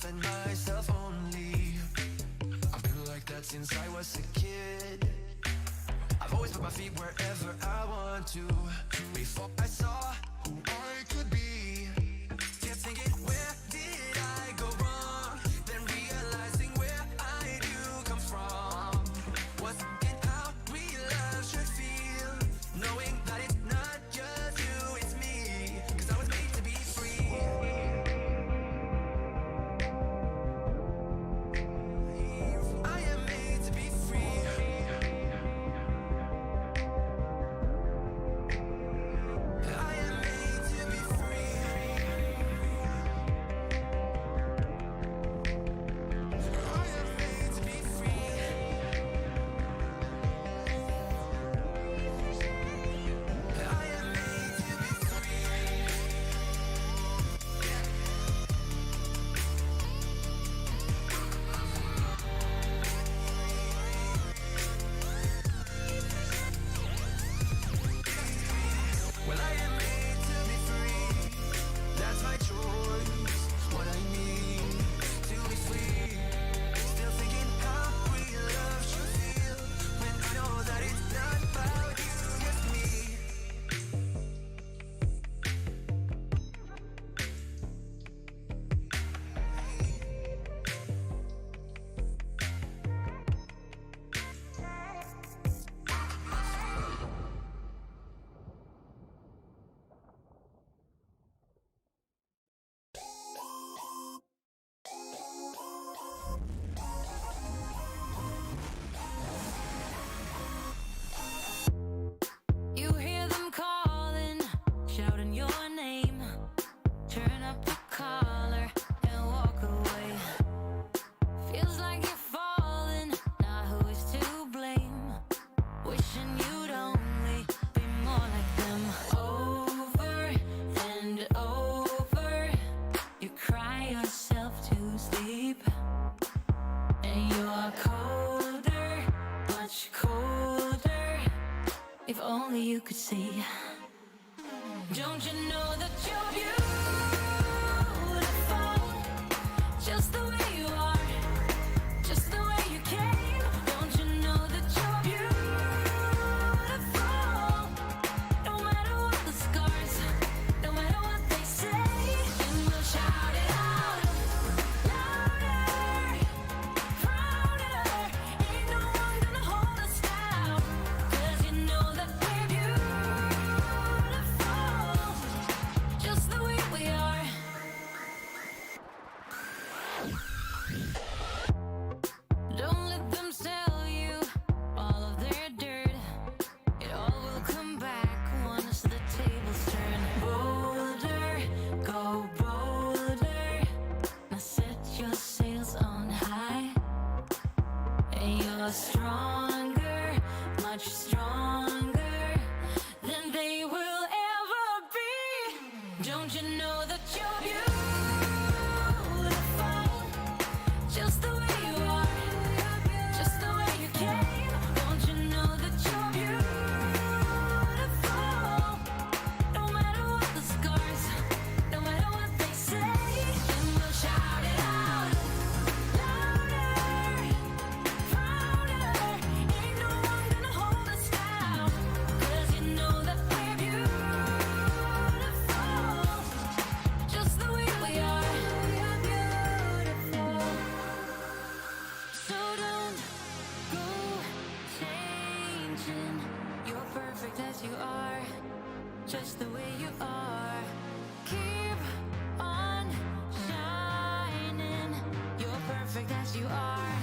and myself only. I've been like that since I was a kid. I've always put my feet wherever I want to. Before I saw who I could be, kept thinking, where did I go wrong? Then realizing where I do come from. Wasn't how real love should feel, knowing that it's not just you, it's me. Cause I was made to be free. I am made to be free. I am made to be free. I am made to be free. I am made to be free. Well, I am made to be free. That's my choice. What I need to be free. Still thinking how real love should feel, when I know that it's not about you, just me. You hear them calling, shouting your name. Turn up the collar and walk away. Feels like you're falling, now who is to blame? Wishing you'd only be more like them. Over and over, you cry yourself to sleep. And you're colder, much colder. If only you could see. Don't you know that you're beautiful, just the way you are, just the way you came? Don't you know that you're beautiful, no matter what the scars, no matter what they say? And we'll shout it out louder, prouder. Ain't no one gonna hold us down, 'cause you know that we're beautiful, just the way we are. Don't let them sell you all of their dirt. It all will come back once the tables turn. Bolder, go bolder. Now set your sails on high. And you're stronger, much stronger than they will ever be. Don't you know that you're beautiful, just the way you are, just the way you came? Don't you know that you're beautiful, no matter what the scars, no matter what they say? And we'll shout it out louder, prouder. Ain't no one gonna hold us down, 'cause you know that we're beautiful, just the way we are. We're beautiful. So don't go changing. You're perfect as you are, just the way you are. Keep on shining. You're perfect as you are,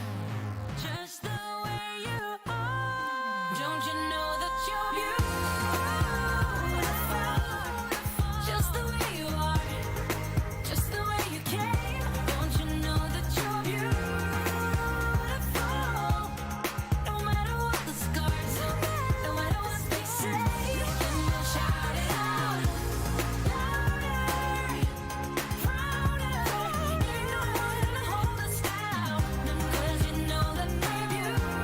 just the way you are. Don't you know that you're beautiful, just the way you are, just the way you came? Don't you know that you're beautiful, no matter what the scars, no matter what they say? And we'll shout it out louder, prouder. Ain't no one gonna hold us down, 'cause you know that we're beautiful,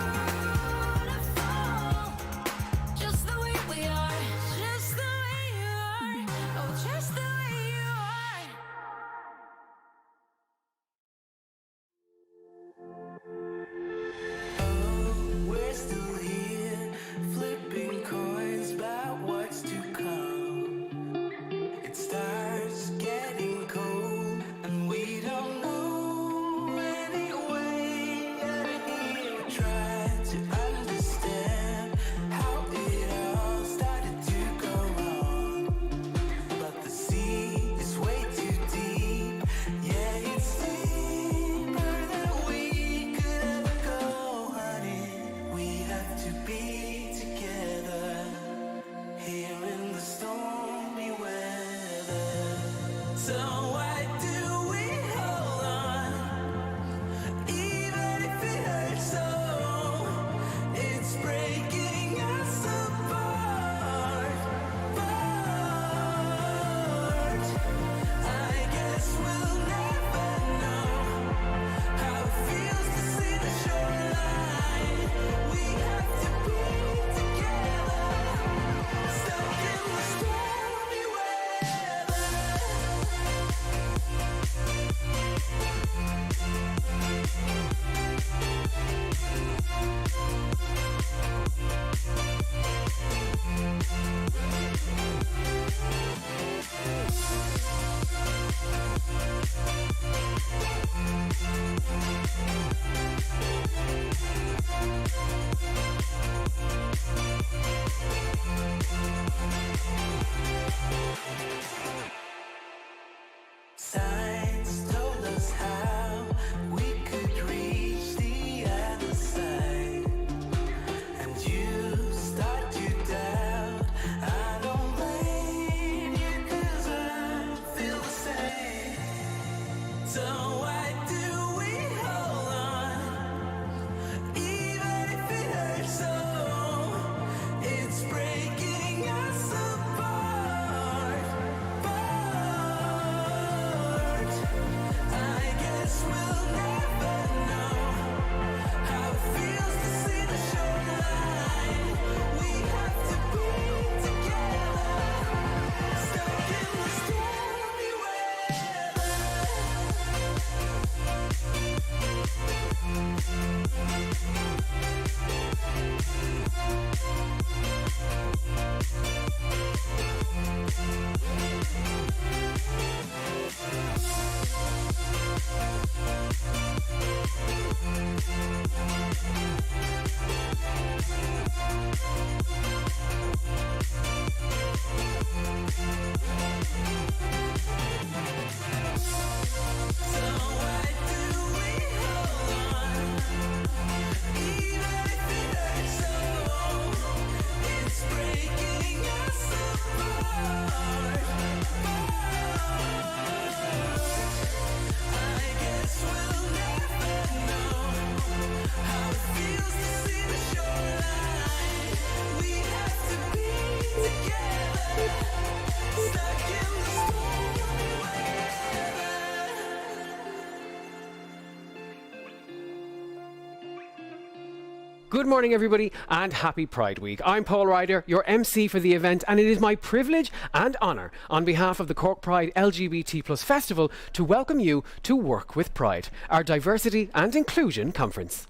Good morning, everybody, and happy Pride Week. I'm Paul Ryder, your MC for the event, and it is my privilege and honour, on behalf of the Cork Pride LGBT Plus Festival, to welcome you to Work with Pride, our diversity and inclusion conference.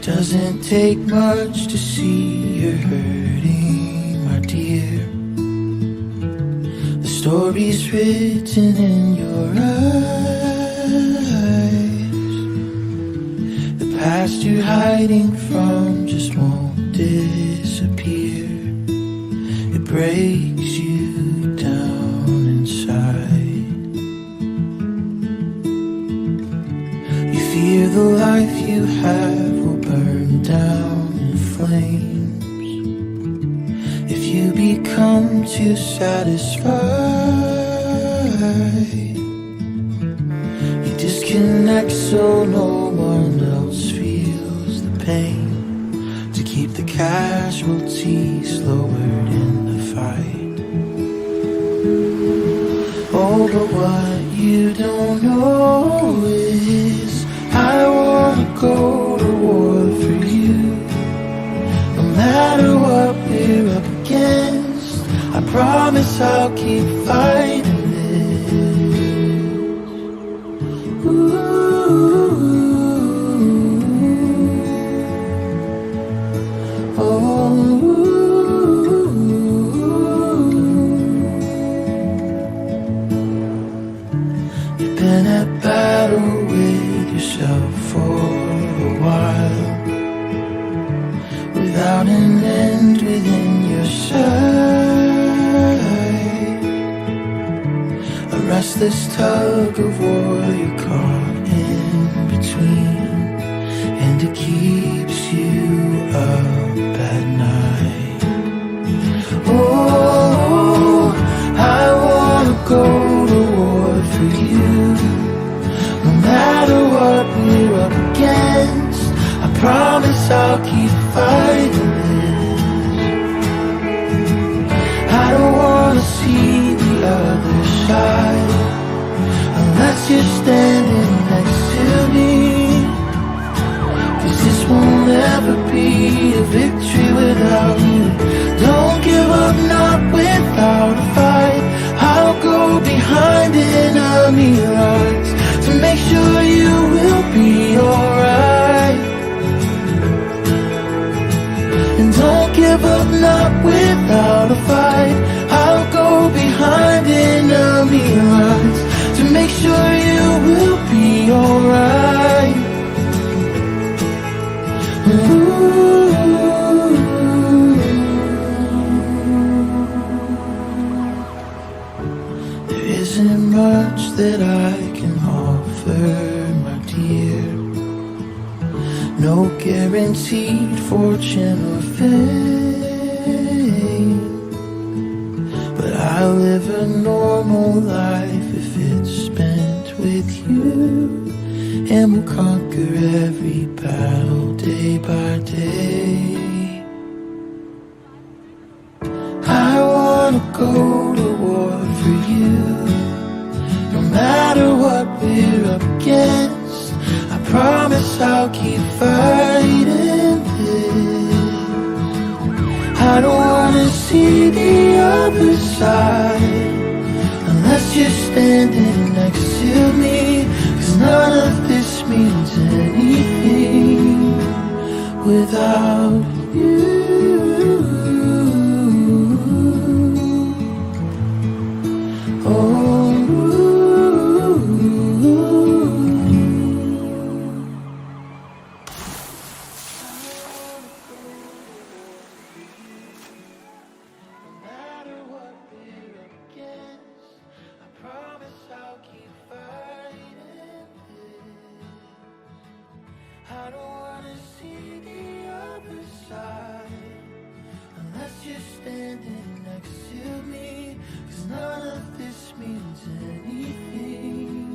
Doesn't take much to see you're hurting, my dear. The story's written in your eyes. The past you're hiding from just won't disappear. It breaks you down inside. You fear the life you have burn down in flames if you become too satisfied. You disconnect so no one else feels the pain, to keep the casualties lowered in the fight. Oh, but what you don't know is I wanna go to war for you. No matter what we're up against, I promise I'll keep fighting this. Ooh, oh, you've been at battle with yourself for a while, without an end within your sight. A restless tug of war you're caught in between, and it keeps you up at night. Oh, I wanna go to war for you. No matter what we're up against, I promise I'll keep fighting this. I don't wanna see the other side unless you're standing next to me. 'Cause this won't ever be a victory without you. Don't give up, not without a fight. I'll go behind enemy lines to make sure you will be alright. And don't give up, not without a fight. I'll go behind enemy lines to make sure you will be alright. There isn't much that I can offer, my dear. No guaranteed fortune or fame, but I live a normal life if it's spent with you. And we'll conquer every battle day by day. I wanna go to war for you. No matter what we're up against, I promise I'll keep fighting this. I don't wanna see the other side unless you're standing next to me. 'Cause none of this means anything without you. Oh, I don't wanna see the other side unless you're standing next to me. 'Cause none of this means anything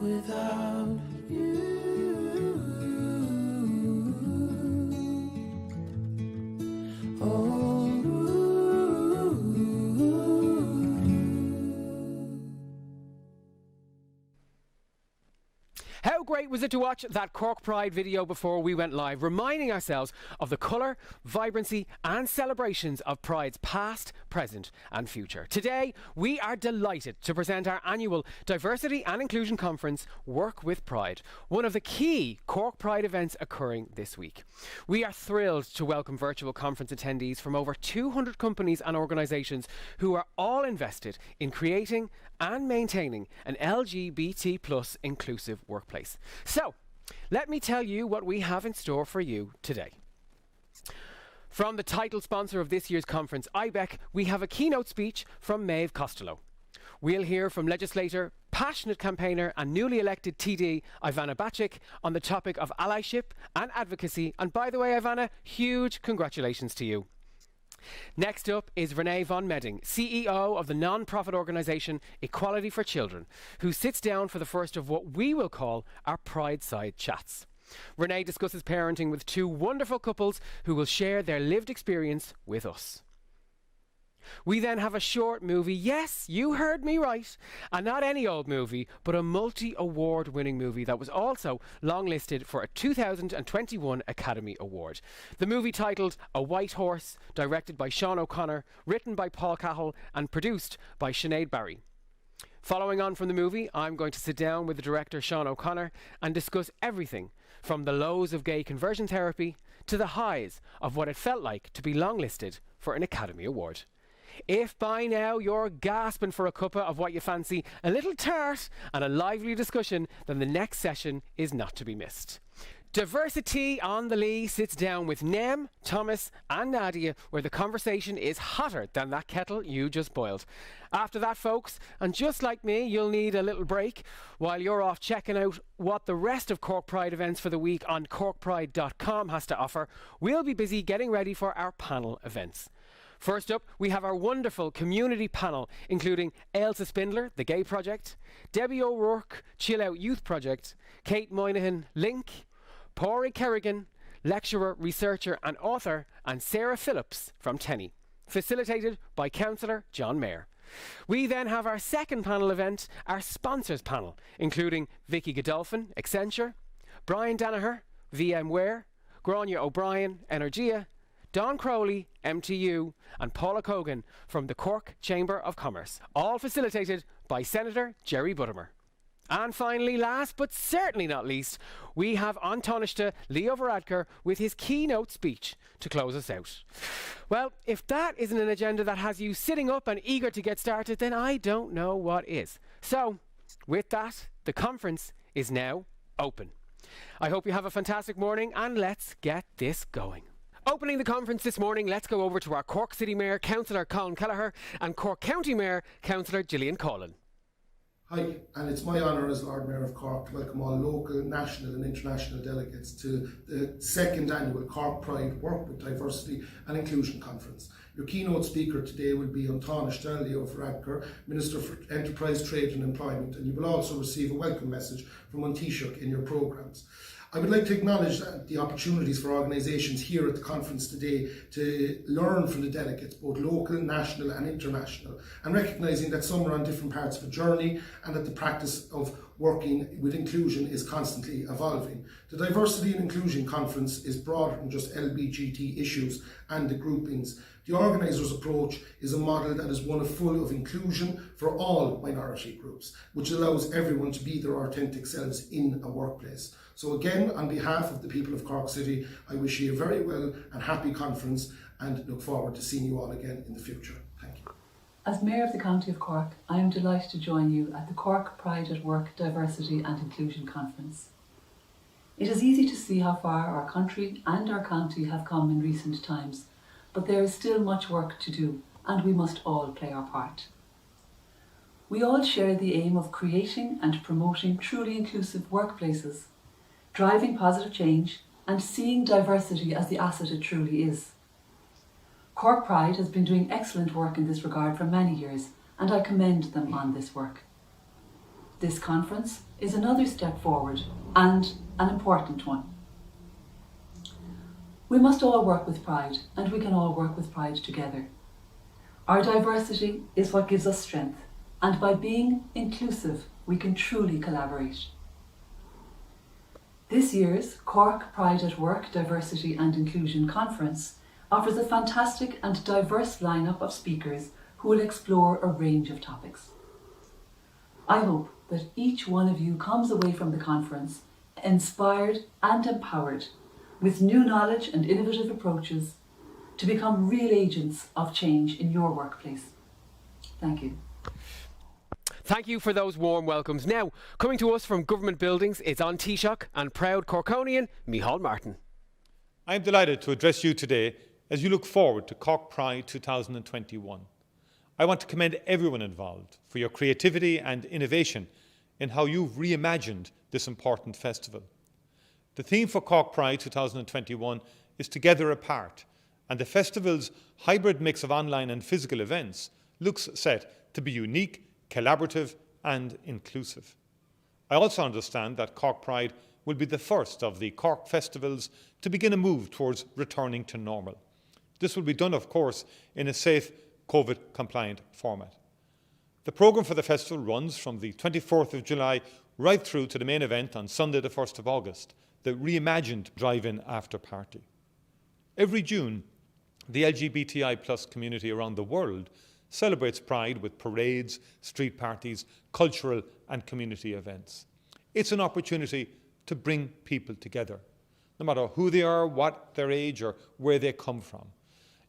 without you. great was it to watch that Cork Pride video before we went live, reminding ourselves of the colour, vibrancy and celebrations of Pride's past, present and future. Today, we are delighted to present our annual Diversity and Inclusion Conference, Work with Pride, one of the key Cork Pride events occurring this week. We are thrilled to welcome virtual conference attendees from over 200 companies and organisations who are all invested in creating and maintaining an LGBT plus inclusive workplace. So, let me tell you what we have in store for you today. From the title sponsor of this year's conference, IBEC, we have a keynote speech from Maeve Costello. We'll hear from legislator, passionate campaigner and newly elected TD Ivana Bacik on the topic of allyship and advocacy. And by the way, Ivana, huge congratulations to you. Next up is Renee von Medding, CEO of the non-profit organisation Equality for Children, who sits down for the first of what we will call our Pride Side Chats. Renee discusses parenting with two wonderful couples who will share their lived experience with us. We then have a short movie, yes, you heard me right, and not any old movie, but a multi-award winning movie that was also longlisted for a 2021 Academy Award. The movie titled A White Horse, directed by Sean O'Connor, written by Paul Cahill and produced by Sinead Barry. Following on from the movie, I'm going to sit down with the director Sean O'Connor and discuss everything from the lows of gay conversion therapy to the highs of what it felt like to be longlisted for an Academy Award. If by now you're gasping for a cuppa of what you fancy, a little tart and a lively discussion, then the next session is not to be missed. Diversity on the Lee sits down with Nem, Thomas and Nadia, where the conversation is hotter than that kettle you just boiled. After that, folks, and just like me, you'll need a little break while you're off checking out what the rest of Cork Pride events for the week on corkpride.com has to offer. We'll be busy getting ready for our panel events. First up, we have our wonderful community panel, including Ailsa Spindler, The Gay Project, Debbie O'Rourke, Chill Out Youth Project, Kate Moynihan, Link, Pori Kerrigan, lecturer, researcher and author, and Sarah Phillips from Tenny, facilitated by Councillor John Mayer. We then have our second panel event, our sponsors panel, including Vicky Godolphin, Accenture, Brian Danaher, VMware, Grania O'Brien, Energia, Don Crowley, MTU, and Paula Cogan from the Cork Chamber of Commerce, all facilitated by Senator Jerry Buttimer. And finally, last but certainly not least, we have Antonishta Leo Varadkar with his keynote speech to close us out. Well, if that isn't an agenda that has you sitting up and eager to get started, then I don't know what is. So, with that, the conference is now open. I hope you have a fantastic morning and let's get this going. Opening the conference this morning, let's go over to our Cork City Mayor, Councillor Colin Kelleher, and Cork County Mayor, Councillor Gillian Collin. Hi, and it's my honour as Lord Mayor of Cork to welcome all local, national and international delegates to the second annual Cork Pride Work with Diversity and Inclusion Conference. Your keynote speaker today will be Antonishta Leo Varadkar, Minister for Enterprise, Trade and Employment, and you will also receive a welcome message from Taoiseach in your programmes. I would like to acknowledge the opportunities for organisations here at the conference today to learn from the delegates, both local, national and international, and recognising that some are on different parts of a journey and that the practice of working with inclusion is constantly evolving. The Diversity and Inclusion Conference is broader than just LBGT issues and the groupings. The organisers' approach is a model that is one full of inclusion for all minority groups, which allows everyone to be their authentic selves in a workplace. So again, on behalf of the people of Cork City, I wish you a very well and happy conference and look forward to seeing you all again in the future. Thank you. As Mayor of the County of Cork, I am delighted to join you at the Cork Pride at Work Diversity and Inclusion Conference. It is easy to see how far our country and our county have come in recent times, but there is still much work to do and we must all play our part. We all share the aim of creating and promoting truly inclusive workplaces, driving positive change and seeing diversity as the asset it truly is. Cork Pride has been doing excellent work in this regard for many years, and I commend them on this work. This conference is another step forward, and an important one. We must all work with pride, and we can all work with pride together. Our diversity is what gives us strength, and by being inclusive, we can truly collaborate. This year's Cork Pride at Work Diversity and Inclusion Conference offers a fantastic and diverse lineup of speakers who will explore a range of topics. I hope that each one of you comes away from the conference inspired and empowered with new knowledge and innovative approaches to become real agents of change in your workplace. Thank you. Thank you for those warm welcomes. Now, coming to us from Government Buildings, it's on Taoiseach and proud Corkonian, Micheál Martin. I am delighted to address you today as you look forward to Cork Pride 2021. I want to commend everyone involved for your creativity and innovation in how you've reimagined this important festival. The theme for Cork Pride 2021 is Together Apart, and the festival's hybrid mix of online and physical events looks set to be unique, collaborative and inclusive. I also understand that Cork Pride will be the first of the Cork festivals to begin a move towards returning to normal. This will be done, of course, in a safe, COVID-compliant format. The programme for the festival runs from the 24th of July right through to the main event on Sunday the 1st of August, the reimagined drive-in after-party. Every June, the LGBTI+ community around the world celebrates Pride with parades, street parties, cultural and community events. It's an opportunity to bring people together, no matter who they are, what their age or where they come from.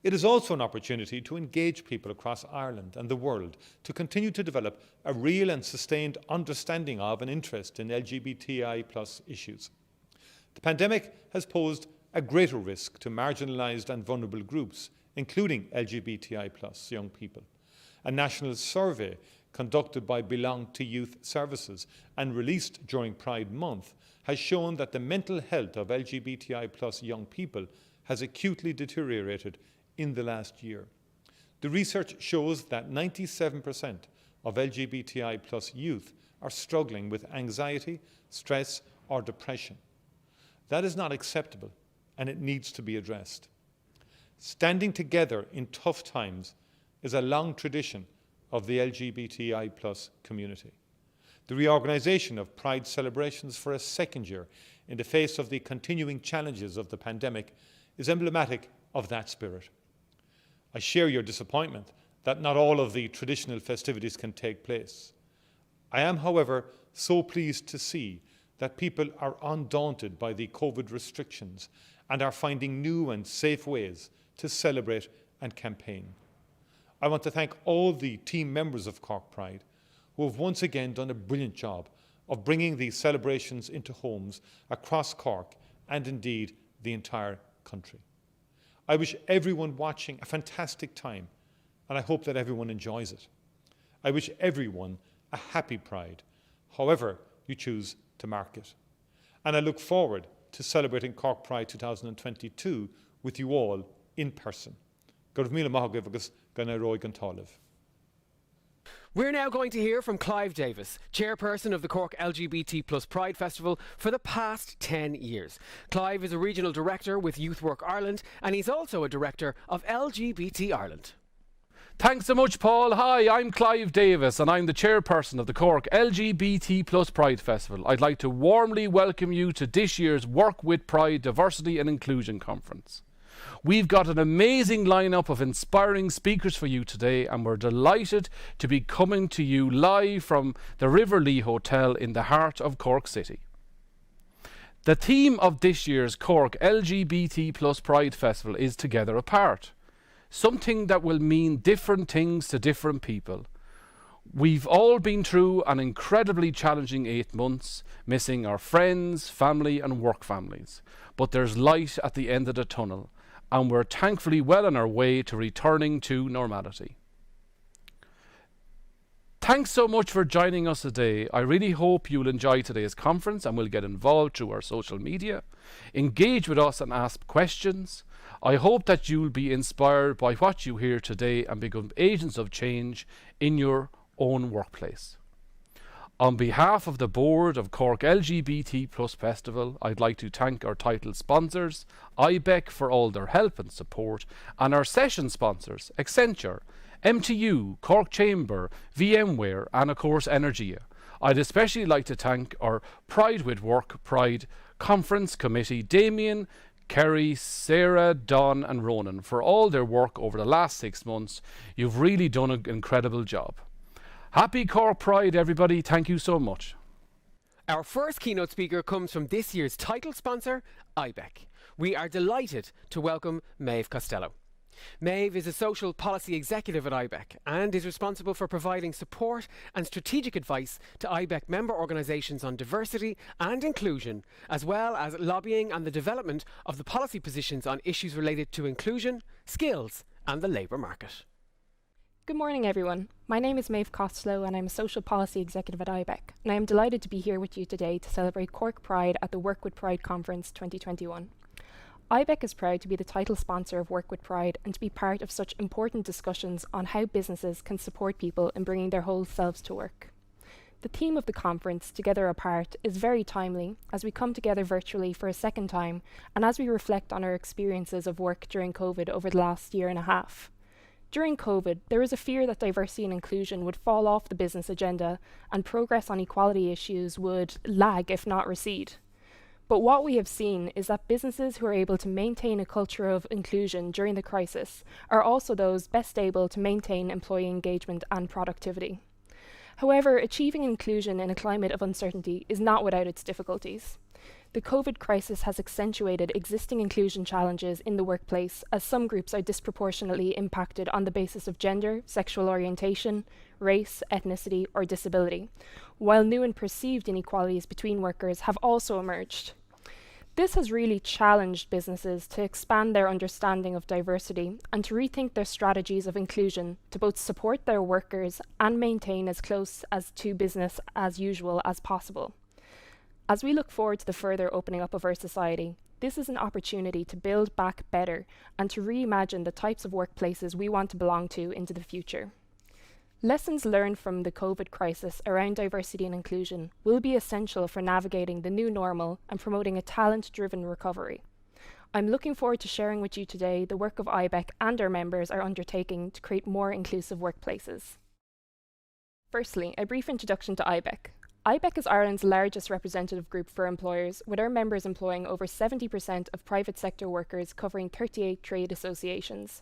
It is also an opportunity to engage people across Ireland and the world to continue to develop a real and sustained understanding of and interest in LGBTI+ issues. The pandemic has posed a greater risk to marginalised and vulnerable groups, including LGBTI+ young people. A national survey conducted by Belong to Youth Services and released during Pride Month has shown that the mental health of LGBTI+ young people has acutely deteriorated in the last year. The research shows that 97% of LGBTI+ youth are struggling with anxiety, stress or depression. That is not acceptable and it needs to be addressed. Standing together in tough times is a long tradition of the LGBTI+ community. The reorganisation of Pride celebrations for a second year in the face of the continuing challenges of the pandemic is emblematic of that spirit. I share your disappointment that not all of the traditional festivities can take place. I am, however, so pleased to see that people are undaunted by the COVID restrictions and are finding new and safe ways to celebrate and campaign. I want to thank all the team members of Cork Pride who have once again done a brilliant job of bringing these celebrations into homes across Cork and indeed the entire country. I wish everyone watching a fantastic time and I hope that everyone enjoys it. I wish everyone a happy Pride, however you choose to mark it. And I look forward to celebrating Cork Pride 2022 with you all in person. We're now going to hear from Clive Davis, chairperson of the Cork LGBT+ Pride Festival for the past 10 years. Clive is a regional director with Youth Work Ireland and he's also a director of LGBT Ireland. Thanks so much, Paul. Hi, I'm Clive Davis and I'm the chairperson of the Cork LGBT+ Pride Festival. I'd like to warmly welcome you to this year's Work with Pride Diversity and Inclusion Conference. We've got an amazing lineup of inspiring speakers for you today and we're delighted to be coming to you live from the River Lee Hotel in the heart of Cork City. The theme of this year's Cork LGBT+ Pride Festival is Together Apart, something that will mean different things to different people. We've all been through an incredibly challenging 8 months, missing our friends, family and work families. But there's light at the end of the tunnel and we're thankfully well on our way to returning to normality. Thanks so much for joining us today. I really hope you'll enjoy today's conference and will get involved through our social media, engage with us and ask questions. I hope that you'll be inspired by what you hear today and become agents of change in your own workplace. On behalf of the board of Cork LGBT+ Festival, I'd like to thank our title sponsors, IBEC for all their help and support, and our session sponsors, Accenture, MTU, Cork Chamber, VMware, and of course Energia. I'd especially like to thank our Pride with Work Pride Conference Committee, Damien, Kerry, Sarah, Don and Ronan, for all their work over the last 6 months. You've really done an incredible job. Happy Cork Pride, everybody. Thank you so much. Our first keynote speaker comes from this year's title sponsor, IBEC. We are delighted to welcome Maeve Costello. Maeve is a social policy executive at IBEC and is responsible for providing support and strategic advice to IBEC member organisations on diversity and inclusion, as well as lobbying and the development of the policy positions on issues related to inclusion, skills and the labour market. Good morning, everyone. My name is Maeve Costello and I'm a social policy executive at IBEC, and I am delighted to be here with you today to celebrate Cork Pride at the Work with Pride Conference 2021. IBEC is proud to be the title sponsor of Work with Pride and to be part of such important discussions on how businesses can support people in bringing their whole selves to work. The theme of the conference, Together Apart, is very timely as we come together virtually for a second time and as we reflect on our experiences of work during COVID over the last year and a half. During COVID, there was a fear that diversity and inclusion would fall off the business agenda and progress on equality issues would lag, if not recede. But what we have seen is that businesses who are able to maintain a culture of inclusion during the crisis are also those best able to maintain employee engagement and productivity. However, achieving inclusion in a climate of uncertainty is not without its difficulties. The COVID crisis has accentuated existing inclusion challenges in the workplace as some groups are disproportionately impacted on the basis of gender, sexual orientation, race, ethnicity, or disability, while new and perceived inequalities between workers have also emerged. This has really challenged businesses to expand their understanding of diversity and to rethink their strategies of inclusion to both support their workers and maintain as close as to business as usual as possible. As we look forward to the further opening up of our society, this is an opportunity to build back better and to reimagine the types of workplaces we want to belong to into the future. Lessons learned from the COVID crisis around diversity and inclusion will be essential for navigating the new normal and promoting a talent-driven recovery. I'm looking forward to sharing with you today the work of IBEC and our members are undertaking to create more inclusive workplaces. Firstly, a brief introduction to IBEC. IBEC is Ireland's largest representative group for employers, with our members employing over 70% of private sector workers covering 38 trade associations.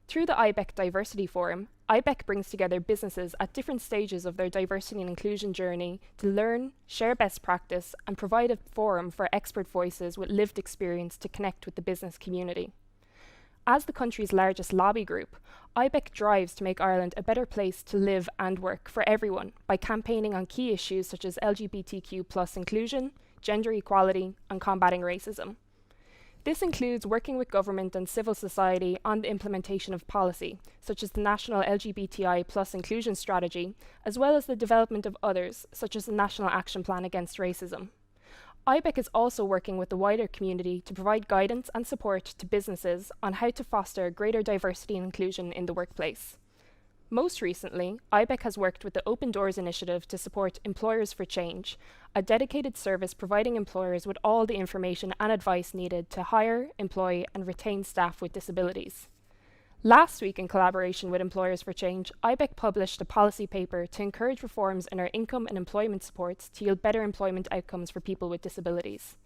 Through the IBEC Diversity Forum, IBEC brings together businesses at different stages of their diversity and inclusion journey to learn, share best practice, and provide a forum for expert voices with lived experience to connect with the business community. As the country's largest lobby group, IBEC drives to make Ireland a better place to live and work for everyone by campaigning on key issues such as LGBTQ+ inclusion, gender equality, and combating racism. This includes working with government and civil society on the implementation of policy, such as the National LGBTI+ Inclusion Strategy, as well as the development of others, such as the National Action Plan Against Racism. IBEC is also working with the wider community to provide guidance and support to businesses on how to foster greater diversity and inclusion in the workplace. Most recently, IBEC has worked with the Open Doors initiative to support Employers for Change, a dedicated service providing employers with all the information and advice needed to hire, employ, and retain staff with disabilities. Last week, in collaboration with Employers for Change, IBEC published a policy paper to encourage reforms in our income and employment supports to yield better employment outcomes for people with disabilities.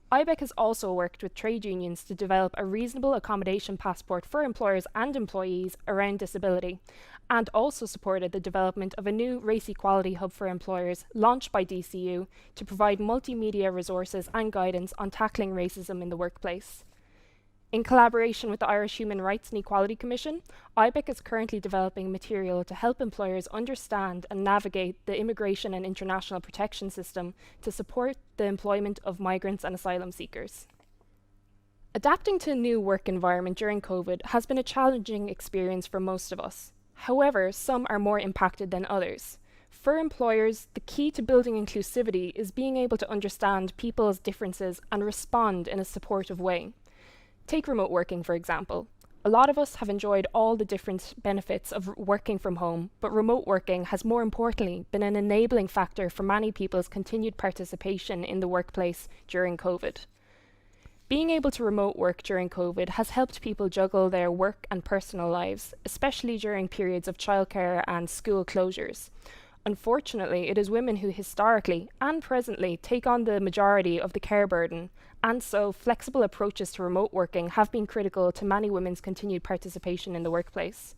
IBEC has also worked with trade unions to develop a reasonable accommodation passport for employers and employees around disability, and also supported the development of a new race equality hub for employers launched by DCU to provide multimedia resources and guidance on tackling racism in the workplace. In collaboration with the Irish Human Rights and Equality Commission, IBEC is currently developing material to help employers understand and navigate the immigration and international protection system to support the employment of migrants and asylum seekers. Adapting to a new work environment during COVID has been a challenging experience for most of us. However, some are more impacted than others. For employers, the key to building inclusivity is being able to understand people's differences and respond in a supportive way. Take remote working, for example. A lot of us have enjoyed all the different benefits of working from home, but remote working has more importantly been an enabling factor for many people's continued participation in the workplace during COVID. Being able to remote work during COVID has helped people juggle their work and personal lives, especially during periods of childcare and school closures. Unfortunately, it is women who historically and presently take on the majority of the care burden, and so flexible approaches to remote working have been critical to many women's continued participation in the workplace.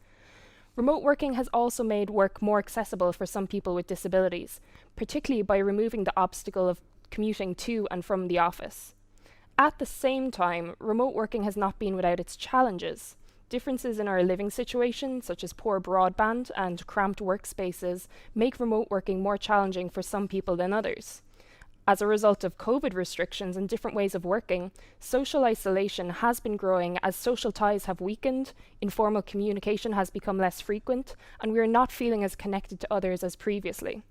Remote working has also made work more accessible for some people with disabilities, particularly by removing the obstacle of commuting to and from the office. At the same time, remote working has not been without its challenges. Differences in our living situation, such as poor broadband and cramped workspaces, make remote working more challenging for some people than others. As a result of COVID restrictions and different ways of working, social isolation has been growing as social ties have weakened, informal communication has become less frequent, and we are not feeling as connected to others as previously.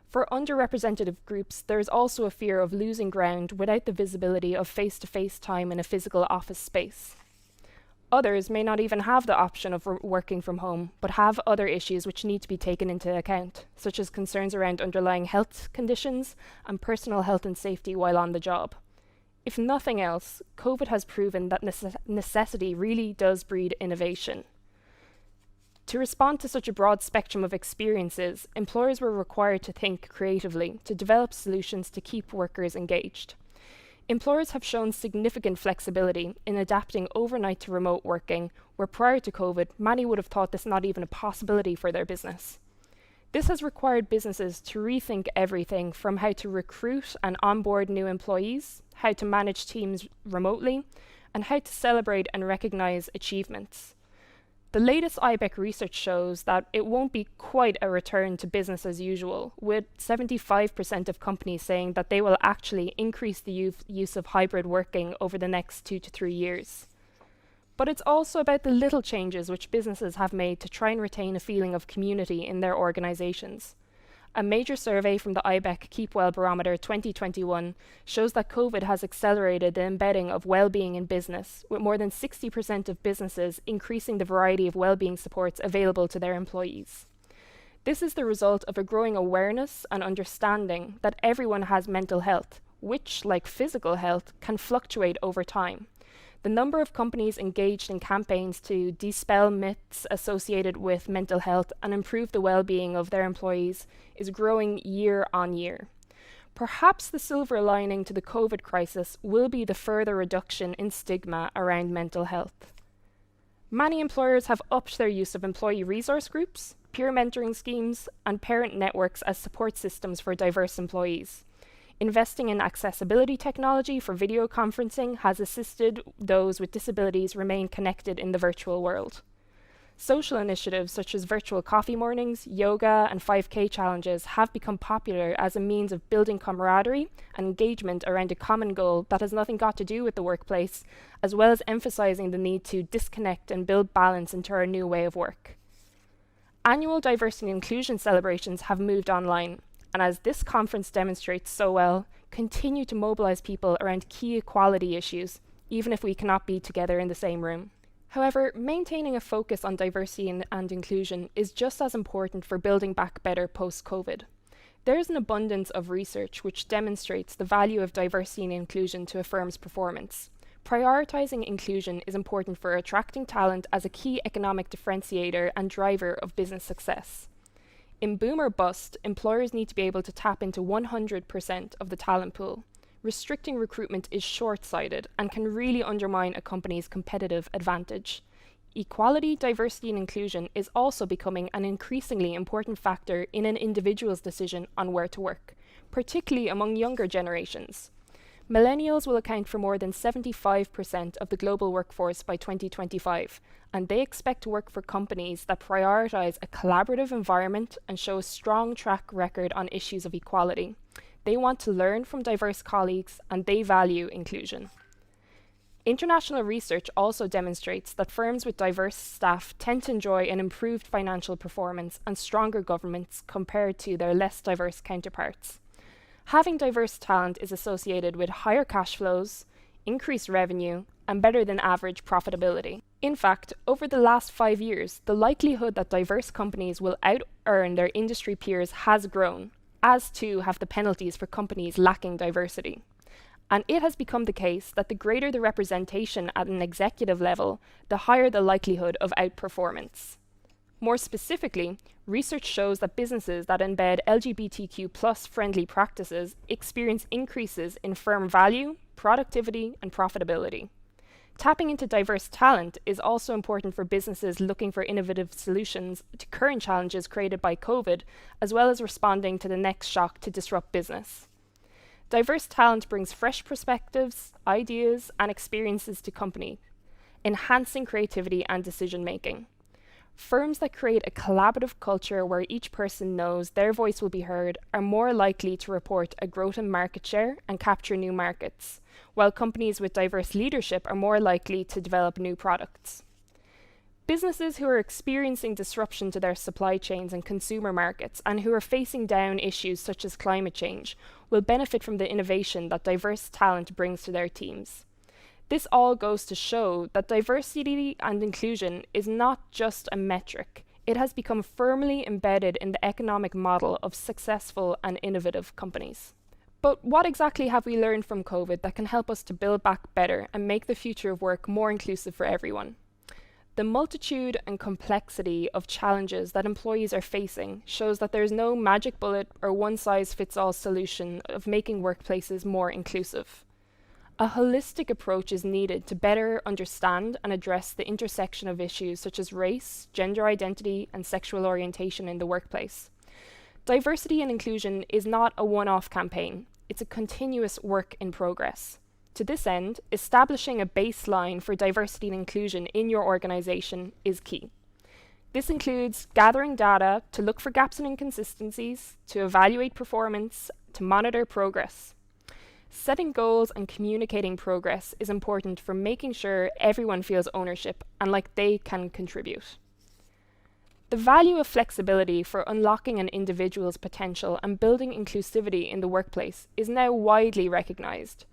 For underrepresented groups, there is also a fear of losing ground without the visibility of face-to-face time in a physical office space. Others may not even have the option of working from home, but have other issues which need to be taken into account, such as concerns around underlying health conditions and personal health and safety while on the job. If nothing else, COVID has proven that necessity really does breed innovation. To respond to such a broad spectrum of experiences, employers were required to think creatively to develop solutions to keep workers engaged. Employers have shown significant flexibility in adapting overnight to remote working, where prior to COVID, many would have thought this not even a possibility for their business. This has required businesses to rethink everything from how to recruit and onboard new employees, how to manage teams remotely, and how to celebrate and recognise achievements. The latest IBEC research shows that it won't be quite a return to business as usual, with 75% of companies saying that they will actually increase the use of hybrid working over the next 2 to 3 years. But it's also about the little changes which businesses have made to try and retain a feeling of community in their organisations. A major survey from the IBEC Keep Well Barometer 2021 shows that COVID has accelerated the embedding of well-being in business, with more than 60% of businesses increasing the variety of well-being supports available to their employees. This is the result of a growing awareness and understanding that everyone has mental health, which, like physical health, can fluctuate over time. The number of companies engaged in campaigns to dispel myths associated with mental health and improve the well-being of their employees is growing year on year. Perhaps the silver lining to the COVID crisis will be the further reduction in stigma around mental health. Many employers have upped their use of employee resource groups, peer mentoring schemes, and parent networks as support systems for diverse employees. Investing in accessibility technology for video conferencing has assisted those with disabilities remain connected in the virtual world. Social initiatives such as virtual coffee mornings, yoga, and 5K challenges have become popular as a means of building camaraderie and engagement around a common goal that has nothing got to do with the workplace, as well as emphasizing the need to disconnect and build balance into our new way of work. Annual diversity and inclusion celebrations have moved online, and as this conference demonstrates so well, continue to mobilize people around key equality issues, even if we cannot be together in the same room. However, maintaining a focus on diversity and inclusion is just as important for building back better post-COVID. There is an abundance of research which demonstrates the value of diversity and inclusion to a firm's performance. Prioritizing inclusion is important for attracting talent as a key economic differentiator and driver of business success. In boom or bust, employers need to be able to tap into 100% of the talent pool. Restricting recruitment is short-sighted and can really undermine a company's competitive advantage. Equality, diversity, and inclusion is also becoming an increasingly important factor in an individual's decision on where to work, particularly among younger generations. Millennials will account for more than 75% of the global workforce by 2025, and they expect to work for companies that prioritize a collaborative environment and show a strong track record on issues of equality. They want to learn from diverse colleagues, and they value inclusion. International research also demonstrates that firms with diverse staff tend to enjoy an improved financial performance and stronger governance compared to their less diverse counterparts. Having diverse talent is associated with higher cash flows, increased revenue, and better than average profitability. In fact, over the last 5 years, the likelihood that diverse companies will out-earn their industry peers has grown, as too have the penalties for companies lacking diversity. And it has become the case that the greater the representation at an executive level, the higher the likelihood of outperformance. More specifically, research shows that businesses that embed LGBTQ+ friendly practices experience increases in firm value, productivity, and profitability. Tapping into diverse talent is also important for businesses looking for innovative solutions to current challenges created by COVID, as well as responding to the next shock to disrupt business. Diverse talent brings fresh perspectives, ideas, and experiences to company, enhancing creativity and decision-making. Firms that create a collaborative culture where each person knows their voice will be heard are more likely to report a growth in market share and capture new markets, while companies with diverse leadership are more likely to develop new products. Businesses who are experiencing disruption to their supply chains and consumer markets and who are facing down issues such as climate change will benefit from the innovation that diverse talent brings to their teams. This all goes to show that diversity and inclusion is not just a metric, it has become firmly embedded in the economic model of successful and innovative companies. But what exactly have we learned from COVID that can help us to build back better and make the future of work more inclusive for everyone? The multitude and complexity of challenges that employees are facing shows that there is no magic bullet or one-size-fits-all solution of making workplaces more inclusive. A holistic approach is needed to better understand and address the intersection of issues such as race, gender identity, and sexual orientation in the workplace. Diversity and inclusion is not a one-off campaign, it's a continuous work in progress. To this end, establishing a baseline for diversity and inclusion in your organization is key. This includes gathering data to look for gaps and inconsistencies, to evaluate performance, to monitor progress. Setting goals and communicating progress is important for making sure everyone feels ownership and like they can contribute. The value of flexibility for unlocking an individual's potential and building inclusivity in the workplace is now widely recognized.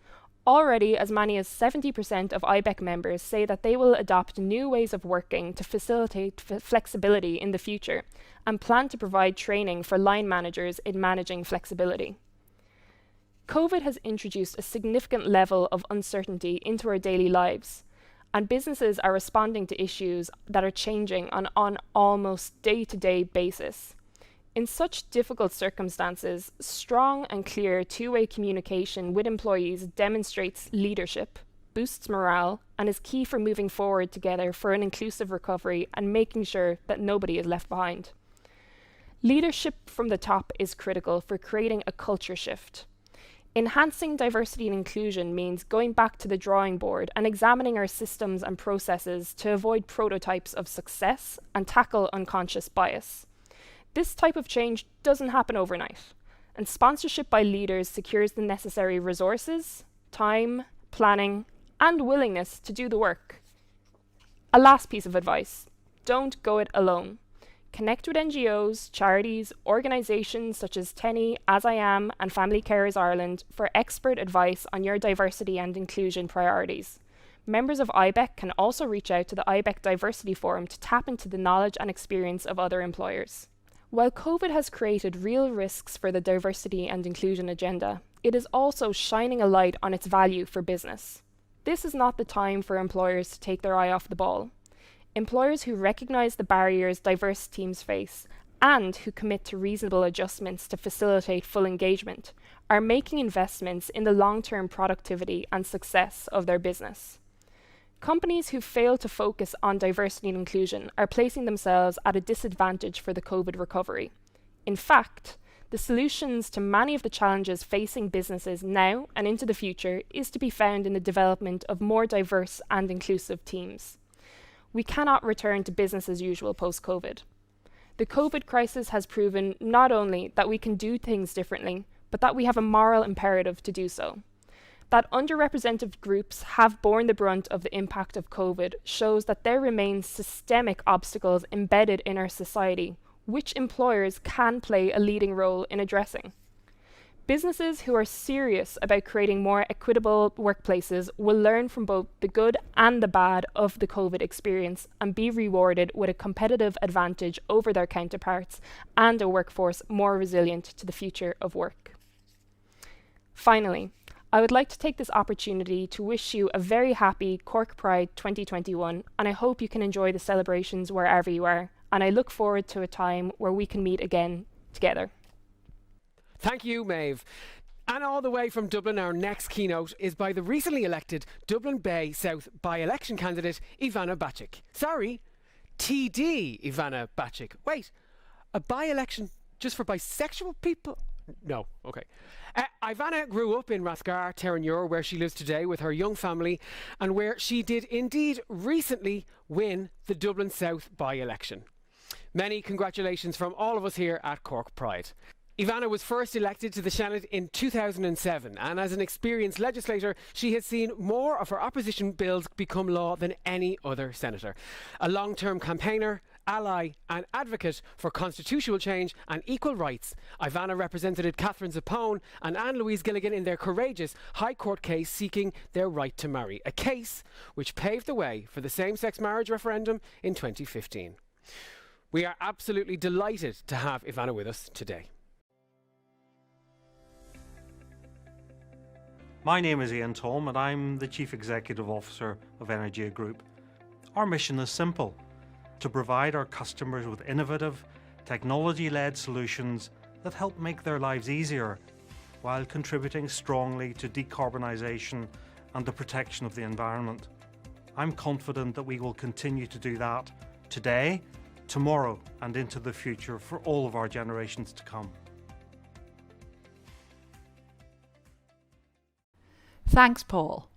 Already, as many as 70% of IBEC members say that they will adopt new ways of working to facilitate flexibility in the future and plan to provide training for line managers in managing flexibility. COVID has introduced a significant level of uncertainty into our daily lives, and businesses are responding to issues that are changing on an almost day-to-day basis. In such difficult circumstances, strong and clear two-way communication with employees demonstrates leadership, boosts morale, and is key for moving forward together for an inclusive recovery and making sure that nobody is left behind. Leadership from the top is critical for creating a culture shift. Enhancing diversity and inclusion means going back to the drawing board and examining our systems and processes to avoid prototypes of success and tackle unconscious bias. This type of change doesn't happen overnight, and sponsorship by leaders secures the necessary resources, time, planning, and willingness to do the work. A last piece of advice: don't go it alone. Connect with NGOs, charities, organisations such as TENI, As I Am, and Family Carers Ireland for expert advice on your diversity and inclusion priorities. Members of IBEC can also reach out to the IBEC Diversity Forum to tap into the knowledge and experience of other employers. While COVID has created real risks for the diversity and inclusion agenda, it is also shining a light on its value for business. This is not the time for employers to take their eye off the ball. Employers who recognise the barriers diverse teams face and who commit to reasonable adjustments to facilitate full engagement are making investments in the long-term productivity and success of their business. Companies who fail to focus on diversity and inclusion are placing themselves at a disadvantage for the COVID recovery. In fact, the solutions to many of the challenges facing businesses now and into the future is to be found in the development of more diverse and inclusive teams. We cannot return to business as usual post-COVID. The COVID crisis has proven not only that we can do things differently, but that we have a moral imperative to do so. That underrepresented groups have borne the brunt of the impact of COVID shows that there remain systemic obstacles embedded in our society, which employers can play a leading role in addressing. Businesses who are serious about creating more equitable workplaces will learn from both the good and the bad of the COVID experience and be rewarded with a competitive advantage over their counterparts and a workforce more resilient to the future of work. Finally, I would like to take this opportunity to wish you a very happy Cork Pride 2021, and I hope you can enjoy the celebrations wherever you are. and I look forward to a time where we can meet again together. Thank you, Maeve. And all the way from Dublin, our next keynote is by the recently elected Dublin Bay South by-election candidate Ivana Bacik. Sorry, TD Ivana Bacik. Wait, a by-election just for bisexual people? No, okay. Ivana grew up in Rathgar, Terenure, where she lives today with her young family, and where she did indeed recently win the Dublin South by-election. Many congratulations from all of us here at Cork Pride. Ivana was first elected to the Senate in 2007, and as an experienced legislator, she has seen more of her opposition bills become law than any other senator. A long-term campaigner, ally and advocate for constitutional change and equal rights, Ivana represented Catherine Zappone and Anne-Louise Gilligan in their courageous High Court case seeking their right to marry, a case which paved the way for the same-sex marriage referendum in 2015. We are absolutely delighted to have Ivana with us today. My name is Ian Tom and I'm the Chief Executive Officer of Energia Group. Our mission is simple: to provide our customers with innovative, technology-led solutions that help make their lives easier while contributing strongly to decarbonisation and the protection of the environment. I'm confident that we will continue to do that today, tomorrow and into the future for all of our generations to come. Thanks, Paul.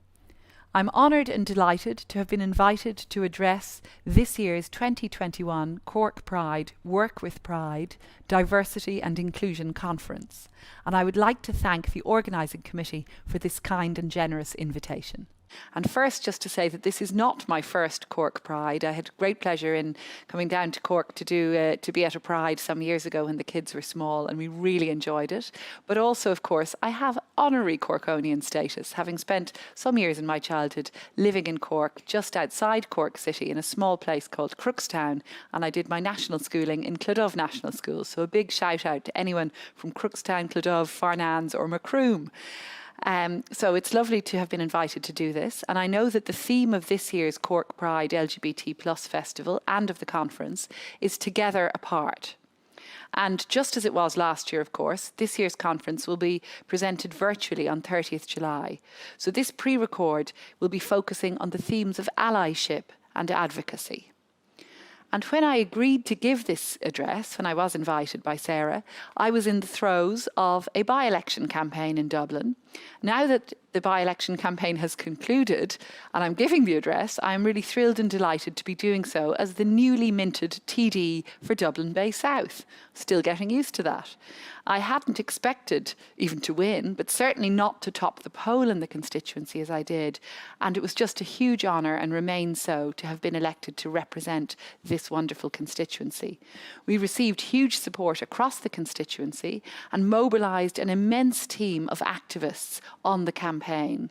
I'm honoured and delighted to have been invited to address this year's 2021 Cork Pride Work with Pride Diversity and Inclusion Conference, and I would like to thank the organising committee for this kind and generous invitation. And first, just to say that this is not my first Cork Pride. I had great pleasure in coming down to Cork to be at a Pride some years ago when the kids were small, and we really enjoyed it. But also, of course, I have honorary Corkonian status, having spent some years in my childhood living in Cork, just outside Cork City, in a small place called Crookstown, and I did my national schooling in Clodove National School. So a big shout out to anyone from Crookstown, Clodove, Farnans or Macroom. So it's lovely to have been invited to do this, and I know that the theme of this year's Cork Pride LGBT+ Festival and of the conference is Together Apart. And just as it was last year, of course, this year's conference will be presented virtually on 30th July. So this pre-record will be focusing on the themes of allyship and advocacy. And when I agreed to give this address, when I was invited by Sarah, I was in the throes of a by-election campaign in Dublin. Now that the by-election campaign has concluded and I'm giving the address, I am really thrilled and delighted to be doing so as the newly minted TD for Dublin Bay South. Still getting used to that. I hadn't expected even to win, but certainly not to top the poll in the constituency as I did. And it was just a huge honour, and remains so, to have been elected to represent this wonderful constituency. We received huge support across the constituency and mobilised an immense team of activists on the campaign.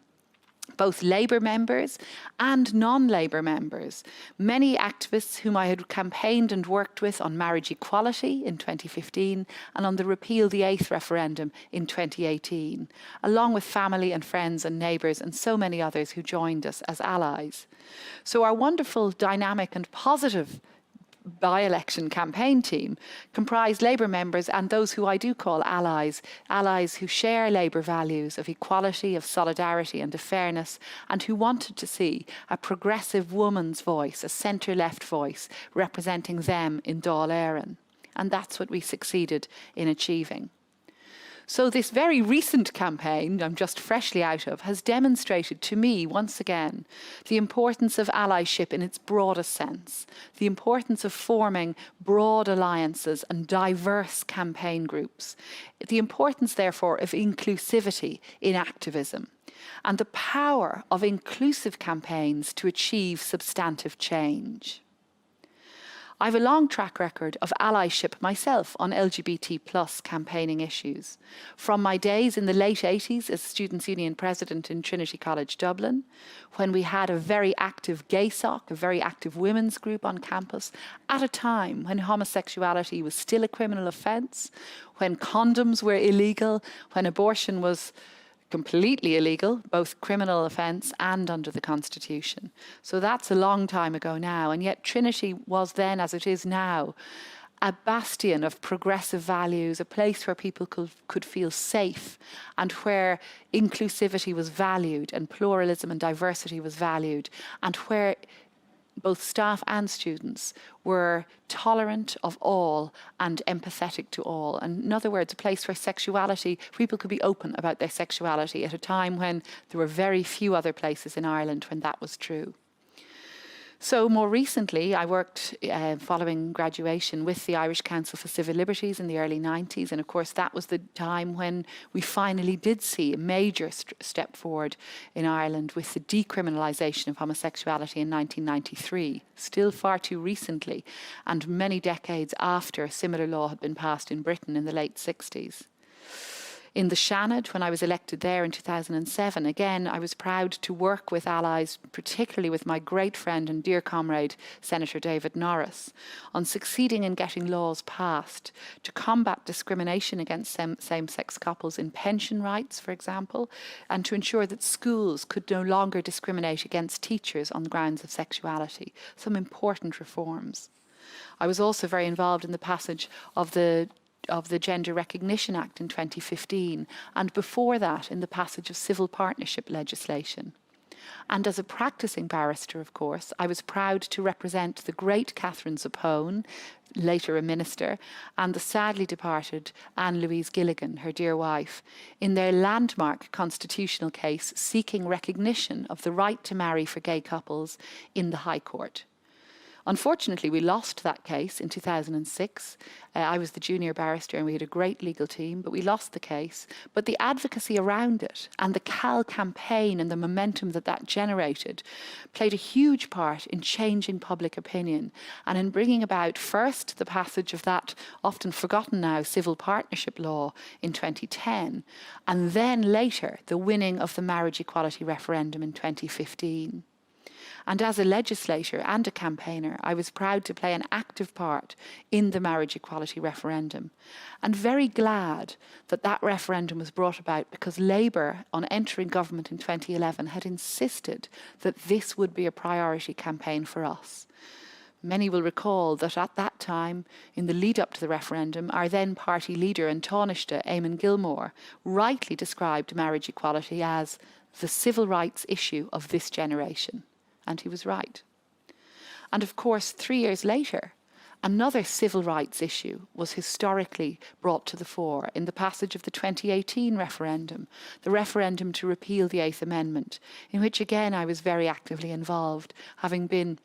Both Labour members and non-Labour members. Many activists whom I had campaigned and worked with on marriage equality in 2015 and on the Repeal the Eighth referendum in 2018, along with family and friends and neighbours and so many others who joined us as allies. So our wonderful, dynamic and positive by-election campaign team comprised Labour members and those who I do call allies, allies who share Labour values of equality, of solidarity and of fairness, and who wanted to see a progressive woman's voice, a centre-left voice, representing them in Dáil Éireann. And that's what we succeeded in achieving. So this very recent campaign I'm just freshly out of has demonstrated to me once again the importance of allyship in its broadest sense, the importance of forming broad alliances and diverse campaign groups, the importance therefore of inclusivity in activism, and the power of inclusive campaigns to achieve substantive change. I have a long track record of allyship myself on LGBT+ campaigning issues. From my days in the late 80s as Students' Union President in Trinity College Dublin, when we had a very active gay soc, a very active women's group on campus, at a time when homosexuality was still a criminal offence, when condoms were illegal, when abortion was completely illegal, both criminal offence and under the Constitution. So that's a long time ago now, and yet Trinity was then, as it is now, a bastion of progressive values, a place where people could feel safe and where inclusivity was valued and pluralism and diversity was valued, and where both staff and students were tolerant of all and empathetic to all. And in other words, a place where sexuality, people could be open about their sexuality at a time when there were very few other places in Ireland when that was true. So more recently, I worked following graduation with the Irish Council for Civil Liberties in the early 90s. And of course, that was the time when we finally did see a major step forward in Ireland with the decriminalisation of homosexuality in 1993, still far too recently, and many decades after a similar law had been passed in Britain in the late 60s. In the Shannon, when I was elected there in 2007, again, I was proud to work with allies, particularly with my great friend and dear comrade, Senator David Norris, on succeeding in getting laws passed to combat discrimination against same-sex couples in pension rights, for example, and to ensure that schools could no longer discriminate against teachers on the grounds of sexuality. Some important reforms. I was also very involved in the passage of the Gender Recognition Act in 2015, and before that in the passage of civil partnership legislation. And as a practicing barrister, of course, I was proud to represent the great Catherine Zappone, later a minister, and the sadly departed Anne-Louise Gilligan, her dear wife, in their landmark constitutional case seeking recognition of the right to marry for gay couples in the High Court. Unfortunately, we lost that case in 2006. I was the junior barrister and we had a great legal team, but we lost the case. But the advocacy around it and the CAL campaign and the momentum that that generated played a huge part in changing public opinion and in bringing about first the passage of that often forgotten now civil partnership law in 2010, and then later the winning of the marriage equality referendum in 2015. And as a legislator and a campaigner, I was proud to play an active part in the marriage equality referendum, and very glad that that referendum was brought about because Labour, on entering government in 2011, had insisted that this would be a priority campaign for us. Many will recall that at that time, in the lead up to the referendum, our then party leader in Taoiseach, Eamon Gilmore, rightly described marriage equality as the civil rights issue of this generation. And he was right. And of course, 3 years later, another civil rights issue was historically brought to the fore in the passage of the 2018 referendum, the referendum to repeal the Eighth Amendment, in which again I was very actively involved, having been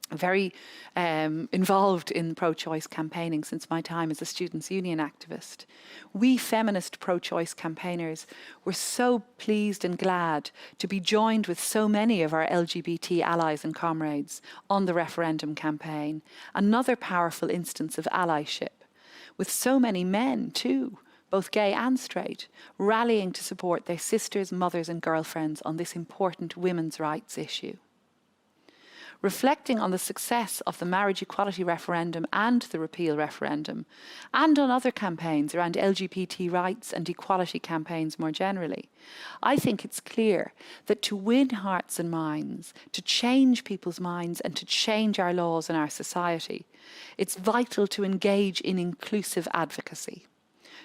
very involved in pro-choice campaigning since my time as a students' union activist. We feminist pro-choice campaigners were so pleased and glad to be joined with so many of our LGBT allies and comrades on the referendum campaign, another powerful instance of allyship, with so many men too, both gay and straight, rallying to support their sisters, mothers and girlfriends on this important women's rights issue. Reflecting on the success of the marriage equality referendum and the repeal referendum, and on other campaigns around LGBT rights and equality campaigns more generally, I think it's clear that to win hearts and minds, to change people's minds and to change our laws and our society, it's vital to engage in inclusive advocacy,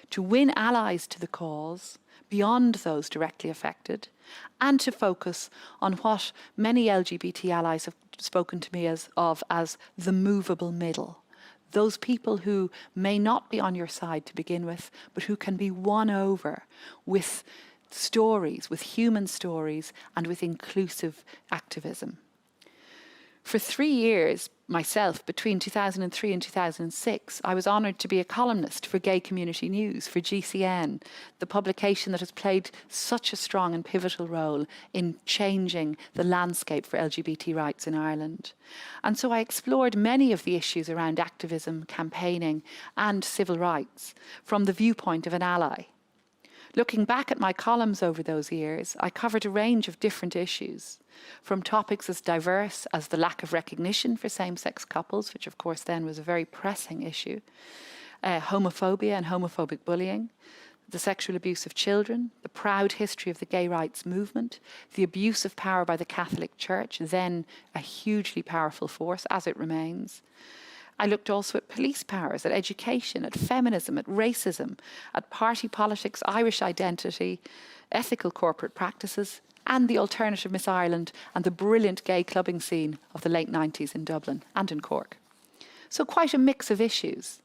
to win allies to the cause, beyond those directly affected, and to focus on what many LGBT allies have spoken to me as the movable middle. Those people who may not be on your side to begin with, but who can be won over with stories, with human stories, and with inclusive activism. For 3 years, myself, between 2003 and 2006, I was honoured to be a columnist for Gay Community News, for GCN, the publication that has played such a strong and pivotal role in changing the landscape for LGBT rights in Ireland. And so I explored many of the issues around activism, campaigning and civil rights from the viewpoint of an ally. Looking back at my columns over those years, I covered a range of different issues, from topics as diverse as the lack of recognition for same-sex couples, which of course then was a very pressing issue, homophobia and homophobic bullying, the sexual abuse of children, the proud history of the gay rights movement, the abuse of power by the Catholic Church, then a hugely powerful force, as it remains. I looked also at police powers, at education, at feminism, at racism, at party politics, Irish identity, ethical corporate practices, and the alternative Miss Ireland and the brilliant gay clubbing scene of the late 90s in Dublin and in Cork. So quite a mix of issues.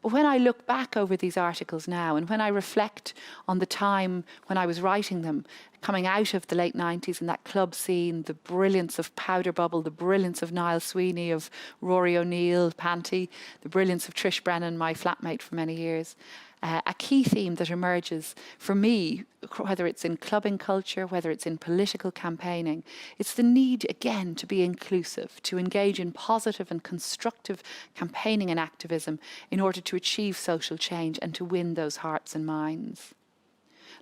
But when I look back over these articles now, and when I reflect on the time when I was writing them, coming out of the late 90s and that club scene, the brilliance of Powder Bubble, the brilliance of Niall Sweeney, of Rory O'Neill, Panty, the brilliance of Trish Brennan, my flatmate for many years, a key theme that emerges for me, whether it's in clubbing culture, whether it's in political campaigning, it's the need, again, to be inclusive, to engage in positive and constructive campaigning and activism in order to achieve social change and to win those hearts and minds.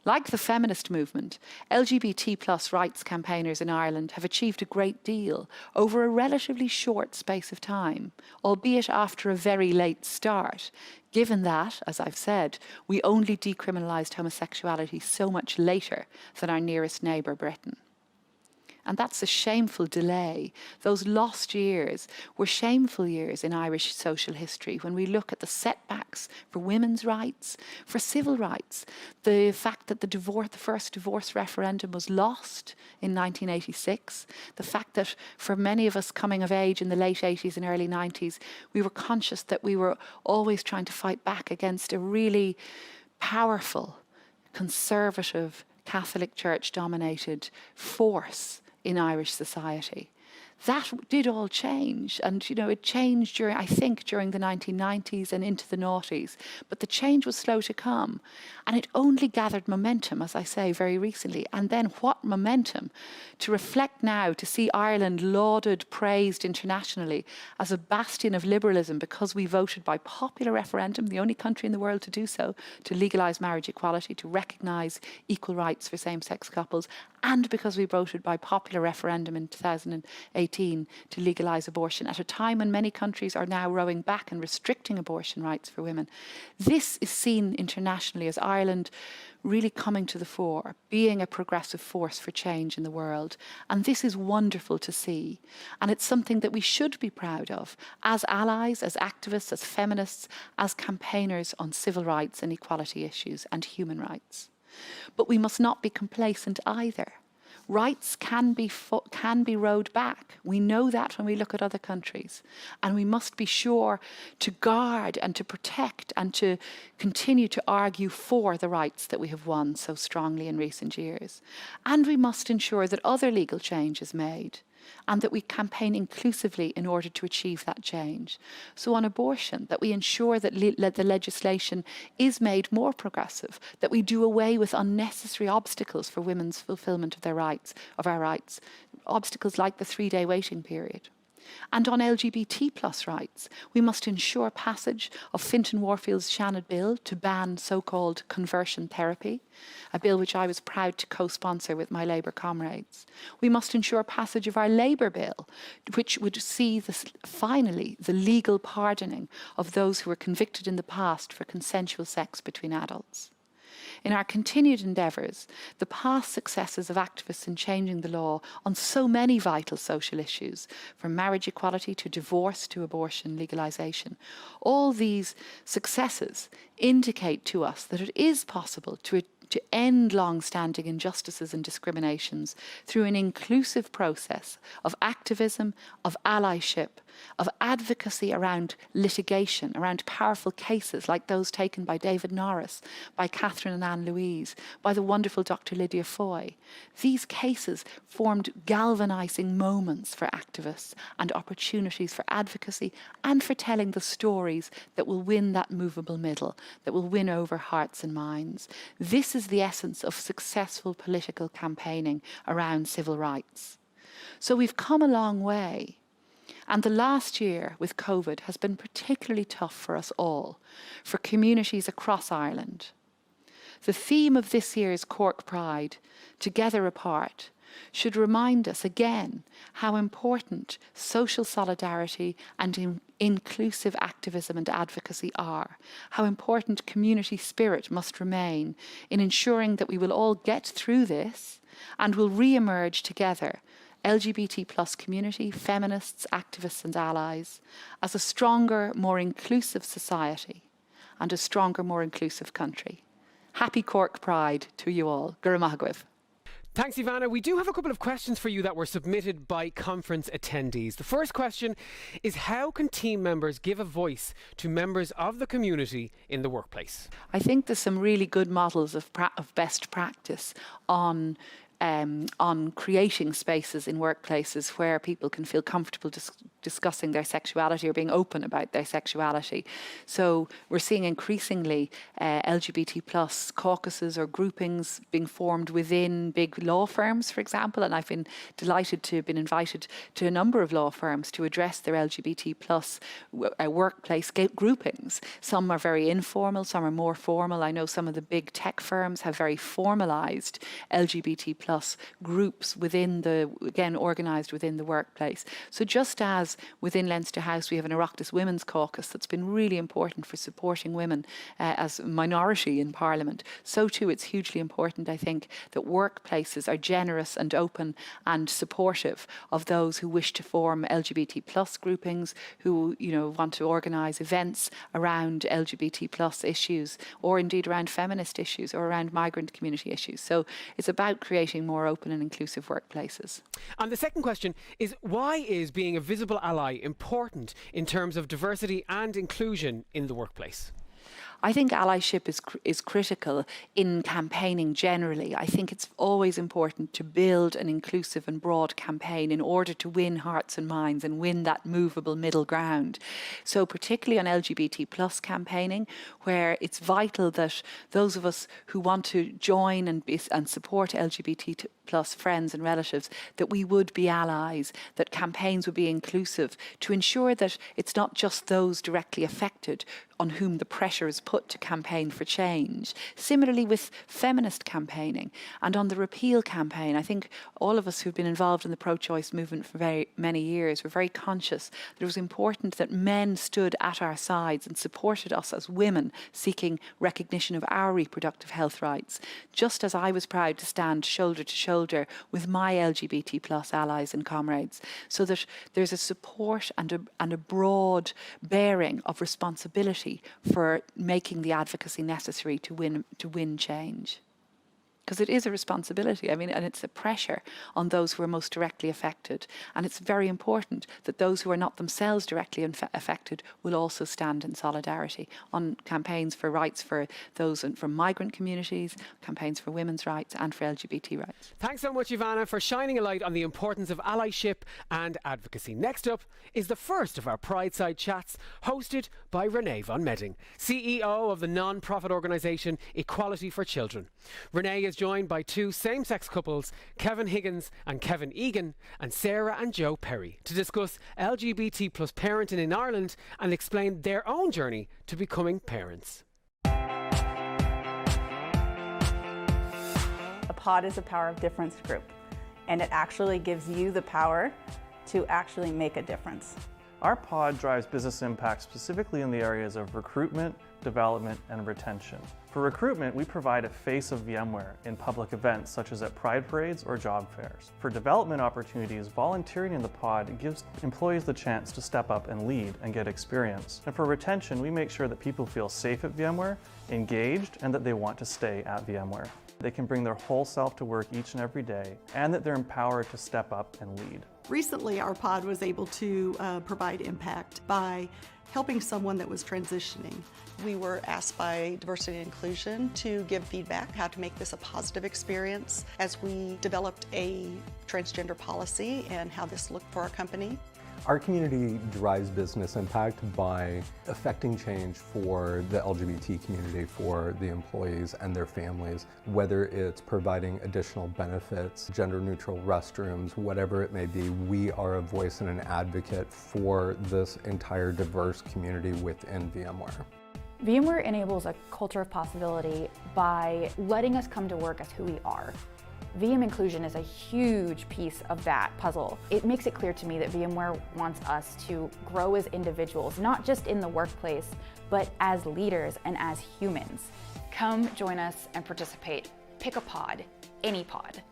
Like the feminist movement, LGBT+ rights campaigners in Ireland have achieved a great deal over a relatively short space of time, albeit after a very late start, given that, as I've said, we only decriminalised homosexuality so much later than our nearest neighbour, Britain. And that's a shameful delay. Those lost years were shameful years in Irish social history when we look at the setbacks for women's rights, for civil rights, the fact that the first divorce referendum was lost in 1986, the fact that for many of us coming of age in the late 80s and early 90s, we were conscious that we were always trying to fight back against a really powerful, conservative, Catholic Church-dominated force in Irish society. That did all change, and it changed during the 1990s and into the noughties, but the change was slow to come, and it only gathered momentum, as I say, very recently. And then what momentum to reflect now, to see Ireland lauded, praised internationally as a bastion of liberalism because we voted by popular referendum, the only country in the world to do so, to legalise marriage equality, to recognise equal rights for same-sex couples, and because we voted by popular referendum in 2018 to legalise abortion at a time when many countries are now rowing back and restricting abortion rights for women. This is seen internationally as Ireland really coming to the fore, being a progressive force for change in the world. And this is wonderful to see. And it's something that we should be proud of as allies, as activists, as feminists, as campaigners on civil rights and equality issues and human rights. But we must not be complacent either. Rights can be rowed back. We know that when we look at other countries. And we must be sure to guard and to protect and to continue to argue for the rights that we have won so strongly in recent years. And we must ensure that other legal change is made, and that we campaign inclusively in order to achieve that change. So on abortion, that we ensure that the legislation is made more progressive, that we do away with unnecessary obstacles for women's fulfilment of their rights, obstacles like the 3-day waiting period. And on LGBT+ rights, we must ensure passage of Fintan Warfield's Shannon Bill to ban so-called conversion therapy, a bill which I was proud to co-sponsor with my Labour comrades. We must ensure passage of our Labour Bill, which would see finally the legal pardoning of those who were convicted in the past for consensual sex between adults. In our continued endeavours, the past successes of activists in changing the law on so many vital social issues, from marriage equality to divorce to abortion legalisation, all these successes indicate to us that it is possible to end long-standing injustices and discriminations through an inclusive process of activism, of allyship, of advocacy around litigation, around powerful cases like those taken by David Norris, by Catherine and Anne Louise, by the wonderful Dr. Lydia Foy. These cases formed galvanising moments for activists and opportunities for advocacy and for telling the stories that will win that movable middle, that will win over hearts and minds. This is the essence of successful political campaigning around civil rights. So we've come a long way. And the last year with COVID has been particularly tough for us all, for communities across Ireland. The theme of this year's Cork Pride, Together Apart, should remind us again how important social solidarity and inclusive activism and advocacy are, how important community spirit must remain in ensuring that we will all get through this and will re-emerge together, LGBT plus community, feminists, activists and allies, as a stronger, more inclusive society and a stronger, more inclusive country. Happy Cork Pride to you all. Gura Mahagwib. Thanks, Ivana. We do have a couple of questions for you that were submitted by conference attendees. The first question is, how can team members give a voice to members of the community in the workplace? I think there's some really good models of best practice on creating spaces in workplaces where people can feel comfortable discussing their sexuality or being open about their sexuality. So we're seeing increasingly LGBT plus caucuses or groupings being formed within big law firms, for example, and I've been delighted to have been invited to a number of law firms to address their LGBT plus workplace groupings. Some are very informal, some are more formal. I know some of the big tech firms have very formalised LGBT plus groups within again, organised within the workplace. So just as within Leinster House we have an Oireachtas Women's Caucus that's been really important for supporting women as a minority in Parliament, so too it's hugely important, I think, that workplaces are generous and open and supportive of those who wish to form LGBT plus groupings, who want to organise events around LGBT plus issues, or indeed around feminist issues or around migrant community issues. So it's about creating more open and inclusive workplaces. And the second question is, why is being a visible ally important in terms of diversity and inclusion in the workplace? I think allyship is critical in campaigning generally. I think it's always important to build an inclusive and broad campaign in order to win hearts and minds and win that movable middle ground. So particularly on LGBT plus campaigning, where it's vital that those of us who want to join and support LGBT plus friends and relatives, that we would be allies, that campaigns would be inclusive, to ensure that it's not just those directly affected on whom the pressure is put to campaign for change. Similarly with feminist campaigning and on the repeal campaign, I think all of us who've been involved in the pro-choice movement for very many years were very conscious that it was important that men stood at our sides and supported us as women seeking recognition of our reproductive health rights, just as I was proud to stand shoulder to shoulder with my LGBT plus allies and comrades, so that there's a support and a broad bearing of responsibility for making the advocacy necessary to win change. Because it is a responsibility, and it's a pressure on those who are most directly affected. And it's very important that those who are not themselves directly affected will also stand in solidarity on campaigns for rights for those from migrant communities, campaigns for women's rights and for LGBT rights. Thanks so much, Ivana, for shining a light on the importance of allyship and advocacy. Next up is the first of our Pride Side chats, hosted by Renee von Medding, CEO of the non-profit organisation Equality for Children. Renee is joined by two same-sex couples, Kevin Higgins and Kevin Egan, and Sarah and Joe Perry, to discuss LGBT plus parenting in Ireland and explain their own journey to becoming parents. A pod is a power of difference group, and it actually gives you the power to actually make a difference. Our pod drives business impact specifically in the areas of recruitment, development, and retention. For recruitment, we provide a face of VMware in public events such as at pride parades or job fairs. For development opportunities, volunteering in the pod gives employees the chance to step up and lead and get experience. And for retention, we make sure that people feel safe at VMware, engaged, and that they want to stay at VMware. They can bring their whole self to work each and every day, and that they're empowered to step up and lead. Recently, our pod was able to provide impact by helping someone that was transitioning. We were asked by Diversity and Inclusion to give feedback how to make this a positive experience as we developed a transgender policy and how this looked for our company. Our community drives business impact by affecting change for the LGBT community, for the employees and their families, whether it's providing additional benefits, gender-neutral restrooms, whatever it may be. We are a voice and an advocate for this entire diverse community within VMware. VMware enables a culture of possibility by letting us come to work as who we are. VM inclusion is a huge piece of that puzzle. It makes it clear to me that VMware wants us to grow as individuals, not just in the workplace, but as leaders and as humans. Come join us and participate. Pick a pod, any pod,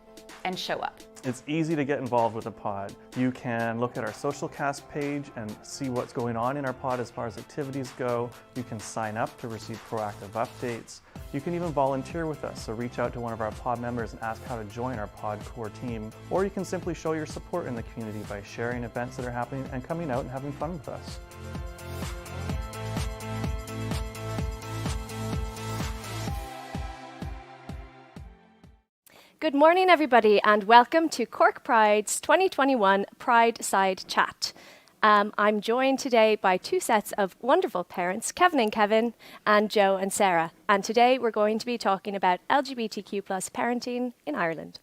and show up. It's easy to get involved with a pod. You can look at our Socialcast page and see what's going on in our pod as far as activities go. You can sign up to receive proactive updates. You can even volunteer with us, so reach out to one of our pod members and ask how to join our pod core team. Or you can simply show your support in the community by sharing events that are happening and coming out and having fun with us. Good morning, everybody, and welcome to Cork Pride's 2021 Pride Side Chat. I'm joined today by two sets of wonderful parents, Kevin and Kevin, and Joe and Sarah. And today we're going to be talking about LGBTQ+ parenting in Ireland.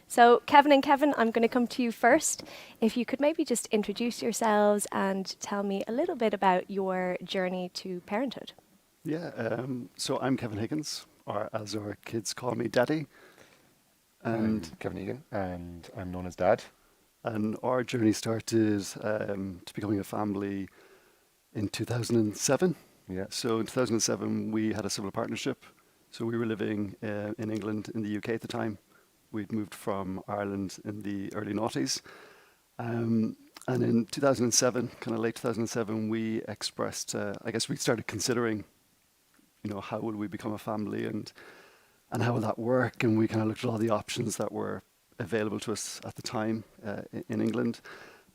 So, Kevin and Kevin, I'm going to come to you first. If you could maybe just introduce yourselves and tell me a little bit about your journey to parenthood. Yeah, so I'm Kevin Higgins, or as our kids call me, Daddy. And I'm Kevin Egan, and I'm known as Dad. And our journey started to becoming a family in 2007. Yeah. So in 2007, we had a civil partnership. So we were living in England, in the UK at the time. We'd moved from Ireland in the early noughties. And in 2007, kind of late 2007, we expressed, I guess we started considering, how will we become a family and how will that work? And we kind of looked at all the options that were available to us at the time in England.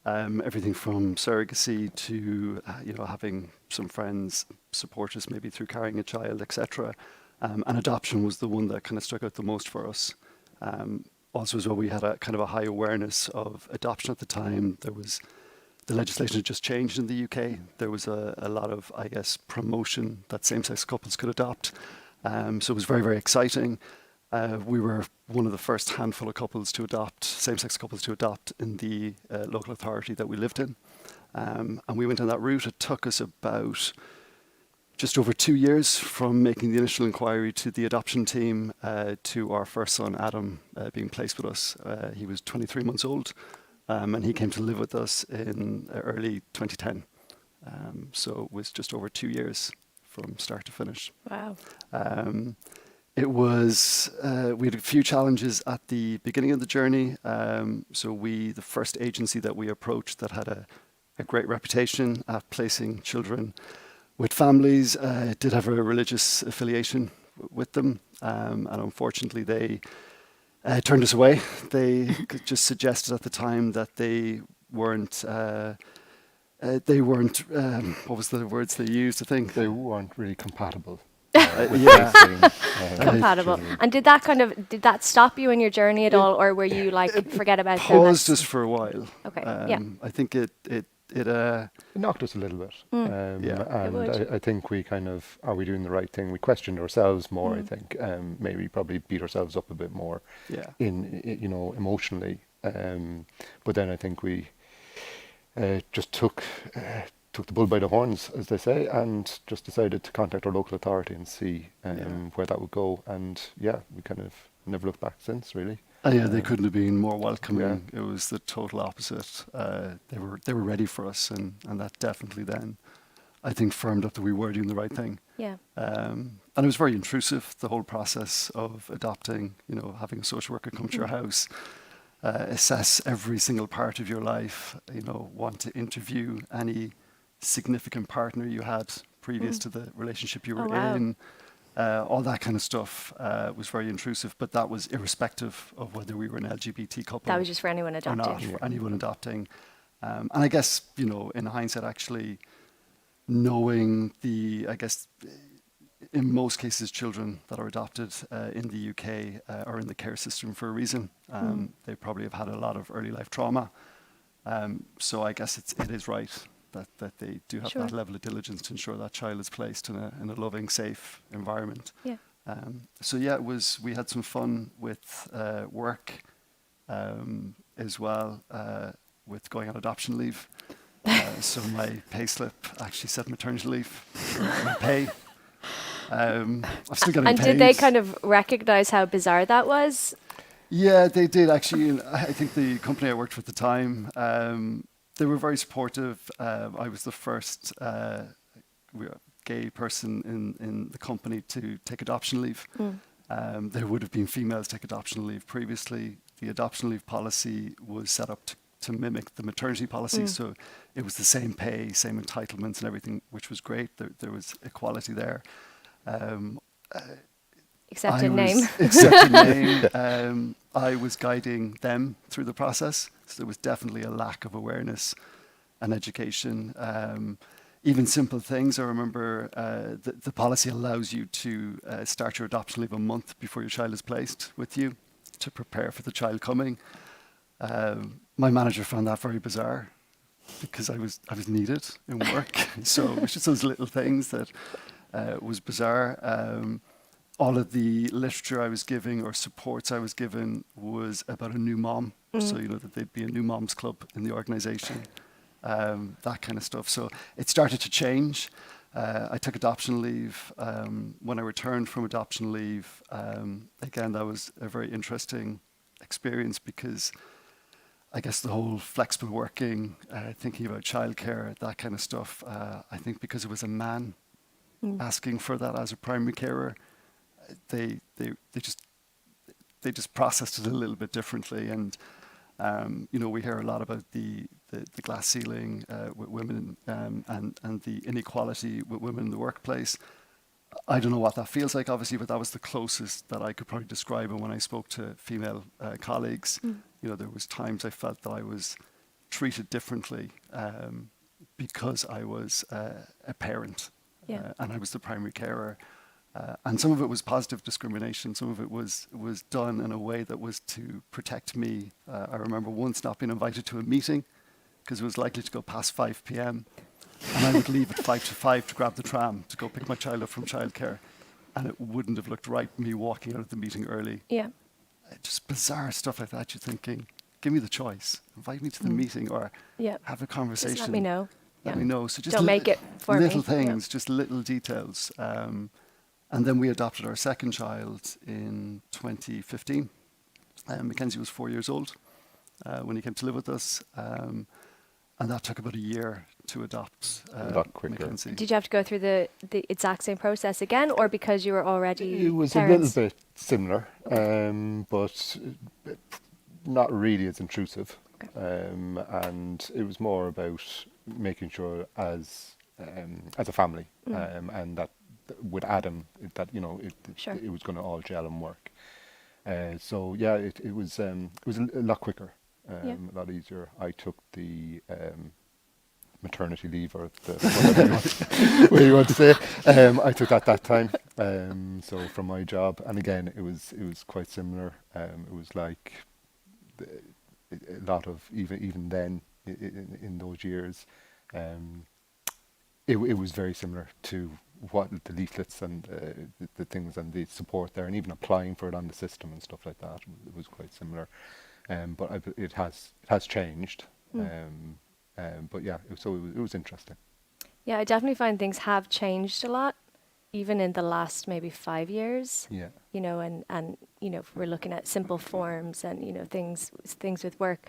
Everything from surrogacy to, having some friends support us maybe through carrying a child, etc. And adoption was the one that kind of stuck out the most for us. Also as well, we had a kind of a high awareness of adoption at the time. The legislation had just changed in the UK. There was a lot of, I guess, promotion that same-sex couples could adopt. So it was very, very exciting. We were one of the first handful of couples to adopt, same-sex couples to adopt in the local authority that we lived in. And we went on that route. It took us about just over 2 years from making the initial inquiry to the adoption team to our first son, Adam, being placed with us. He was 23 months old, and he came to live with us in early 2010. So it was just over 2 years from start to finish. Wow. It was, we had a few challenges at the beginning of the journey. So the first agency that we approached that had a great reputation at placing children with families did have a religious affiliation with them. And unfortunately, they turned us away. They just suggested at the time that they weren't, what was the words they used, I think? They weren't really compatible. Compatible. And did that stop you in your journey at all, or were you like, forget about them? Paused us for a while. Okay, yeah. I think it knocked us a little bit. Yeah. And I think we kind of, are we doing the right thing? We questioned ourselves more, I think. Maybe probably beat ourselves up a bit more emotionally. But then I think we just took the bull by the horns, as they say, and just decided to contact our local authority and see where that would go. And we kind of never looked back since, really. They couldn't have been more welcoming. It was the total opposite. They were ready for us, and that definitely then, I think, firmed up that we were doing the right thing. Yeah. And it was very intrusive, the whole process of adopting, having a social worker come to your house, assess every single part of your life, want to interview any significant partner you had previous to the relationship you were in. All that kind of stuff was very intrusive, but that was irrespective of whether we were an LGBT couple. That was just for anyone adopting. Or not, for anyone adopting. And I guess, in hindsight, actually knowing in most cases, children that are adopted in the UK are in the care system for a reason. They probably have had a lot of early life trauma. So I guess it is right that they do have that level of diligence to ensure that child is placed in a loving, safe environment. Yeah. We had some fun with work as well, with going on adoption leave. So my pay slip actually said maternity leave, my pay. I'm still getting paid. And did they kind of recognize how bizarre that was? Yeah, they did actually. And I think the company I worked with at the time, they were very supportive. I was the first gay person in the company to take adoption leave. There would have been females take adoption leave previously. The adoption leave policy was set up to mimic the maternity policy, so it was the same pay, same entitlements and everything, which was great. There was equality there. Except in name. Except in name. I was guiding them through the process, so there was definitely a lack of awareness and education. Even simple things. I remember the policy allows you to start your adoption leave a month before your child is placed with you to prepare for the child coming. My manager found that very bizarre because I was needed in work. So it was just those little things that was bizarre. All of the literature I was giving or supports I was given was about a new mom. So, you know, that there'd be a new moms club in the organization, that kind of stuff. So it started to change. I took adoption leave. When I returned from adoption leave, again, that was a very interesting experience because I guess the whole flexible working, thinking about childcare, that kind of stuff, I think because it was a man asking for that as a primary carer, they just processed it a little bit differently. And you know, we hear a lot about the glass ceiling with women and the inequality with women in the workplace. I don't know what that feels like, obviously, but that was the closest that I could probably describe it when I spoke to female colleagues. You know, there was times I felt that I was treated differently because I was a parent and I was the primary carer. And some of it was positive discrimination. Some of it was done in a way that was to protect me. I remember once not being invited to a meeting because it was likely to go past 5 p.m. And I would leave at 5 to 5 to grab the tram to go pick my child up from childcare. And it wouldn't have looked right, me walking out of the meeting early. Yeah. Just bizarre stuff like that. You're thinking, give me the choice. Invite me to the meeting or have a conversation. Just let me know. Let me know. So just don't make it for little me. things, just little details. And then we adopted our second child in 2015. Mackenzie was 4 years old when he came to live with us. And that took about a year to adopt Mackenzie. Did you have to go through the exact same process again, or because you were already It was parents? a little bit similar, but not really as intrusive. And it was more about making sure as a family and that with Adam, that you know it was going to all gel and work. So yeah, it was a lot quicker, a lot easier. I took the maternity leave, or what you want to say. I took that time. So from my job, and again, it was quite similar. It was like a lot of even then in those years, it was very similar to what the leaflets and the things and the support there, and even applying for it on the system and stuff like that. It was quite similar, but it has changed. But yeah, so it was interesting. Yeah, I definitely find things have changed a lot, even in the last maybe 5 years. Yeah. You know, and you know, if we're looking at simple forms and you know things with work,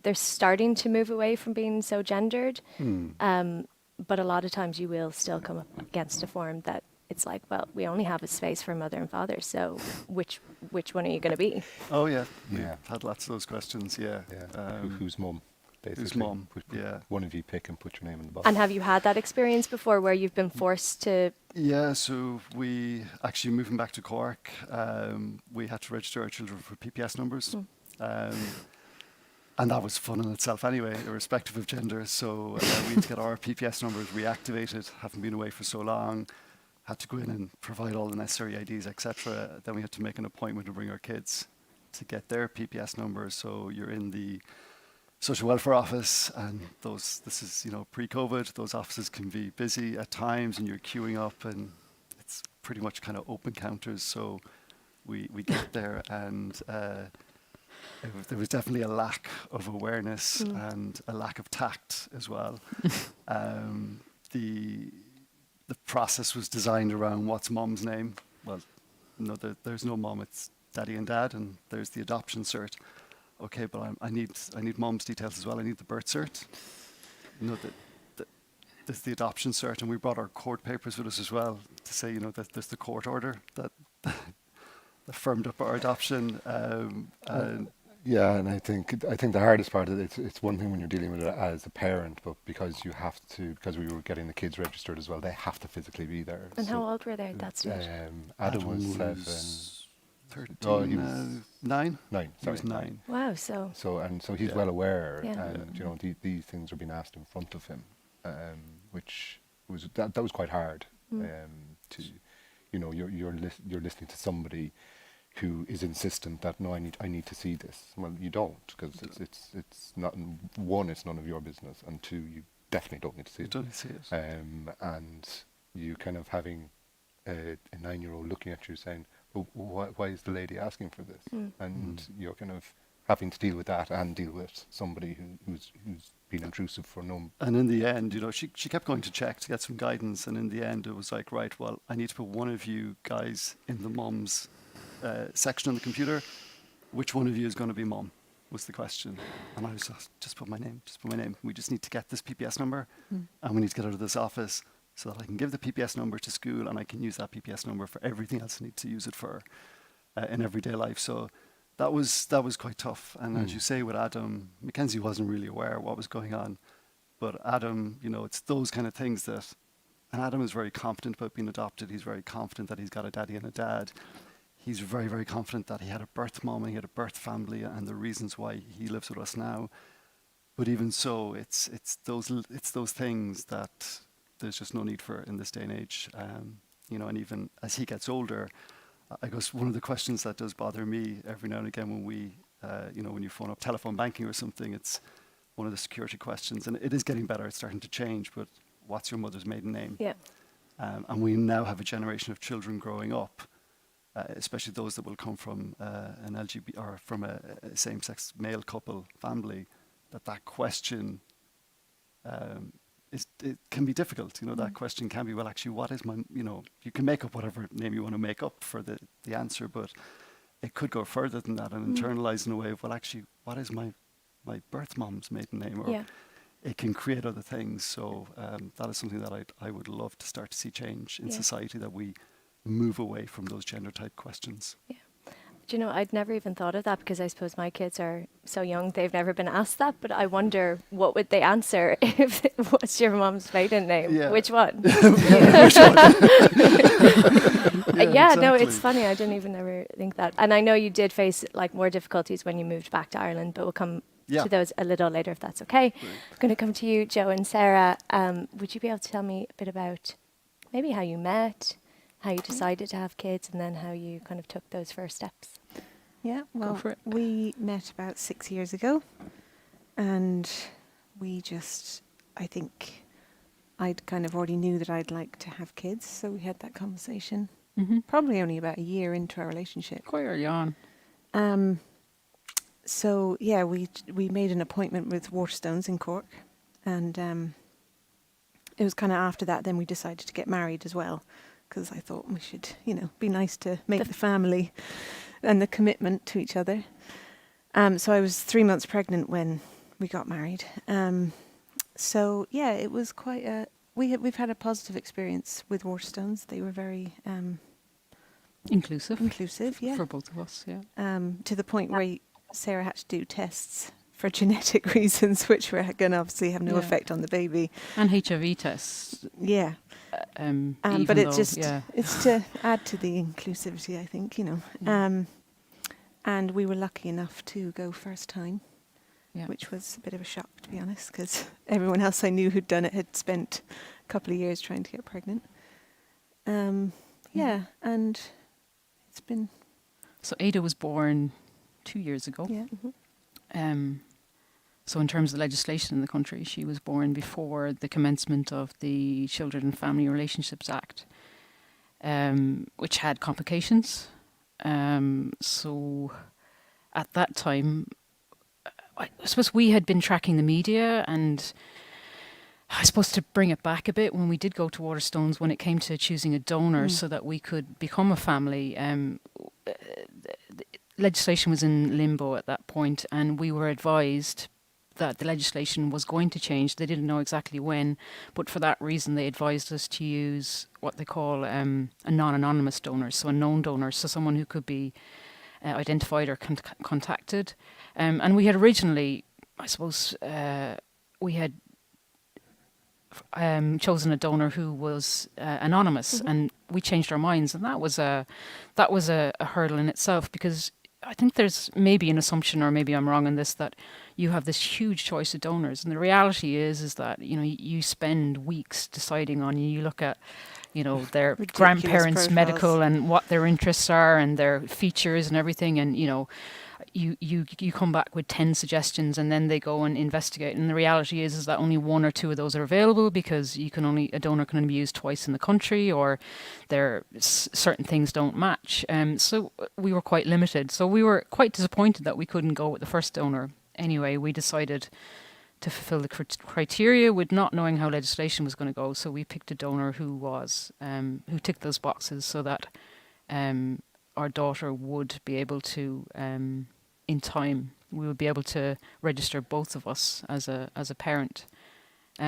they're starting to move away from being so gendered. But a lot of times you will still come up against a form that it's like, well, we only have a space for mother and father, so which one are you going to be? Oh yeah, had lots of those questions. Yeah. Who's mum? Basically. Who's mum? Yeah. One of you pick and put your name in the box. And have you had that experience before, where you've been forced to? Yeah. So we actually moving back to Cork, we had to register our children for PPS numbers. And that was fun in itself anyway, irrespective of gender. So we had to get our PPS numbers reactivated, having been away for so long, had to go in and provide all the necessary IDs, etc. Then we had to make an appointment to bring our kids to get their PPS numbers. So you're in the social welfare office, and this is, you know, pre-COVID, those offices can be busy at times and you're queuing up and it's pretty much kind of open counters. So we get there and there was definitely a lack of awareness and a lack of tact as well. The process was designed around what's mom's name. Well, no, there's no mom. It's daddy and dad, and there's the adoption cert. Okay, but I need mom's details as well. I need the birth cert. You know, there's the adoption cert, and we brought our court papers with us as well to say, you know, that there's the court order that that firmed up our adoption. Yeah, and I think the hardest part of it's one thing when you're dealing with it as a parent, but because we were getting the kids registered as well, they have to physically be there. And how old were they at that stage? Adam was 7. 13. Oh, he was 9. 9. He was 9. Wow. So he's well aware, Yeah. and you know these things are being asked in front of him, which was that was quite hard. To, you know, you're listening to somebody who is insistent that no, I need to see this. Well, you don't, because it's not, one, it's none of your business, and two, you definitely don't need to see it. You don't need to see it. And you kind of having a 9-year-old looking at you saying, well, why is the lady asking for this? And you're kind of having to deal with that and deal with somebody who's been intrusive for no. And in the end, you know, she kept going to check to get some guidance, and in the end, it was like, right, well, I need to put one of you guys in the mum's section on the computer. Which one of you is going to be mum? Was the question. And I was just put my name. We just need to get this PPS number, and we need to get out of this office so that I can give the PPS number to school, and I can use that PPS number for everything else I need to use it for in everyday life. So that was quite tough. And as you say, with Adam, Mackenzie wasn't really aware of what was going on, but Adam, you know, it's those kind of things that. And Adam is very confident about being adopted. He's very confident that he's got a daddy and a dad. He's very, very confident that he had a birth mom and he had a birth family, and the reasons why he lives with us now. But even so, it's those things that there's just no need for in this day and age. You know, and even as he gets older, I guess one of the questions that does bother me every now and again when we, you know, when you phone up telephone banking or something, it's one of the security questions, and it is getting better. It's starting to change. But what's your mother's maiden name? Yeah. And we now have a generation of children growing up. Especially those that will come from an LGBT or from a same-sex male couple family, that question it can be difficult. You know, that question can be, well, actually, what is my, you know, you can make up whatever name you want to make up for the answer, but it could go further than that and internalize in a way of, well, actually, what is my birth mom's maiden name? Or it can create other things. So that is something that I would love to start to see change in society, that we move away from those gender type questions. Yeah. Do you know, I'd never even thought of that, because I suppose my kids are so young, they've never been asked that, but I wonder what would they answer if what's your mom's maiden name? Yeah. Which one? Which one? No, it's funny. I didn't even ever think that. And I know you did face like more difficulties when you moved back to Ireland, but we'll come to those a little later if that's okay. I'm going to come to you, Joe and Sarah. Would you be able to tell me a bit about maybe how you met, how you decided to have kids, and then how you kind of took those first steps? Yeah, well, we met about 6 years ago, and I think I'd kind of already knew that I'd like to have kids, so we had that conversation probably only about a year into our relationship. Quite early on. So yeah, we made an appointment with Waterstones in Cork, and it was kind of after that then we decided to get married as well, because I thought we should, you know, be nice to make the family and the commitment to each other. So I was 3 months pregnant when we got married. So yeah, it was quite we've had a positive experience with Waterstones. They were very inclusive, yeah, for both of us, yeah. To the point where Sarah had to do tests for genetic reasons, which were going to obviously have no effect on the baby. And HIV tests. Yeah. But it's just, it's to add to the inclusivity, I think, you know. And we were lucky enough to go first time, which was a bit of a shock, to be honest, because everyone else I knew who'd done it had spent a couple of years trying to get pregnant. And it's been... So Ada was born 2 years ago. Yeah. So in terms of legislation in the country, she was born before the commencement of the Children and Family Relationships Act, which had complications. So at that time, I suppose we had been tracking the media, and I suppose to bring it back a bit, when we did go to Waterstones, when it came to choosing a donor so that we could become a family, legislation was in limbo at that point, and we were advised that the legislation was going to change. They didn't know exactly when, but for that reason they advised us to use what they call a non-anonymous donor, so a known donor, so someone who could be identified or contacted. And we had originally, I suppose, we had chosen a donor who was anonymous, and we changed our minds, and that was a hurdle in itself, because I think there's maybe an assumption, or maybe I'm wrong in this, that you have this huge choice of donors, and the reality is that you spend weeks deciding on. You look at their Ridiculous grandparents' profiles. medical and what their interests are and their features and everything, and you come back with 10 suggestions, and then they go and investigate. And the reality is that only 1 or 2 of those are available, because a donor can only be used twice in the country, or certain things don't match. So we were quite limited. So we were quite disappointed that we couldn't go with the first donor. Anyway, we decided to fulfill the criteria with not knowing how legislation was going to go. So we picked a donor who ticked those boxes, so that our daughter would be able to, in time, we would be able to register both of us as a parent.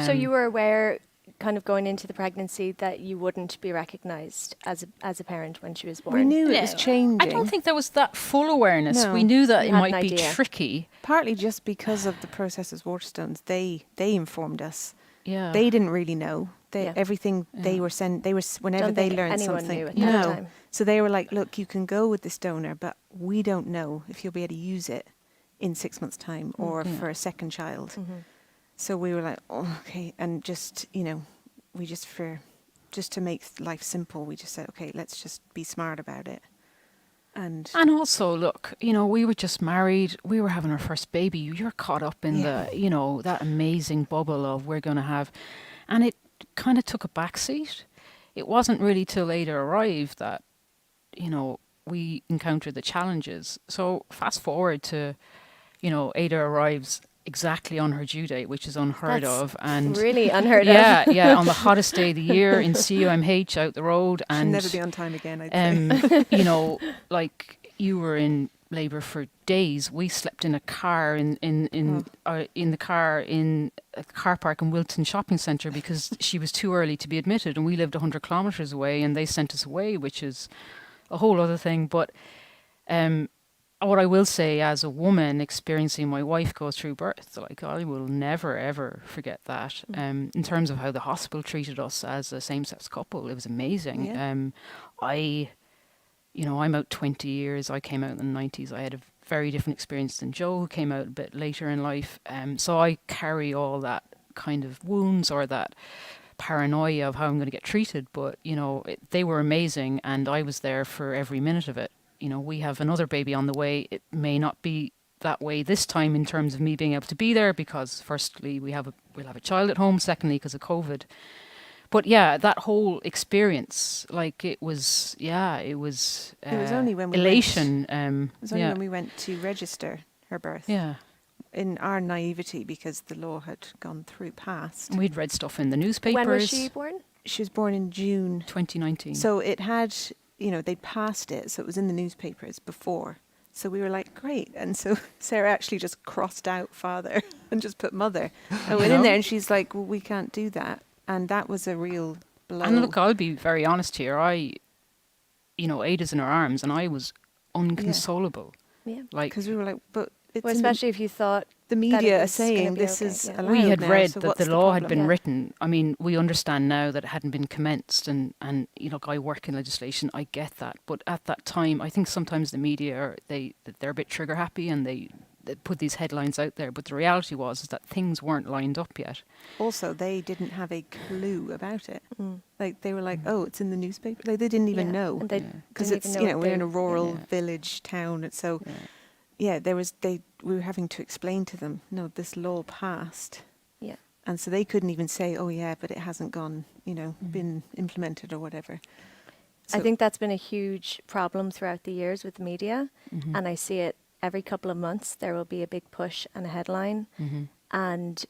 So you were aware, kind of going into the pregnancy, that you wouldn't be recognised as a parent when she was born? We knew it was changing. I don't think there was that full awareness. No. We knew that You it had might an be idea. tricky. Partly just because of the processes Waterstones, they informed us. Yeah. They didn't really know. Yeah. Everything they were whenever Don't they think learned anyone something. knew at that time. So they were like, look, you can go with this donor, but we don't know if you'll be able to use it in 6 months' time or for a second child. So we were like, oh, okay. And just, just to make life simple, we just said, okay, let's just be smart about it. And also, look, we were just married. We were having our first baby. You're caught up in that amazing bubble of we're going to have. And it kind of took a backseat. It wasn't really till Ada arrived that, we encountered the challenges. So fast forward to, Ada arrives exactly on her due date, which is unheard That's of. And really unheard of. Yeah, on the hottest day of the year in CUMH out the road. she'll And never be on time again, I'd say. like you were in labour for days. We slept in a car in the car park in Wilton Shopping Centre, because she was too early to be admitted, and we lived 100 kilometres away, and they sent us away, which is a whole other thing. But what I will say, as a woman experiencing my wife go through birth, like, I will never ever forget that. In terms of how the hospital treated us as a same-sex couple, it was amazing. Yeah. I'm out 20 years. I came out in the 90s. I had a very different experience than Joe, who came out a bit later in life. So I carry all that kind of wounds, or that paranoia of how I'm going to get treated. But, they were amazing, and I was there for every minute of it. We have another baby on the way. It may not be that way this time in terms of me being able to be there, because firstly, we'll have a child at home. Secondly, because of COVID. But yeah, that whole experience, like, it was only when we elation. It was only when we went to register her birth. Yeah. In our naivety, because the law had gone through past. We'd read stuff in the newspapers. When was she born? She was born in June 2019. So it had, they'd passed it, so it was in the newspapers before. So we were like, great. And so Sarah actually just crossed out father and just put mother. And went in there, and she's like, well, we can't do that. And that was a real blow. And look, I'll be very honest here. Ada's in her arms, and I was unconsolable. Yeah. Like, because we were like, but it's especially if you thought the media are saying this is allowed. We had now, read so that what's the law had problem? been written. I mean, we understand now that it hadn't been commenced, and I work in legislation. I get that, but at that time, I think sometimes the media they're a bit trigger happy, and they put these headlines out there. But the reality was that things weren't lined up yet. Also, they didn't have a clue about it. Like, they were like, oh, it's in the newspaper. Like, they didn't even know, because it's we're in a rural village town, and so. Yeah, we were having to explain to them, no, this law passed. Yeah. And so they couldn't even say, oh yeah, but it hasn't gone, been implemented or whatever. So I think that's been a huge problem throughout the years with the media. And I see it every couple of months. There will be a big push and a headline. And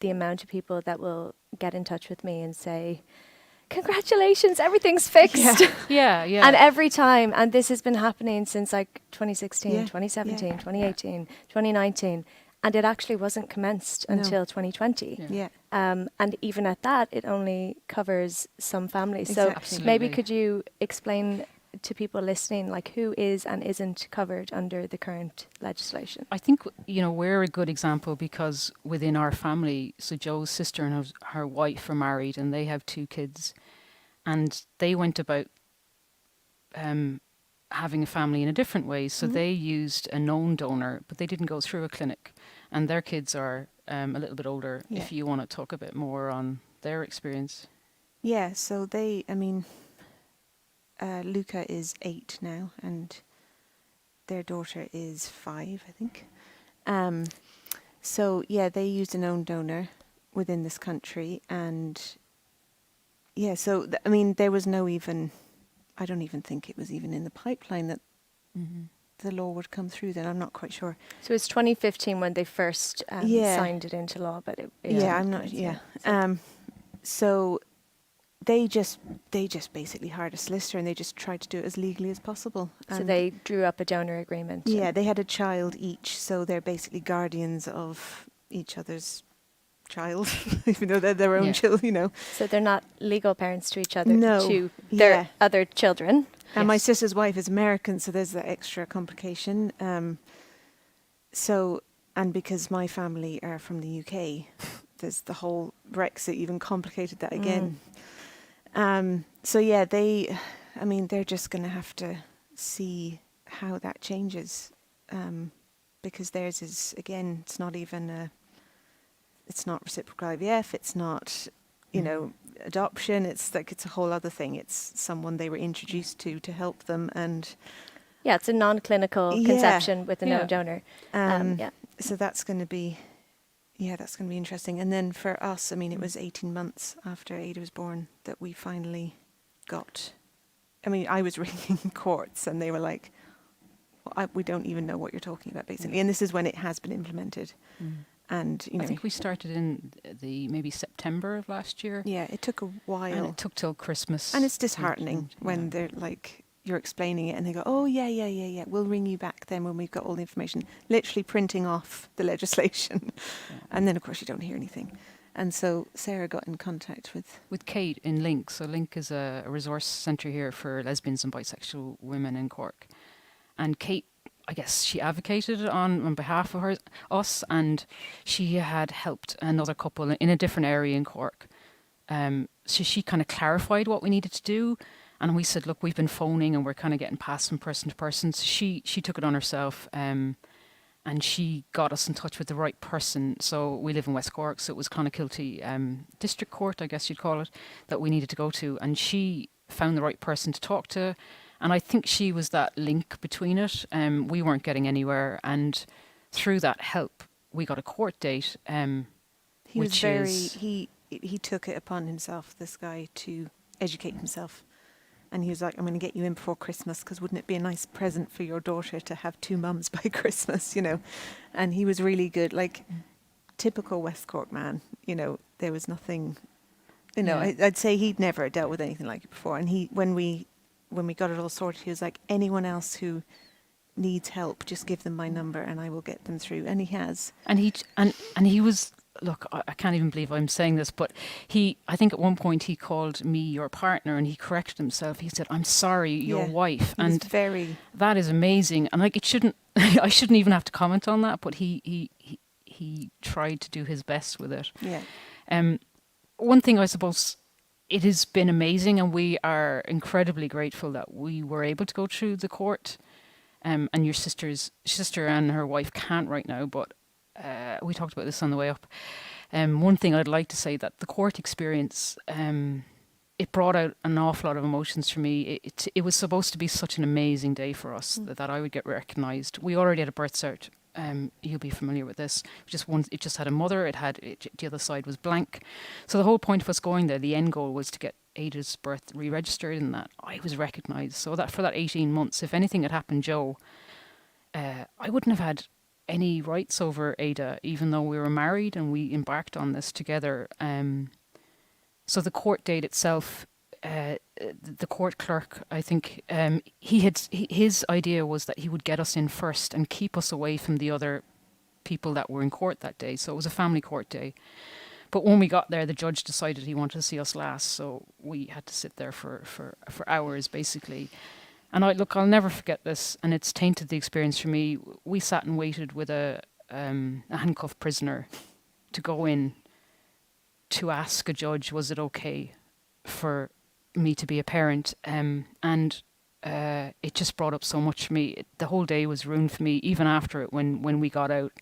the amount of people that will get in touch with me and say, congratulations, everything's fixed. Yeah, yeah. And every time, and this has been happening since like 2016, Yeah, 2017, yeah, 2018, 2019, and it actually wasn't commenced No. until 2020. Yeah. And even at that, it only covers some families. Exactly. So maybe could you explain to people listening, like who is and isn't covered under the current legislation? I think, we're a good example because within our family, so Joe's sister and her wife are married and they have 2 kids, and they went about having a family in a different way. So they used a known donor, but they didn't go through a clinic, and their kids are a little bit older. Yeah. If you want to talk a bit more on their experience. Yeah, so Luca is 8 now, and their daughter is 5, I think. So yeah, they used a known donor within this country, and yeah, so there was no even, I don't even think it was even in the pipeline that the law would come through then. I'm not quite sure. So it's 2015 when they first signed it into law, but it yeah, I'm not. Yeah. So they just basically hired a solicitor and they just tried to do it as legally as possible. So And they drew up a donor agreement. yeah, they had a child each, so they're basically guardians of each other's child, even though they're their own children. So they're not legal parents to each other, No. to their Yeah. other children. And my sister's wife is American, so there's that extra complication. And because my family are from the UK, there's the whole Brexit even complicated that again. So yeah, they're just going to have to see how that changes, because theirs is, again, it's not even it's not reciprocal IVF, it's not, adoption. It's like it's a whole other thing. It's someone they were introduced to help them, and yeah, it's a non-clinical conception with a known donor. So that's going to be, that's going to be interesting. And then for us, it was 18 months after Ada was born that we finally got. I was ringing courts, and they were like, we don't even know what you're talking about, basically. And this is when it has been implemented. And I think we started in maybe September of last year. Yeah, it took a while. And it took till Christmas. And it's disheartening when they're like, you're explaining it and they go, oh, yeah, we'll ring you back then when we've got all the information. Literally printing off the legislation. And then, of course, you don't hear anything. And so Sarah got in contact with Kate in Link. So Link is a resource centre here for lesbians and bisexual women in Cork. And Kate, I guess she advocated on behalf of us, and she had helped another couple in a different area in Cork. So she kind of clarified what we needed to do, and we said, look, we've been phoning and we're kind of getting passed from person to person. So she took it on herself, and she got us in touch with the right person. So we live in West Cork, so it was Clonakilty District Court, I guess you'd call it, that we needed to go to, and she found the right person to talk to. And I think she was that link between it. We weren't getting anywhere, and through that help, we got a court date. He was he took it upon himself, this guy, to educate himself. And he was like, I'm going to get you in before Christmas, because wouldn't it be a nice present for your daughter to have 2 mums by Christmas, And he was really good, like typical West Cork man, there was nothing, I'd say he'd never dealt with anything like it before. And when we got it all sorted, he was like, anyone else who needs help, just give them my number and I will get them through. And he has. And he was, look, I can't even believe I'm saying this, but I think at one point he called me your partner, and he corrected himself. He said, I'm sorry, your wife. And that is amazing. And like, it shouldn't, I shouldn't even have to comment on that, but he tried to do his best with it. Yeah. One thing, I suppose, it has been amazing, and we are incredibly grateful that we were able to go through the court. And your sister and her wife can't right now, but we talked about this on the way up. One thing I'd like to say, that the court experience, it brought out an awful lot of emotions for me. It was supposed to be such an amazing day for us that I would get recognised. We already had a birth cert. You'll be familiar with this. It just had a mother. The other side was blank. So the whole point of us going there, the end goal was to get Ada's birth re-registered, and that I was recognised. So that for that 18 months, if anything had happened, Joe, I wouldn't have had any rights over Ada, even though we were married and we embarked on this together. So the court date itself, the court clerk, I think, his idea was that he would get us in first and keep us away from the other people that were in court that day. So it was a family court day. But when we got there, the judge decided he wanted to see us last, so we had to sit there for hours, basically. And I'll never forget this, and it's tainted the experience for me. We sat and waited with a handcuffed prisoner to go in to ask a judge, was it okay for me to be a parent? And it just brought up so much for me. The whole day was ruined for me. Even after it, when we got out,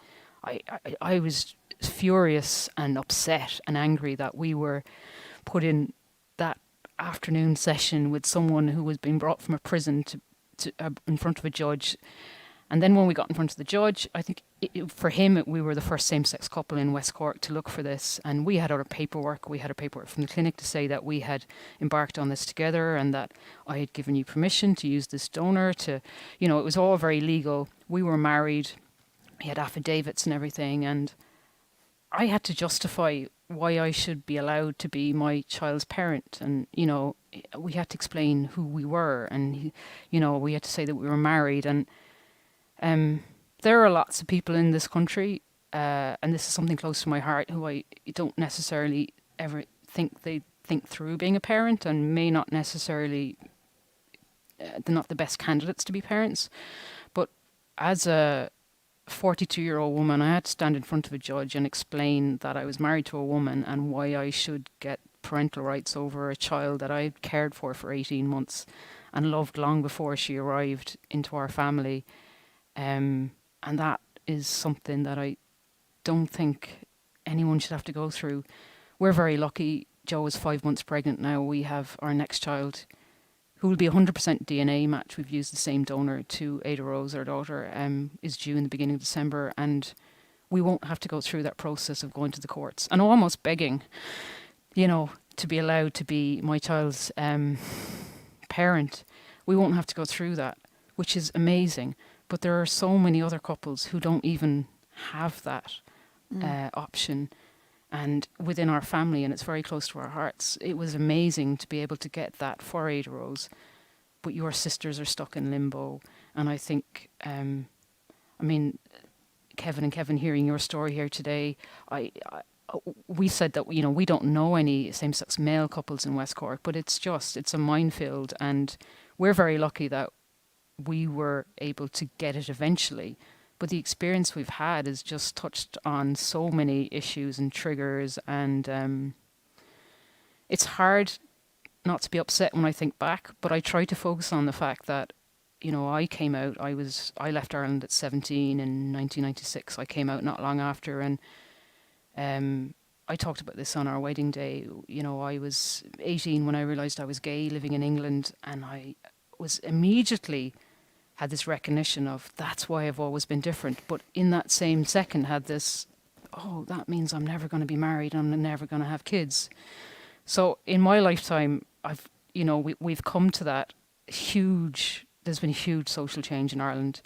I was furious and upset and angry that we were put in that afternoon session with someone who was being brought from a prison to in front of a judge. And then when we got in front of the judge, I think for him, we were the first same-sex couple in West Cork to look for this. And we had our paperwork. We had a paperwork from the clinic to say that we had embarked on this together and that I had given you permission to use this donor to, it was all very legal. We were married. We had affidavits and everything. And I had to justify why I should be allowed to be my child's parent. And, we had to explain who we were. And, we had to say that we were married. And there are lots of people in this country, and this is something close to my heart, who I don't necessarily ever think they think through being a parent and may not necessarily, they're not the best candidates to be parents. But as a 42-year-old woman, I had to stand in front of a judge and explain that I was married to a woman and why I should get parental rights over a child that I cared for 18 months and loved long before she arrived into our family. And that is something that I don't think anyone should have to go through. We're very lucky. Jo is 5 months pregnant now. We have our next child, who will be 100% DNA match. We've used the same donor to Ada Rose, our daughter, is due in the beginning of December, and we won't have to go through that process of going to the courts and almost begging, to be allowed to be my child's parent. We won't have to go through that, which is amazing. But there are so many other couples who don't even have that option. And within our family, and it's very close to our hearts, it was amazing to be able to get that for Ada Rose. But your sisters are stuck in limbo. And I think, Kevin, hearing your story here today, we said that, we don't know any same-sex male couples in West Cork, but it's a minefield. And we're very lucky that we were able to get it eventually. But the experience we've had has just touched on so many issues and triggers, and it's hard not to be upset when I think back, but I try to focus on the fact that, I came out, I left Ireland at 17 in 1996. I came out not long after, and I talked about this on our wedding day. I was 18 when I realised I was gay, living in England, and I was immediately had this recognition of that's why I've always been different. But in that same second had this, that means I'm never going to be married, I'm never going to have kids. So in my lifetime, we've come to that there's been a huge social change in Ireland.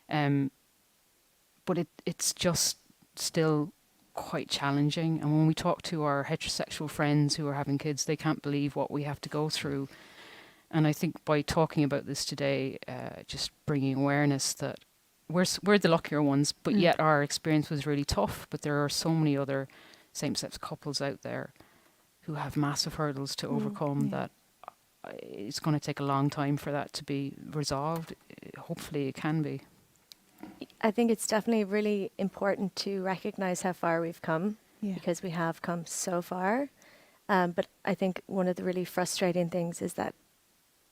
But it's just still quite challenging. And when we talk to our heterosexual friends who are having kids, they can't believe what we have to go through. And I think by talking about this today, just bringing awareness that we're the luckier ones, but yet our experience was really tough. But there are so many other same-sex couples out there who have massive hurdles to overcome that it's going to take a long time for that to be resolved. Hopefully it can be. I think it's definitely really important to recognise how far we've come, because we have come so far. But I think one of the really frustrating things is that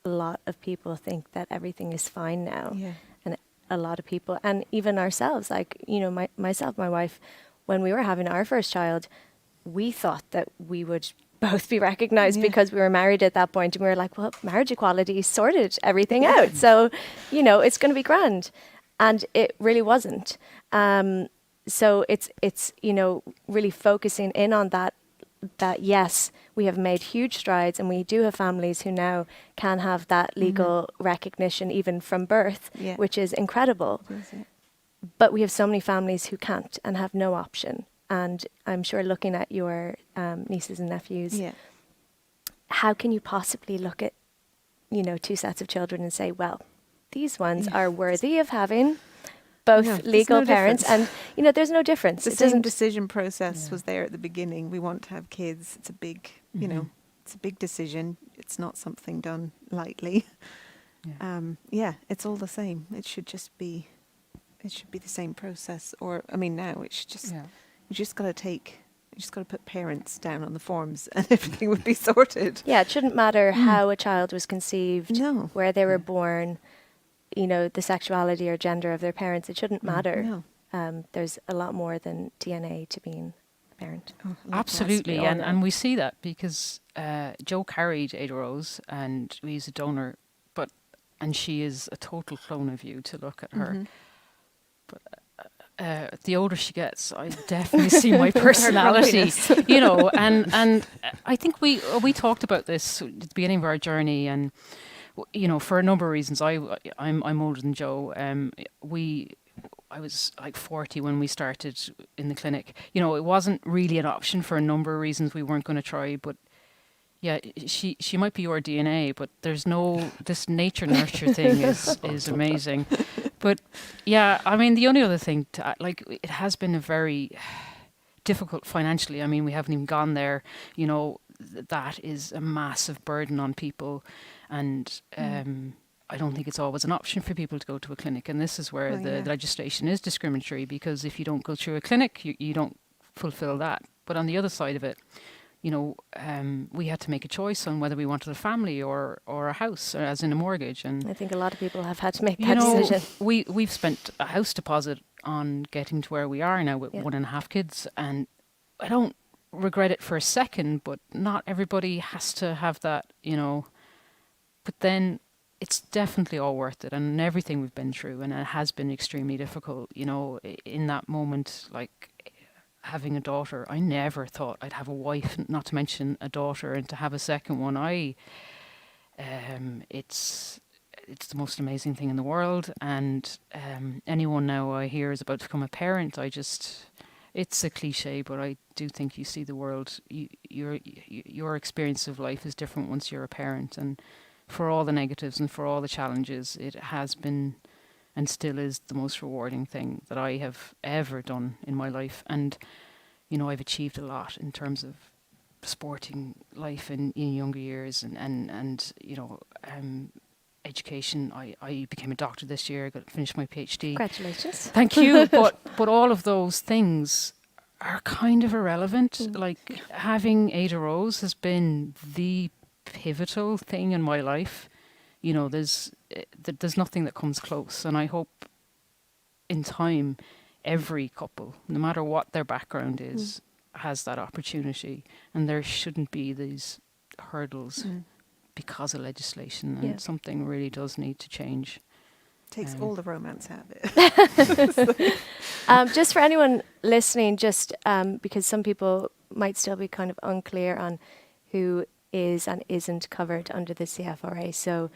a lot of people think that everything is fine now. Yeah. And a lot of people, and even ourselves, myself, my wife, when we were having our first child, we thought that we would both be recognised because we were married at that point, and we were like, well, marriage equality sorted everything out. So, it's going to be grand. And it really wasn't. So it's really focusing in on that yes, we have made huge strides, and we do have families who now can have that legal recognition even from birth, which is incredible. But we have so many families who can't and have no option. And I'm sure looking at your nieces and nephews, how can you possibly look at, you know, two sets of children and say, well, these ones are worthy of having both No, there's legal no parents, difference. and you know, there's no difference. The It same doesn't. decision process was there at the beginning. We want to have kids. It's a big, you know, Mhm. it's a big decision. It's not something done lightly. Yeah, it's all the same. It should just be, it should be the same process. Or, I mean, now it's just, you just got to put parents down on the forms and everything would be sorted. Yeah, it shouldn't matter how a child was conceived, No. where they were born, you know, the sexuality or gender of their parents. It shouldn't matter. No. There's a lot more than DNA to being a parent. Absolutely, and we see that because Joe carried Ada Rose, and we use a donor, and she is a total clone of you to look at her. Mhm. But the older she gets, I definitely see my personality, you know, and I think we talked about this at the beginning of our journey, and you know, for a number of reasons. I'm older than Joe. I was like 40 when we started in the clinic. You know, it wasn't really an option for a number of reasons we weren't going to try, but yeah, she might be your DNA, but there's no, this nature nurture thing is amazing. But yeah, I mean, the only other thing to add, like, it has been a very difficult financially. I mean, we haven't even gone there. You know, that is a massive burden on people, and I don't think it's always an option for people to go to a clinic. And this is where the legislation is discriminatory, because if you don't go through a clinic, you don't fulfill that. But on the other side of it, you know, we had to make a choice on whether we wanted a family or a house, as in a mortgage. And I think a lot of people have had to make you that know, decision. we've spent a house deposit on getting to where we are now with 1.5 kids, and I don't regret it for a second, but not everybody has to have that, you know. But then it's definitely all worth it, and everything we've been through, and it has been extremely difficult, you know, in that moment, like having a daughter. I never thought I'd have a wife, not to mention a daughter, and to have a second one, it's the most amazing thing in the world. And anyone now I hear is about to become a parent, it's a cliche, but I do think you see the world, your experience of life is different once you're a parent. And for all the negatives and for all the challenges, it has been and still is the most rewarding thing that I have ever done in my life. And, you know, I've achieved a lot in terms of sporting life in younger years, and you know, education. I became a doctor this year. I got to finish my PhD. Congratulations. Thank you. But all of those things are kind of irrelevant. Like, having Ada Rose has been the pivotal thing in my life. You know, there's nothing that comes close, and I hope in time every couple, no matter what their background is, has that opportunity, and there shouldn't be these hurdles because of legislation, and something really does need to change. Takes all the romance out of it. Just for anyone listening, just because some people might still be kind of unclear on who is and isn't covered under the CFRA. So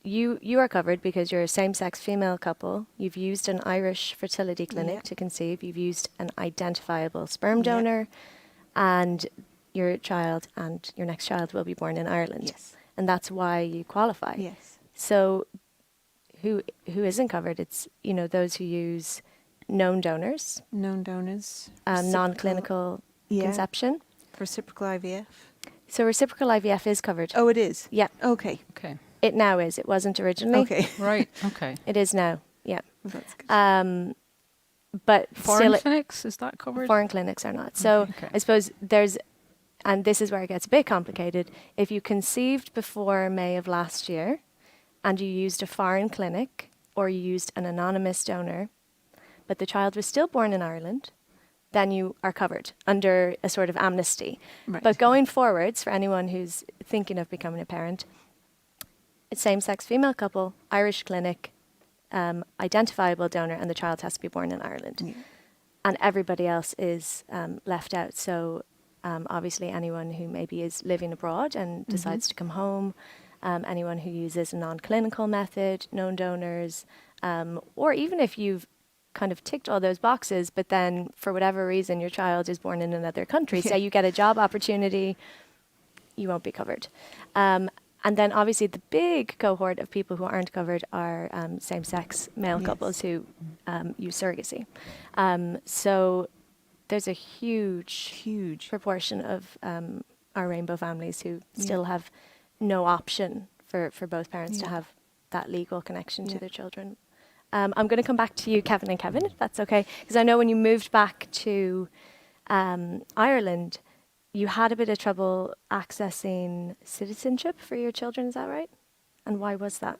you are covered because you're a same-sex female couple. You've used an Irish fertility clinic to conceive. You've used an identifiable sperm donor, and your child and your next child will be born in Ireland. Yes. And that's why you qualify. Yes. So who isn't covered? It's, you know, those who use known donors. Known donors. Non-clinical conception. Reciprocal IVF. So reciprocal IVF is covered. Oh, it is? Yeah. Okay. Okay. It now is. It wasn't originally. Okay. Right. Okay. It is now. Yeah. That's good. But Foreign still, clinics, is that covered? Foreign clinics are not. So Okay. I suppose there's, and this is where it gets a bit complicated. If you conceived before May of last year, and you used a foreign clinic, or you used an anonymous donor, but the child was still born in Ireland, then you are covered under a sort of amnesty. Right. But going forwards, for anyone who's thinking of becoming a parent, same-sex female couple, Irish clinic, identifiable donor, and the child has to be born in Ireland. Yeah. And everybody else is left out. So obviously anyone who maybe is living abroad and decides to come home, anyone who uses a non-clinical method, known donors, or even if you've kind of ticked all those boxes, but then for whatever reason your child is born in another country, say you get a job opportunity you won't be covered. And then obviously the big cohort of people who aren't covered are same-sex male couples who use surrogacy. So there's a huge proportion of our rainbow families who still have no option for both parents to have that legal connection to their children. I'm going to come back to you, Kevin and Kevin, if that's okay. Because I know when you moved back to Ireland, you had a bit of trouble accessing citizenship for your children, is that right? And why was that?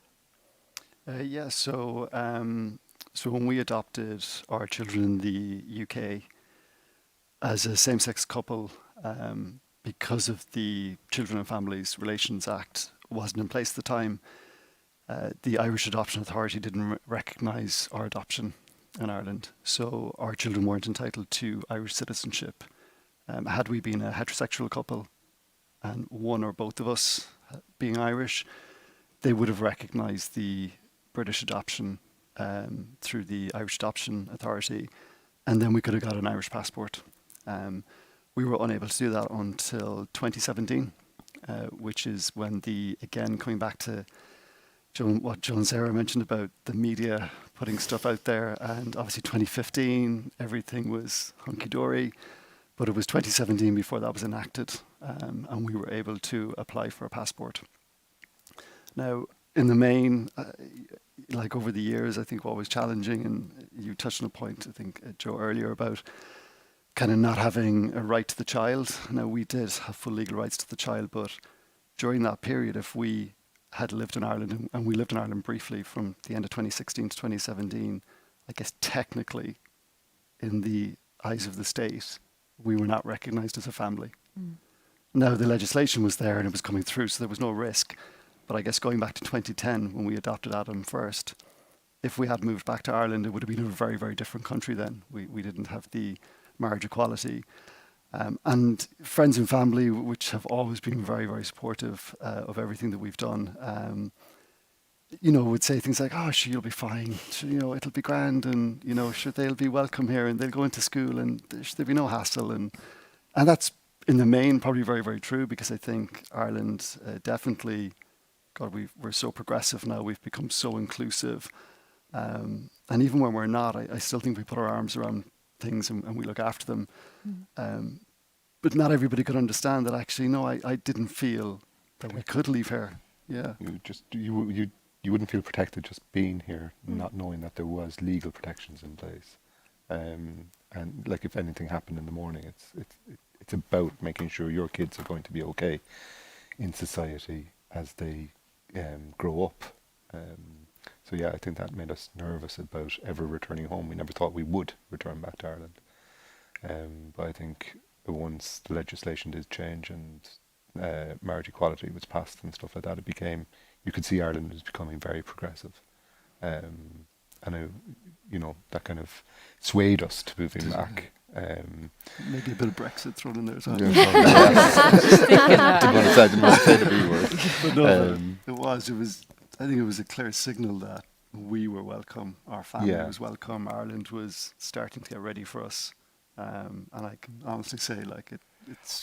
So when we adopted our children in the UK as a same-sex couple, because of the Children and Families Relations Act wasn't in place at the time, the Irish Adoption Authority didn't recognise our adoption in Ireland. So our children weren't entitled to Irish citizenship. Had we been a heterosexual couple and one or both of us being Irish, they would have recognised the British adoption through the Irish Adoption Authority, and then we could have got an Irish passport. We were unable to do that until 2017, which is when again, coming back to what Joe and Sarah mentioned about the media putting stuff out there, and obviously 2015, everything was hunky-dory. But it was 2017 before that was enacted, and we were able to apply for a passport. Now, in the main, like over the years, I think what was challenging, and you touched on a point, I think, Joe, earlier about kind of not having a right to the child. Now, we did have full legal rights to the child, but during that period, if we had lived in Ireland, and we lived in Ireland briefly from the end of 2016 to 2017, I guess technically, in the eyes of the state, we were not recognised as a family. Now, the legislation was there and it was coming through, so there was no risk. But I guess going back to 2010, when we adopted Adam first, if we had moved back to Ireland, it would have been a very, very different country then. We didn't have the marriage equality. And friends and family, which have always been very, very supportive of everything that we've done, would say things like, "Oh, sure, you'll be fine. Sure, it'll be grand, and sure, they'll be welcome here, and they'll go into school, and there'll be no hassle." And that's in the main probably very, very true, because I think Ireland definitely, God, we're so progressive now. We've become so inclusive, and even when we're not, I still think we put our arms around things and we look after them. But not everybody could understand that. Actually, no, I didn't feel that we could leave here. Yeah, you wouldn't feel protected just being here, not knowing that there was legal protections in place. And like, if anything happened in the morning, it's about making sure your kids are going to be okay in society as they grow up. So yeah, I think that made us nervous about ever returning home. We never thought we would return back to Ireland. But I think once the legislation did change and marriage equality was passed and stuff like that, you could see Ireland was becoming very progressive. And that kind of swayed us to moving back. Maybe a bit of Brexit thrown in there as well. Didn't want to say the B word. But no, I think it was a clear signal that we were welcome, our family was welcome, Ireland was starting to get ready for us. And I can honestly say,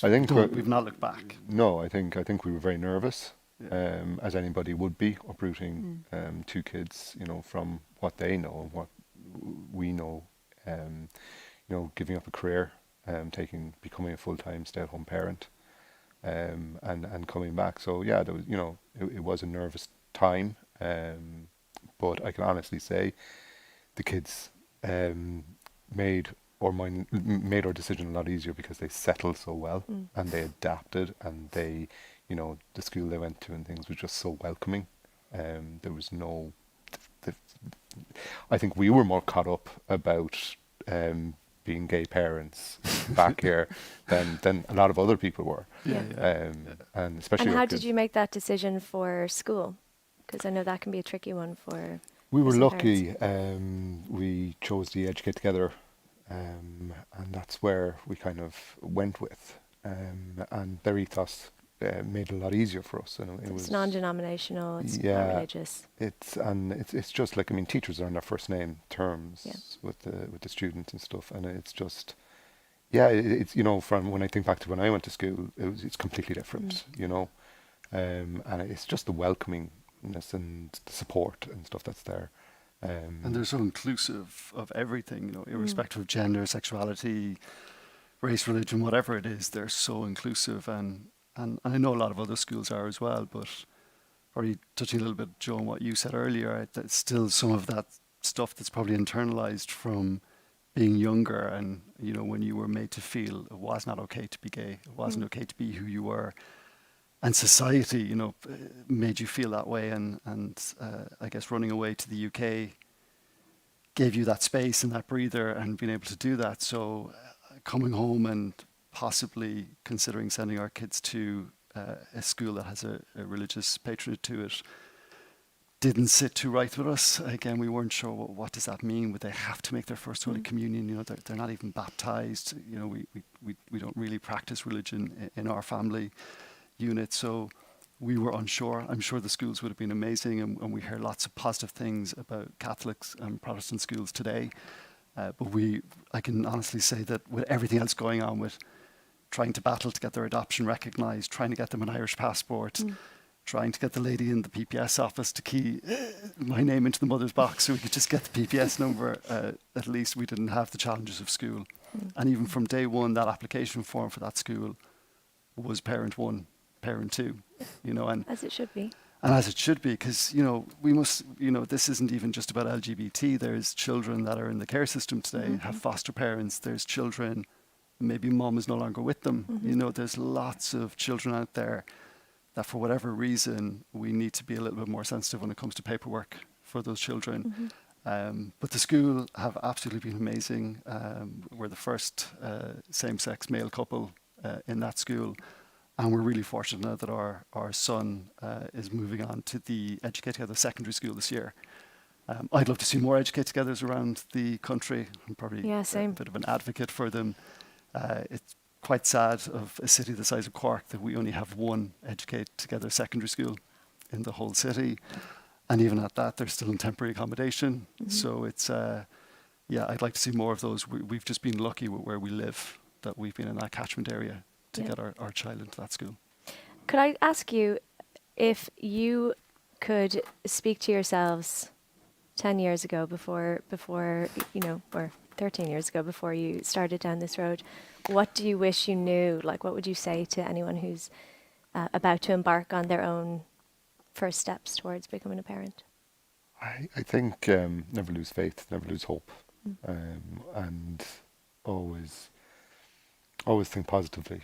we've not looked back. No, I think we were very nervous, as anybody would be, uprooting two kids, from what they know and what we know, giving up a career, becoming a full-time stay-at-home parent, and coming back. So yeah, there was, it was a nervous time, but I can honestly say the kids made our decision a lot easier, because they settled so well and they adapted, and they, the school they went to and things was just so welcoming. There was no, I think we were more caught up about being gay parents back here than a lot of other people were. And especially. And how did you make that decision for school? Because I know that can be a tricky one for. We were lucky. We chose the Educate Together, and that's where we kind of went with. And their ethos made it a lot easier for us. And it was non-denominational. It's not religious. It's just like, teachers are on their first name terms with the students and stuff, and it's just yeah, it's, you know, from when I think back to when I went to school, it's completely different, you know, and it's just the welcomingness and the support and stuff that's there. And they're so inclusive of everything, you know, irrespective of gender, sexuality, race, religion, whatever it is, they're so inclusive. And I know a lot of other schools are as well, but probably touching a little bit, Joe, on what you said earlier, that's still some of that stuff that's probably internalized from being younger, and, you know, when you were made to feel it was not okay to be gay, it wasn't okay to be who you were. And society, you know, made you feel that way, and I guess running away to the UK gave you that space and that breather and being able to do that. So coming home and possibly considering sending our kids to a school that has a religious patronage to it didn't sit too right with us. Again, we weren't sure what does that mean. Would they have to make their first Holy Communion? You know, they're not even baptized. You know, we don't really practice religion in our family unit, so we were unsure. I'm sure the schools would have been amazing, and we hear lots of positive things about Catholics and Protestant schools today. But I can honestly say that with everything else going on, with trying to battle to get their adoption recognised, trying to get them an Irish passport, trying to get the lady in the PPS office to key my name into the mother's box so we could just get the PPS number, at least we didn't have the challenges of school. And even from day one, that application form for that school was parent 1, parent 2, you know, and as it should be. And as it should be, because, you know, we must, you know, this isn't even just about LGBT. There's children that are in the care system today, have foster parents. There's children, maybe mom is no longer with them. You know, there's lots of children out there that for whatever reason, we need to be a little bit more sensitive when it comes to paperwork for those children. But the school have absolutely been amazing. We're the first same-sex male couple in that school. And we're really fortunate now that our son is moving on to the Educate Together secondary school this year. I'd love to see more Educate Togethers around the country. I'm probably a bit of an advocate for them. It's quite sad of a city the size of Cork that we only have one Educate Together secondary school in the whole city. And even at that, they're still in temporary accommodation. So it's, I'd like to see more of those. We've just been lucky with where we live, that we've been in that catchment area to get our child into that school. Could I ask you if you could speak to yourselves 10 years ago before you know, or 13 years ago before you started down this road, what do you wish you knew? Like, what would you say to anyone who's about to embark on their own first steps towards becoming a parent? I think never lose faith, never lose hope, and always think positively.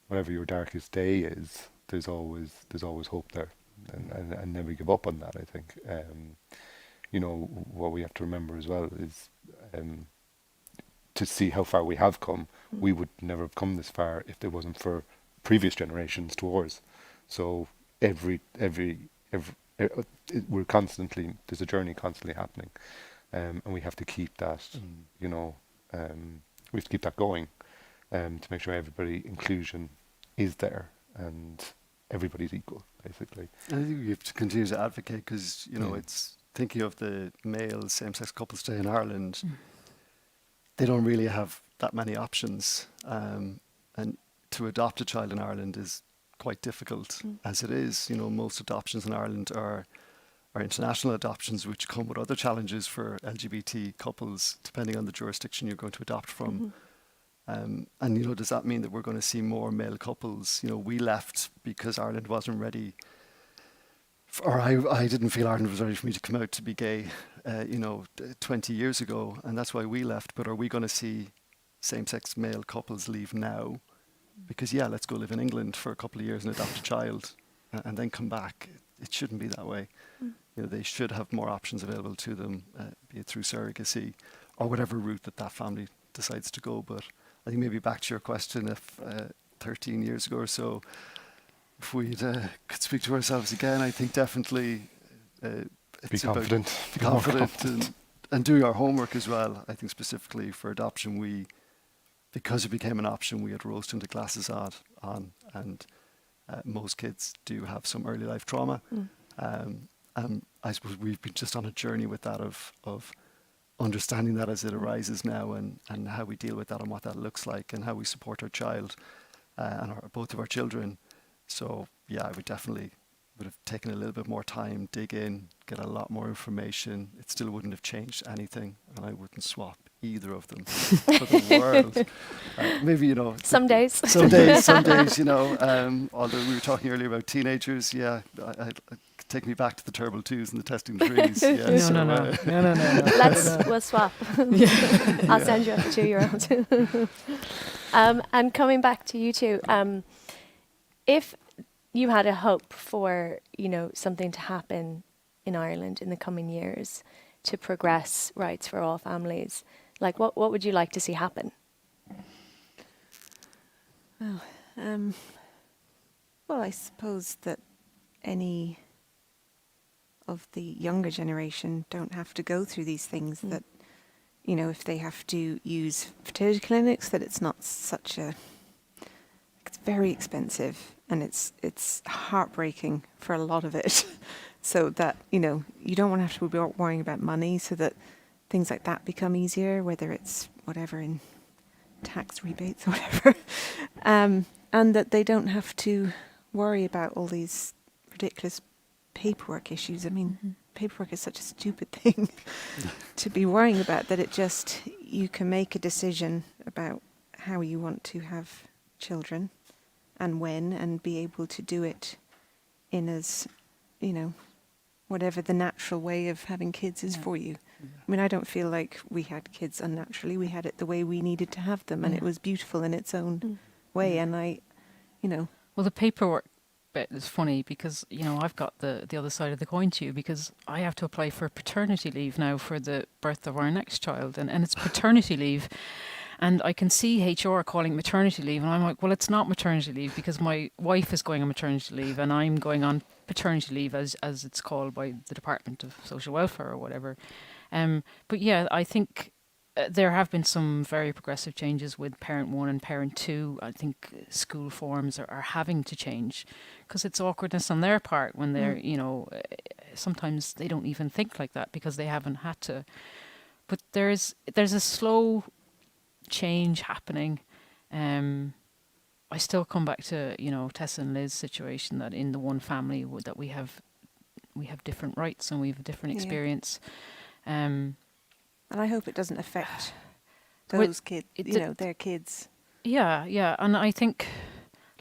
Whatever your darkest day is, there's always hope there, and never give up on that. I think you know, what we have to remember as well is to see how far we have come. We would never have come this far if it wasn't for previous generations to ours. So every we're constantly, there's a journey constantly happening, and we have to keep that. You know, we have to keep that going. To make sure inclusion is there and everybody's equal, basically. I think we have to continue to advocate because, you know, it's thinking of the male same-sex couples today in Ireland, they don't really have that many options. And to adopt a child in Ireland is quite difficult as it is. You know, most adoptions in Ireland are international adoptions, which come with other challenges for LGBT couples, depending on the jurisdiction you're going to adopt from. And, you know, does that mean that we're going to see more male couples? You know, we left because Ireland wasn't ready, or I didn't feel Ireland was ready for me to come out to be gay, 20 years ago, and that's why we left. But are we going to see same-sex male couples leave now? Because, let's go live in England for a couple of years and adopt a child and then come back. It shouldn't be that way. You know, they should have more options available to them, be it through surrogacy or whatever route that family decides to go. But I think maybe back to your question, if 13 years ago or so, if we could speak to ourselves again, I think definitely it's about be confident and doing our homework as well. I think specifically for adoption, because it became an option, we had rose-tinted glasses on, and most kids do have some early life trauma. I suppose we've been just on a journey with that of understanding that as it arises now, and how we deal with that and what that looks like and how we support our child and both of our children. So yeah, I would have taken a little bit more time, dig in, get a lot more information. It still wouldn't have changed anything, and I wouldn't swap either of them for the world. Maybe, you know, Some days. some days, you know. Although we were talking earlier about teenagers, yeah, I take me back to the terrible twos and the testing threes. Yeah, No. We'll swap. I'll send you a 2-year-old. And coming back to you two, if you had a hope for, you know, something to happen in Ireland in the coming years to progress rights for all families, like what would you like to see happen? Well, I suppose that any of the younger generation don't have to go through these things, that, you know, if they have to use fertility clinics, that it's not such a... It's very expensive, and it's heartbreaking for a lot of it. So that, you know, you don't want to have to be worrying about money, so that things like that become easier, whether it's whatever in tax rebates or whatever. And that they don't have to worry about all these ridiculous paperwork issues. I mean, paperwork is such a stupid thing to be worrying about, that it just, you can make a decision about how you want to have children and when, and be able to do it in as, you know, whatever the natural way of having kids is for you. I mean, I don't feel like we had kids unnaturally. We had it the way we needed to have them, and it was beautiful in its own way. And I, you know... Well, the paperwork bit is funny because, you know, I've got the other side of the coin to you, because I have to apply for paternity leave now for the birth of our next child, and it's paternity leave. And I can see HR calling maternity leave, and I'm like, well, it's not maternity leave, because my wife is going on maternity leave and I'm going on paternity leave, as it's called by the Department of Social Welfare or whatever. But yeah, I think there have been some very progressive changes with Parent 1 and Parent 2. I think school forms are having to change, because it's awkwardness on their part when they're, you know, sometimes they don't even think like that because they haven't had to. But there's a slow change happening. I still come back to, you know, Tessa and Liz's situation, that in the one family that we have different rights and we have a different experience. And I hope it doesn't affect those kids, you know, their kids. Yeah. And I think,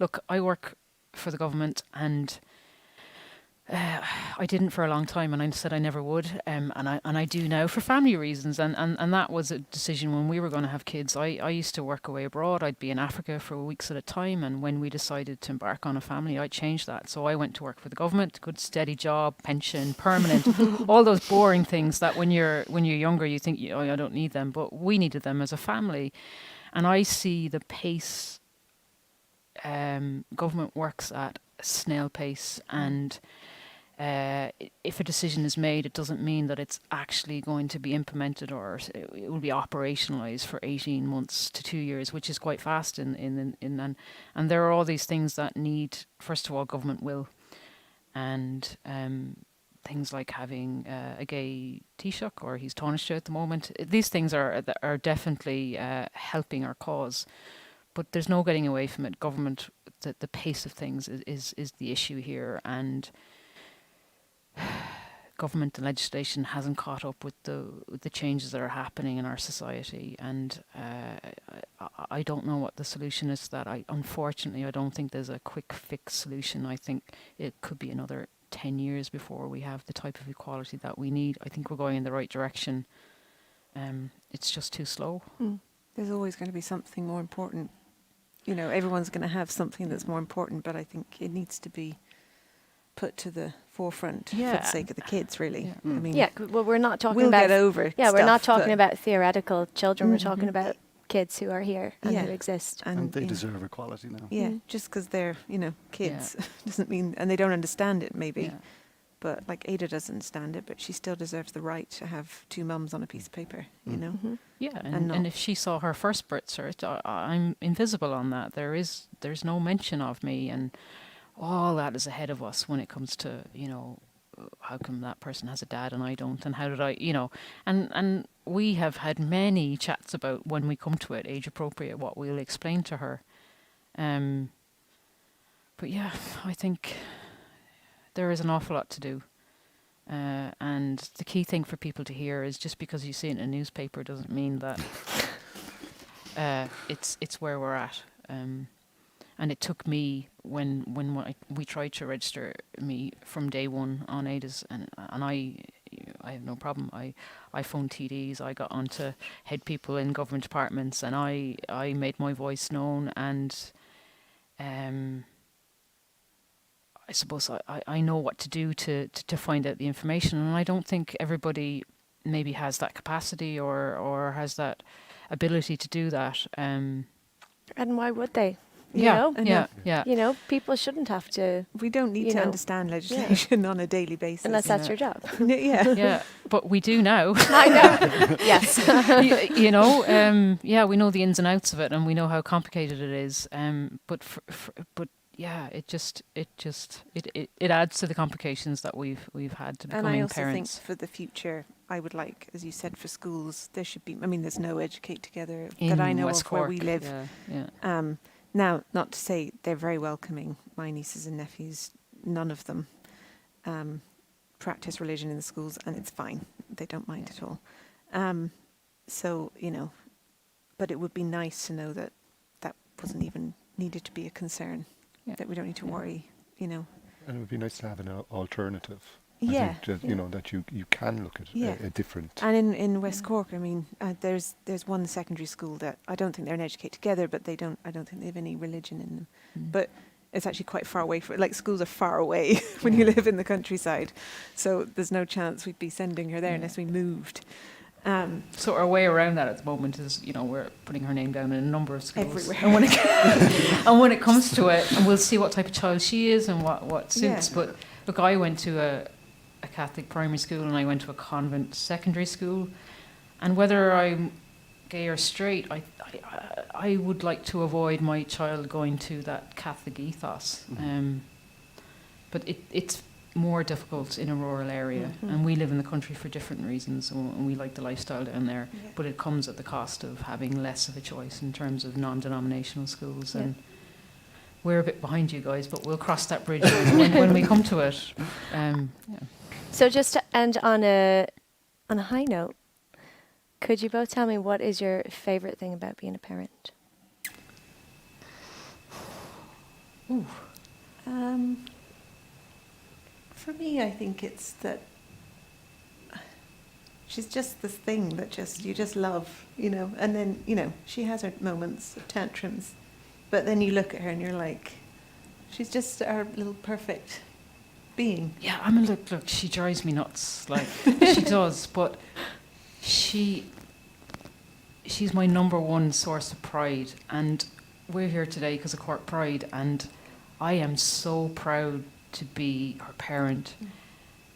look, I work for the government, and I didn't for a long time, and I said I never would, and I do now for family reasons, and that was a decision when we were going to have kids. I used to work away abroad. I'd be in Africa for weeks at a time, and when we decided to embark on a family, I changed that. So I went to work for the government, good steady job, pension, permanent, all those boring things that when you're younger you think, oh, I don't need them, but we needed them as a family. And I see the pace government works at snail pace, and if a decision is made, it doesn't mean that it's actually going to be implemented, or it will be operationalized for 18 months to 2 years, which is quite fast. And there are all these things that need, first of all, government will, and things like having a gay Taoiseach, or he's Taoiseach at the moment. These things are definitely helping our cause, but there's no getting away from it. Government, the pace of things is the issue here, and government and legislation hasn't caught up with the changes that are happening in our society, and I don't know what the solution is to that. Unfortunately, I don't think there's a quick fix solution. I think it could be another 10 years before we have the type of equality that we need. I think we're going in the right direction. It's just too slow. There's always going to be something more important. You know, everyone's going to have something that's more important, but I think it needs to be put to the forefront for the sake of the kids, really. I mean, well, we're not talking we'll about... get over Yeah, we're stuff, not talking about theoretical children. We're talking about kids who are here and who exist. And they deserve equality now. Yeah, just because they're, you know, kids doesn't mean... And they don't understand it, maybe. Yeah. But, like, Ada doesn't understand it, but she still deserves the right to have two mums on a piece of paper, you know? Yeah, and if she saw her first birth cert, I'm invisible on that. There's no mention of me, and all that is ahead of us when it comes to, you know, how come that person has a dad and I don't, and how did I, and we have had many chats about, when we come to it, age appropriate, what we'll explain to her. But yeah, I think there is an awful lot to do. And the key thing for people to hear is, just because you see it in a newspaper doesn't mean that it's where we're at. And it took me, when we tried to register me from day one on ADAS, and I have no problem. I phoned TDs, I got onto head people in government departments, and I made my voice known, and I suppose I know what to do to find out the information, and I don't think everybody maybe has that capacity or has that ability to do that. And why would they? You Yeah, know? yeah. You know, people shouldn't have to. We don't need to understand legislation on a daily basis. Unless that's your job. Yeah. Yeah, but we do now. I know. Yes. Yeah, we know the ins and outs of it, and we know how complicated it is. But yeah, it adds to the complications that we've had to becoming and I also parents. think for the future, I would like, as you said, for schools, there should be. I mean, there's no Educate Together In that I know West of where Cork, we live. yeah. Now, not to say they're very welcoming. My nieces and nephews, none of them practice religion in the schools, and it's fine. They don't mind at all. So, but it would be nice to know that that wasn't even needed to be a concern, that we don't need to worry, And it would be nice to have an alternative. Yeah. I think that you can look at a different. And in West Cork, I mean, there's one secondary school that I don't think they're an Educate Together, but I don't think they have any religion in them. But it's actually quite far away. Schools are far away when you live in the countryside, so there's no chance we'd be sending her there unless we moved. So our way around that at the moment is, we're putting her name down in a number of schools. Everywhere. And when it comes to it, and we'll see what type of child she is and what suits. Yeah. But look, I went to a Catholic primary school and I went to a convent secondary school, and whether I'm gay or straight, I would like to avoid my child going to that Catholic ethos. But it's more difficult in a rural area, and we live in the country for different reasons, and we like the lifestyle down there, but it comes at the cost of having less of a choice in terms of non-denominational schools. And we're a bit behind you guys, but we'll cross that bridge when we come to it. So just to end on a high note, could you both tell me what is your favorite thing about being a parent? Ooh. For me, I think it's that she's just this thing that you just love, and then, she has her moments of tantrums, but then you look at her and you're like, she's just our little perfect being. Yeah, I mean, look, she drives me nuts, like, she does, but she's my number one source of pride, and we're here today because of Cork Pride, and I am so proud to be her parent.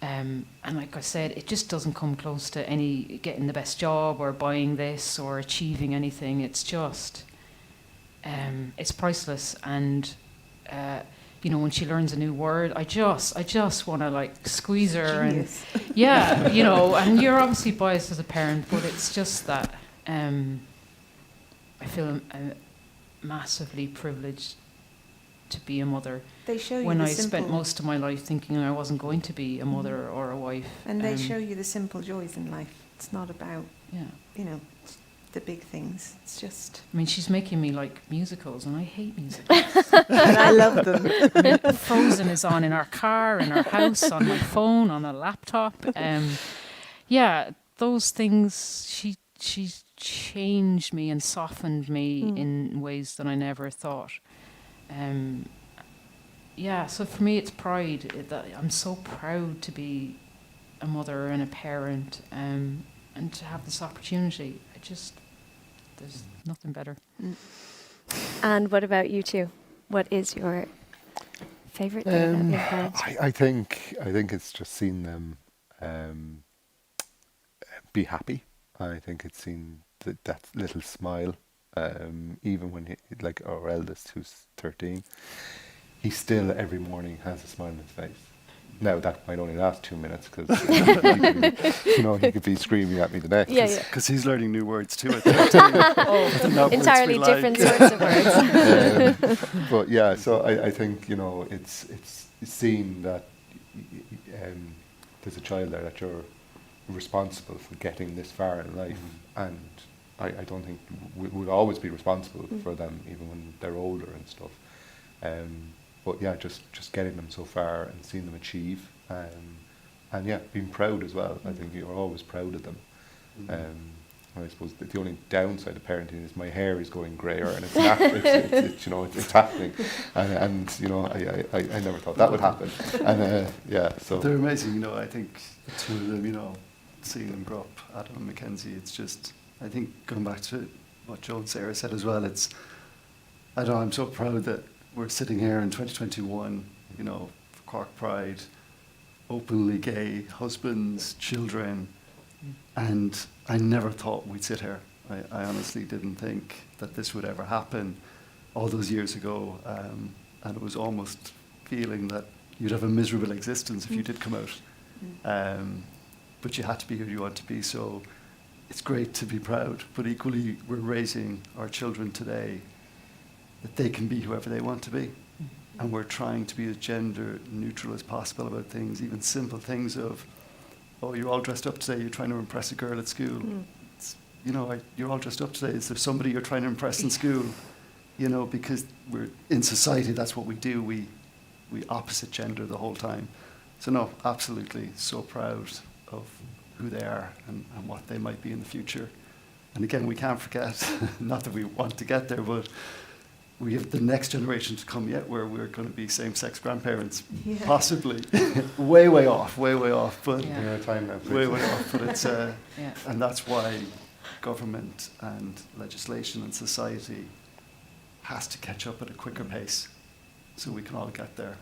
And like I said, it just doesn't come close to any getting the best job or buying this or achieving anything. It's just, it's priceless. And when she learns a new word, I just want to squeeze her. Genius. And yeah, and you're obviously biased as a parent, but it's just that I feel massively privileged to be a mother. They show you when the I simple, spent most of my life thinking I wasn't going to be a mother or a wife. And they show you the simple joys in life. It's not about, the big things. It's just... I mean, she's making me like musicals, and I hate musicals. And I love them. I mean, Frozen is on in our car, in our house, on my phone, on a laptop. Those things, she's changed me and softened me in ways that I never thought. So for me it's pride. That I'm so proud to be a mother and a parent, and to have this opportunity. There's nothing better. And what about you two? What is your favourite thing about being parents? I think it's just seeing them be happy. I think it's seen that little smile. Even when our eldest, who's 13, he still every morning has a smile on his face. Now that might only last 2 minutes because he could be screaming at me the next. Yeah, yeah. Because he's learning new words too. Oh, entirely different sorts of words. But yeah, so I think it's seen that there's a child there that you're responsible for getting this far in life, and I don't think we would always be responsible for them, even when they're older and stuff. But yeah, just getting them so far and seeing them achieve, and yeah, being proud as well. I think you're always proud of them. I suppose the only downside of parenting is my hair is going greyer, and it's it's happening, and I never thought that would happen, and so they're amazing. I think the two of them, seeing them grow up, Adam and Mackenzie, it's just, I think going back to what Joe and Sarah said as well, I'm so proud that we're sitting here in 2021, for Cork Pride, openly gay husbands, children, and I never thought we'd sit here. I honestly didn't think that this would ever happen all those years ago, and it was almost feeling that you'd have a miserable existence if you did come out. But you had to be who you want to be, so it's great to be proud, but equally we're raising our children today that they can be whoever they want to be. And we're trying to be as gender neutral as possible about things, even simple things of, oh, you're all dressed up today, you're trying to impress a girl at school. You're all dressed up today. Is there somebody you're trying to impress in school? Because we're in society, that's what we do. We opposite gender the whole time. So no, absolutely so proud of who they are and what they might be in the future. And again, we can't forget, not that we want to get there, but we have the next generation to come yet where we're going to be same-sex grandparents, possibly. way off, but way off. But it's and that's why government and legislation and society has to catch up at a quicker pace, so we can all get there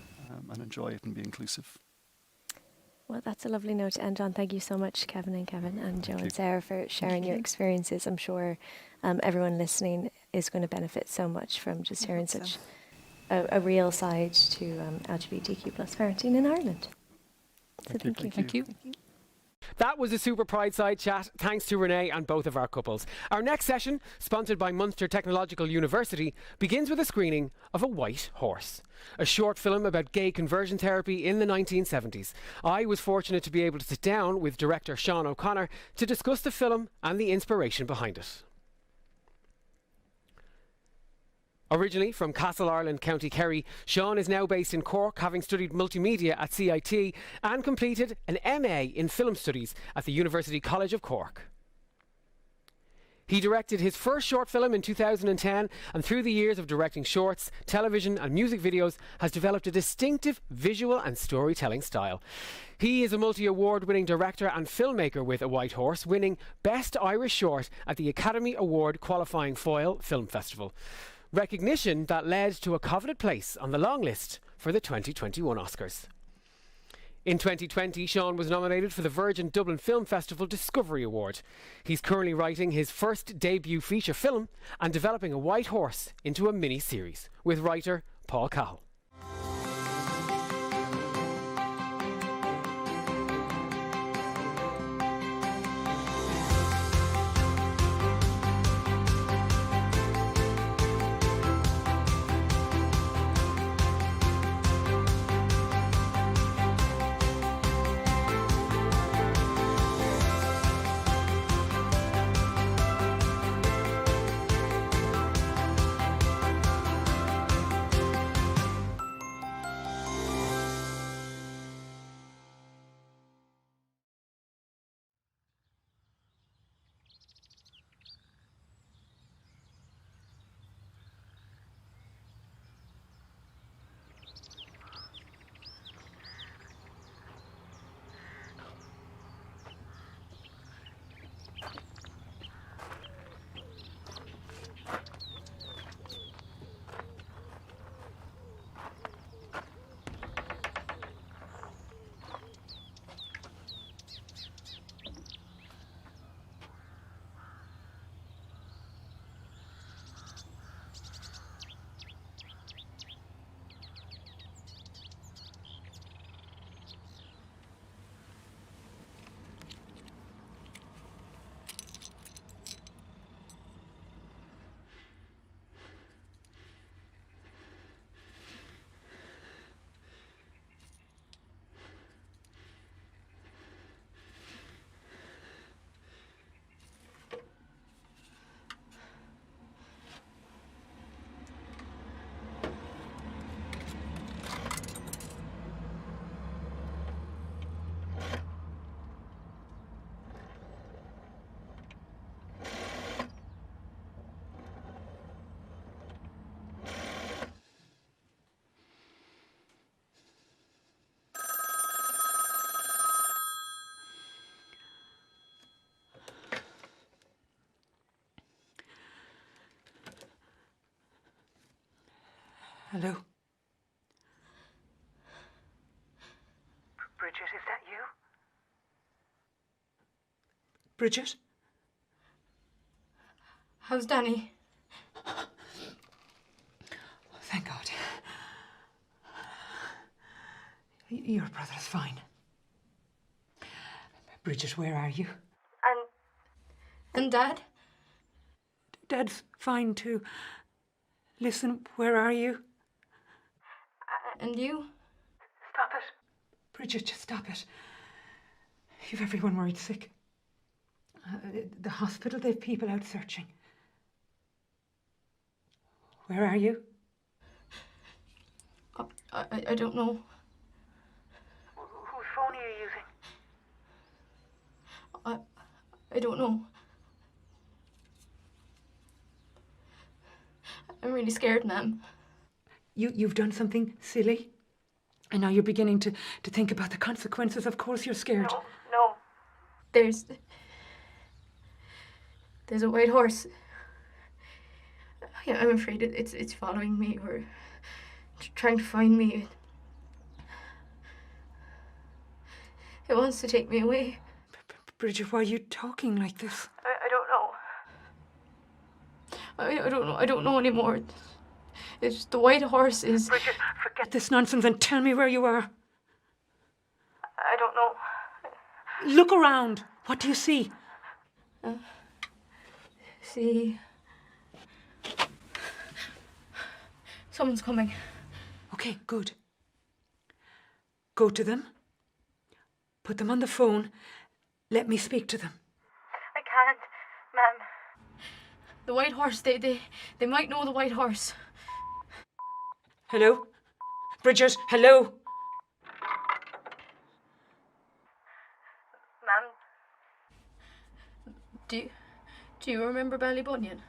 and enjoy it and be inclusive. Well, that's a lovely note to end on. Thank you so much, Kevin and Joe and Sarah, for sharing your experiences. I'm sure everyone listening is going to benefit so much from just hearing such a real side to LGBTQ plus parenting in Ireland. So thank you. That was a super Pride Side chat. Thanks to Renee and both of our couples. Our next session, sponsored by Munster Technological University, begins with a screening of A White Horse, a short film about gay conversion therapy in the 1970s. I was fortunate to be able to sit down with director Sean O'Connor to discuss the film and the inspiration behind it. Originally from Castle Ireland, County Kerry, Sean is now based in Cork, having studied multimedia at CIT and completed an MA in Film Studies at the University College of Cork. He directed his first short film in 2010, and through the years of directing shorts, television and music videos has developed a distinctive visual and storytelling style. He is a multi-award-winning director and filmmaker with A White Horse, winning Best Irish Short at the Academy Award qualifying Foyle Film Festival. Recognition that led to a coveted place on the long list for the 2021 Oscars. In 2020, Sean was nominated for the Virgin Dublin Film Festival Discovery Award. He's currently writing his first debut feature film and developing A White Horse into a mini-series with writer Paul Cahill. Hello? Bridget, is that you? Bridget? How's Danny? Thank God. Your brother's fine. Bridget, where are you? And Dad? Dad's fine too. Listen, where are you? And you? Stop it. Bridget, just stop it. You've everyone worried sick. The hospital, they've people out searching. Where are you? I don't know. Whose phone are you using? I don't know. I'm really scared, Ma'am. You've done something silly, and now you're beginning to think about the consequences. Of course you're scared. No. There's a white horse. Yeah, I'm afraid it's following me or trying to find me. It wants to take me away. Bridget, why are you talking like this? I don't know. I don't know. I don't know anymore. It's just the white horse is... Bridget, forget this nonsense and tell me where you are. I don't know. Look around. What do you see? See... Someone's coming. Okay, good. Go to them. Put them on the phone. Let me speak to them. I can't, Ma'am. The white horse, they might know the white horse. Hello? Bridget, hello? Ma'am. Do you remember Ballybunion?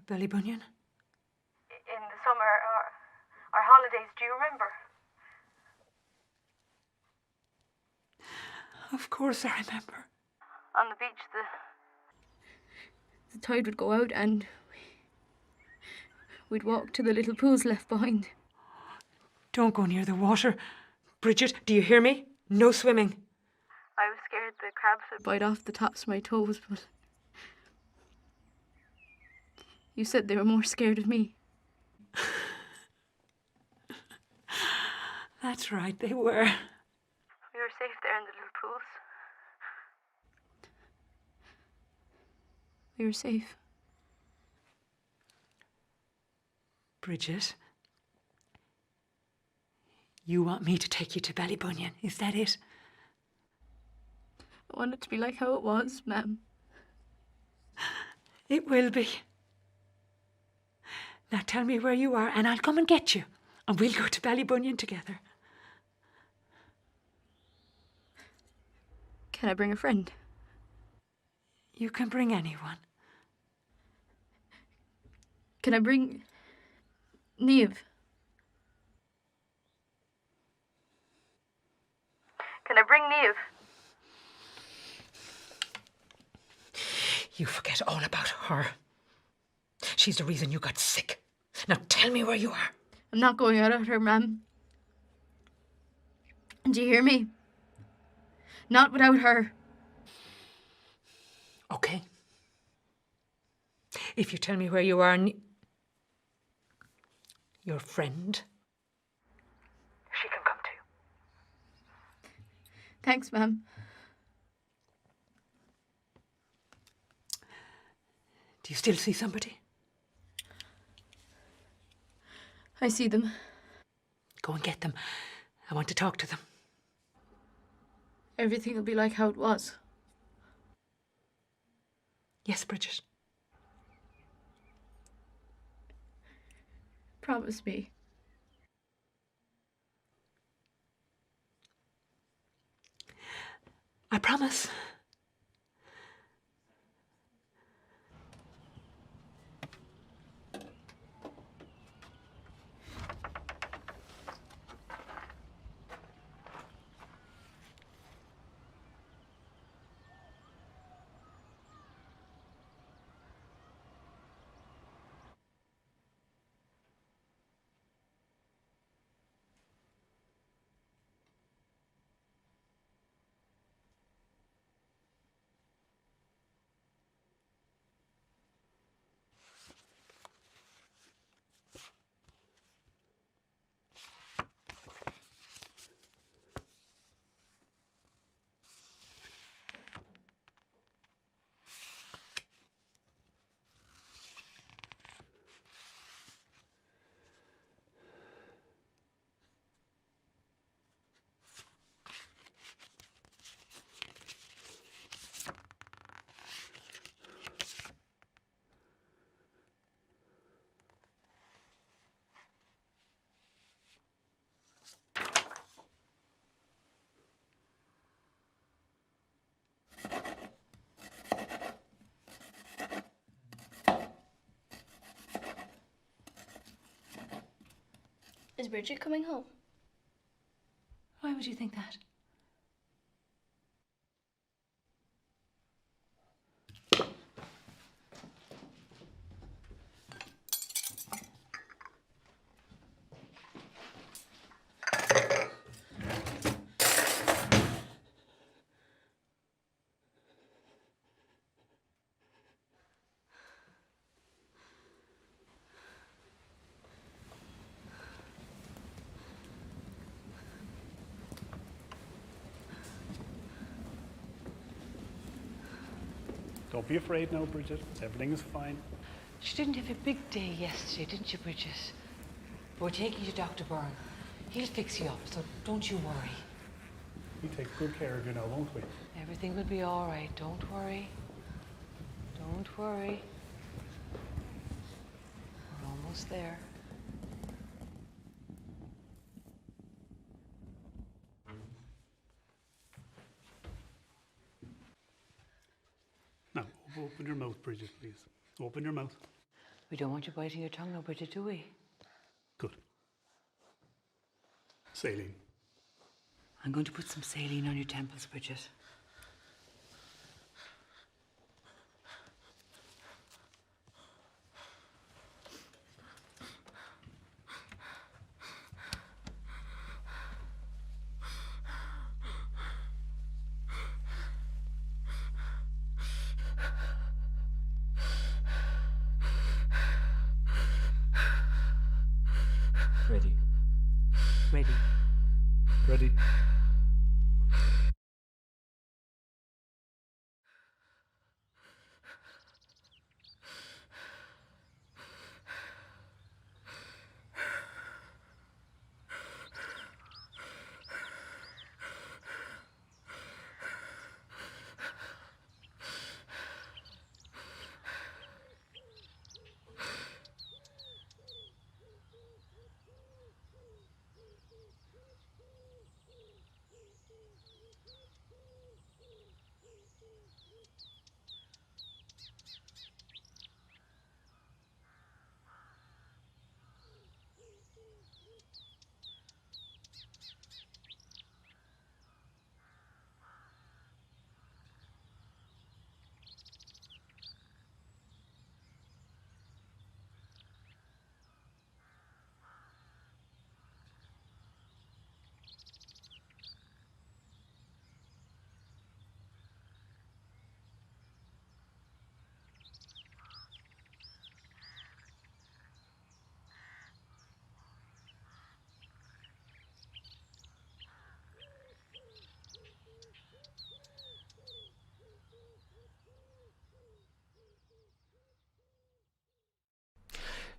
Ballybunion? In the summer, our holidays, do you remember? Of course I remember. On the beach, the tide would go out and we'd walk to the little pools left behind. Don't go near the water. Bridget, do you hear me? No swimming. I was scared the crabs would bite off the tops of my toes, but you said they were more scared of me. That's right, they were. We were safe there in the little pools. We were safe. Bridget, you want me to take you to Ballybunion, is that it? I want it to be like how it was, Ma'am. It will be. Now tell me where you are and I'll come and get you. And we'll go to Ballybunion together. Can I bring a friend? You can bring anyone. Can I bring Niamh? Can I bring Niamh? You forget all about her. She's the reason you got sick. Now tell me where you are. I'm not going out at her, Ma'am. Do you hear me? Not without her. Okay. If you tell me where you are, your friend, she can come too. Thanks, Ma'am. Do you still see somebody? I see them. Go and get them. I want to talk to them. Everything will be like how it was. Yes, Bridget. Promise me. I promise. Is Bridget coming home? Why would you think that? Don't be afraid now, Bridget. Everything is fine. She didn't have a big day yesterday, didn't you, Bridget? We're taking you to Dr. Byrne. He'll fix you up, so don't you worry. We take good care of you now, won't we? Everything will be all right. Don't worry. Don't worry. We're almost there. Now, open your mouth, Bridget, please. Open your mouth. We don't want you biting your tongue now, Bridget, do we? Good. Saline. I'm going to put some saline on your temples, Bridget. Ready. Ready. Ready.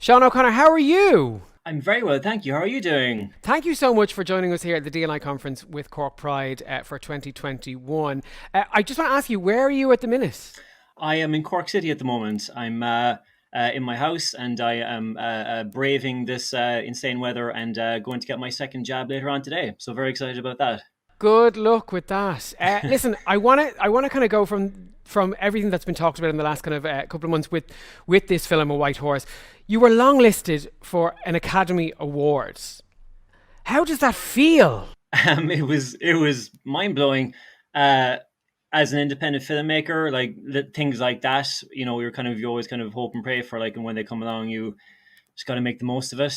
Sean O'Connor, how are you? I'm very well, thank you. How are you doing? Thank you so much for joining us here at the D&I conference with Cork Pride for 2021. I just want to ask you, where are you at the minute? I am in Cork City at the moment. I'm in my house and I am braving this insane weather and going to get my second jab later on today. So very excited about that. Good luck with that. Listen, I want to kind of go from everything that's been talked about in the last kind of couple of months with this film, A White Horse. You were longlisted for an Academy Award. How does that feel? It was mind blowing. As an independent filmmaker, like things like that, you always kind of hope and pray for, like, and when they come along, you just got to make the most of it.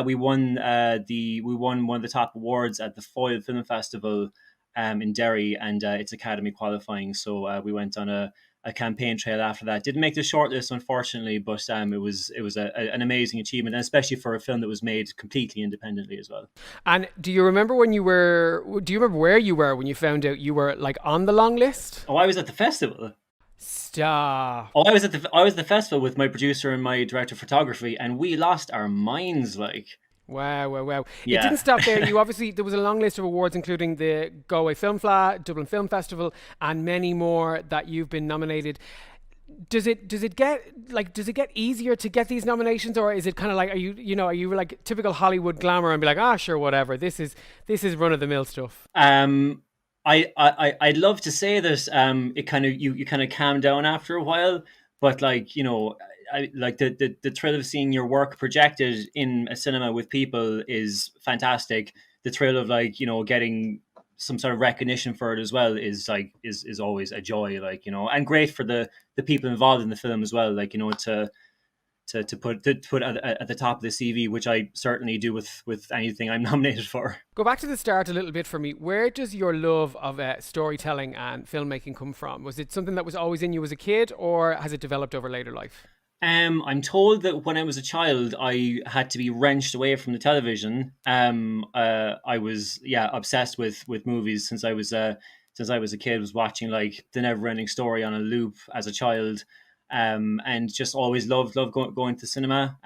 We won one of the top awards at the Foyle Film Festival in Derry, and it's Academy qualifying. So we went on a campaign trail after that. Didn't make the shortlist, unfortunately, but it was an amazing achievement, and especially for a film that was made completely independently as well. And do you remember where you were when you found out you were, like, on the long list? Oh, I was at the festival. Stop. Oh, I was at the festival with my producer and my director of photography, and we lost our minds, like. Wow. Yeah. It didn't stop there. There was a long list of awards, including the Galway Film Fleadh, Dublin Film Festival, and many more that you've been nominated. Does it get easier to get these nominations, or is it kind of like, are you like typical Hollywood glamour and be like, sure, whatever, this is run of the mill stuff? I'd love to say that it kind of you kind of calm down after a while, but, like, like the thrill of seeing your work projected in a cinema with people is fantastic. The thrill of like, you know, getting some sort of recognition for it as well is like is always a joy, like, you know, and great for the people involved in the film as well, like, you know, to put at the top of the CV, which I certainly do with anything I'm nominated for. Go back to the start a little bit for me. Where does your love of storytelling and filmmaking come from? Was it something that was always in you as a kid, or has it developed over later life? I'm told that when I was a child, I had to be wrenched away from the television. I was obsessed with movies since I was a kid. Was watching like The Never-Ending Story on a loop as a child, and just always loved going to cinema.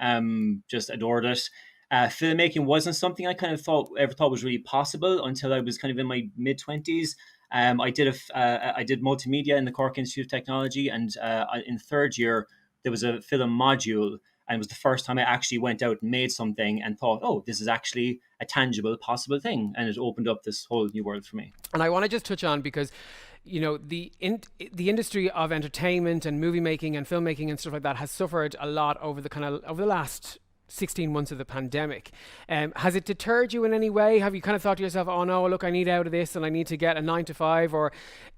Just adored it. Filmmaking wasn't something I kind of ever thought was really possible until I was kind of in my mid-20s. I did multimedia in the Cork Institute of Technology, and in third year there was a film module, and it was the first time I actually went out and made something and thought, oh, this is actually a tangible, possible thing, and it opened up this whole new world for me. And I want to just touch on, because you know, the industry of entertainment and movie making and filmmaking and stuff like that has suffered a lot over the last 16 months of the pandemic. Has it deterred you in any way? Have you kind of thought to yourself, oh no, look, I need out of this and I need to get a 9 to 5, or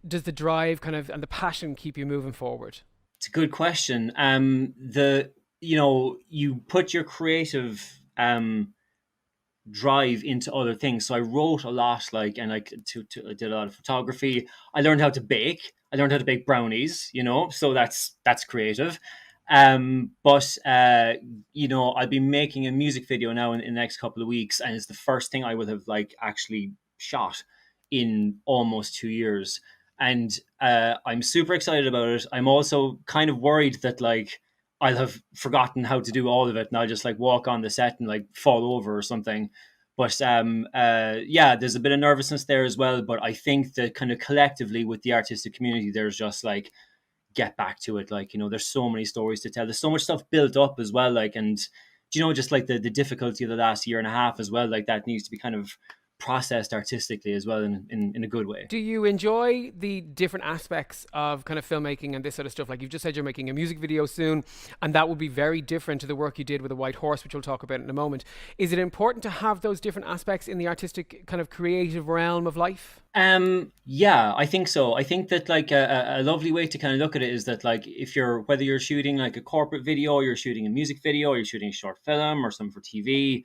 does the drive and the passion keep you moving forward? It's a good question. You put your creative drive into other things. So I wrote a lot, I did a lot of photography. I learned how to bake. I learned how to bake brownies, you know, so that's creative. But I'll be making a music video now in the next couple of weeks, and it's the first thing I would have actually shot in almost 2 years. And I'm super excited about it. I'm also kind of worried that I'll have forgotten how to do all of it, and I'll just walk on the set and fall over or something. But there's a bit of nervousness there as well. But I think that kind of collectively with the artistic community, there's just get back to it. There's so many stories to tell. There's so much stuff built up as well. And just the difficulty of the last year and a half as well. That needs to be kind of processed artistically as well in a good way. Do you enjoy the different aspects of kind of filmmaking and this sort of stuff? Like you've just said, you're making a music video soon, and that will be very different to the work you did with A White Horse, which we'll talk about in a moment. Is it important to have those different aspects in the artistic kind of creative realm of life? Yeah, I think so. I think that a lovely way to kind of look at it is that whether you're shooting a corporate video, or you're shooting a music video, or you're shooting a short film or something for TV,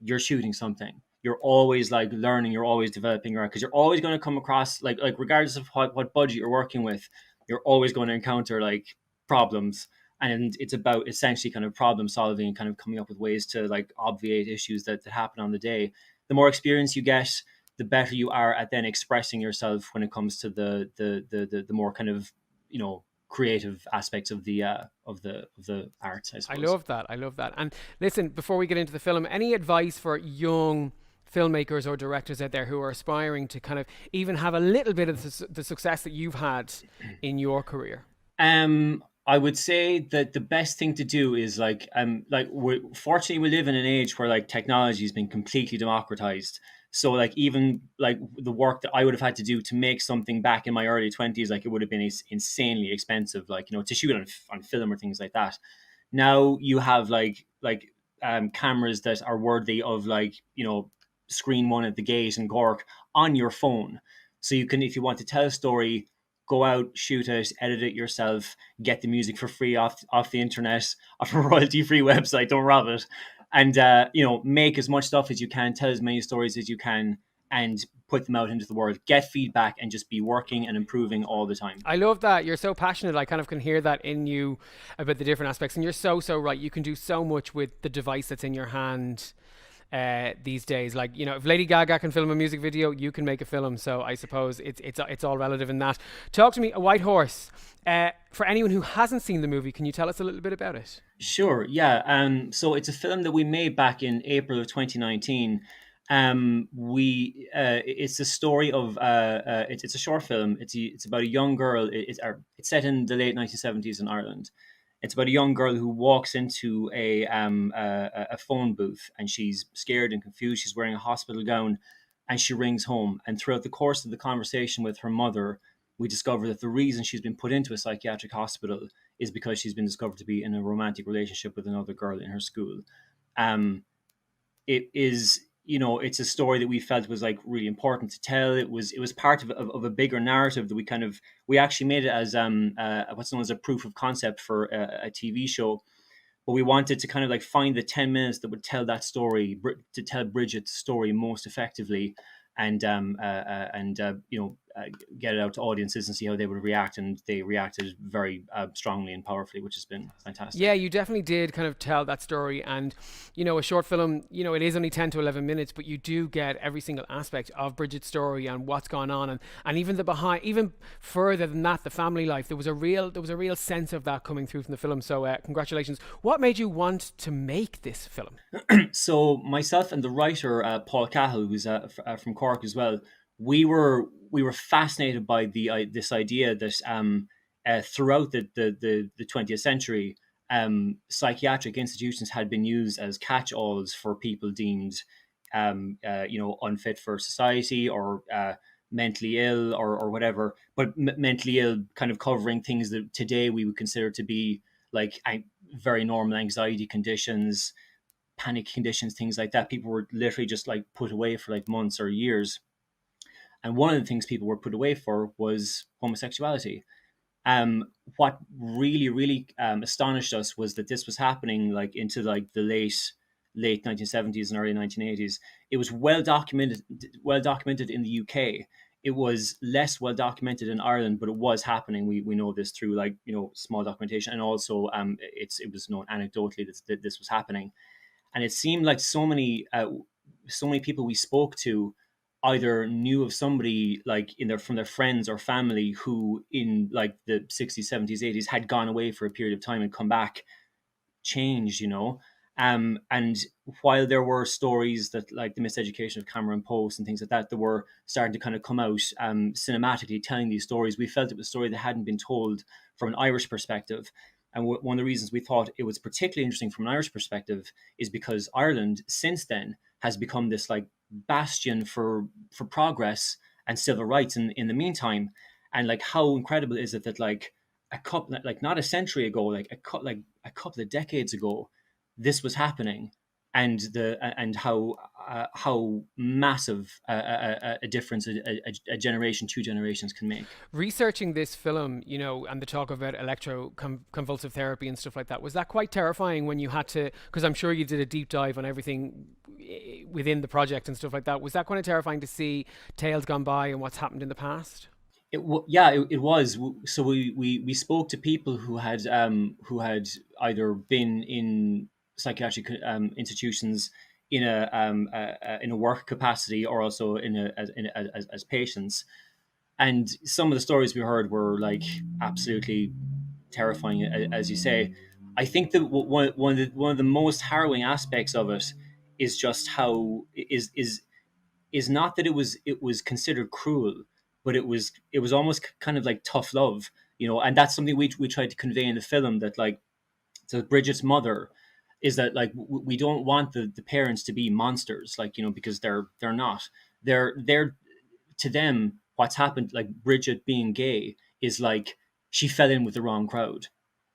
you're shooting something. You're always learning, you're always developing your art, because you're always going to come across regardless of what budget you're working with, you're always going to encounter problems, and it's about essentially kind of problem solving and kind of coming up with ways to obviate issues that happen on the day. The more experience you get, the better you are at then expressing yourself when it comes to the more kind of creative aspects of the arts, I suppose. I love that. And listen, before we get into the film, any advice for young filmmakers or directors out there who are aspiring to kind of even have a little bit of the success that you've had in your career? I would say that the best thing to do is fortunately we live in an age where technology has been completely democratized. So even the work that I would have had to do to make something back in my early 20s, it would have been insanely expensive, to shoot on film or things like that. Now you have cameras that are worthy of screen one at the gate in Cork on your phone. So you can, if you want to tell a story, go out, shoot it, edit it yourself, get the music for free off the internet, off a royalty-free website, don't rob it. And, make as much stuff as you can, tell as many stories as you can, and put them out into the world. Get feedback and just be working and improving all the time. I love that. You're so passionate. I kind of can hear that in you about the different aspects. And you're so right. You can do so much with the device that's in your hand these days. If Lady Gaga can film a music video, you can make a film. So I suppose it's all relative in that. Talk to me, A White Horse. For anyone who hasn't seen the movie, can you tell us a little bit about it? Sure, yeah. So it's a film that we made back in April of 2019. It's a story of it's a short film. It's about a young girl. It's set in the late 1970s in Ireland. It's about a young girl who walks into a phone booth, and she's scared and confused. She's wearing a hospital gown, and she rings home. And throughout the course of the conversation with her mother, we discover that the reason she's been put into a psychiatric hospital is because she's been discovered to be in a romantic relationship with another girl in her school. It is, it's a story that we felt was like really important to tell. It was part of a bigger narrative that we actually made it as what's known as a proof of concept for a TV show. But we wanted to kind of like find the 10 minutes that would tell that story, to tell Bridget's story most effectively, and get it out to audiences and see how they would react. And they reacted very strongly and powerfully, which has been fantastic. Yeah, you definitely did kind of tell that story. And, a short film, it is only 10 to 11 minutes, but you do get every single aspect of Bridget's story and what's gone on. And even even further than that, the family life, there was a real sense of that coming through from the film. So congratulations. What made you want to make this film? So myself and the writer, Paul Cahill, who's from Cork as well, we were fascinated by this idea that throughout the 20th century, psychiatric institutions had been used as catch-alls for people deemed unfit for society or mentally ill or whatever, but mentally ill kind of covering things that today we would consider to be like very normal anxiety conditions, panic conditions, things like that. People were literally just like put away for like months or years. And one of the things people were put away for was homosexuality. What really, really astonished us was that this was happening like into like the late 1970s and early 1980s. It was well documented in the UK. It was less well documented in Ireland, but it was happening. We know this through like small documentation, and also it was known anecdotally that this was happening. And it seemed like so many people we spoke to either knew of somebody like from their friends or family who in like the 60s, 70s, 80s had gone away for a period of time and come back changed, and while there were stories that like the miseducation of Cameron Post and things like that were starting to kind of come out cinematically telling these stories, we felt it was a story that hadn't been told from an Irish perspective. And one of the reasons we thought it was particularly interesting from an Irish perspective is because Ireland since then has become this like bastion for progress and civil rights in the meantime. And like how incredible is it that like a couple, like not a century ago, like a couple of decades ago, this was happening, and how massive a difference a generation, 2 generations can make. Researching this film, and the talk about electroconvulsive therapy and stuff like that, was that quite terrifying when you had to, because I'm sure you did a deep dive on everything within the project and stuff like that. Was that kind of terrifying to see tales gone by and what's happened in the past? It was. So we spoke to people who had either been in psychiatric institutions in a work capacity or also as patients, and some of the stories we heard were like absolutely terrifying, as you say. I think that one of the most harrowing aspects of it is just how is not that it was considered cruel, but it was almost kind of like tough love, and that's something we tried to convey in the film, that like to Bridget's mother is that like we don't want the parents to be monsters, like because they're not. They're to them, what's happened, like Bridget being gay, is like she fell in with the wrong crowd,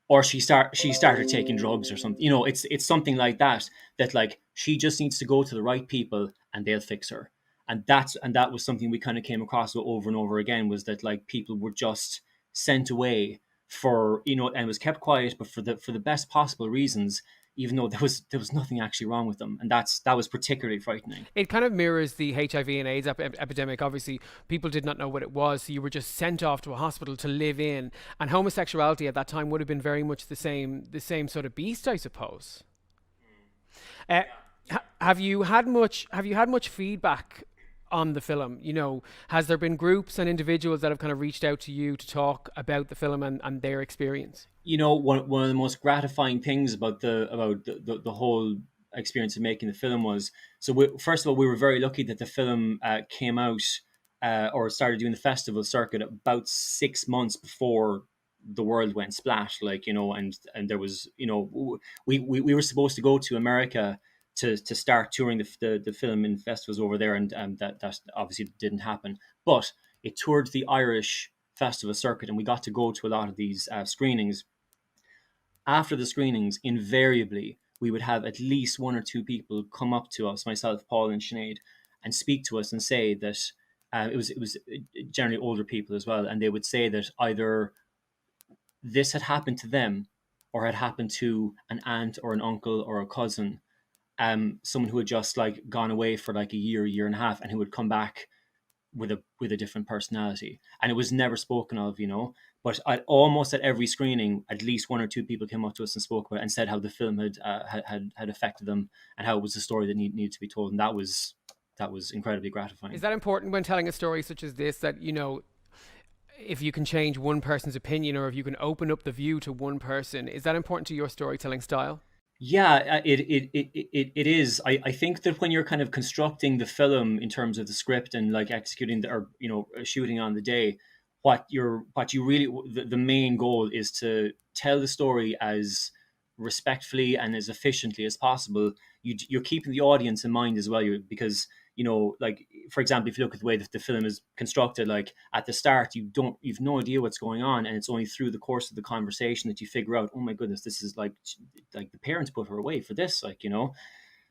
or she started taking drugs or something. It's something like that like she just needs to go to the right people and they'll fix her. And that was something we kind of came across over and over again, was that like people were just sent away for and was kept quiet, but for the best possible reasons, even though there was nothing actually wrong with them. And that was particularly frightening. It kind of mirrors the HIV and AIDS epidemic. Obviously, people did not know what it was, so you were just sent off to a hospital to live in. And homosexuality at that time would have been very much the same sort of beast, I suppose. Have you had much feedback on the film? Has there been groups and individuals that have kind of reached out to you to talk about the film and their experience? One of the most gratifying things about the whole experience of making the film was, first of all, we were very lucky that the film came out or started doing the festival circuit about 6 months before the world went splat, and there was, we were supposed to go to America to start touring the film in festivals over there, and that obviously didn't happen. But it toured the Irish festival circuit, and we got to go to a lot of these screenings. After the screenings, invariably, we would have at least one or two people come up to us, myself, Paul, and Sinead, and speak to us and say that it was generally older people as well, and they would say that either this had happened to them or had happened to an aunt or an uncle or a cousin, someone who had just like gone away for like a year and a half, and who would come back with a different personality, and it was never spoken of, But almost at every screening, at least one or two people came up to us and spoke about it and said how the film had affected them and how it was a story that needed to be told, and that was incredibly gratifying. Is that important when telling a story such as this, that if you can change one person's opinion, or if you can open up the view to one person, is that important to your storytelling style? Yeah, it is. I think that when you're kind of constructing the film in terms of the script and like executing or shooting on the day, the main goal is to tell the story as respectfully and as efficiently as possible. You're keeping the audience in mind as well, because like, for example, if you look at the way that the film is constructed, like at the start, you've no idea what's going on, and it's only through the course of the conversation that you figure out, oh my goodness, this is like the parents put her away for this,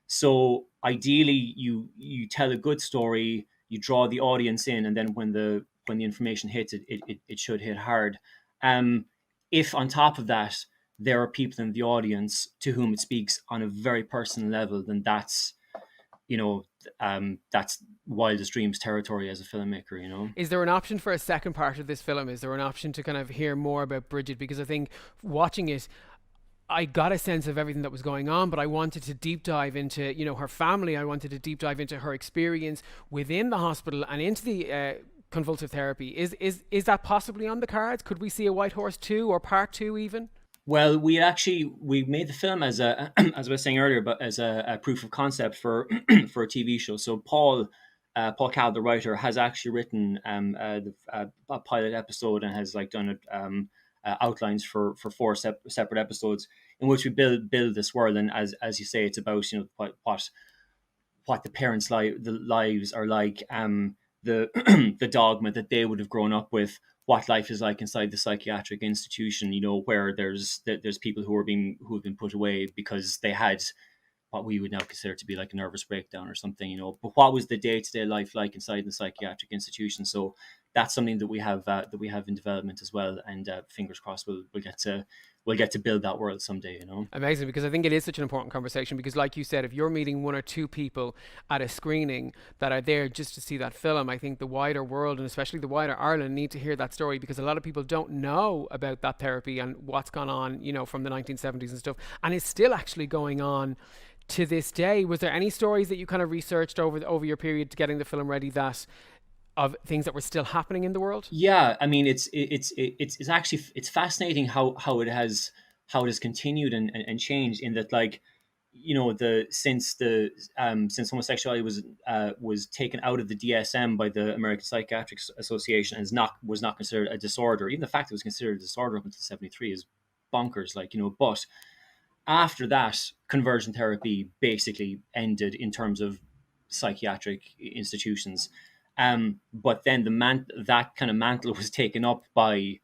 So ideally, you tell a good story, you draw the audience in, and then when the information hits, it should hit hard. If on top of that there are people in the audience to whom it speaks on a very personal level, then that's wildest dreams territory as a filmmaker. Is there an option for a second part of this film? Is there an option to kind of hear more about Bridget? Because I think watching it, I got a sense of everything that was going on, but I wanted to deep dive into, her family. I wanted to deep dive into her experience within the hospital and into the convulsive therapy. Is that possibly on the cards? Could we see a White Horse 2 or part 2 even? Well, we made the film as as I was saying earlier, but as a proof of concept for for a TV show. So Paul Cal, the writer, has actually written a pilot episode and has done outlines for 4 separate episodes in which we build this world. And as you say, it's about what the parents' lives are like, the dogma that they would have grown up with, what life is like inside the psychiatric institution, where there's people who have been put away because they had what we would now consider to be like a nervous breakdown or something, But what was the day-to-day life like inside the psychiatric institution? So that's something that we have in development as well, and fingers crossed we'll get to build that world someday. Amazing, because I think it is such an important conversation, because like you said, if you're meeting one or two people at a screening that are there just to see that film, I think the wider world, and especially the wider Ireland, need to hear that story, because a lot of people don't know about that therapy and what's gone on, from the 1970s and stuff, and it's still actually going on to this day. Was there any stories that you kind of researched over your period to getting the film ready of things that were still happening in the world? Yeah, I mean, it's actually fascinating how it has continued and changed, in that, since homosexuality was taken out of the DSM by the American Psychiatric Association and was not considered a disorder. Even the fact it was considered a disorder up until 1973 is bonkers, But after that, conversion therapy basically ended in terms of psychiatric institutions. But then that kind of mantle was taken up by,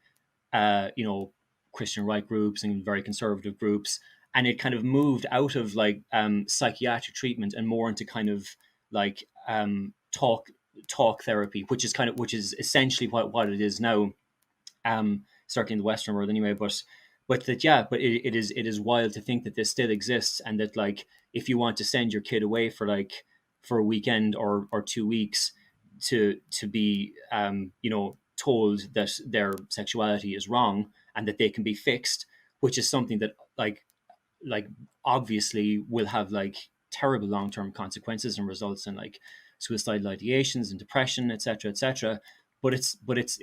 Christian right groups and very conservative groups, and it kind of moved out of psychiatric treatment and more into kind of talk therapy, which is essentially what it is now. Certainly in the Western world, anyway. But it is wild to think that this still exists, and that if you want to send your kid away for a weekend or 2 weeks to be told that their sexuality is wrong and that they can be fixed, which is something that obviously will have terrible long-term consequences and results in suicidal ideations and depression, etc. But it's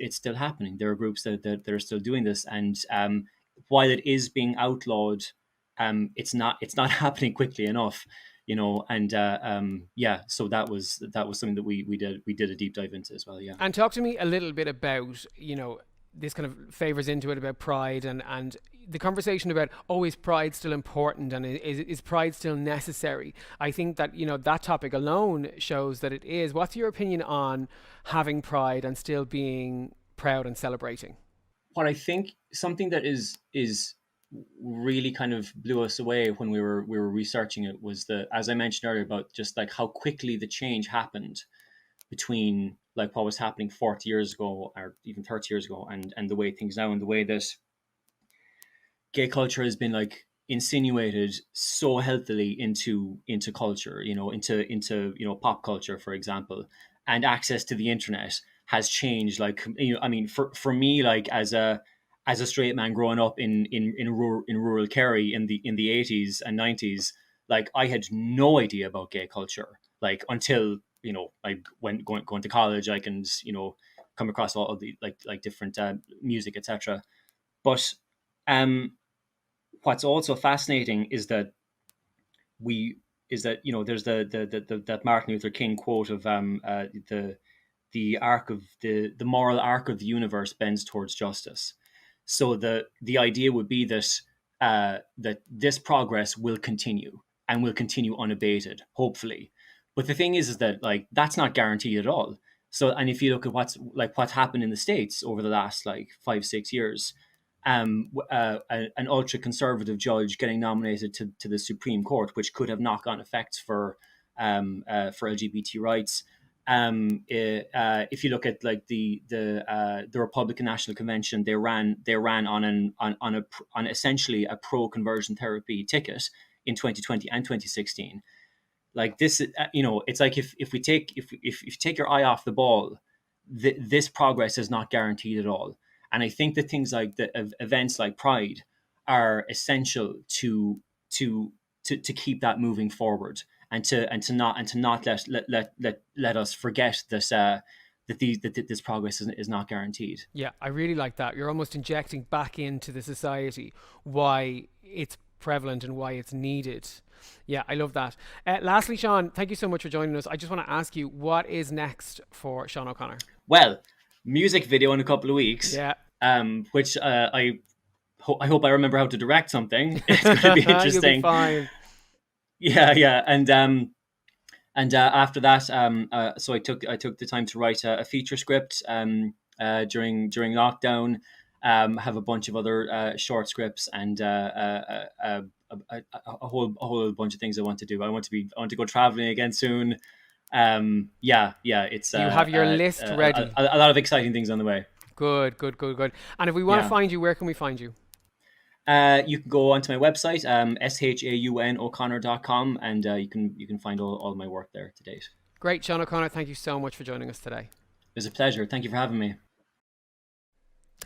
still happening. There are groups that are still doing this, and while it is being outlawed, it's not happening quickly enough. So that was something that we did a deep dive into as well. Yeah. And talk to me a little bit about, this kind of favors into it about pride and the conversation about, is pride still important, and is pride still necessary? I think that, that topic alone shows that it is. What's your opinion on having pride and still being proud and celebrating? What I think something that is really kind of blew us away when we were researching it was as I mentioned earlier, about just like how quickly the change happened between like what was happening 40 years ago or even 30 years ago and the way things now, and the way that gay culture has been like insinuated so healthily into culture, into pop culture, for example, and access to the internet has changed. Like, I mean, for me, like as a straight man growing up in rural Kerry in the 80s and 90s, like I had no idea about gay culture, like until I went going to college, I can come across all of the like different music, etc. But what's also fascinating is that there's that Martin Luther King quote of the arc of the moral arc of the universe bends towards justice. So the idea would be that that this progress will continue and will continue unabated, hopefully. But the thing is that like that's not guaranteed at all. So, and if you look at what's happened in the States over the last like 5-6 years, an ultra conservative judge getting nominated to the Supreme Court, which could have knock-on effects for LGBT rights. If you look at like the Republican National Convention, they ran on essentially a pro-conversion therapy ticket in 2020 and 2016. Like this, it's like if you take your eye off the ball, this progress is not guaranteed at all. And I think that things like events like Pride are essential to keep that moving forward, and to not let us forget that this progress is not guaranteed. Yeah, I really like that. You're almost injecting back into the society why it's prevalent and why it's needed. Yeah, I love that. Lastly, Sean, thank you so much for joining us. I just want to ask you, what is next for Sean O'Connor? Well, music video in a couple of weeks. Yeah. Which I hope I remember how to direct something. It's going to be interesting. You'll be fine. Yeah, and after that, so I took the time to write a feature script during lockdown. Have a bunch of other short scripts and a whole bunch of things I want to do. I want to go traveling again soon. It's you have your list ready. A lot of exciting things on the way. Good. And if we want to find you, where can we find you? You can go onto my website, shauno'connor.com, and you can find all my work there to date. Great, Sean O'Connor, thank you so much for joining us today. It was a pleasure. Thank you for having me.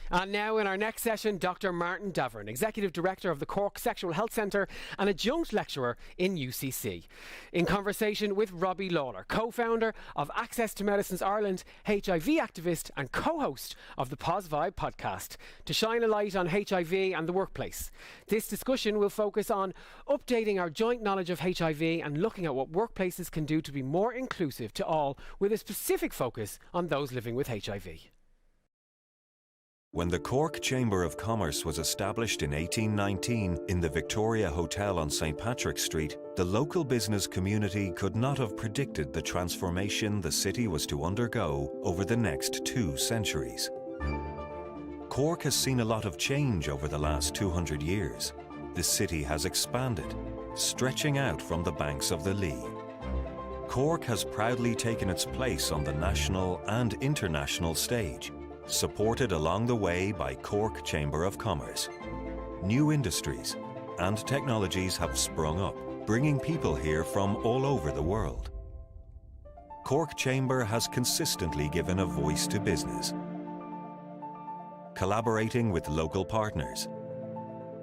And now in our next session, Dr. Martin Davern, Executive Director of the Cork Sexual Health Centre and Adjunct Lecturer in UCC, in conversation with Robbie Lawler, co-founder of Access to Medicines Ireland, HIV activist and co-host of the PosVibe podcast, to shine a light on HIV and the workplace. This discussion will focus on updating our joint knowledge of HIV and looking at what workplaces can do to be more inclusive to all, with a specific focus on those living with HIV. When the Cork Chamber of Commerce was established in 1819 in the Victoria Hotel on St. Patrick's Street, the local business community could not have predicted the transformation the city was to undergo over the next 2 centuries. Cork has seen a lot of change over the last 200 years. The city has expanded, stretching out from the banks of the Lee. Cork has proudly taken its place on the national and international stage, supported along the way by Cork Chamber of Commerce. New industries and technologies have sprung up, bringing people here from all over the world. Cork Chamber has consistently given a voice to business, collaborating with local partners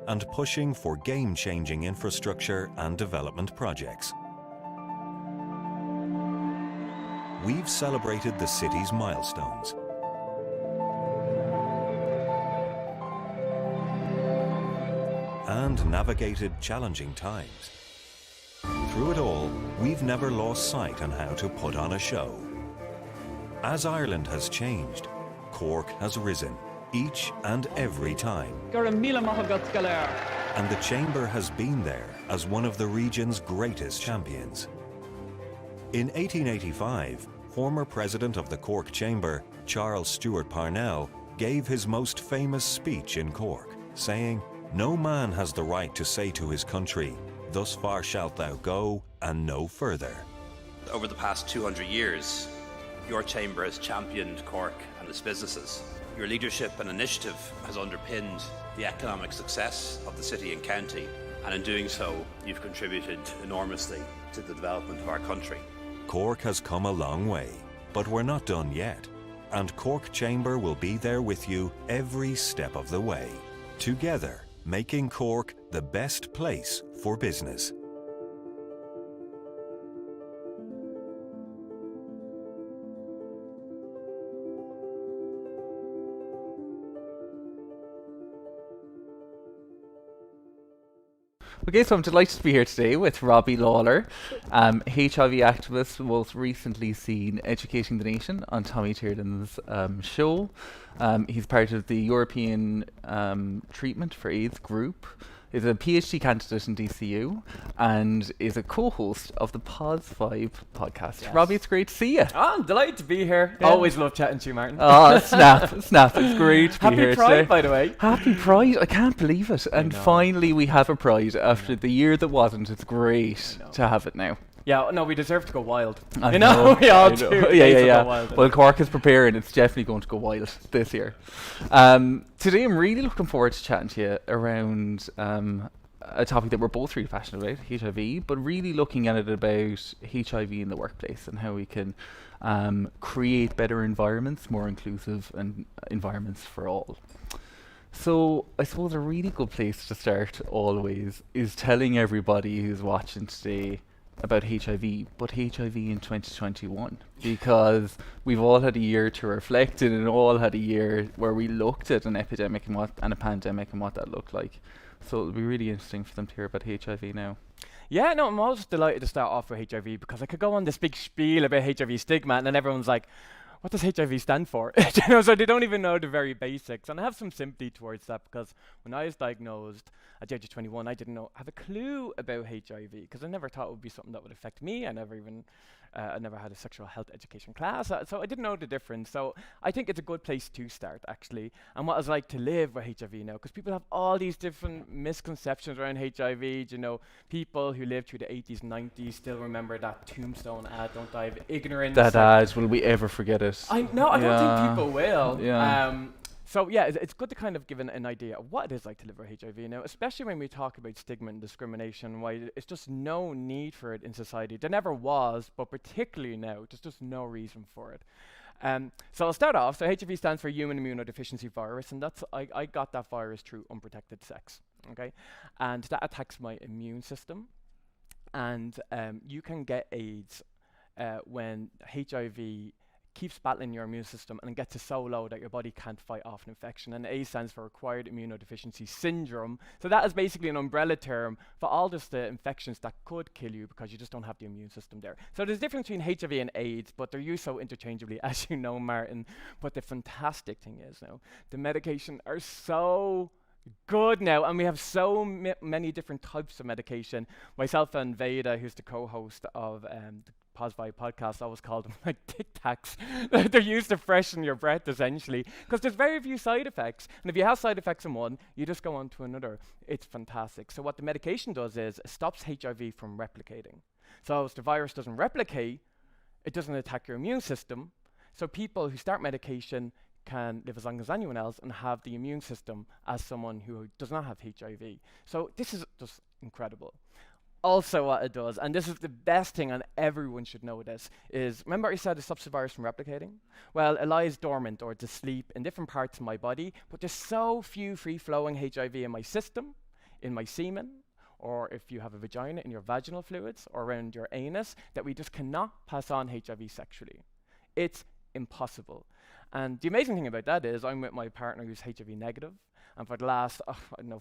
and pushing for game-changing infrastructure and development projects. We've celebrated the city's milestones, and navigated challenging times. Through it all, we've never lost sight on how to put on a show. As Ireland has changed, Cork has risen, each and every time. And the Chamber has been there as one of the region's greatest champions. In 1885, former President of the Cork Chamber, Charles Stewart Parnell, gave his most famous speech in Cork, saying, "No man has the right to say to his country, 'Thus far shalt thou go, and no further.'" Over the past 200 years, your chamber has championed Cork and its businesses. Your leadership and initiative has underpinned the economic success of the city and county, and in doing so, you've contributed enormously to the development of our country. Cork has come a long way, but we're not done yet. And Cork Chamber will be there with you every step of the way. Together, making Cork the best place for business. Okay, so I'm delighted to be here today with Robbie Lawler, HIV activist, most recently seen educating the nation on Tommy Tierden's show. He's part of the European Treatment for AIDS group, is a PhD candidate in DCU, and is a co-host of the Pause 5 podcast. Yes. Robbie, it's great to see you. Oh, I'm delighted to be here. Yeah. Always love chatting to you, Martin. Oh, snap. It's great to be here Happy Pride, today. by the way. Happy Pride. I can't believe it. And finally we have a Pride after the year that wasn't. It's great to have it now. Yeah, no, we deserve to go wild. I You know, we all do. Yeah. Go wild, Well, Cork is preparing. It's definitely going to go wild this year. Today I'm really looking forward to chatting to you around a topic that we're both really passionate about, HIV, but really looking at it about HIV in the workplace and how we can create better environments, more inclusive and environments for all. So I suppose a really good place to start always is telling everybody who's watching today about HIV, but HIV in 2021, because we've all had a year to reflect in and all had a year where we looked at an epidemic and a pandemic and what that looked like. So it'll be really interesting for them to hear about HIV now. Yeah, no, I'm always delighted to start off with HIV because I could go on this big spiel about HIV stigma and then everyone's like, what does HIV stand for? You know, so they don't even know the very basics. And I have some sympathy towards that because when I was diagnosed at the age of 21, I didn't have a clue about HIV because I never thought it would be something that would affect me. I never had a sexual health education class, so I didn't know the difference. So I think it's a good place to start, actually, and what it's like to live with HIV now, because people have all these different misconceptions around HIV. You know, people who lived through the 80s, 90s still remember that Tombstone ad, "Don't die of ignorance." That ad, will we ever forget it? I don't think people will. Yeah. So yeah, it's good to kind of give an idea of what it is like to live with HIV now, especially when we talk about stigma and discrimination, why it's just no need for it in society. There never was, but particularly now, there's just no reason for it. So I'll start off. So HIV stands for Human Immunodeficiency Virus, and that's I got that virus through unprotected sex, okay? And that attacks my immune system, and you can get AIDS when HIV keeps battling your immune system and gets it so low that your body can't fight off an infection. And A stands for Acquired Immunodeficiency Syndrome. So that is basically an umbrella term for all just the infections that could kill you because you just don't have the immune system there. So there's a difference between HIV and AIDS, but they're used so interchangeably, as you know, Martin. But the fantastic thing is now, the medication are so good now, and we have so many different types of medication. Myself and Veda, who's the co-host of the Pause 5 podcast, always call them like Tic Tacs. They're used to freshen your breath, essentially, because there's very few side effects. And if you have side effects in one, you just go on to another. It's fantastic. So what the medication does is it stops HIV from replicating. So as the virus doesn't replicate, it doesn't attack your immune system. So people who start medication can live as long as anyone else and have the immune system as someone who does not have HIV. So this is just incredible. Also what it does, and this is the best thing, and everyone should know this, is, remember I said it stops the virus from replicating? Well, it lies dormant or to sleep in different parts of my body, but there's so few free-flowing HIV in my system, in my semen, or if you have a vagina, in your vaginal fluids, or around your anus, that we just cannot pass on HIV sexually. It's impossible. And the amazing thing about that is I'm with my partner who's HIV negative, and for the last,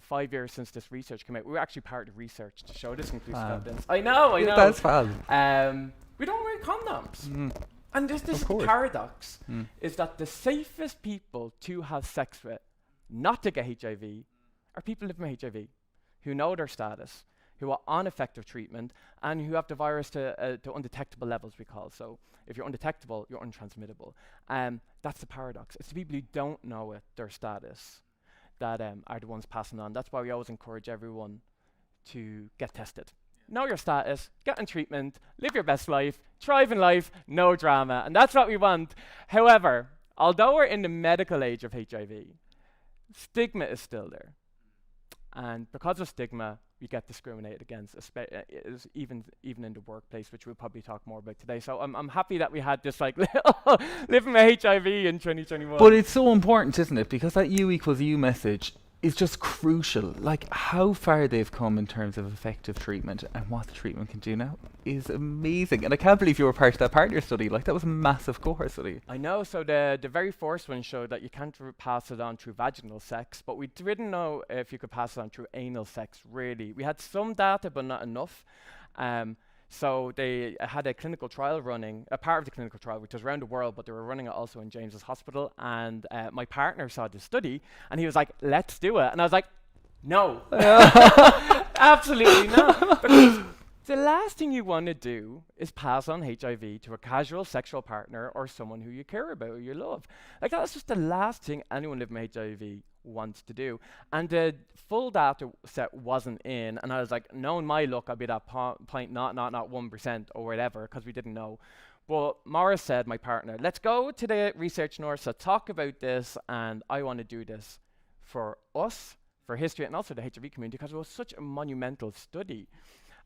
5 years since this research came out, we were actually part of research to show this conclusive evidence. I know. That's fun. We don't wear condoms. And this is the paradox, is that the safest people to have sex with, not to get HIV, are people living with HIV, who know their status, who are on effective treatment and who have the virus to undetectable levels, we call. So if you're undetectable, you're untransmittable. That's the paradox. It's the people who don't know it, their status, that are the ones passing on. That's why we always encourage everyone to get tested. Know your status, get in treatment, live your best life, thrive in life, no drama. And that's what we want. However, although we're in the medical age of HIV, stigma is still there. And because of stigma, we get discriminated against, even in the workplace, which we'll probably talk more about today. So I'm happy that we had this like living with HIV in 2021. But it's so important, isn't it? Because that U equals U message is just crucial. Like how far they've come in terms of effective treatment and what the treatment can do now is amazing. And I can't believe you were part of that partner study. Like that was a massive cohort study. I know. So the very first one showed that you can't pass it on through vaginal sex, but we didn't know if you could pass it on through anal sex, really. We had some data, but not enough. So they had a clinical trial running, a part of the clinical trial, which was around the world, but they were running it also in James's Hospital. And my partner saw the study, and he was like, let's do it. And I was like, no, absolutely not. Because the last thing you want to do is pass on HIV to a casual sexual partner or someone who you care about or you love. Like that's just the last thing anyone living with HIV wants to do. And the full data set wasn't in, and I was like, knowing my luck, I'd be that point, not 1% or whatever, because we didn't know. But Morris said, my partner, let's go to the research nurse, let's talk about this, and I want to do this for us, for history, and also the HIV community, because it was such a monumental study.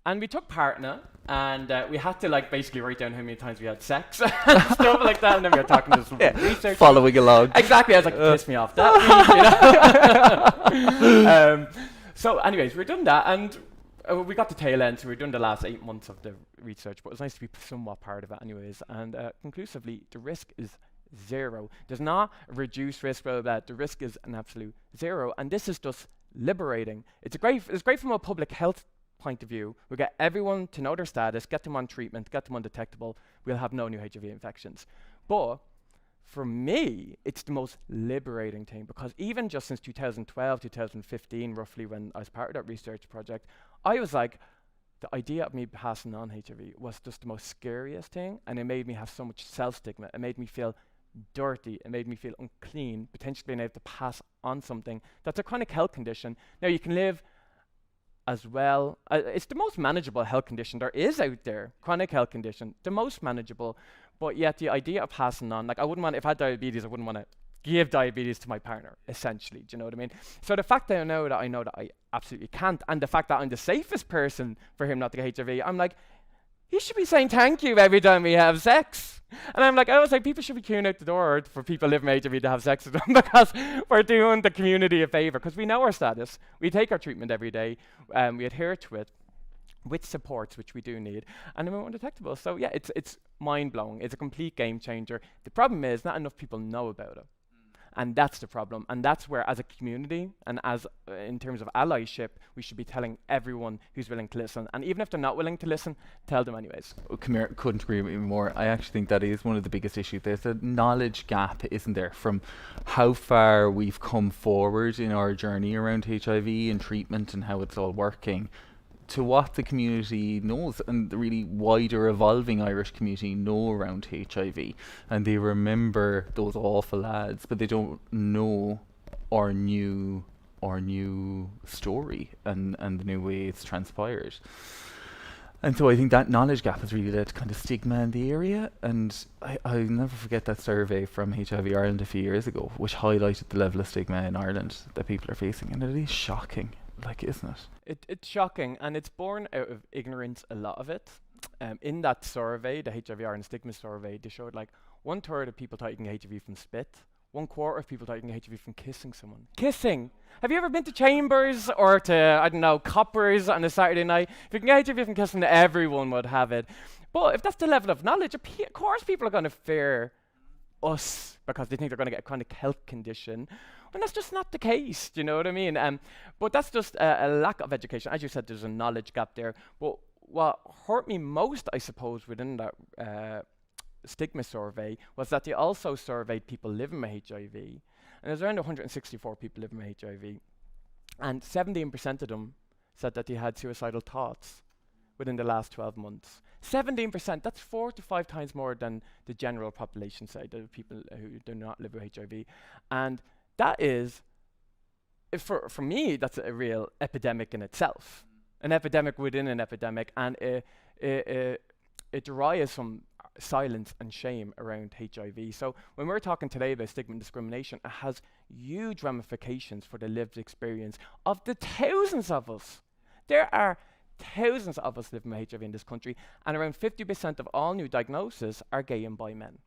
And we took part in it, and we had to like basically write down how many times we had sex and stuff like that, and then we were talking to some researchers. Following along. Exactly, I was like, piss me off that week, you know? So anyways, we're doing that, and we got the tail end, so we're doing the last 8 months of the research, but it was nice to be somewhat part of it anyways. And conclusively, the risk is zero. There's not a reduced risk, blah, blah, blah. The risk is an absolute zero, and this is just liberating. It's great from a public health point of view. We'll get everyone to know their status, get them on treatment, get them undetectable. We'll have no new HIV infections. But for me, it's the most liberating thing, because even just since 2012, 2015, roughly, when I was part of that research project, I was like, the idea of me passing on HIV was just the most scariest thing, and it made me have so much self-stigma. It made me feel dirty. It made me feel unclean, potentially being able to pass on something that's a chronic health condition. Now, you can live as well. It's the most manageable health condition there is out there, chronic health condition, the most manageable. But yet the idea of passing on, like I wouldn't want, if I had diabetes, I wouldn't want to give diabetes to my partner, essentially. Do you know what I mean? So the fact that I know that I absolutely can't, and the fact that I'm the safest person for him not to get HIV, I'm like, he should be saying thank you every time we have sex. And I'm like, I was like, people should be queuing out the door for people living with HIV to have sex with them, because we're doing the community a favor, because we know our status. We take our treatment every day, we adhere to it with supports, which we do need, and then we're undetectable. So yeah, it's mind-blowing. It's a complete game changer. The problem is not enough people know about it. And that's the problem. And that's where, as a community and as in terms of allyship, we should be telling everyone who's willing to listen. And even if they're not willing to listen, tell them anyways. Come here, couldn't agree with you more. I actually think that is one of the biggest issues. There's a knowledge gap, isn't there, from how far we've come forward in our journey around HIV and treatment and how it's all working, to what the community knows, and the really wider evolving Irish community know around HIV, and they remember those awful lads, but they don't know our new story and the new way it's transpired. And so I think that knowledge gap has really led to kind of stigma in the area, and I'll never forget that survey from HIV Ireland a few years ago, which highlighted the level of stigma in Ireland that people are facing, and it is shocking. Like, isn't it? It's shocking, and it's born out of ignorance, a lot of it. In that survey, the HIV Ireland Stigma Survey, they showed like 1/3 of people thought you can get HIV from spit. 1/4 of people thought you can get HIV from kissing someone. Kissing! Have you ever been to Chambers or to, I don't know, Coppers on a Saturday night? If you can get HIV from kissing, everyone would have it. But if that's the level of knowledge, of course people are going to fear us because they think they're going to get a chronic health condition. And that's just not the case, do you know what I mean? But that's just a lack of education. As you said, there's a knowledge gap there. But what hurt me most, I suppose, within that stigma survey was that they also surveyed people living with HIV. And there's around 164 people living with HIV. And 17% of them said that they had suicidal thoughts within the last 12 months. 17%, that's 4 to 5 times more than the general population side, the people who do not live with HIV. And that is, for me, that's a real epidemic in itself. An epidemic within an epidemic, and it derives from silence and shame around HIV. So when we're talking today about stigma and discrimination, it has huge ramifications for the lived experience of the thousands of us. There are thousands of us living with HIV in this country, and around 50% of all new diagnoses are gay and bi men.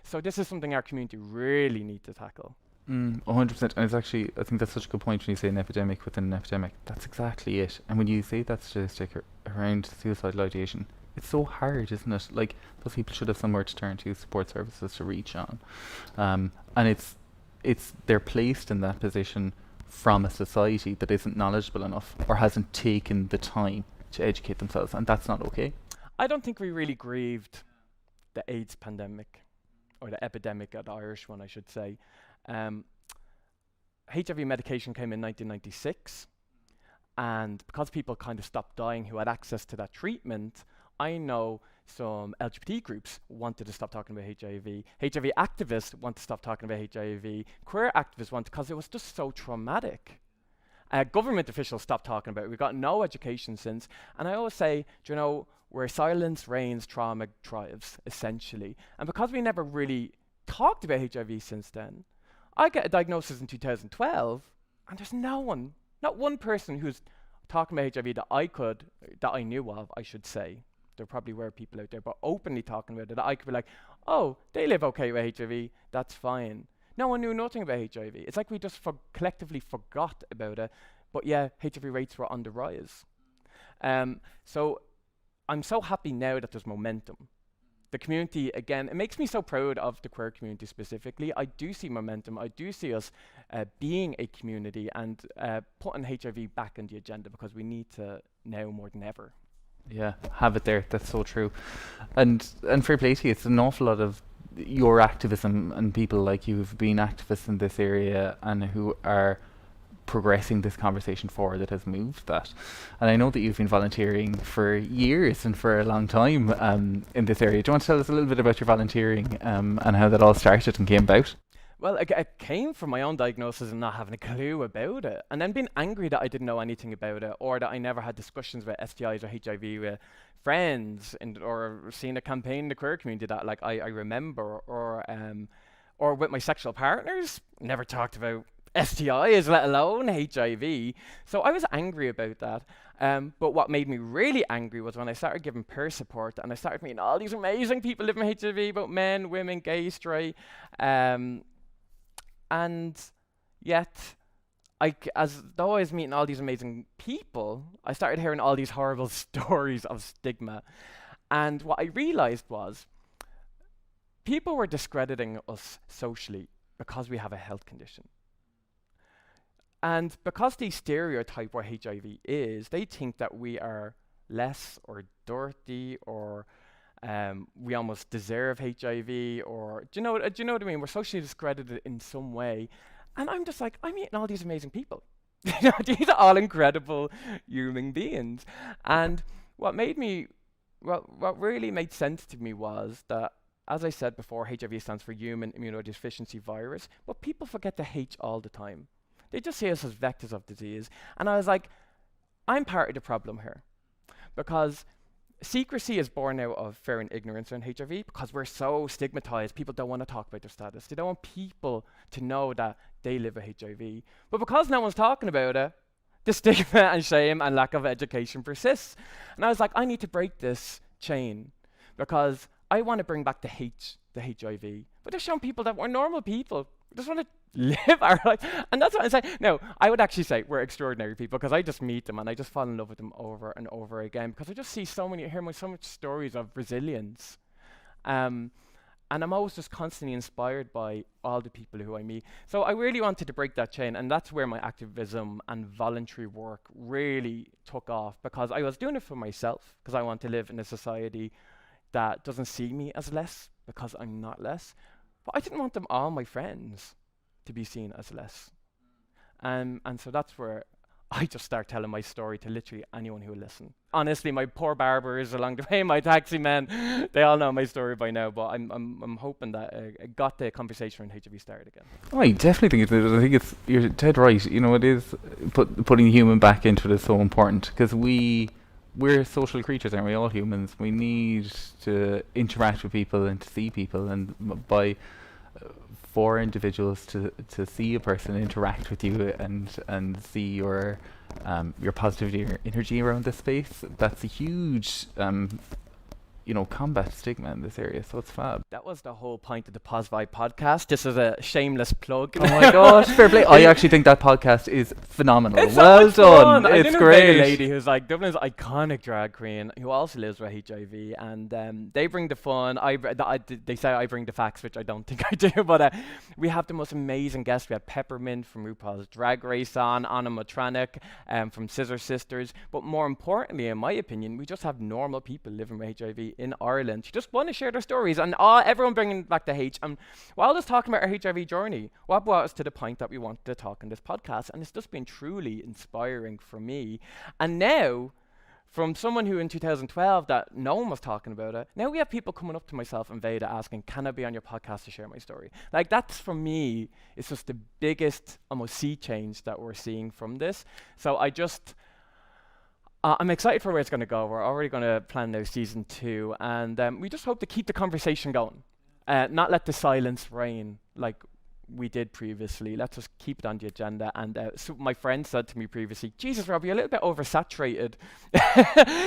So this is something our community really need to tackle. 100%. And it's actually, I think that's such a good point when you say an epidemic within an epidemic. That's exactly it. And when you say that statistic around suicidal ideation, it's so hard, isn't it? Like, those people should have somewhere to turn to, support services to reach on. And they're placed in that position from a society that isn't knowledgeable enough or hasn't taken the time to educate themselves, and that's not okay. I don't think we really grieved the AIDS pandemic, or the epidemic, the Irish one, I should say. HIV medication came in 1996, and because people kind of stopped dying who had access to that treatment, I know some LGBT groups wanted to stop talking about HIV. HIV activists want to stop talking about HIV. Queer activists want, because it was just so traumatic. Government officials stopped talking about it. We've got no education since. And I always say, do you know, where silence reigns, trauma thrives, essentially. And because we never really talked about HIV since then, I get a diagnosis in 2012, and there's no one, not one person who's talking about HIV that I knew of, I should say. There probably were people out there, but openly talking about it, that I could be like, oh, they live okay with HIV, that's fine. No one knew nothing about HIV. It's like we just collectively forgot about it, but yeah, HIV rates were on the rise. So I'm so happy now that there's momentum. The community, again, it makes me so proud of the queer community specifically. I do see momentum. I do see us being a community and putting HIV back on the agenda, because we need to now more than ever. Yeah, have it there. That's so true. And fair play to you. It's an awful lot of your activism and people like you who've been activists in this area and who are progressing this conversation forward that has moved that. And I know that you've been volunteering for years and for a long time in this area. Do you want to tell us a little bit about your volunteering and how that all started and came about? Well, it came from my own diagnosis and not having a clue about it, and then being angry that I didn't know anything about it, or that I never had discussions about STIs or HIV with friends, or seeing a campaign in the queer community that like I remember, or with my sexual partners, never talked about STIs, let alone HIV. So I was angry about that. But what made me really angry was when I started giving peer support, and I started meeting all these amazing people living with HIV, both men, women, gay, straight, and yet, as though I was meeting all these amazing people, I started hearing all these horrible stories of stigma. And what I realized was, people were discrediting us socially because we have a health condition. And because they stereotype what HIV is, they think that we are less or dirty, or we almost deserve HIV, or do you know what I mean? We're socially discredited in some way. And I'm just like, I'm meeting all these amazing people. These are all incredible human beings. And what really made sense to me was that, as I said before, HIV stands for Human Immunodeficiency Virus, but people forget the H all the time. They just see us as vectors of disease. And I was like, I'm part of the problem here. Because secrecy is born out of fear and ignorance around HIV, because we're so stigmatized. People don't want to talk about their status. They don't want people to know that they live with HIV. But because no one's talking about it, the stigma and shame and lack of education persists. And I was like, I need to break this chain, because I want to bring back the HIV. But they're showing people that we're normal people. We just want to live our life. And that's what I'm saying. No, I would actually say we're extraordinary people, because I just meet them and I just fall in love with them over and over again, because I just see so much stories of resilience. And I'm always just constantly inspired by all the people who I meet. So I really wanted to break that chain, and that's where my activism and voluntary work really took off, because I was doing it for myself, because I want to live in a society that doesn't see me as less, because I'm not less. But I didn't want all my friends to be seen as less. And so that's where I just start telling my story to literally anyone who will listen. Honestly, my poor barbers along the way, my taxi men, they all know my story by now. But I'm hoping that I got the conversation around HIV started again. Oh, I definitely think you're dead right. You know, it is putting the human back into it is so important, because we're social creatures, aren't we? All humans. We need to interact with people and to see people, and for individuals to see a person interact with you and see your positivity or energy around this space, that's a huge combat stigma in this area, so it's fab. That was the whole point of the Pos Vibe podcast. This is a shameless plug. Oh my gosh, fair play. I actually think that podcast is phenomenal. It's well so done. Fun. It's I great. A lady who's like Dublin's iconic drag queen who also lives with HIV, and they bring the fun. They say I bring the facts, which I don't think I do, but we have the most amazing guests. We had Peppermint from RuPaul's Drag Race on, Anna Matronic from Scissor Sisters, but more importantly, in my opinion, we just have normal people living with HIV in Ireland. You just want to share their stories, and everyone bringing back the H. And while just talking about our HIV journey, what brought us to the point that we wanted to talk in this podcast, and it's just been truly inspiring for me. And now, from someone who in 2012 that no one was talking about it, now we have people coming up to myself and Veda asking, can I be on your podcast to share my story? Like, that's for me, it's just the biggest almost sea change that we're seeing from this. So I'm excited for where it's going to go. We're already going to plan now season 2, and we just hope to keep the conversation going, not let the silence reign like we did previously. Let's just keep it on the agenda. And so my friend said to me previously, Jesus, Rob, you're a little bit oversaturated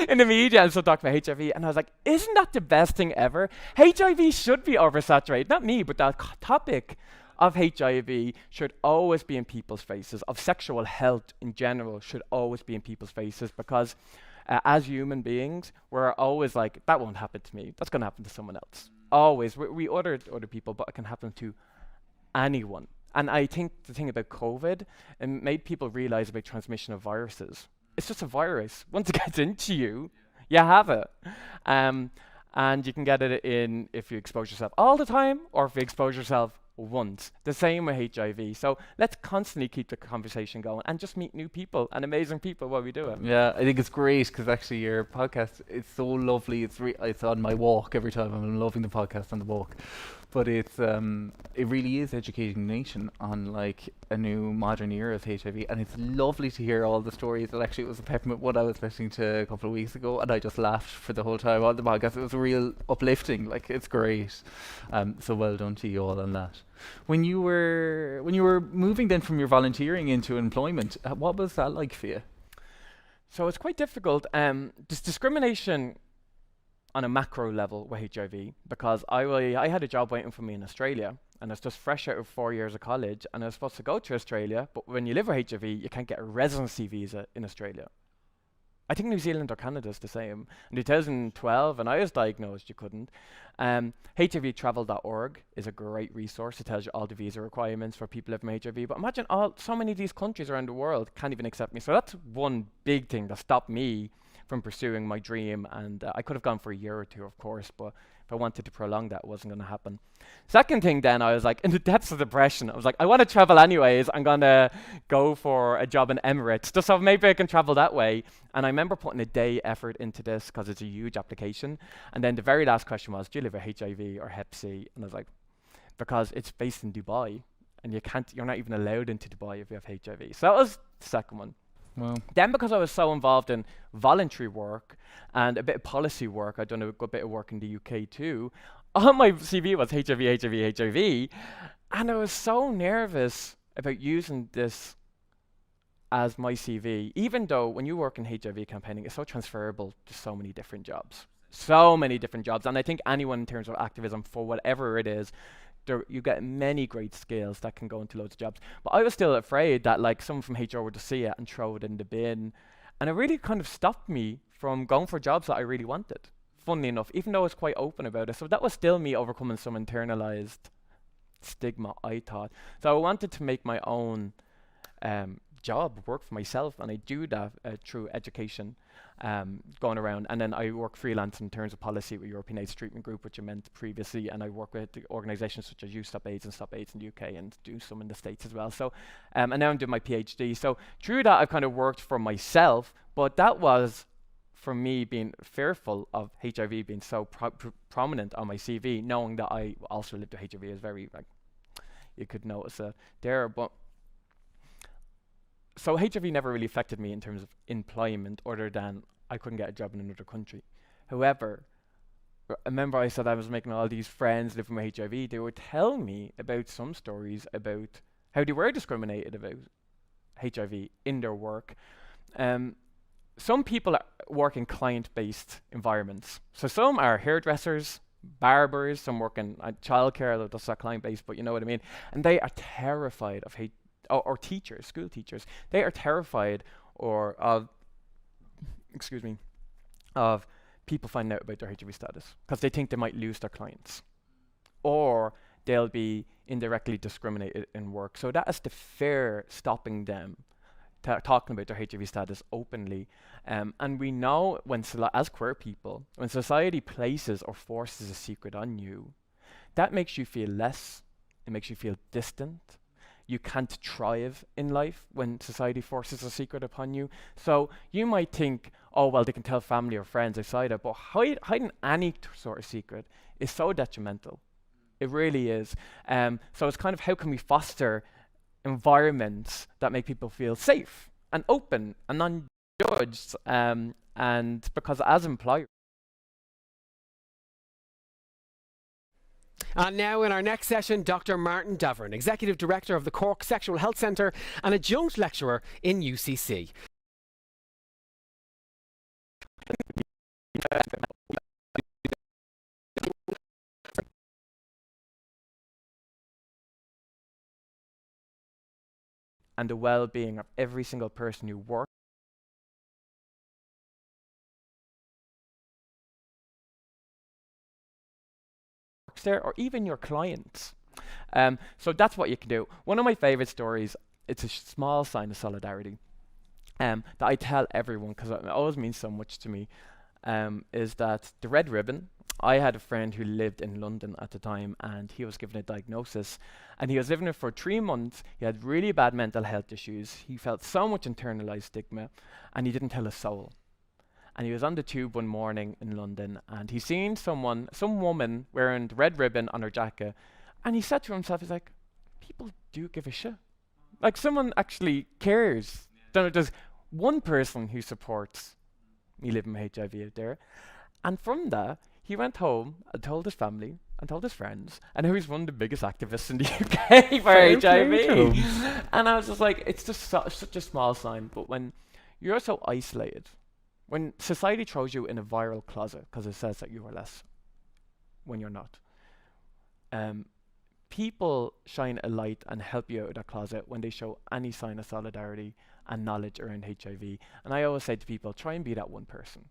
in the media and so talk about HIV. And I was like, isn't that the best thing ever? HIV should be oversaturated. Not me, but that topic of HIV should always be in people's faces, of sexual health in general should always be in people's faces, because as human beings, we're always like, that won't happen to me. That's going to happen to someone else. Always. We order other people, but it can happen to anyone. And I think the thing about COVID, it made people realize about transmission of viruses. It's just a virus. Once it gets into you, you have it. And you can get it in if you expose yourself all the time or if you expose yourself once. The same with HIV. So let's constantly keep the conversation going and just meet new people and amazing people while we do it. Yeah, I think it's great because actually your podcast is so lovely. It's on my walk every time. I'm loving the podcast on the walk. But it really is educating the nation on like a new modern era of HIV, and it's lovely to hear all the stories. And actually, it was a Peppermint one I was listening to a couple of weeks ago, and I just laughed for the whole time on the podcast. It was real uplifting. Like, it's great. So well done to you all on that. When you were moving then from your volunteering into employment, what was that like for you? So it's quite difficult. This discrimination on a macro level with HIV, because I had a job waiting for me in Australia, and I was just fresh out of 4 years of college, and I was supposed to go to Australia, but when you live with HIV, you can't get a residency visa in Australia. I think New Zealand or Canada is the same. In 2012, and I was diagnosed, you couldn't. HIVtravel.org is a great resource. It tells you all the visa requirements for people living with HIV. But imagine so many of these countries around the world can't even accept me. So that's one big thing that stopped me from pursuing my dream. And I could have gone for a year or two, of course, but if I wanted to prolong that, it wasn't going to happen. Second thing then, I was like, in the depths of depression, I was like, I want to travel anyways. I'm going to go for a job in Emirates, just so maybe I can travel that way. And I remember putting a day effort into this because it's a huge application. And then the very last question was, do you live with HIV or Hep C? And I was like, because it's based in Dubai, and you're not even allowed into Dubai if you have HIV. So that was the second one. Wow. Then because I was so involved in voluntary work and a bit of policy work, I'd done a good bit of work in the UK too, on my CV was HIV, and I was so nervous about using this as my CV, even though when you work in HIV campaigning, it's so transferable to so many different jobs. And I think anyone in terms of activism for whatever it is, you get many great skills that can go into loads of jobs. But I was still afraid that like someone from HR would just see it and throw it in the bin. And it really kind of stopped me from going for jobs that I really wanted, funnily enough, even though I was quite open about it. So that was still me overcoming some internalized stigma, I thought. So I wanted to make my own job, work for myself, and I do that through education, going around. And then I work freelance in terms of policy with European AIDS Treatment Group, which I meant previously, and I work with the organisations such as You Stop AIDS and Stop AIDS in the UK, and do some in the States as well. So, and now I'm doing my PhD. So through that, I've kind of worked for myself, but that was for me being fearful of HIV being so prominent on my CV, knowing that I also lived with HIV is very, like, you could notice there, but so HIV never really affected me in terms of employment, other than I couldn't get a job in another country. However, I remember I said I was making all these friends living with HIV. They would tell me about some stories about how they were discriminated about HIV in their work. Some people work in client-based environments. So some are hairdressers, barbers, some work in childcare, although that's not client-based, but you know what I mean. And they are terrified of or teachers, school teachers. They are terrified of people finding out about their HIV status, because they think they might lose their clients, or they'll be indirectly discriminated in work. So that is the fear stopping them talking about their HIV status openly. And we know when, as queer people, when society places or forces a secret on you, that makes you feel less, it makes you feel distant. You can't thrive in life when society forces a secret upon you. So you might think, oh, well, they can tell family or friends outside it, but hiding any sort of secret is so detrimental. It really is. So it's kind of, how can we foster environments that make people feel safe and open and non-judged, and because as employers. And now in our next session, Dr. Martin Davern, Executive Director of the Cork Sexual Health Centre and adjunct lecturer in UCC. And the well-being of every single person who works there, or even your clients. So that's what you can do. One of my favourite stories, it's a small sign of solidarity that I tell everyone, because it always means so much to me, is that the red ribbon. I had a friend who lived in London at the time, and he was given a diagnosis, and he was living there for 3 months. He had really bad mental health issues. He felt so much internalized stigma, and he didn't tell a soul. And he was on the tube one morning in London, and he seen some woman wearing the red ribbon on her jacket, and he said to himself, he's like, people do give a shit. Like, someone actually cares. There's one person who supports me living with HIV out there. And from that, he went home and told his family and told his friends, and now he's one of the biggest activists in the UK for HIV. And I was just like, it's just such a small sign, but when you're so isolated, when society throws you in a viral closet because it says that you are less when you're not, people shine a light and help you out of that closet when they show any sign of solidarity and knowledge around HIV. And I always say to people, try and be that one person.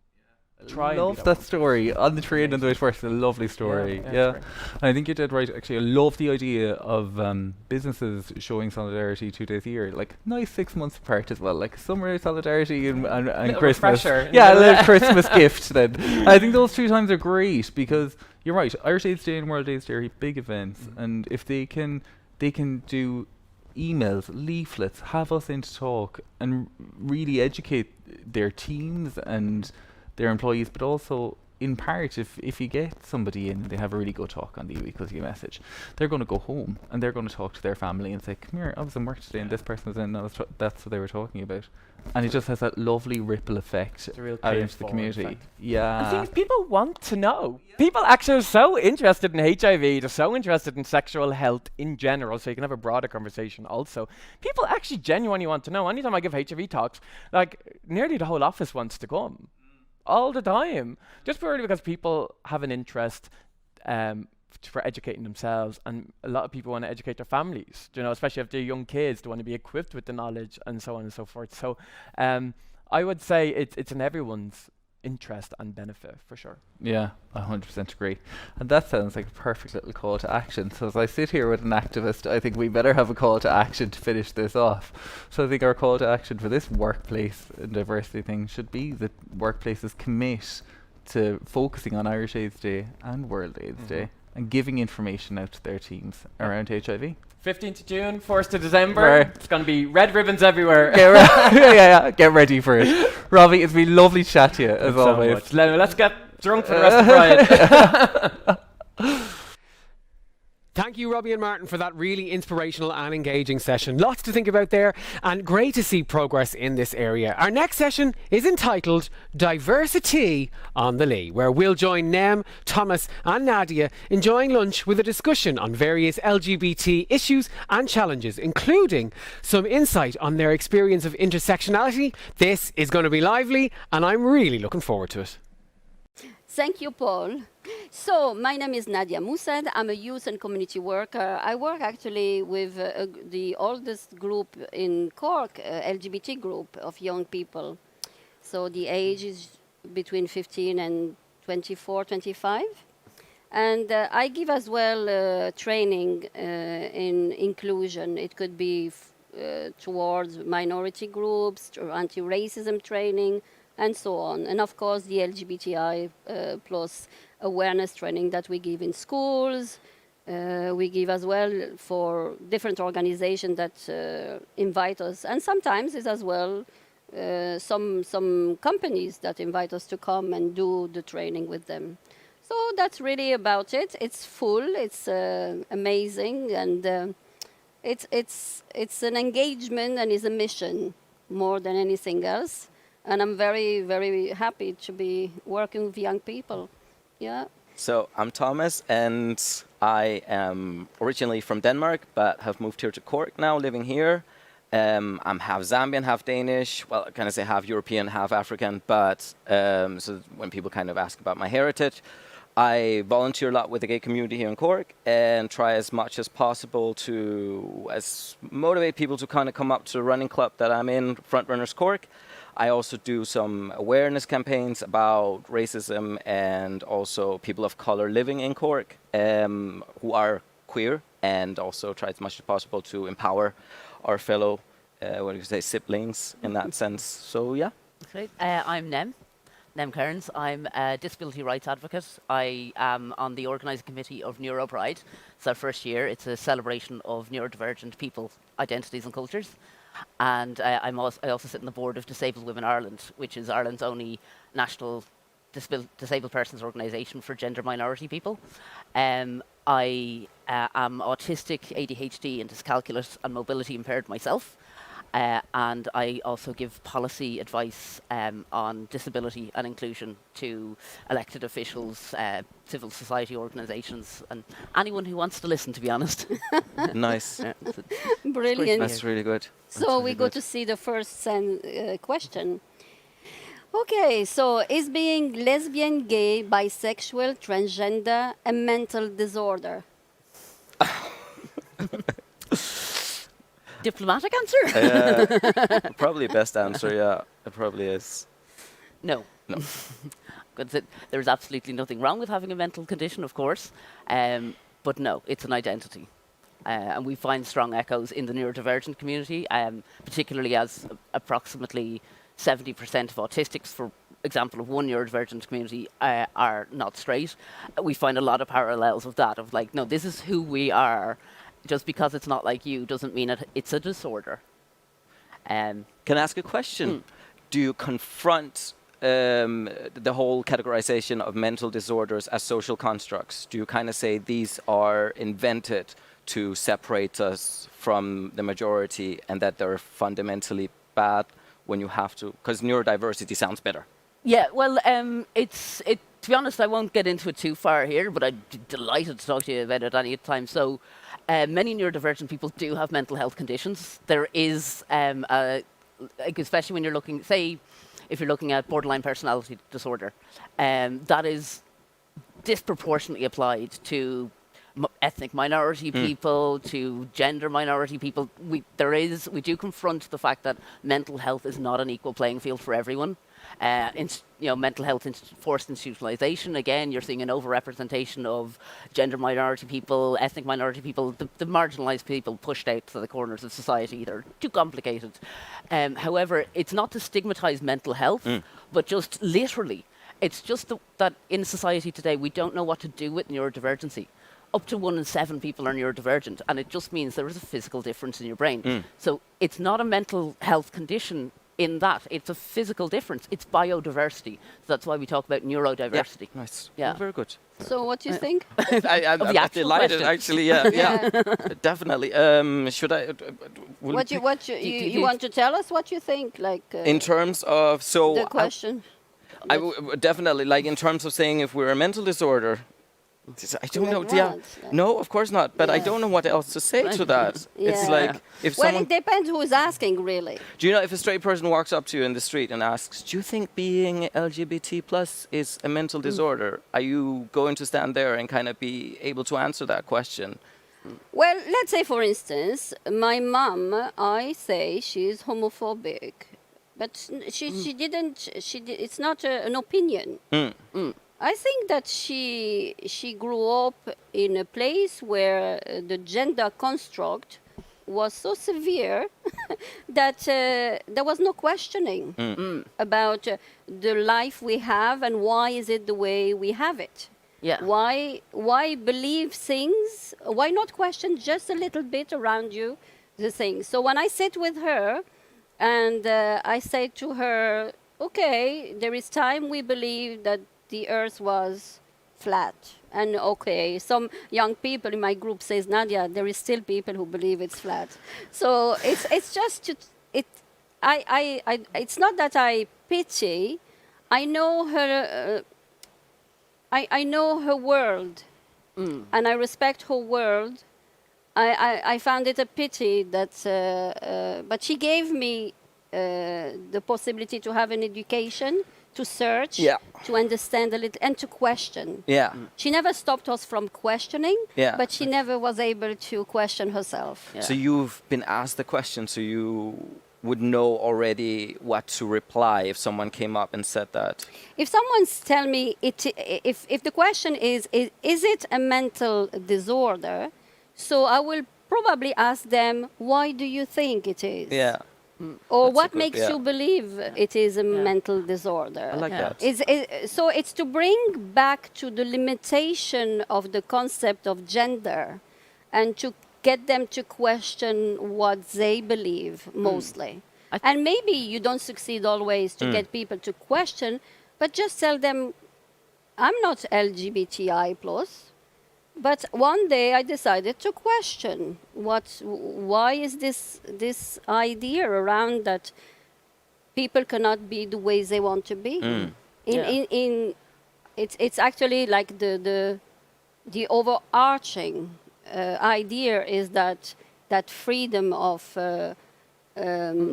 I love that story on the train on the way to work. It's a lovely story. Yeah. I think you did right. Actually, I love the idea of businesses showing solidarity 2 days a year, like nice 6 months apart as well, like summer solidarity and Christmas. Yeah, a little Christmas gift then. I think those 2 times are great, because you're right. Irish AIDS Day and World AIDS Day are big events, and if they can do emails, leaflets, have us in to talk and really educate their teams and their employees, but also in part, if you get somebody in and they have a really good talk on the because you message, they're going to go home and they're going to talk to their family and say, come here, I was in work today and this person was in, that's what they were talking about. And it just has that lovely ripple effect out into the community. Effect. Yeah. And things people want to know. People actually are so interested in HIV, they're so interested in sexual health in general, so you can have a broader conversation also. People actually genuinely want to know. Anytime I give HIV talks, like, nearly the whole office wants to come. All the time, just purely because people have an interest for educating themselves, and a lot of people want to educate their families, you know, especially if they're young kids. They want to be equipped with the knowledge and so on and so forth. So I would say it's in everyone's interest and benefit, for sure. Yeah, I 100% agree. And that sounds like a perfect little call to action. So as I sit here with an activist, I think we better have a call to action to finish this off. So I think our call to action for this workplace and diversity thing should be that workplaces commit to focusing on Irish AIDS Day and World AIDS Day and giving information out to their teams around HIV. 15th of June, 1st of December. Right. It's going to be red ribbons everywhere. Get ready for it. Robbie, it's been lovely to chat to you, as always. So let's get drunk for the rest of Pride. Thank you, Robbie and Martin, for that really inspirational and engaging session. Lots to think about there, and great to see progress in this area. Our next session is entitled Diversity on the Lee, where we'll join Nem, Thomas and Nadia enjoying lunch with a discussion on various LGBT issues and challenges, including some insight on their experience of intersectionality. This is going to be lively, and I'm really looking forward to it. Thank you, Paul. So, my name is Nadia Moussad. I'm a youth and community worker. I work actually with the oldest group in Cork, LGBT group of young people. So, the age is between 15 and 24, 25. And I give as well training in inclusion. It could be towards minority groups, or anti-racism training, and so on. And of course, the LGBTI plus awareness training that we give in schools. We give as well for different organizations that invite us. And sometimes it's as well some companies that invite us to come and do the training with them. So that's really about it. It's full, it's amazing, and it's an engagement and is a mission more than anything else. And I'm very, very happy to be working with young people. Yeah. So I'm Thomas, and I am originally from Denmark, but have moved here to Cork now, living here. I'm half Zambian, half Danish. Well, I kind of say half European, half African. But so when people kind of ask about my heritage, I volunteer a lot with the gay community here in Cork and try as much as possible to motivate people to kind of come up to the running club that I'm in, Frontrunners Cork. I also do some awareness campaigns about racism and also people of color living in Cork who are queer, and also try as much as possible to empower our fellow, siblings in that sense. So, yeah. Great. I'm Nem Kearns. I'm a disability rights advocate. I am on the organising committee of NeuroPride. It's our first year. It's a celebration of neurodivergent people, identities and cultures. And I also sit on the board of Disabled Women Ireland, which is Ireland's only national disabled persons organisation for gender minority people. I am autistic, ADHD and dyscalculate and mobility impaired myself. And I also give policy advice on disability and inclusion to elected officials, civil society organisations, and anyone who wants to listen, to be honest. Nice. Brilliant. That's really good. So we go to see the first question. Okay, so is being lesbian, gay, bisexual, transgender a mental disorder? Diplomatic answer? Probably best answer, yeah. It probably is. No. There's absolutely nothing wrong with having a mental condition, of course. But no, it's an identity. And we find strong echoes in the neurodivergent community, particularly as approximately 70% of autistics, for example, of one neurodivergent community are not straight. We find a lot of parallels of that, of like, no, this is who we are. Just because it's not like you doesn't mean it's a disorder. Can I ask a question? Do you confront the whole categorization of mental disorders as social constructs? Do you kind of say these are invented to separate us from the majority and that they're fundamentally bad when you have to? Because neurodiversity sounds better. Yeah, well, to be honest, I won't get into it too far here, but I'd be delighted to talk to you about it any time. So many neurodivergent people do have mental health conditions. There is, especially when you're looking, say, if you're looking at borderline personality disorder, that is disproportionately applied to ethnic minority people to gender minority people. We do confront the fact that mental health is not an equal playing field for everyone. Mental health forced institutionalization. Again, you're seeing an overrepresentation of gender minority people, ethnic minority people, the marginalized people pushed out to the corners of society. They're too complicated. However, it's not to stigmatize mental health, but just literally, it's just that in society today, we don't know what to do with neurodivergency. Up to 1 in 7 people are neurodivergent, and it just means there is a physical difference in your brain. So it's not a mental health condition in that. It's a physical difference. It's biodiversity. So that's why we talk about neurodiversity. Yeah, nice. Yeah. Well, very good. So what do you think? I'm delighted, actually. Yeah. Definitely. Should I? You want to tell us what you think, like in terms of the question? Definitely, like in terms of saying if we're a mental disorder. I don't know. Yeah. No, of course not. But I don't know what else to say to that. It's like if someone. It depends who's asking, really. Do you know if a straight person walks up to you in the street and asks, "Do you think being LGBT plus is a mental disorder?" Are you going to stand there and kind of be able to answer that question? Well, let's say, for instance, my mum. I say she's homophobic, but she didn't. It's not an opinion. I think that she grew up in a place where the gender construct was so severe that there was no questioning about the life we have and why is it the way we have it. Yeah. Why believe things? Why not question just a little bit around you the things? So when I sit with her and I say to her, okay, there is time we believe that the earth was flat. And okay, some young people in my group says, Nadia, there is still people who believe it's flat. So it's just it's not that I pity. I know her. I know her world, and I respect her world. I found it a pity that, but she gave me the possibility to have an education, to search, to understand a little, and to question. Yeah. She never stopped us from questioning, Yeah. but she never was able to question herself. So you've been asked the question, so you would know already what to reply if someone came up and said that. If someone's tell me if the question is it a mental disorder, so I will probably ask them, why do you think it is? Yeah. Or That's what good, makes you believe it is a mental disorder? I like that. So it's to bring back to the limitation of the concept of gender and to get them to question what they believe mostly. And maybe you don't succeed always to get people to question, but just tell them, I'm not LGBTI+, but one day I decided to question why is this idea around that people cannot be the way they want to be. It's actually like the overarching idea is that freedom of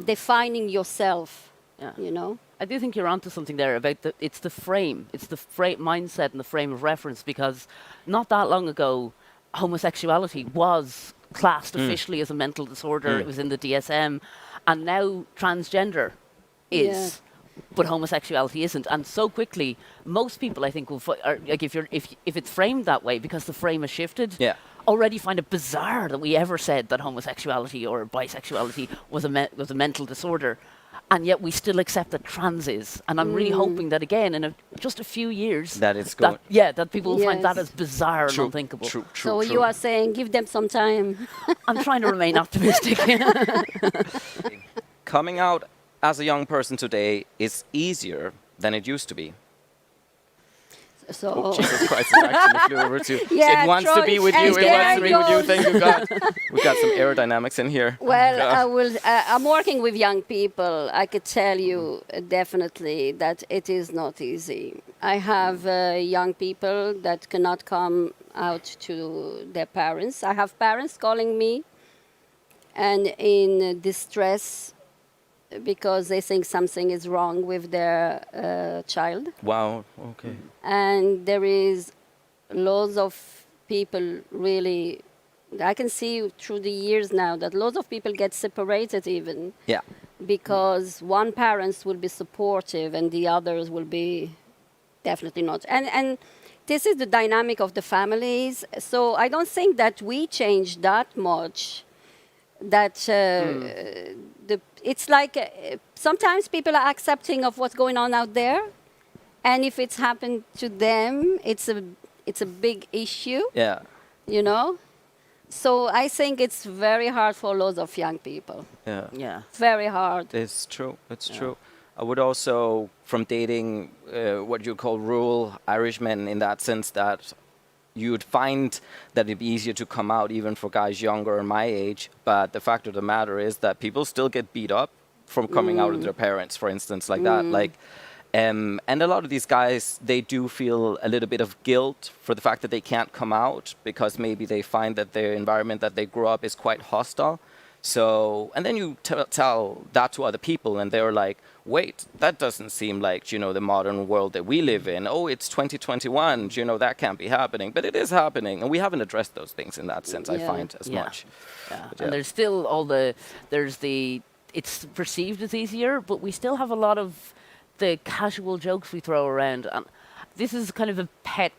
defining yourself. You know. I do think you're onto something there about it's the mindset and the frame of reference, because not that long ago, homosexuality was classed officially as a mental disorder. It was in the DSM, and now transgender is, but homosexuality isn't. And so quickly, most people, I think, will like if it's framed that way, because the frame has shifted. Already find it bizarre that we ever said that homosexuality or bisexuality was a mental disorder. And yet we still accept that trans is. And I'm really hoping that, again, in just a few years... That it's going... that people will find that as bizarre and unthinkable. So you are saying, give them some time. I'm trying to remain optimistic. Coming out as a young person today is easier than it used to be. So Jesus Christ, it actually flew over to. It wants to be with you. It wants to be with you. Thank you, God. We've got some aerodynamics in here. Well, I'm working with young people. I could tell you definitely that it is not easy. I have young people that cannot come out to their parents. I have parents calling me and in distress because they think something is wrong with their child. Wow, okay. And there is loads of people really, I can see through the years now that lots of people get separated even. Yeah. Because one parent will be supportive and the others will be definitely not. And this is the dynamic of the families. So I don't think that we change that much. That it's like sometimes people are accepting of what's going on out there, and if it's happened to them, it's a big issue. Yeah. You know. So I think it's very hard for lots of young people. Yeah. Yeah. Very hard. It's true. It's true. I would also, from dating what you call rural Irishmen, in that sense that you would find that it'd be easier to come out even for guys younger than my age. But the fact of the matter is that people still get beat up from coming out with their parents, for instance, like that. Like, and a lot of these guys, they do feel a little bit of guilt for the fact that they can't come out because maybe they find that their environment that they grew up is quite hostile. So, and then you tell that to other people and they're like, wait, that doesn't seem like, you know, the modern world that we live in. Oh, it's 2021, you know, that can't be happening. But it is happening. And we haven't addressed those things in that sense, I find, as much. Yeah. But And there's still it's perceived as easier, but we still have a lot of the casual jokes we throw around. And this is kind of a pet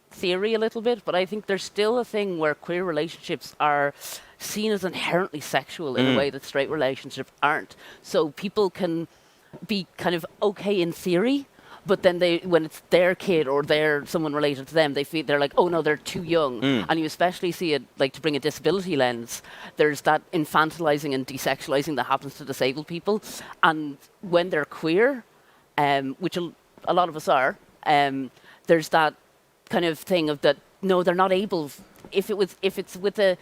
theory a little bit, but I think there's still a thing where queer relationships are seen as inherently sexual in a way that straight relationships aren't. So people can be kind of okay in theory, but then when it's their kid or someone related to them, they're like, oh no, they're too young. And you especially see it, like, to bring a disability lens, there's that infantilizing and desexualizing that happens to disabled people. And when they're queer, which a lot of us are, there's that kind of thing of that, no, they're not able, if it's with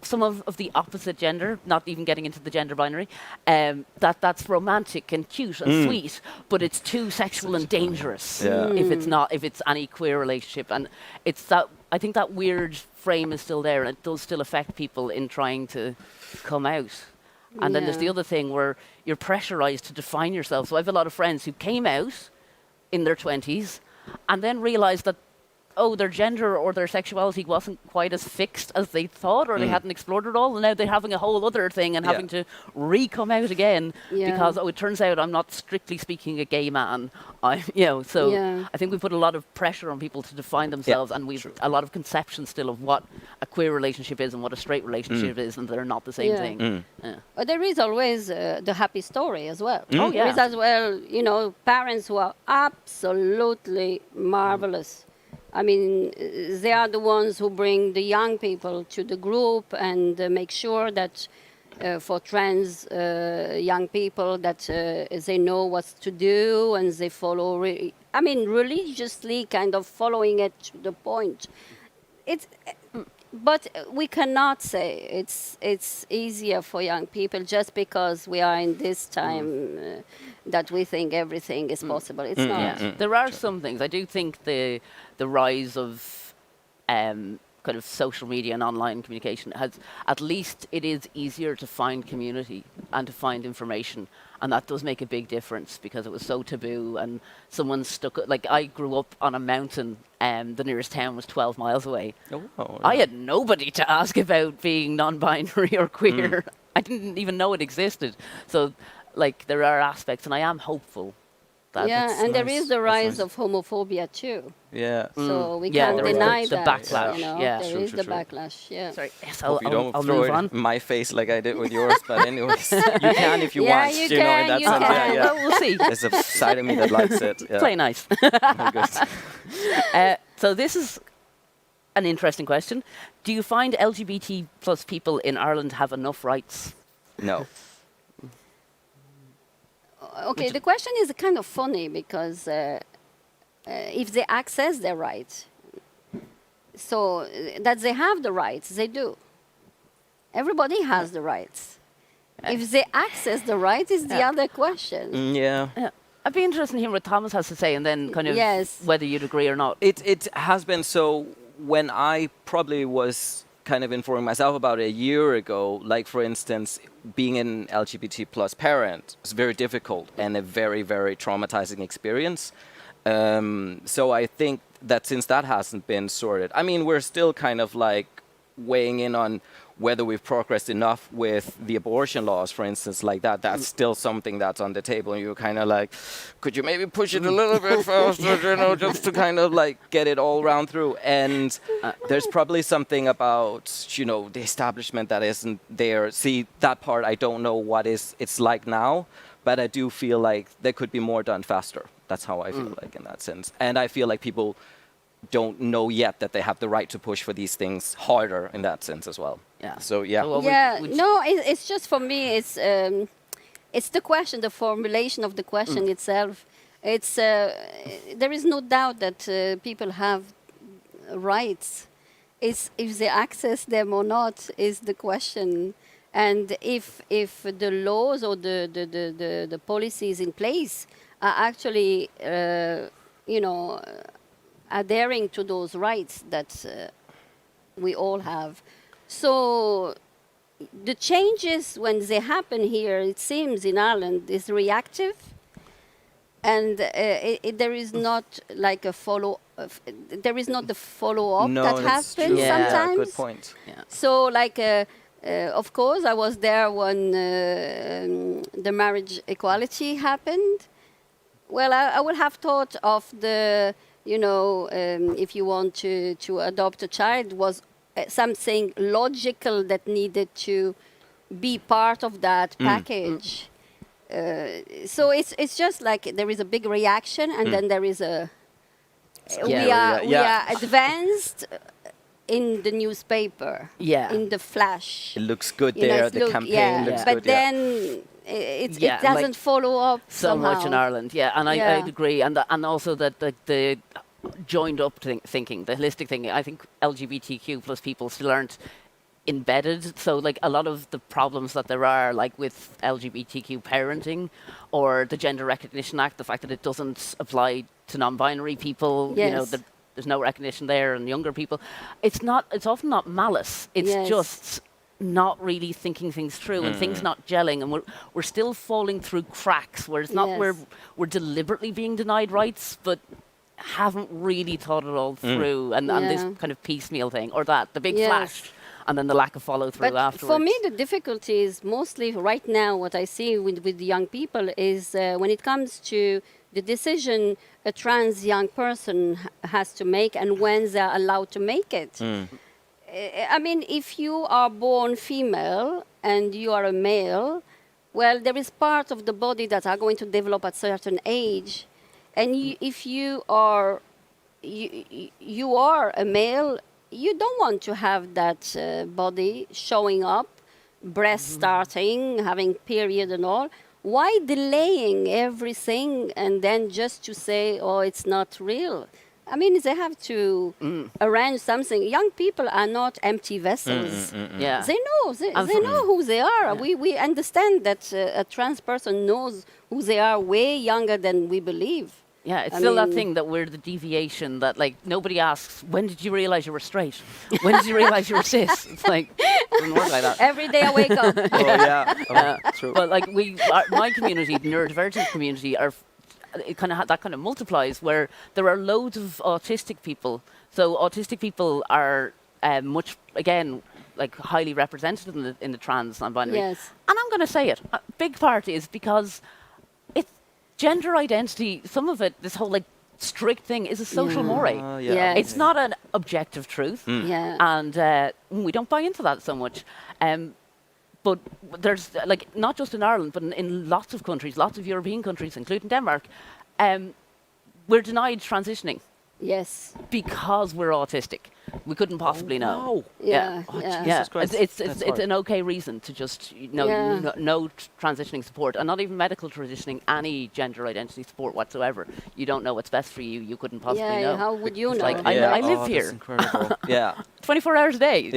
some of the opposite gender, not even getting into the gender binary, that's romantic and cute and sweet, but it's too sexual and dangerous if it's any queer relationship. And it's that, I think that weird frame is still there, and it does still affect people in trying to come out. And then there's the other thing where you're pressurized to define yourself. So I have a lot of friends who came out in their 20s and then realized that, oh, their gender or their sexuality wasn't quite as fixed as they thought, or they hadn't explored it all, and now they're having a whole other thing and having to re-come out again because, it turns out I'm not strictly speaking a gay man. I think we put a lot of pressure on people to define themselves, and we've a lot of conception still of what a queer relationship is and what a straight relationship is, and they're not the same thing. But there is always the happy story as well. There is as well, parents who are absolutely marvelous. I mean, they are the ones who bring the young people to the group and make sure that for trans young people that they know what to do and they follow, religiously kind of following it to the point. But we cannot say it's easier for young people just because we are in this time that we think everything is possible. It's not. There are some things. I do think the rise of kind of social media and online communication has, at least it is easier to find community and to find information. And that does make a big difference because it was so taboo and someone stuck, like I grew up on a mountain and the nearest town was 12 miles away. I had nobody to ask about being non-binary or queer. I didn't even know it existed. So like there are aspects, and I am hopeful. And there is the rise of homophobia too. Yeah. So we can't deny the that. Backlash. There is the backlash. Yeah. Sorry. Yes, Hope you don't I'll throw move it on. in my face like I did with yours, but anyways, you can if you want. You know, can, in that you sense. can. Yeah, Well, we'll see. There's a side of me that likes it. Yeah. Play nice. Good. So this is an interesting question. Do you find LGBT plus people in Ireland have enough rights? No. Okay, the question is kind of funny because if they access their rights, so that they have the rights, they do. Everybody has the rights. If they access the rights is the other question. Yeah. I'd be interested in hearing what Thomas has to say and then kind of whether you'd agree or not. It has been so when I probably was kind of informing myself about it a year ago, like for instance, being an LGBT plus parent is very difficult and a very, very traumatizing experience. So I think that since that hasn't been sorted, I mean, we're still kind of like weighing in on whether we've progressed enough with the abortion laws, for instance, like that. That's still something that's on the table, and you're kind of like, could you maybe push it a little bit faster, you know, just to kind of like get it all round through. And there's probably something about, you know, the establishment that isn't there. See, that part, I don't know what it's like now, but I do feel like there could be more done faster. That's how I feel like in that sense. And I feel like people don't know yet that they have the right to push for these things harder in that sense as well. Yeah. So yeah. No, it's just for me. It's the question, the formulation of the question itself. It's there is no doubt that people have rights. It's if they access them or not is the question. And if the laws or the policies in place are actually adhering to those rights that we all have. So the changes when they happen here, it seems in Ireland, is reactive, and there is not like a there is not the follow-up that happens sometimes. Yeah, good point. Yeah. So like, of course, I was there when the marriage equality happened. Well, I would have thought of the, if you want to adopt a child, was something logical that needed to be part of that package. So it's just like there is a big reaction, and then there is a we are advanced in the newspaper, in the flash. It looks good there. The campaign looks but good. then it doesn't follow up so somehow. much in Ireland. Yeah, and I agree, and also that the joined up thinking, the holistic thinking. I think LGBTQ plus people still aren't embedded. So like a lot of the problems that there are, like with LGBTQ parenting or the Gender Recognition Act, the fact that it doesn't apply to non-binary people, there's no recognition there, and younger people. It's often not malice. It's just not really thinking things through and things not gelling, and we're still falling through cracks where it's not where we're deliberately being denied rights, but haven't really thought it all through, and this kind of piecemeal thing, or the big flash, and then the lack of follow through afterwards. For me, the difficulty is mostly right now what I see with the young people is when it comes to the decision a trans young person has to make and when they're allowed to make it. I mean, if you are born female and you are a male, well, there is part of the body that are going to develop at a certain age. And if you are a male, you don't want to have that body showing up, breast starting, having period and all. Why delaying everything and then just to say, oh, it's not real? I mean, they have to arrange something. Young people are not empty vessels. Yeah. They know. They know who they are. Yeah. We understand that a trans person knows who they are way younger than we believe. Yeah, it's still that thing that we're the deviation that, like, nobody asks, when did you realize you were straight? When did you realize you were cis? It's like, it doesn't work like that. Every day I wake up. True. But, like, my community, the neurodivergent community, it kind of that kind of multiplies, where there are loads of autistic people. So autistic people are much, again, like highly represented in the trans non-binary. Yes. And I'm going to say it. A big part is because gender identity, some of it, this whole like strict thing, is a social more. It's not an objective truth. And we don't buy into that so much. But there's, like, not just in Ireland, but in lots of countries, lots of European countries, including Denmark, we're denied transitioning. Yes. Because we're autistic. We couldn't possibly know. Yeah. Jesus Christ. It's an okay reason to just no transitioning support, and not even medical transitioning, any gender identity support whatsoever. You don't know what's best for you. You couldn't possibly know. How would you know? Like, I live here. Incredible. 24 hours a day.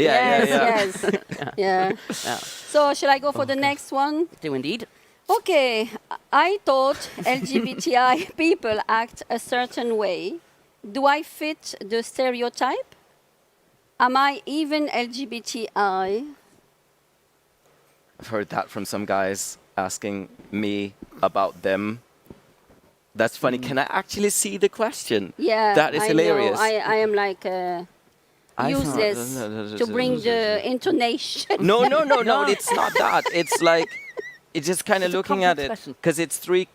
Yes. So shall I go for the next one? Do indeed. Okay. I thought LGBTI people act a certain way. Do I fit the stereotype? Am I even LGBTI? I've heard that from some guys asking me about them. That's funny. Can I actually see the question? Yeah, That is I hilarious. Know. I am like useless to bring the intonation. No, it's not that. It's like, it's just kind of looking at it, because it's three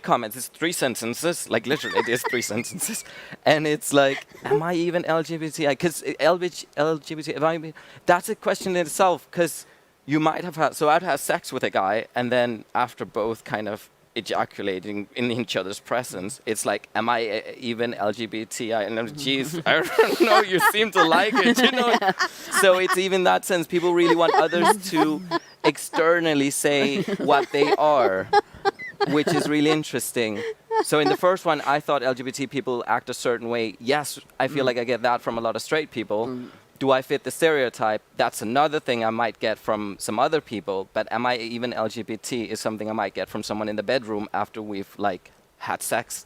comments, it's 3 sentences, like literally it is 3 sentences, and it's like, am I even LGBTI? Because LGBTI, that's a question in itself, because you might have had, so I'd have sex with a guy, and then after both kind of ejaculating in each other's presence, it's like, am I even LGBTI? And I'm, geez, I don't know, you seem to like it, you know? So it's even that sense, people really want others to externally say what they are, which is really interesting. So in the first one, I thought LGBT people act a certain way. Yes, I feel like I get that from a lot of straight people. Do I fit the stereotype? That's another thing I might get from some other people. But am I even LGBT is something I might get from someone in the bedroom after we've like had sex.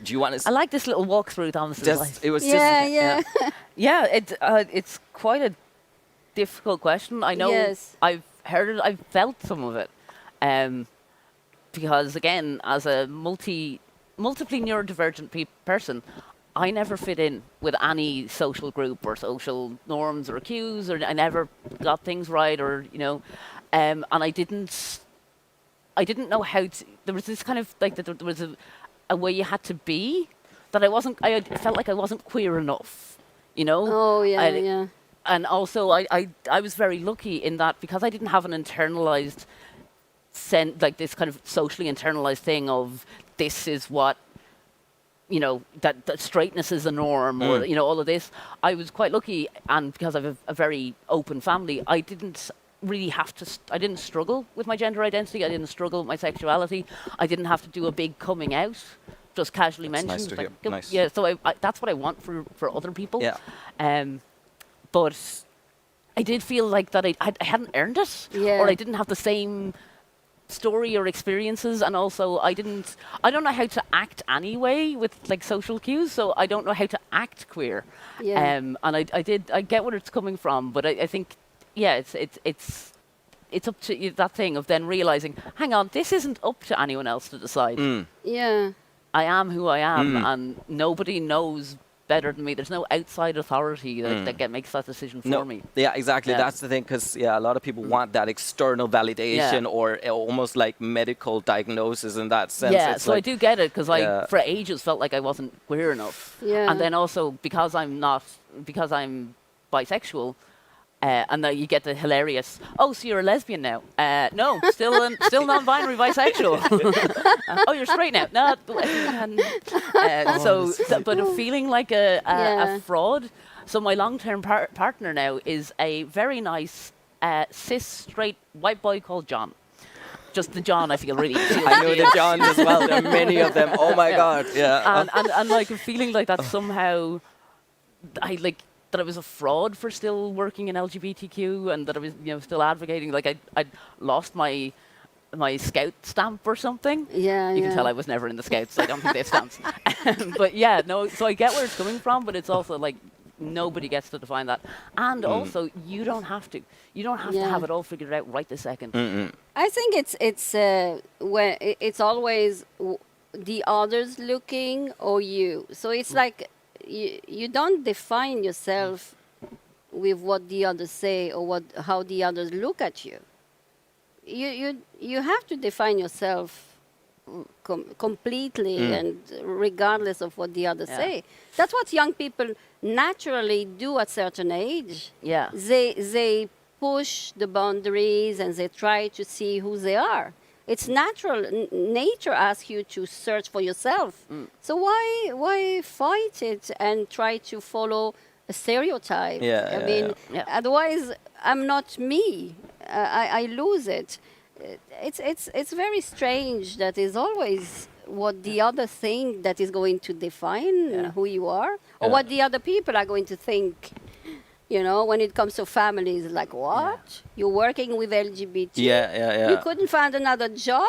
Do you want to? I like this little walkthrough, Thomas. It was yeah. It's quite a difficult question. I know. Yes. I've heard it. I've felt some of it, because again, as a multiply neurodivergent person, I never fit in with any social group or social norms or cues, or I never got things right, or and I didn't know how to. There was this kind of like that. There was a way you had to be that I felt like I wasn't queer enough, Oh yeah. And also I was very lucky in that, because I didn't have an internalized like this kind of socially internalized thing of this is what. That straightness is a norm, or all of this. I was quite lucky, and because I have a very open family, I didn't really have to. I didn't struggle with my gender identity. I didn't struggle with my sexuality. I didn't have to do a big coming out. Just casually mentioned. Nice to hear. Nice. Yeah, so that's what I want for other people. Yeah. But I did feel like that I hadn't earned it, or I didn't have the same story or experiences, and also I don't know how to act anyway with like social cues, so I don't know how to act queer. And I get where it's coming from, but I think it's up to you, that thing of then realizing, hang on, this isn't up to anyone else to decide. Yeah, I am who I am, and nobody knows better than me. There's no outside authority that makes that decision for me. Yeah, exactly. That's the thing, because a lot of people want that external validation or almost like medical diagnosis in that sense. Yeah, it's so like, I do get it, because I for ages felt like I wasn't queer enough. Yeah. And then also because I'm bisexual. And then you get the hilarious, oh, so you're a lesbian now? No, still non-binary bisexual. Oh, you're straight now? No. But feeling like a fraud. So my long-term partner now is a very nice cis straight white boy called John. Just the John, I feel really. I know the Johns as well. There are many of them. Oh my God, yeah. And like feeling like that somehow, that I was a fraud for still working in LGBTQ, and that I was, still advocating. Like I'd lost my scout stamp or something. Yeah, you can tell I was never in the scouts. I don't think they have stamps. But yeah, no. So I get where it's coming from, but it's also like nobody gets to define that, and also you don't have to. You don't have to have it all figured out right this second. I think it's always the others looking or you. So it's like. You don't define yourself with what the others say or how the others look at you. You have to define yourself completely and regardless of what the others say. That's what young people naturally do at certain age. Yeah. They push the boundaries and they try to see who they are. It's natural. Nature asks you to search for yourself. So why fight it and try to follow a stereotype? I mean, otherwise I'm not me. I lose it. It's very strange that is always what the other think that is going to define who you are, or what the other people are going to think. When it comes to families, like, what? You're working with LGBT? Yeah. You couldn't find another job?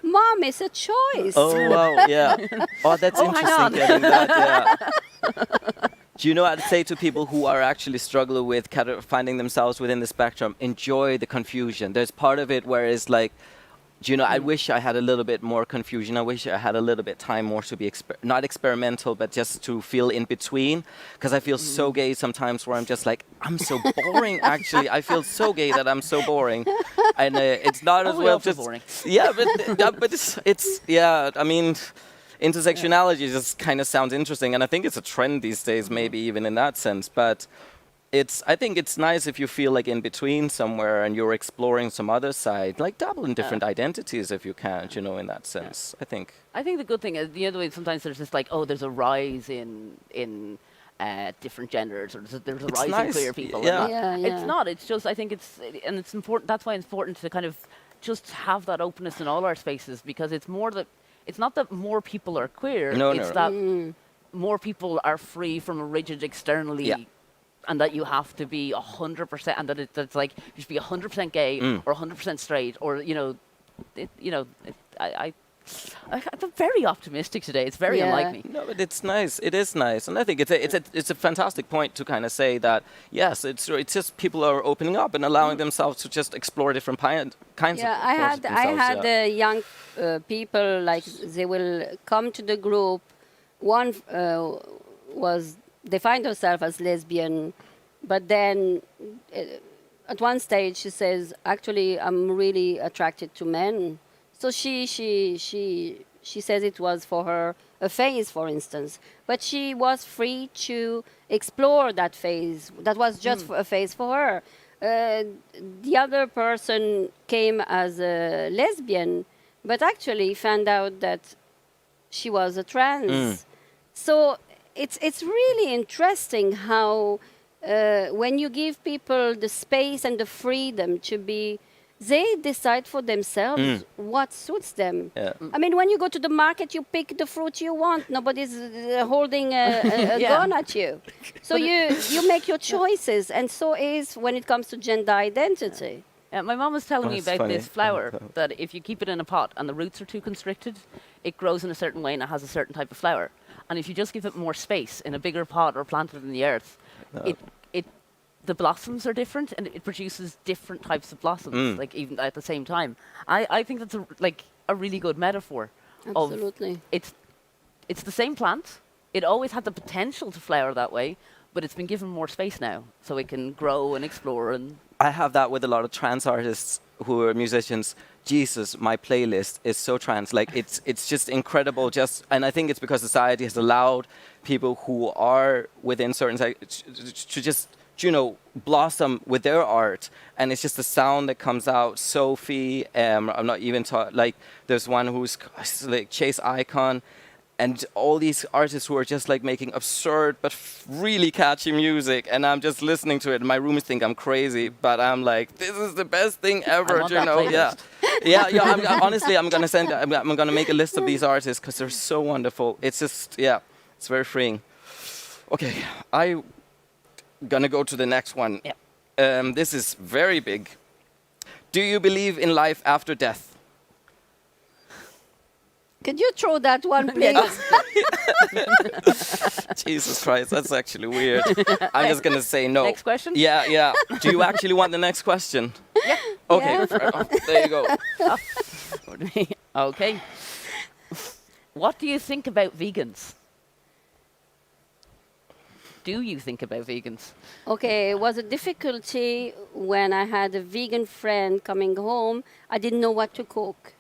Mom, it's a choice. Oh, wow, yeah. Oh, that's interesting getting that, Do you know, I'd say to people who are actually struggling with kind of finding themselves within the spectrum, enjoy the confusion. There's part of it where it's like, I wish I had a little bit more confusion. I wish I had a little bit time more to be not experimental, but just to feel in between. Because I feel so gay sometimes, where I'm just like, I'm so boring. Actually, I feel so gay that I'm so boring, and it's not as well just boring. Yeah, but it's yeah. I mean, intersectionality just kind of sounds interesting, and I think it's a trend these days, maybe even in that sense. But I think it's nice if you feel like in between somewhere and you're exploring some other side, like dabble in different identities if you can, in that sense. I think the good thing is, the other way, sometimes there's this like, oh, there's a rise in different genders, or there's a rise in queer people. Yeah. It's not. It's just, I think it's important. That's why it's important to kind of just have that openness in all our spaces, because it's not that more people are queer. It's that more people are free from a rigid externally. Yeah. And that you have to be 100%, and that it's like you should be 100% gay or 100% straight, or I'm very optimistic today. It's very unlike me. No, but it's nice. It is nice, and I think it's a fantastic point to kind of say that yes, it's just people are opening up and allowing themselves to just explore different kinds of. Yeah, I had young people, like, they will come to the group. One was. They find herself as lesbian, but then at one stage she says, actually, I'm really attracted to men. So she says it was for her a phase, for instance, but she was free to explore that phase. That was just a phase for her. The other person came as a lesbian, but actually found out that she was a trans. So it's really interesting how when you give people the space and the freedom to be, they decide for themselves what suits them. Yeah. I mean, when you go to the market, you pick the fruit you want. Nobody's holding a gun at you. So you make your choices, and so is when it comes to gender identity. My mom was telling me about this flower, that if you keep it in a pot and the roots are too constricted, it grows in a certain way and it has a certain type of flower. And if you just give it more space in a bigger pot or plant it in the earth, the blossoms are different, and it produces different types of blossoms, like even at the same time. I think that's a really good metaphor. Absolutely. It's the same plant. It always had the potential to flower that way, but it's been given more space now, so it can grow and explore. And I have that with a lot of trans artists who are musicians. Jesus, my playlist is so trans. Like it's just incredible. And I think it's because society has allowed people who are within certain to just blossom with their art, and it's just the sound that comes out. Sophie, I'm not even like there's one who's like Chase Icon, and all these artists who are just like making absurd but really catchy music, and I'm just listening to it. And my roommates think I'm crazy, but I'm like, this is the best thing ever. Honestly, I'm gonna make a list of these artists because they're so wonderful. It's just it's very freeing. Okay, I'm gonna go to the next one. This is very big. Do you believe in life after death? Could you throw that one, please? Jesus Christ, that's actually weird. I'm just gonna say no. Next question? Yeah. Do you actually want the next question? Yeah. Okay, Yeah. There you go. Okay. What do you think about vegans? Do you think about vegans? Okay, it was a difficulty when I had a vegan friend coming home. I didn't know what to cook.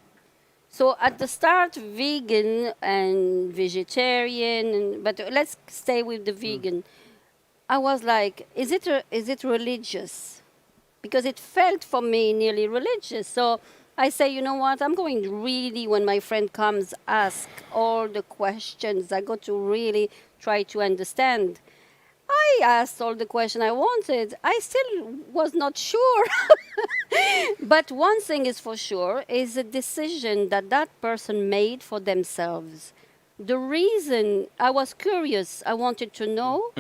So at the start, vegan and vegetarian, but let's stay with the vegan. I was like, is it religious? Because it felt for me nearly religious. So I say, you know what, I'm going really, when my friend comes, ask all the questions. I got to really try to understand. I asked all the questions I wanted. I still was not sure. But one thing is for sure, is a decision that person made for themselves. The reason, I was curious, I wanted to know,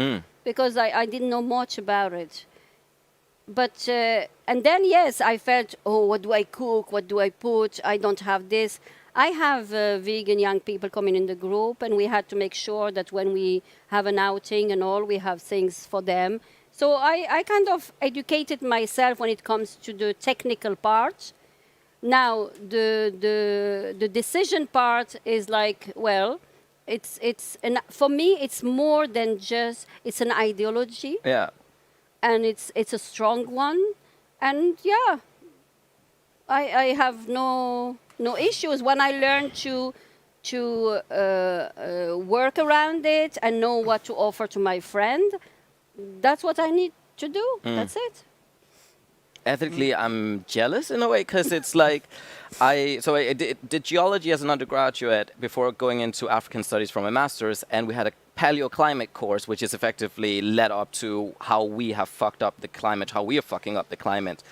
because I didn't know much about it. But, and then yes, I felt, oh, what do I cook? What do I put? I don't have this. I have vegan young people coming in the group, and we had to make sure that when we have an outing and all, we have things for them. So I kind of educated myself when it comes to the technical part, Now the decision part is like, well, for me it's more than just, it's an ideology. Yeah. And it's a strong one, and yeah, I have no issues when I learn to work around it and know what to offer to my friend. That's what I need to do. That's it. Ethically, I'm jealous in a way because it's like I did geology as an undergraduate before going into African studies for my master's, and we had a paleoclimate course, which is effectively led up to how we have fucked up the climate, how we are fucking up the climate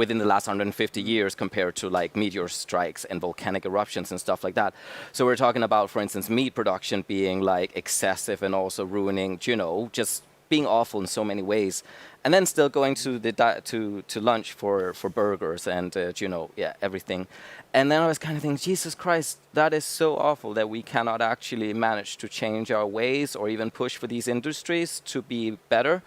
within the last 150 years compared to like meteor strikes and volcanic eruptions and stuff like that. So we're talking about, for instance, meat production being like excessive and also ruining, just being awful in so many ways. And then still going to the to lunch for burgers and everything. And then I was kind of thinking, Jesus Christ, that is so awful that we cannot actually manage to change our ways or even push for these industries to be better.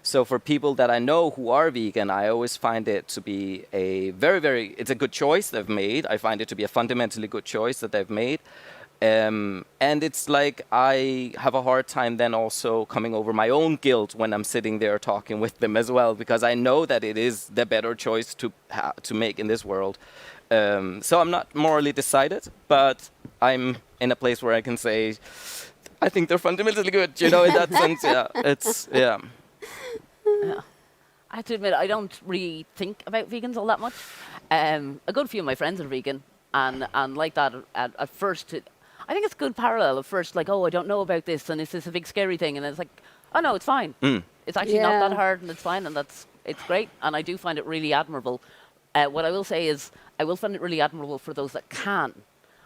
So for people that I know who are vegan, I always find it to be a it's a good choice they've made. I find it to be a fundamentally good choice that they've made. And it's like I have a hard time then also coming over my own guilt when I'm sitting there talking with them as well, because I know that it is the better choice to make in this world. So I'm not morally decided, but I'm in a place where I can say, I think they're fundamentally good, in that sense. Yeah. I have to admit, I don't really think about vegans all that much. A good few of my friends are vegan, and like that, at first, I think it's a good parallel. At first, like, oh, I don't know about this, and is this a big scary thing? And it's like, oh no, it's fine. It's actually not that hard, and it's fine, and it's great. And I do find it really admirable. What I will say is, I will find it really admirable for those that can.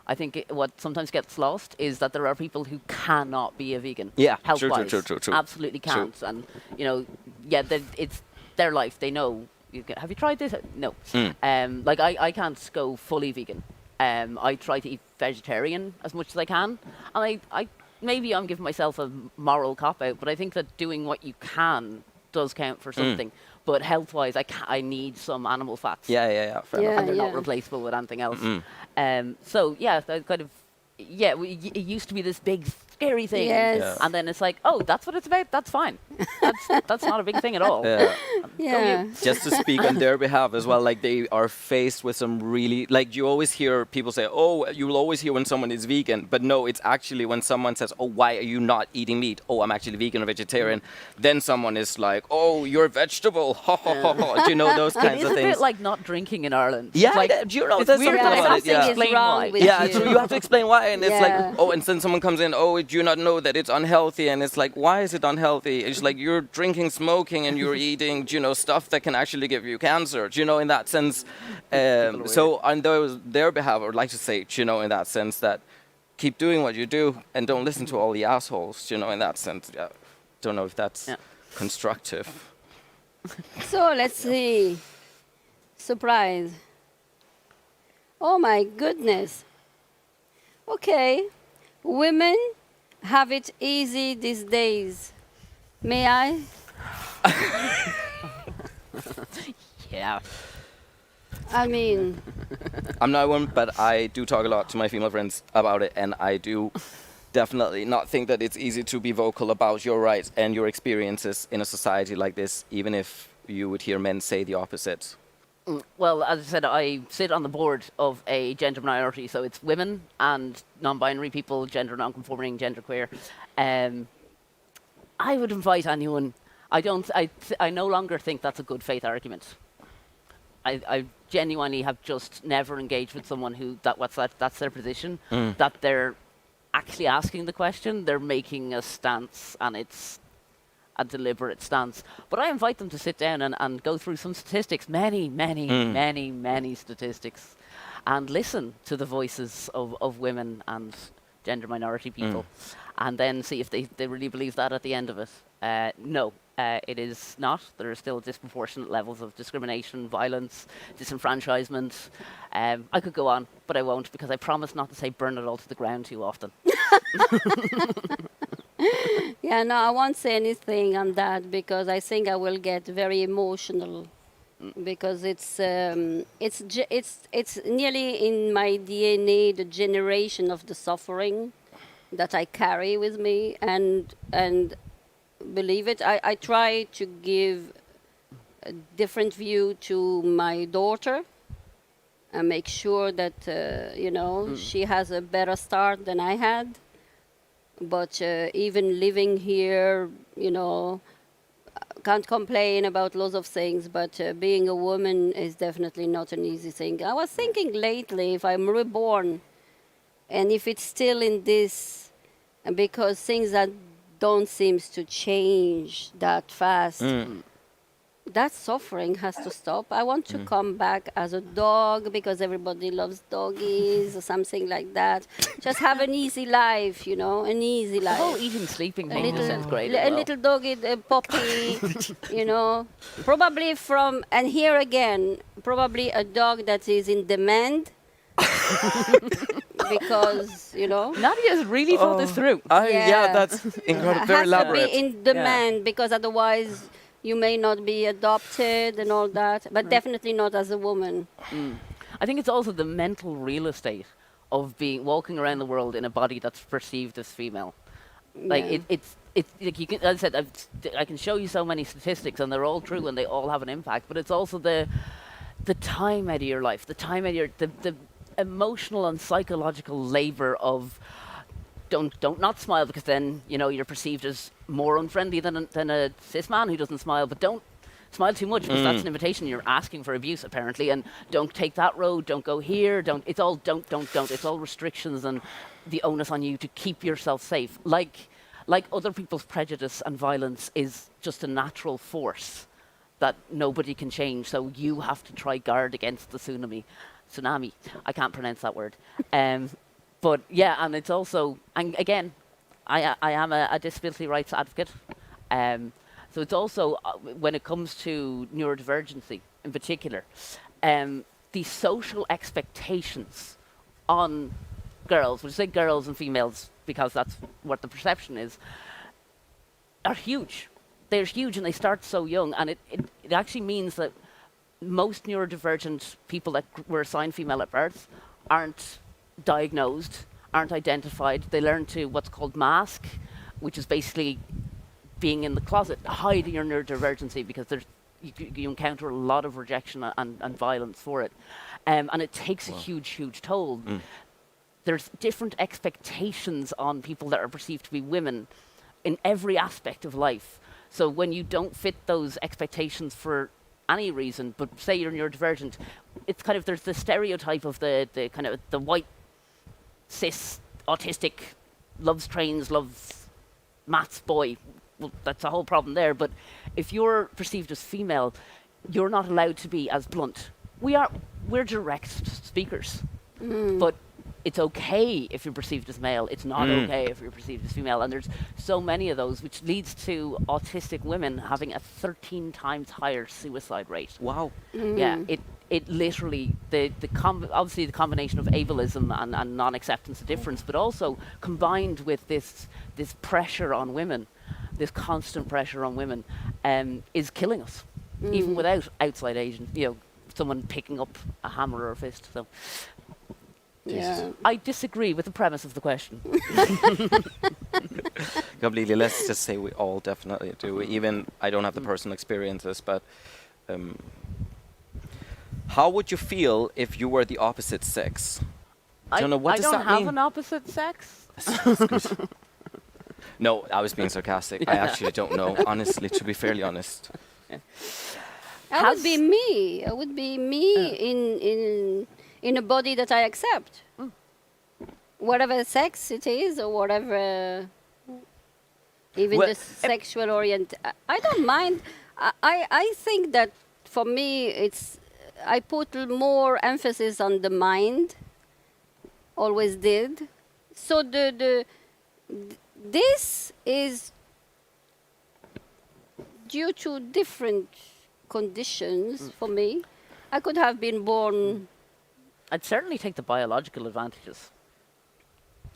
I think what sometimes gets lost is that there are people who cannot be a vegan. Yeah, health-wise. True. Absolutely can't. True. And it's their life. They know. Have you tried this? No. Like I can't go fully vegan. I try to eat vegetarian as much as I can, and I maybe I'm giving myself a moral cop out, but I think that doing what you can does count for something. But health-wise, I need some animal fats. Yeah. Fair enough. And they're not replaceable with anything else. So yeah, that kind of it used to be this big scary thing, and then it's like, oh, that's what it's about. That's fine. That's not a big thing at all. Just to speak on their behalf as well, like they are faced with some really, like you always hear people say, oh, you will always hear when someone is vegan, but no, it's actually when someone says, oh, why are you not eating meat? Oh, I'm actually vegan or vegetarian. Then someone is like, oh, you're a vegetable. Ha ha ha ha. Do you know those kinds of things? It's a bit like not drinking in Ireland. Yeah, like, do you know there's something about it? Yeah. Explain why. So you have to explain why, and it's like, oh, and then someone comes in, oh, do you not know that it's unhealthy? And it's like, why is it unhealthy? It's like you're drinking, smoking, and you're eating, stuff that can actually give you cancer. In that sense. So on their behalf, I would like to say, in that sense, that keep doing what you do and don't listen to all the assholes. In that sense, don't know if that's constructive. So let's see. Surprise. Oh my goodness. Okay. Women have it easy these days. May I? Yeah. I mean, I'm not one, but I do talk a lot to my female friends about it, and I do definitely not think that it's easy to be vocal about your rights and your experiences in a society like this, even if you would hear men say the opposite. Well, as I said, I sit on the board of a gender minority, so it's women and non-binary people, gender non-conforming, genderqueer. I would invite anyone. I no longer think that's a good faith argument. I genuinely have just never engaged with someone who that's their position, that they're actually asking the question, they're making a stance, and it's a deliberate stance. But I invite them to sit down and go through some statistics, many statistics, and listen to the voices of women and gender minority people, and then see if they really believe that at the end of it. No, it is not. There are still disproportionate levels of discrimination, violence, disenfranchisement. I could go on, but I won't, because I promise not to say burn it all to the ground too often. Yeah, no, I won't say anything on that, because I think I will get very emotional because it's nearly in my DNA, the generation of the suffering that I carry with me, and believe it, I try to give a different view to my daughter and make sure that she has a better start than I had. But even living here, can't complain about lots of things, but being a woman is definitely not an easy thing. I was thinking lately, if I'm reborn, and if it's still in this, because things that don't seem to change that fast, that suffering has to stop. I want to come back as a dog because everybody loves doggies or something like that. Just have an easy life, an easy life. The whole eating, sleeping thing just sounds great. A little doggy, a puppy, Probably and here again, probably a dog that is in demand. Because, Nadia's really thought this through. Yeah, that's incredible. Very elaborate. Has to be in demand because otherwise you may not be adopted and all that, but definitely not as a woman. I think it's also the mental real estate of walking around the world in a body that's perceived as female. Like it's like you can, as I said, I can show you so many statistics and they're all true and they all have an impact. But it's also the time out of your life, the time out of your the emotional and psychological labor of don't not smile because then you're perceived as more unfriendly than a cis man who doesn't smile. But don't smile too much because that's an invitation. You're asking for abuse apparently. And don't take that road. Don't go here. Don't. It's all don't. It's all restrictions and the onus on you to keep yourself safe. Like other people's prejudice and violence is just a natural force that nobody can change. So you have to try guard against the tsunami. I can't pronounce that word. But yeah, and it's also, and again, I am a disability rights advocate. So it's also, when it comes to neurodivergency in particular, the social expectations on girls, we'll say girls and females because that's what the perception is, are huge. They're huge and they start so young, and it actually means that most neurodivergent people that were assigned female at birth aren't diagnosed, aren't identified. They learn to what's called mask, which is basically being in the closet, hiding your neurodivergency because you encounter a lot of rejection and violence for it. And it takes a huge toll. There's different expectations on people that are perceived to be women in every aspect of life. So when you don't fit those expectations for any reason, but say you're neurodivergent, it's kind of, there's the stereotype of the kind of the white, cis, autistic, loves trains, loves maths boy. Well, that's a whole problem there. But if you're perceived as female, you're not allowed to be as blunt. We're direct speakers, but it's okay if you're perceived as male. It's not okay if you're perceived as female. And there's so many of those, which leads to autistic women having a 13 times higher suicide rate. Wow. Yeah, it literally, obviously the combination of ableism and non-acceptance of difference, but also combined with this pressure on women, this constant pressure on women, is killing us, even without outside agents, someone picking up a hammer or a fist. So. Yeah. I disagree with the premise of the question. Completely. Let's just say we all definitely do. Even I don't have the personal experiences, but how would you feel if you were the opposite sex? I don't know, what does that mean? I don't have an opposite sex. No, I was being sarcastic. I actually don't know, honestly, to be fairly honest. I would be me. I would be me in a body that I accept. Whatever sex it is, or whatever, even the sexual I don't mind. I think that for me, I put more emphasis on the mind, always did. So this is due to different conditions for me. I could have been born. I'd certainly take the biological advantages.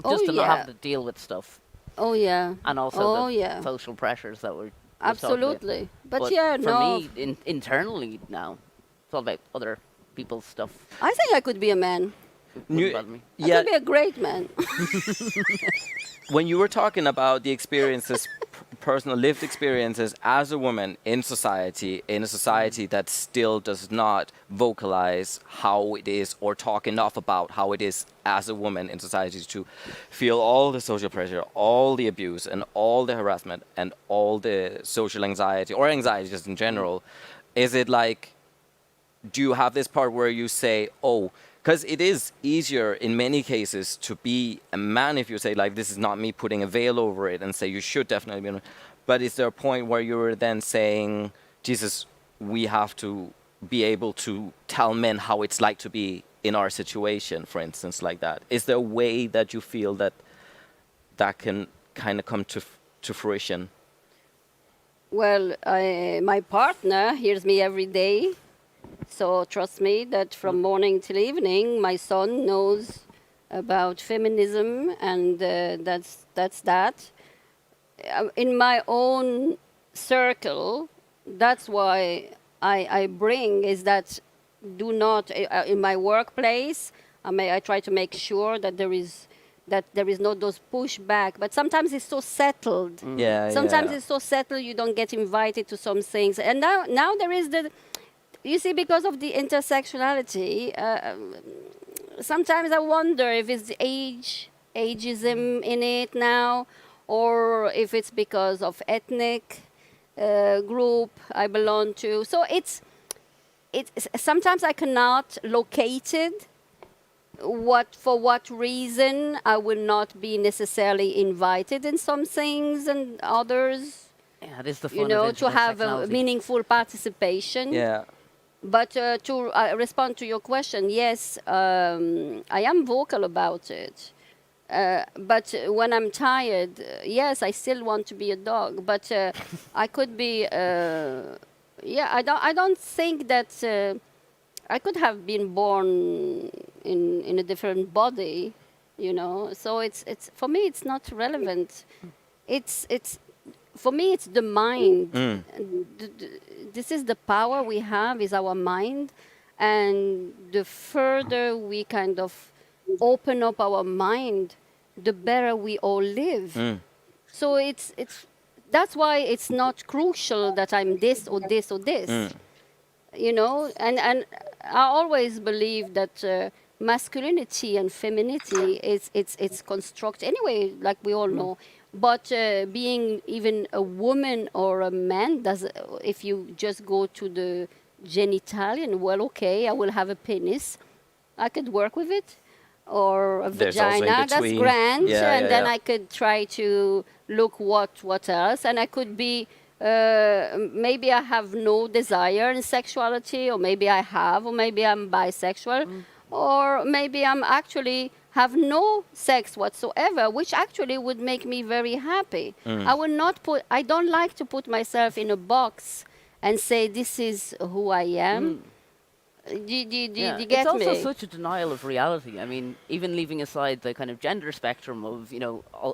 Just to not have to deal with stuff. Oh, yeah. And also the social pressures that we're absolutely. But yeah, for me, internally now, It's all about other people's stuff. I think I could be a man. Wouldn't bother me. I could be a great man. When you were talking about the experiences, personal lived experiences as a woman in a society that still does not vocalize how it is or talk enough about how it is as a woman in society to feel all the social pressure, all the abuse and all the harassment and all the social anxiety or anxiety just in general, is it like, do you have this part where you say, oh, because it is easier in many cases to be a man if you say, like, this is not me putting a veil over it and say you should definitely be. But is there a point where you're then saying, Jesus, we have to be able to tell men how it's like to be in our situation, for instance, like that? Is there a way that you feel that that can kind of come to fruition? Well, my partner hears me every day. So trust me that from morning till evening, my son knows about feminism, and that's that. In my own circle, that's why I bring is that do not in my workplace. I try to make sure that there is not those pushback. But sometimes it's so settled. Sometimes it's so settled you don't get invited to some things. And now there is the. You see, because of the intersectionality, sometimes I wonder if it's the ageism in it now, or if it's because of ethnic group I belong to. So it's sometimes I cannot locate it. For what reason I will not be necessarily invited in some things and others. Yeah, it is the fun to have a meaningful participation. Yeah. But to respond to your question, yes, I am vocal about it. But when I'm tired, yes, I still want to be a dog. But I could be, I don't think that I could have been born in a different body, So it's for me, it's not relevant. It's for me, it's the mind. This is the power we have, is our mind. And the further we kind of open up our mind, the better we all live. So that's why it's not crucial that I'm this or this or this. And I always believe that masculinity and femininity it's constructed anyway, like we all know. But being even a woman or a man, if you just go to the genitalian, well, okay, I will have a penis. I could work with it. Or a vagina, that's grand. Then I could try to look what else. And I could be, maybe I have no desire in sexuality, or maybe I have, or maybe I'm bisexual, or maybe I'm actually have no sex whatsoever, which actually would make me very happy. I don't like to put myself in a box and say this is who I am. Do you get me? It's also such a denial of reality. I mean, even leaving aside the kind of gender spectrum of,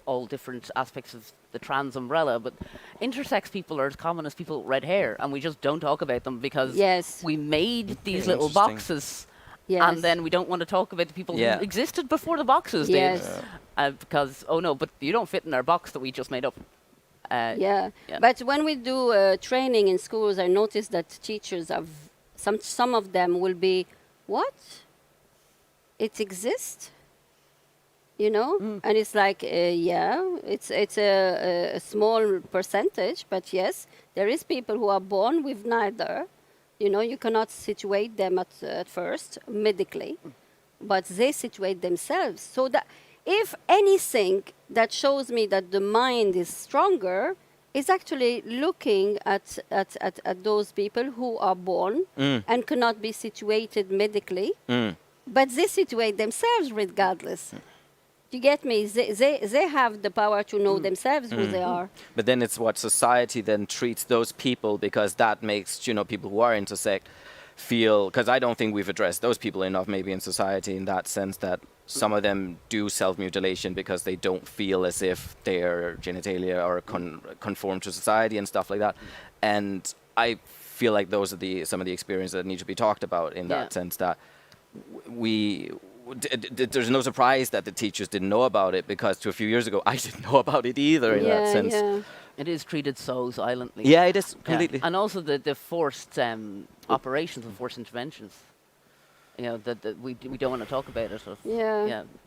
all different aspects of the trans umbrella, but intersex people are as common as people with red hair, and we just don't talk about them because we made these little boxes. Yes. And then we don't want to talk about the people who existed before the boxes did. Because, but you don't fit in our box that we just made up. But when we do training in schools, I notice that teachers have, some of them will be, what? It exists? And it's like, it's a small percentage, but yes, there is people who are born with neither. You cannot situate them at first medically, but they situate themselves. So that if anything that shows me that the mind is stronger is actually looking at those people who are born and cannot be situated medically, but they situate themselves regardless. You get me? They have the power to know themselves who they are. But then it's what society then treats those people, because that makes, people who are intersect feel, because I don't think we've addressed those people enough maybe in society, in that sense that some of them do self-mutilation because they don't feel as if their genitalia are conform to society and stuff like that. And I feel like those are some of the experiences that need to be talked about in that sense, that there's no surprise that the teachers didn't know about it, because to a few years ago I didn't know about it either in that sense. It is treated so silently. Yeah, it is completely. And also the forced operations and forced interventions. You know, that we don't want to talk about it.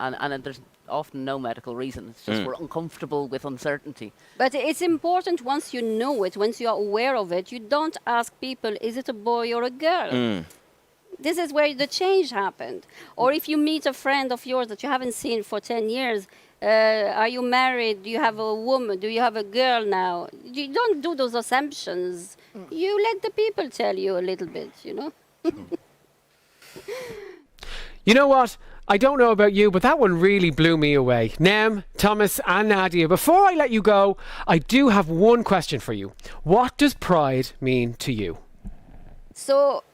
And there's often no medical reason. It's just we're uncomfortable with uncertainty. But it's important, once you know it, once you are aware of it, you don't ask people, is it a boy or a girl? This is where the change happened. Or if you meet a friend of yours that you haven't seen for 10 years, are you married? Do you have a woman? Do you have a girl now? You don't do those assumptions. You let the people tell you a little bit, you know? You know what? I don't know about you, but that one really blew me away. Nem, Thomas and Nadia, before I let you go, I do have one question for you. What does Pride mean to you? So,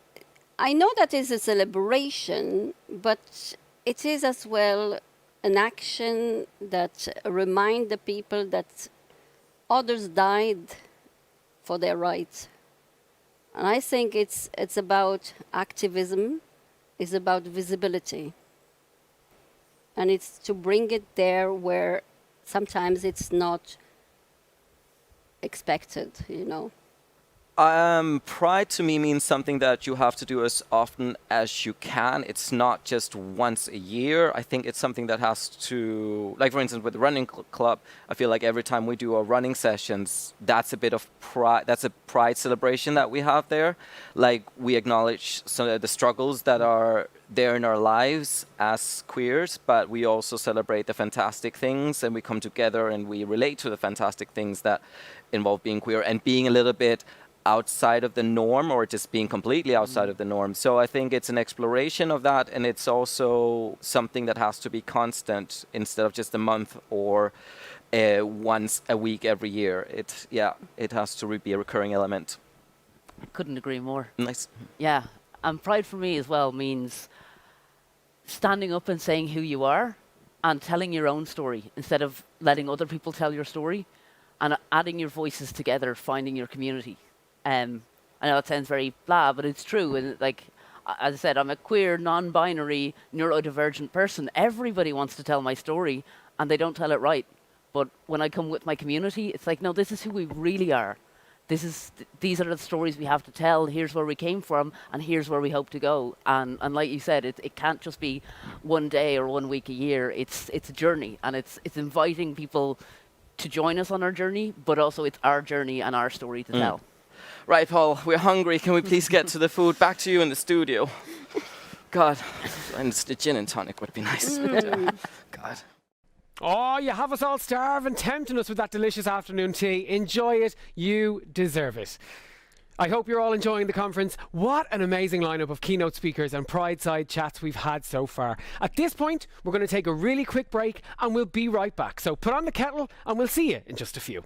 I know that is a celebration, but it is as well an action that reminds the people that others died for their rights. And I think it's about activism, it's about visibility. And it's to bring it there where sometimes it's not expected, you know. Pride to me means something that you have to do as often as you can. It's not just once a year. I think it's something that has to, like for instance with the running club, I feel like every time we do our running sessions, that's a bit of pride, that's a pride celebration that we have there. Like we acknowledge some of the struggles that are there in our lives as queers, but we also celebrate the fantastic things, and we come together and we relate to the fantastic things that involve being queer and being a little bit outside of the norm, or just being completely outside of the norm. So I think it's an exploration of that, and it's also something that has to be constant instead of just a month or once a week every year. It has to be a recurring element. I couldn't agree more. Nice. Yeah, and pride for me as well means standing up and saying who you are and telling your own story instead of letting other people tell your story, and adding your voices together, finding your community. I know it sounds very blah, but it's true. And like, as I said, I'm a queer, non-binary, neurodivergent person. Everybody wants to tell my story, and they don't tell it right. But when I come with my community, it's like, no, this is who we really are. These are the stories we have to tell. Here's where we came from, and here's where we hope to go. And like you said, it can't just be one day or 1 week a year. It's a journey, and it's inviting people to join us on our journey, but also it's our journey and our story to tell. Right, Paul, we're hungry. Can we please get to the food? Back to you in the studio. God, and the gin and tonic would be nice. God. Oh, you have us all starving, tempting us with that delicious afternoon tea. Enjoy it. You deserve it. I hope you're all enjoying the conference. What an amazing lineup of keynote speakers and Pride Side chats we've had so far. At this point, we're going to take a really quick break and we'll be right back. So put on the kettle and we'll see you in just a few.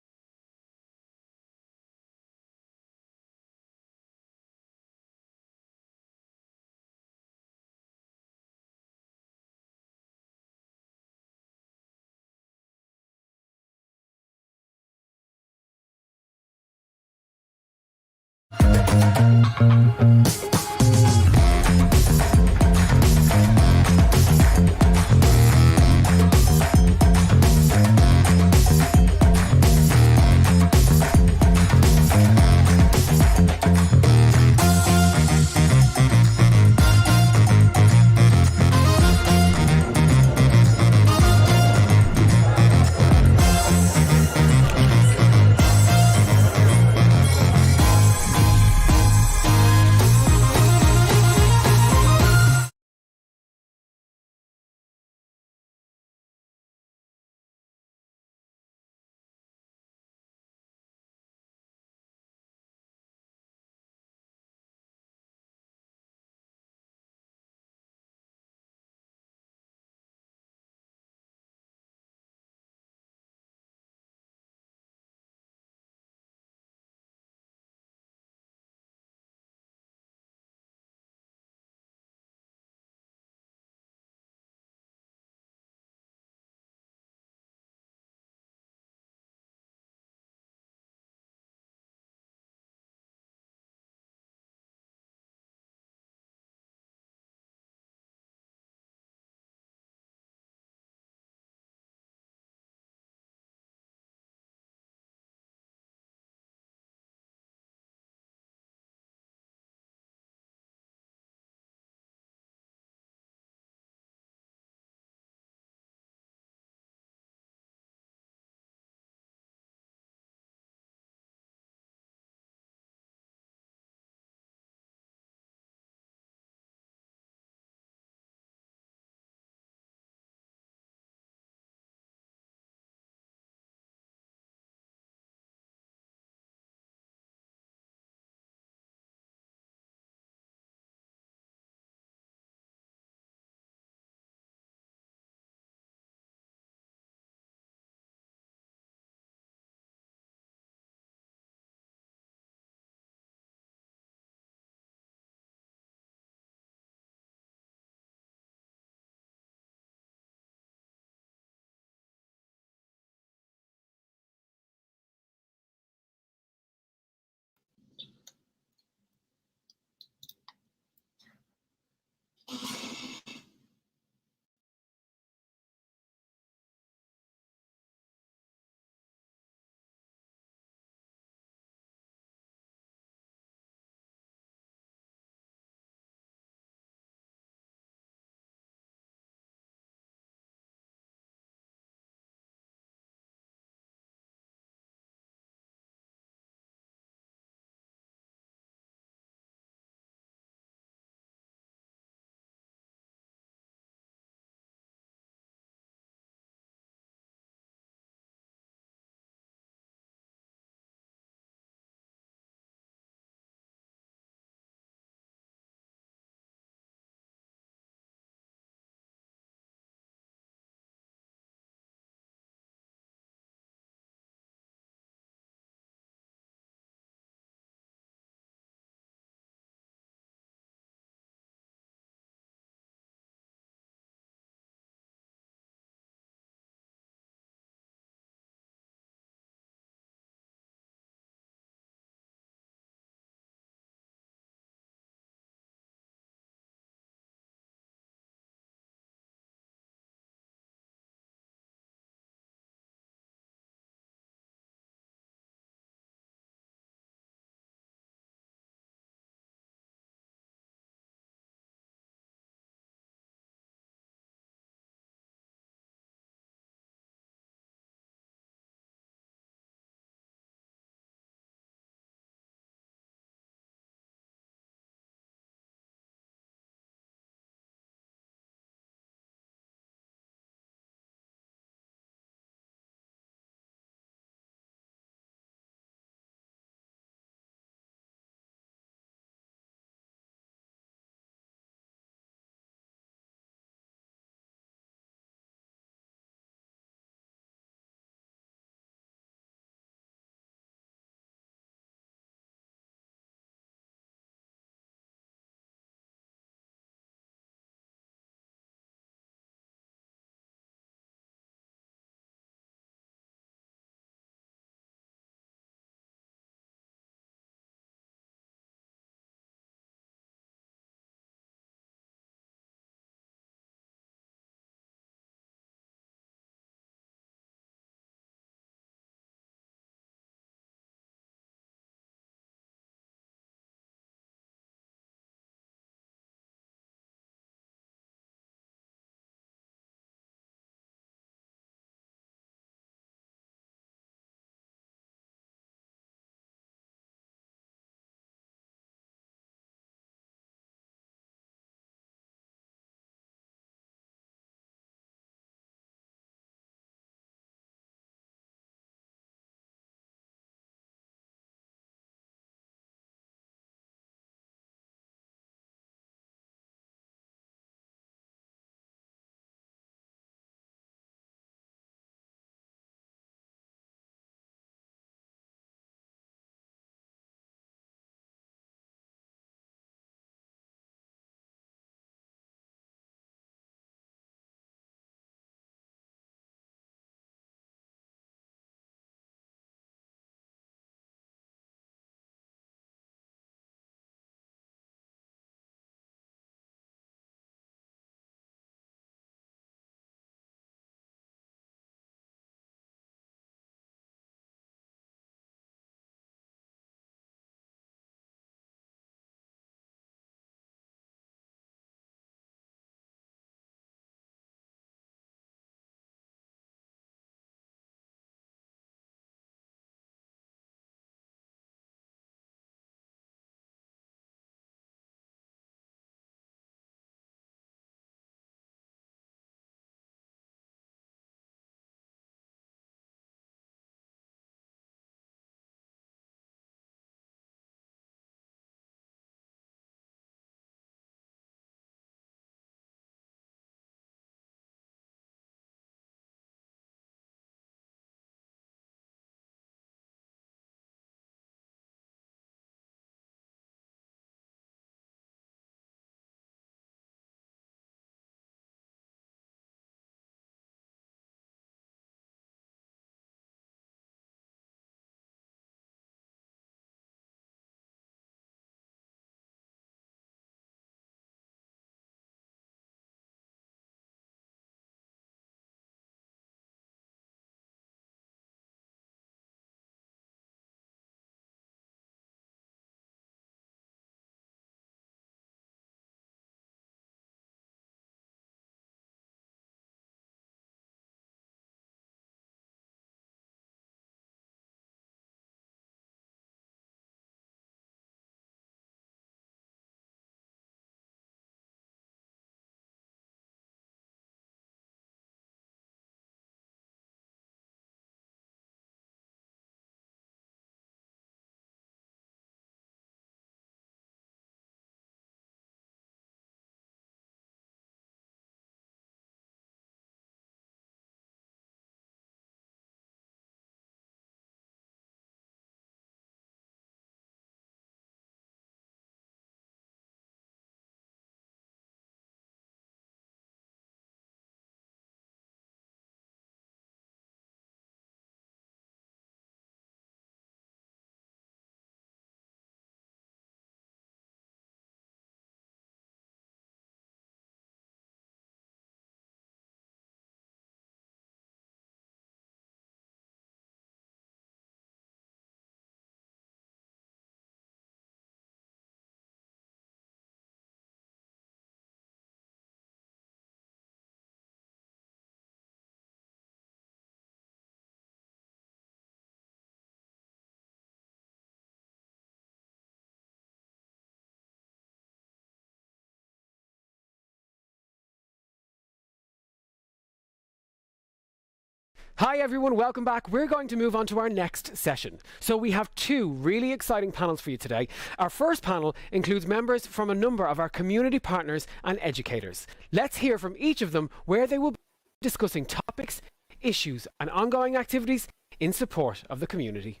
Hi everyone, welcome back. We're going to move on to our next session. So we have two really exciting panels for you today. Our first panel includes members from a number of our community partners and educators. Let's hear from each of them where they will be discussing topics, issues and ongoing activities in support of the community.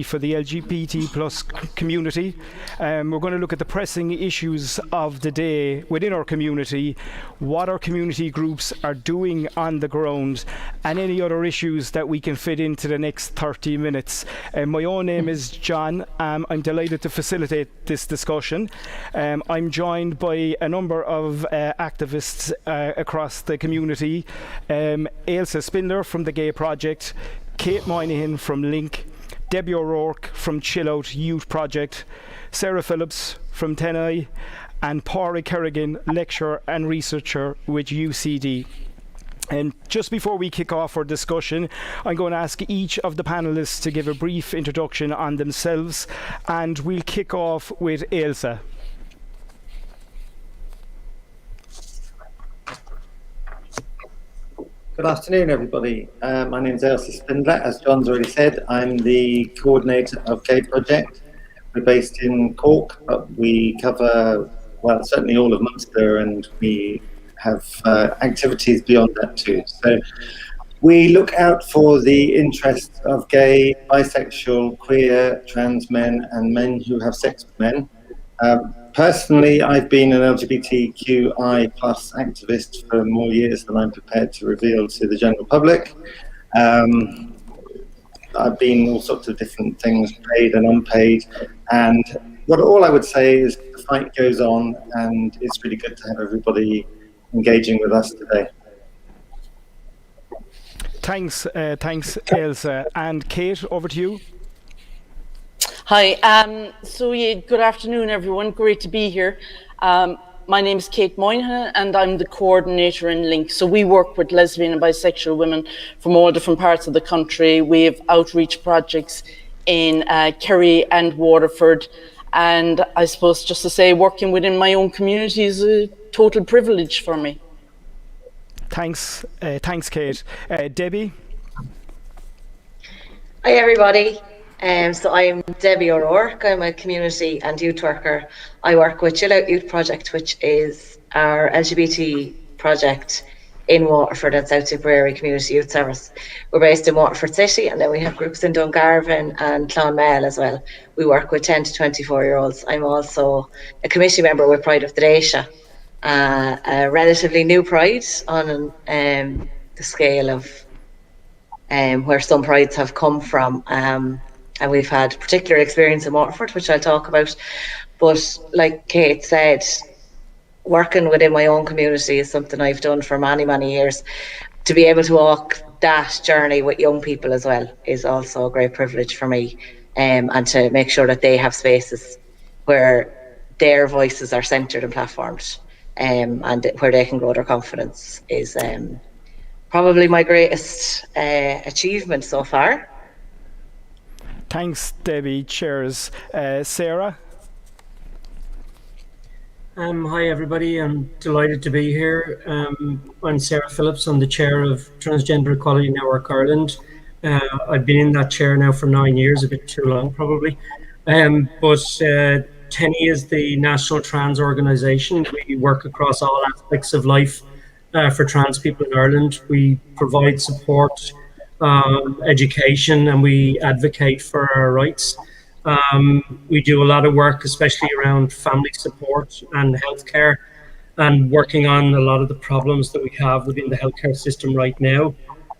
For the LGBT plus community. We're going to look at the pressing issues of the day within our community, what our community groups are doing on the ground, and any other issues that we can fit into the next 30 minutes. My own name is John. I'm delighted to facilitate this discussion. I'm joined by a number of activists across the community. Ailsa Spindler from the Gay Project, Kate Moynihan from Link, Debbie O'Rourke from Chill Out Youth Project, Sarah Phillips from Tenai, and Pádraig Kerrigan, lecturer and researcher with UCD. And just before we kick off our discussion, I'm going to ask each of the panelists to give a brief introduction on themselves, and we'll kick off with Ailsa. Good afternoon, everybody. My name is Ailsa Spindler. As John's already said, I'm the coordinator of Gay Project. We're based in Cork, but we cover, well, certainly all of Munster, and we have activities beyond that too. So we look out for the interests of gay, bisexual, queer, trans men, and men who have sex with men. Personally, I've been an LGBTQI plus activist for more years than I'm prepared to reveal to the general public. I've been all sorts of different things, paid and unpaid. And all I would say is the fight goes on, and it's really good to have everybody engaging with us today. Thanks, Ailsa. And Kate, over to you. Hi, good afternoon, everyone. Great to be here. My name is Kate Moynihan, and I'm the coordinator in Link. So we work with lesbian and bisexual women from all different parts of the country. We have outreach projects in Kerry and Waterford. And I suppose just to say, working within my own community is a total privilege for me. Thanks, Kate. Debbie? Hi, everybody. So I'm Debbie O'Rourke. I'm a community and youth worker. I work with Chill Out Youth Project, which is our LGBT project in Waterford and South Tipperary Community Youth Service. We're based in Waterford City, and then we have groups in Dungarvan and Clonmel as well. We work with 10 to 24-year-olds. I'm also a committee member with Pride of the Daisha, a relatively new pride on the scale of where some prides have come from. And we've had particular experience in Waterford, which I'll talk about. But like Kate said, working within my own community is something I've done for many, many years. To be able to walk that journey with young people as well is also a great privilege for me. And to make sure that they have spaces where their voices are centred and platformed, and where they can grow their confidence is probably my greatest achievement so far. Thanks, Debbie. Cheers. Sarah? Hi, everybody. I'm delighted to be here. I'm Sarah Phillips. I'm the chair of Transgender Equality Network Ireland. I've been in that chair now for 9 years, a bit too long probably. But TENI is the national trans organisation. We work across all aspects of life for trans people in Ireland. We provide support, education, and we advocate for our rights. We do a lot of work, especially around family support and healthcare, and working on a lot of the problems that we have within the healthcare system right now.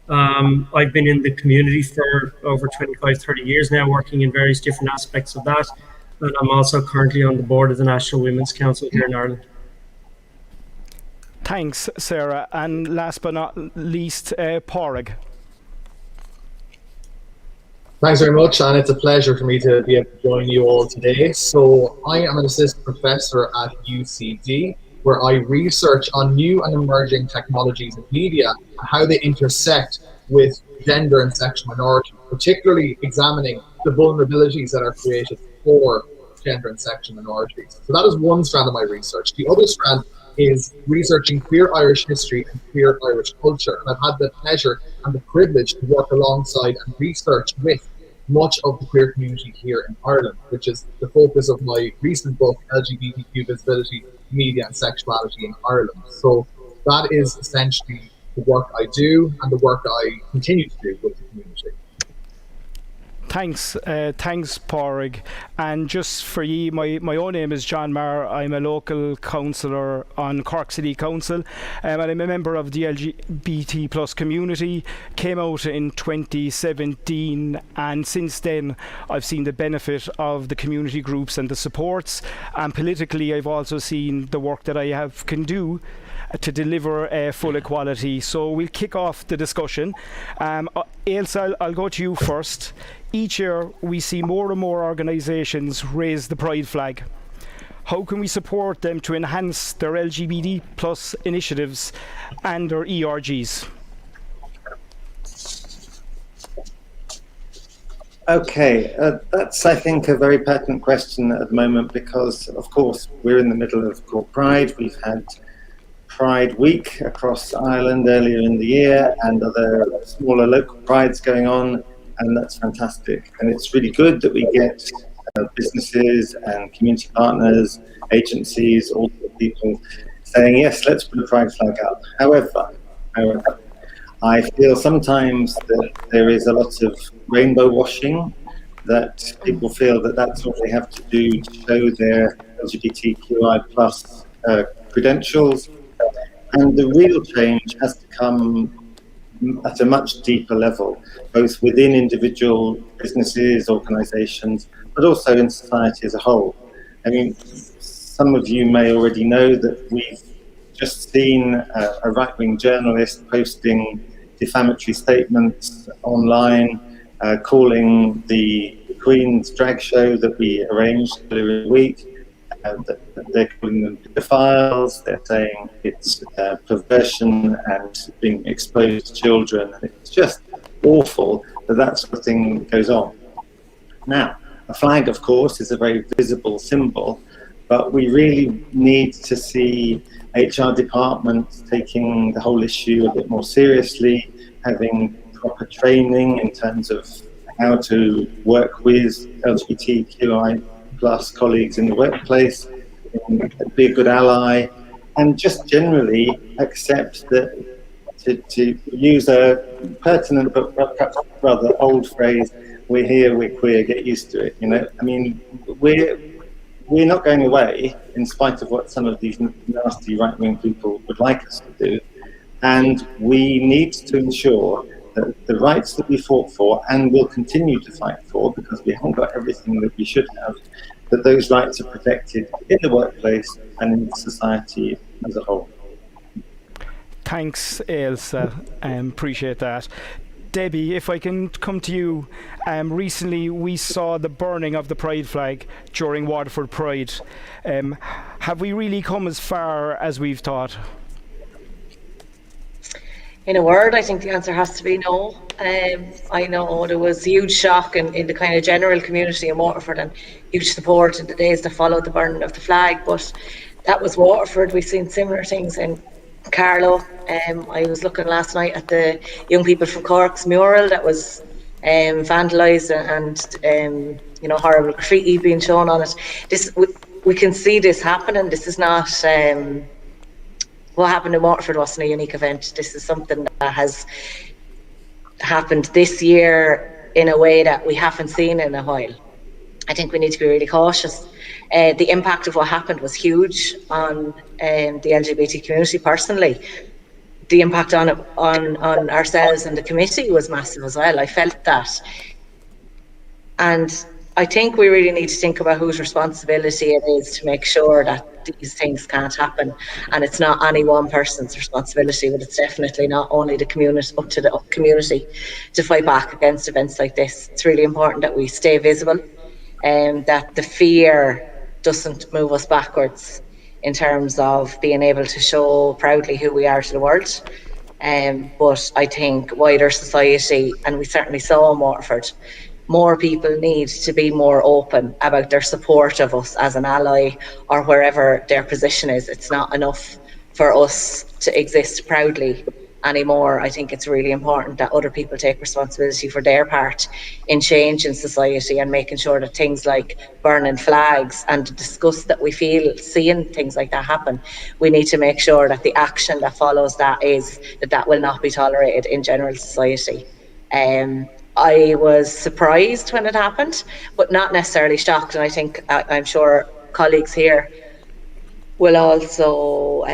I've been in the community for over 25, 30 years now, working in various different aspects of that. And I'm also currently on the board of the National Women's Council here in Ireland. Thanks, Sarah. And last but not least, Pádraig. Thanks very much, and it's a pleasure for me to be able to join you all today. So I am an assistant professor at UCD. where I research on new and emerging technologies and media and how they intersect with gender and sexual minorities, particularly examining the vulnerabilities that are created for gender and sexual minorities. So that is one strand of my research. The other strand is researching queer Irish history and queer Irish culture. And I've had the pleasure and the privilege to work alongside and research with much of the queer community here in Ireland, which is the focus of my recent book, LGBTQ Visibility, Media and Sexuality in Ireland. So that is essentially the work I do and the work I continue to do with the community. Thanks, Pádraig. And just for ye, my own name is John Marr. I'm a local councillor on Cork City Council, and I'm a member of the LGBT plus community. Came out in 2017, and since then I've seen the benefit of the community groups and the supports. And politically, I've also seen the work that I can do to deliver full equality. So we'll kick off the discussion. Ailsa, I'll go to you first. Each year we see more and more organisations raise the pride flag. How can we support them to enhance their LGBT plus initiatives and their ERGs? Okay, that's, I think, a very pertinent question at the moment because, of course, we're in the middle of Cork Pride. We've had Pride Week across Ireland earlier in the year and other smaller local prides going on, and that's fantastic. And it's really good that we get businesses and community partners, agencies, all the people saying, yes, let's put a pride flag up. However, I feel sometimes that there is a lot of rainbow washing, that people feel that that's all they have to do to show their LGBTQI plus credentials. And the real change has to come at a much deeper level, both within individual businesses, organisations, but also in society as a whole. I mean, some of you may already know that we've just seen a right-wing journalist posting defamatory statements online, calling the Queen's drag show that we arranged earlier in the week, that they're calling them pedophiles, they're saying it's perversion and being exposed to children. It's just awful that that sort of thing goes on. Now, a flag, of course, is a very visible symbol, but we really need to see HR departments taking the whole issue a bit more seriously, having proper training in terms of how to work with LGBTQI plus colleagues in the workplace, be a good ally, and just generally accept that, to use a pertinent but perhaps rather old phrase, we're here, we're queer, get used to it. You know, I mean, we're not going away in spite of what some of these nasty right-wing people would like us to do, and we need to ensure that the rights that we fought for and will continue to fight for, because we haven't got everything that we should have, that those rights are protected in the workplace and in society as a whole. Thanks, Ailsa. Appreciate that. Debbie, if I can come to you. Recently we saw the burning of the Pride flag during Waterford Pride. Have we really come as far as we've thought? In a word, I think the answer has to be no. I know there was huge shock in the kind of general community in Waterford and huge support in the days that followed the burning of the flag, but that was Waterford. We've seen similar things in Carlow. I was looking last night at the young people from Cork's mural that was vandalised and horrible graffiti being shown on it. We can see this happening. This is not what happened in Waterford wasn't a unique event. This is something that has happened this year in a way that we haven't seen in a while. I think we need to be really cautious. The impact of what happened was huge on the LGBT community personally. The impact on ourselves and the committee was massive as well. I felt that. And I think we really need to think about whose responsibility it is to make sure that these things can't happen. And it's not any one person's responsibility, but it's definitely not only the community, up to the community to fight back against events like this. It's really important that we stay visible and that the fear doesn't move us backwards. in terms of being able to show proudly who we are to the world. But I think wider society, and we certainly saw in Waterford, more people need to be more open about their support of us as an ally or wherever their position is. It's not enough for us to exist proudly anymore. I think it's really important that other people take responsibility for their part in changing society and making sure that things like burning flags and the disgust that we feel seeing things like that happen, we need to make sure that the action that follows that is that will not be tolerated in general society. I was surprised when it happened, but not necessarily shocked. And I think I'm sure colleagues here will also,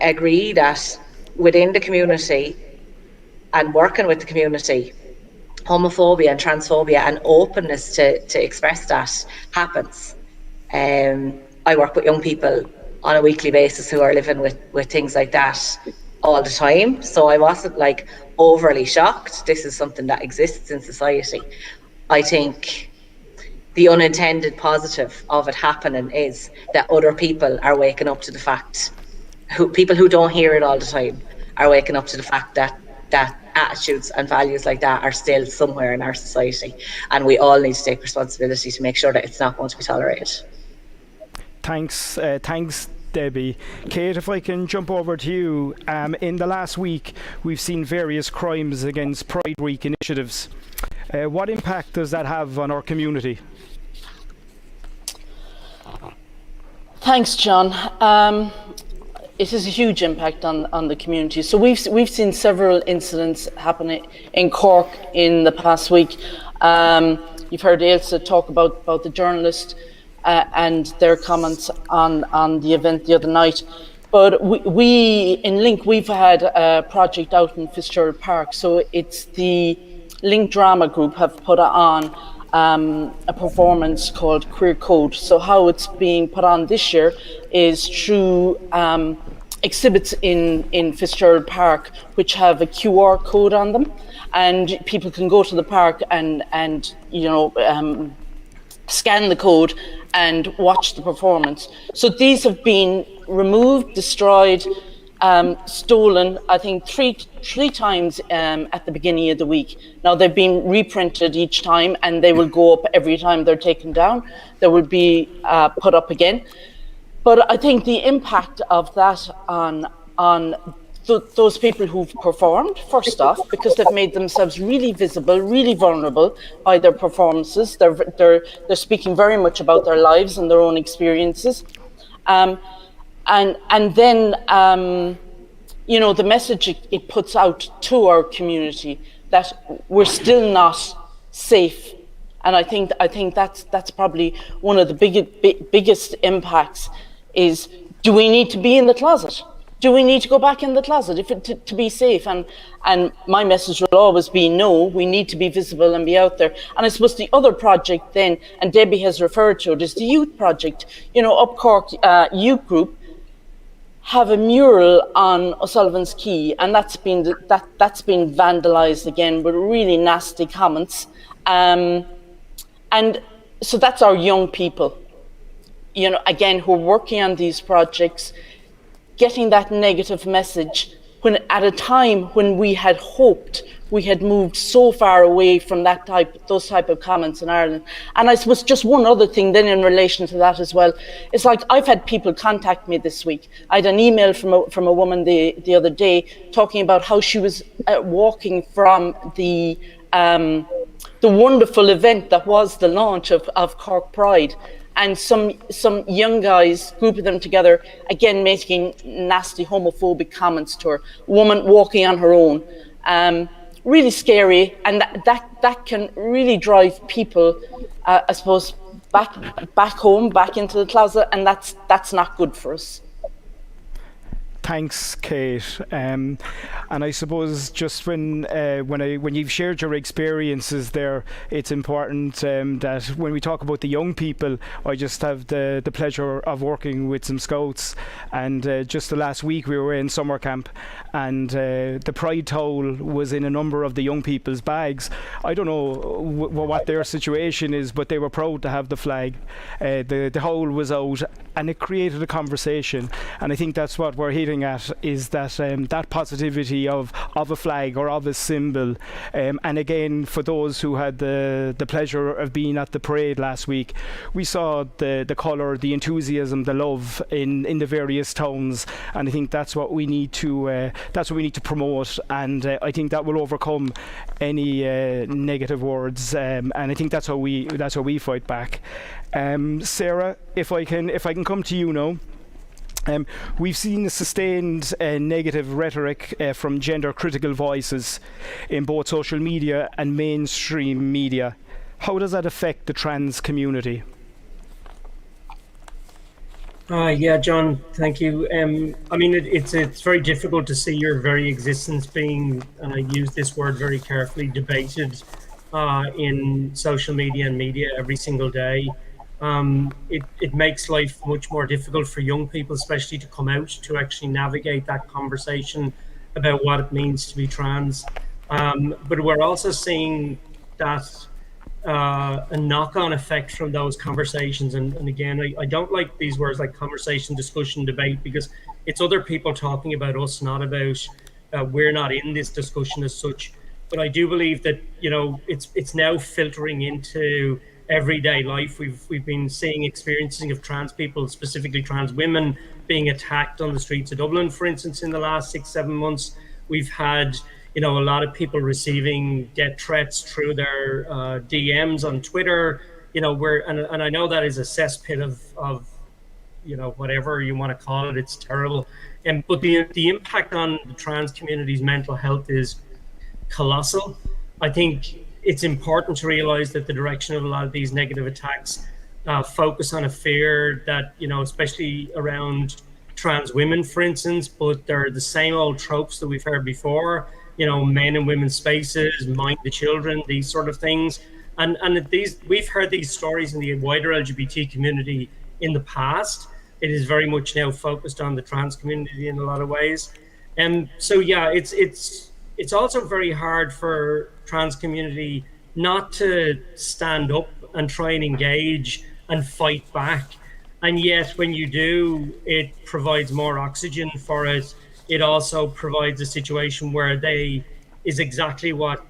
agree that within the community and working with the community, homophobia and transphobia and openness to express that happens. I work with young people on a weekly basis who are living with things like that all the time. So I wasn't like overly shocked. This is something that exists in society. I think the unintended positive of it happening is that other people are waking up to the fact, people who don't hear it all the time are waking up to the fact that attitudes and values like that are still somewhere in our society, and we all need to take responsibility to make sure that it's not going to be tolerated. Thanks, Debbie. Kate, if I can jump over to you. In the last week, we've seen various crimes against Pride Week initiatives. What impact does that have on our community? Thanks, John. It has a huge impact on the community. So we've seen several incidents happening in Cork in the past week. You've heard Ailsa talk about the journalist and their comments on the event the other night. But we in Link, we've had a project out in Fitzgerald Park. So it's the Link Drama Group have put on a performance called Queer Code. So how it's being put on this year is through exhibits in Fitzgerald Park, which have a QR code on them, and people can go to the park and scan the code and watch the performance. So these have been removed, destroyed, stolen, I think three times at the beginning of the week. Now they've been reprinted each time, and they will go up every time they're taken down. They will be put up again. But I think the impact of that on those people who've performed, first off, because they've made themselves really visible, really vulnerable by their performances. They're speaking very much about their lives and their own experiences. And then, the message it puts out to our community that we're still not safe. And I think that's probably one of the biggest impacts is, do we need to be in the closet? Do we need to go back in the closet to be safe? And my message will always be, no, we need to be visible and be out there. And I suppose the other project then, and Debbie has referred to it, is the youth project. Up Cork Youth Group have a mural on O'Sullivan's Quay, and that's been vandalised again with really nasty comments. And so that's our young people, again, who are working on these projects, getting that negative message when at a time when we had hoped we had moved so far away from those type of comments in Ireland. And I suppose just one other thing then in relation to that as well, it's like I've had people contact me this week. I had an email from a woman the other day talking about how she was walking from the wonderful event that was the launch of Cork Pride, and some young guys, group of them together, again making nasty homophobic comments to her. A woman walking on her own. Really scary, and that can really drive people, I suppose, back home, back into the closet, and that's not good for us. Thanks, Kate. And I suppose just when you've shared your experiences there, it's important that when we talk about the young people, I just have the pleasure of working with some scouts, and just the last week we were in summer camp, and the pride towel was in a number of the young people's bags. I don't know what their situation is, but they were proud to have the flag. The whole was out, and it created a conversation, and I think that's what we're hitting at, is that that positivity of a flag or of a symbol. And again, for those who had the pleasure of being at the parade last week, we saw the colour, the enthusiasm, the love in the various tones, and I think that's what we need to promote, and I think that will overcome any negative words, and I think that's how we fight back. Sarah, if I can come to you now. We've seen a sustained negative rhetoric from gender-critical voices in both social media and mainstream media. How does that affect the trans community? Yeah, John, thank you. I mean, it's very difficult to see your very existence being, and I use this word very carefully, debated in social media and media every single day. It makes life much more difficult for young people, especially to come out, to actually navigate that conversation about what it means to be trans. But we're also seeing that a knock-on effect from those conversations. And again, I don't like these words like conversation, discussion, debate, because it's other people talking about us, not about we're not in this discussion as such. But I do believe that, you know, it's now filtering into everyday life. We've been seeing experiencing of trans people, specifically trans women, being attacked on the streets of Dublin, for instance, in the last 6-7 months. We've had, you know, a lot of people receiving death threats through their DMs on Twitter. You know, and I know that is a cesspit of you know, whatever you want to call it. It's terrible. But the impact on the trans community's mental health is colossal. I think it's important to realize that the direction of a lot of these negative attacks focus on a fear that, you know, especially around trans women, for instance, but they're the same old tropes that we've heard before, you know, men and women's spaces, mind the children, these sort of things. And we've heard these stories in the wider LGBT community in the past. It is very much now focused on the trans community in a lot of ways. And so, yeah, it's also very hard for trans community not to stand up and try and engage and fight back. And yet when you do, it provides more oxygen for it. It also provides a situation where is exactly what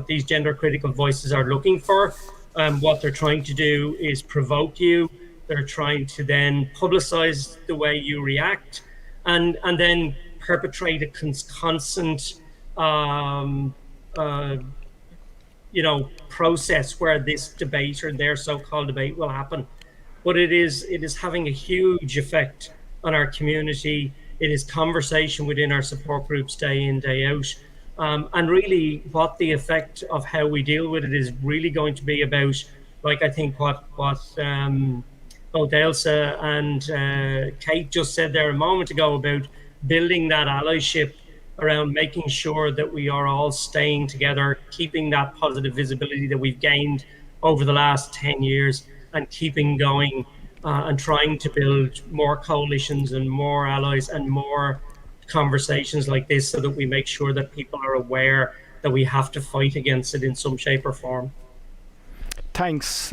these gender critical voices are looking for. What they're trying to do is provoke you. They're trying to then publicize the way you react, and then perpetrate a constant you know, process where this debate or their so-called debate will happen. But it is having a huge effect on our community. It is conversation within our support groups day in, day out. And really what the effect of how we deal with it is really going to be about, like I think what both Ailsa and Kate just said there a moment ago, about building that allyship around making sure that we are all staying together, keeping that positive visibility that we've gained over the last 10 years, and keeping going and trying to build more coalitions and more allies and more conversations like this, so that we make sure that people are aware that we have to fight against it in some shape or form. Thanks,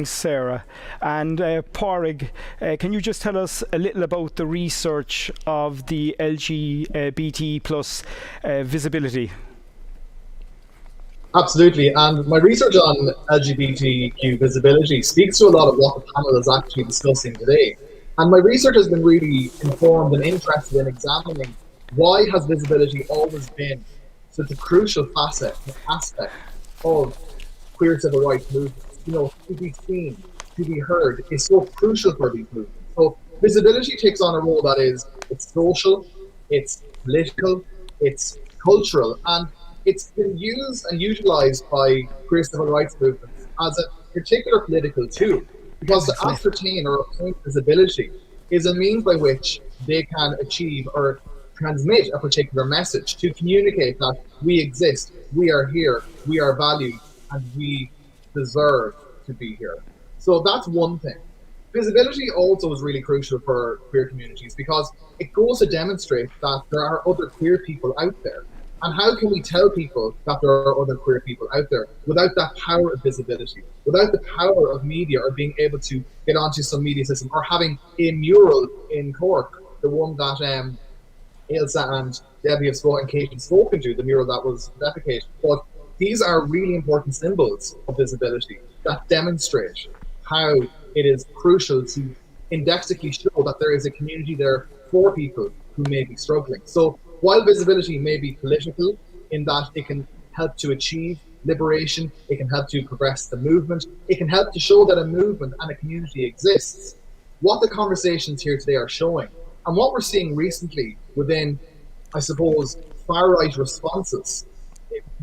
Sarah. And Pádraig, can you just tell us a little about the research of the LGBT plus visibility? Absolutely, and my research on LGBTQ visibility speaks to a lot of what the panel is actually discussing today. And my research has been really informed and interested in examining why has visibility always been such a crucial facet and aspect of queer civil rights movements. You know, to be seen, to be heard is so crucial for these movements. So visibility takes on a role that it's social, it's political, it's cultural, and it's been used and utilized by queer civil rights movements as a particular political tool, because to ascertain or obtain visibility is a means by which they can achieve or transmit a particular message to communicate that we exist, we are here, we are valued, and we deserve to be here. So that's one thing. Visibility also is really crucial for queer communities because it goes to demonstrate that there are other queer people out there. And how can we tell people that there are other queer people out there without that power of visibility, without the power of media or being able to get onto some media system or having a mural in Cork, the one that Ailsa and Debbie have spoken, and Kate have spoken to, the mural that was defecated. But these are really important symbols of visibility that demonstrate how it is crucial to indexically show that there is a community there for people who may be struggling. So while visibility may be political in that it can help to achieve liberation, it can help to progress the movement, it can help to show that a movement and a community exists, what the conversations here today are showing, and what we're seeing recently within, I suppose, far-right responses,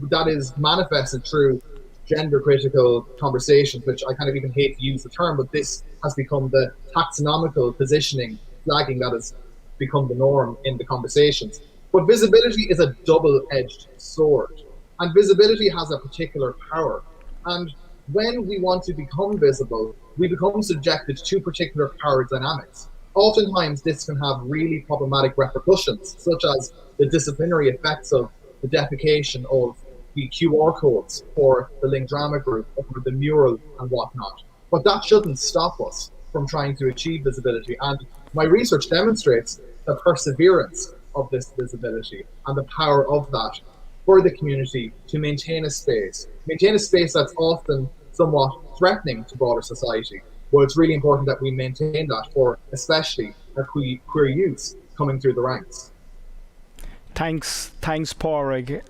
that is manifested through gender critical conversations, which I kind of even hate to use the term, but this has become the taxonomical positioning, flagging that has become the norm in the conversations. But visibility is a double-edged sword, and visibility has a particular power. And when we want to become visible, we become subjected to particular power dynamics. Oftentimes, this can have really problematic repercussions, such as the disciplinary effects of the defecation of the QR codes for the Link Drama Group, or the mural and whatnot. But that shouldn't stop us from trying to achieve visibility. And my research demonstrates the perseverance of this visibility and the power of that for the community to maintain a space that's often somewhat threatening to broader society. Well, it's really important that we maintain that for especially our queer youths coming through the ranks. Thanks, Pádraig.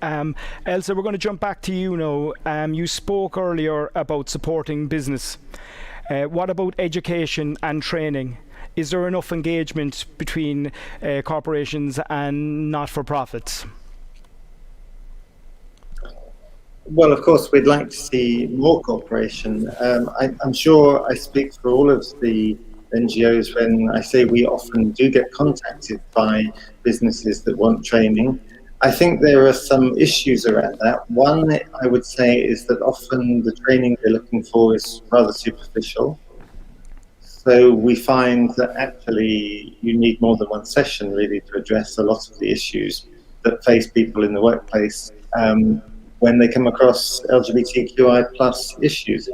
Ailsa, we're going to jump back to you now. You spoke earlier about supporting business. What about education and training? Is there enough engagement between corporations and not-for-profits? Well, of course, we'd like to see more cooperation. I'm sure I speak for all of the NGOs when I say we often do get contacted by businesses that want training. I think there are some issues around that. One, I would say, is that often the training they're looking for is rather superficial. So we find that actually you need more than one session really to address a lot of the issues that face people in the workplace when they come across LGBTQI plus issues.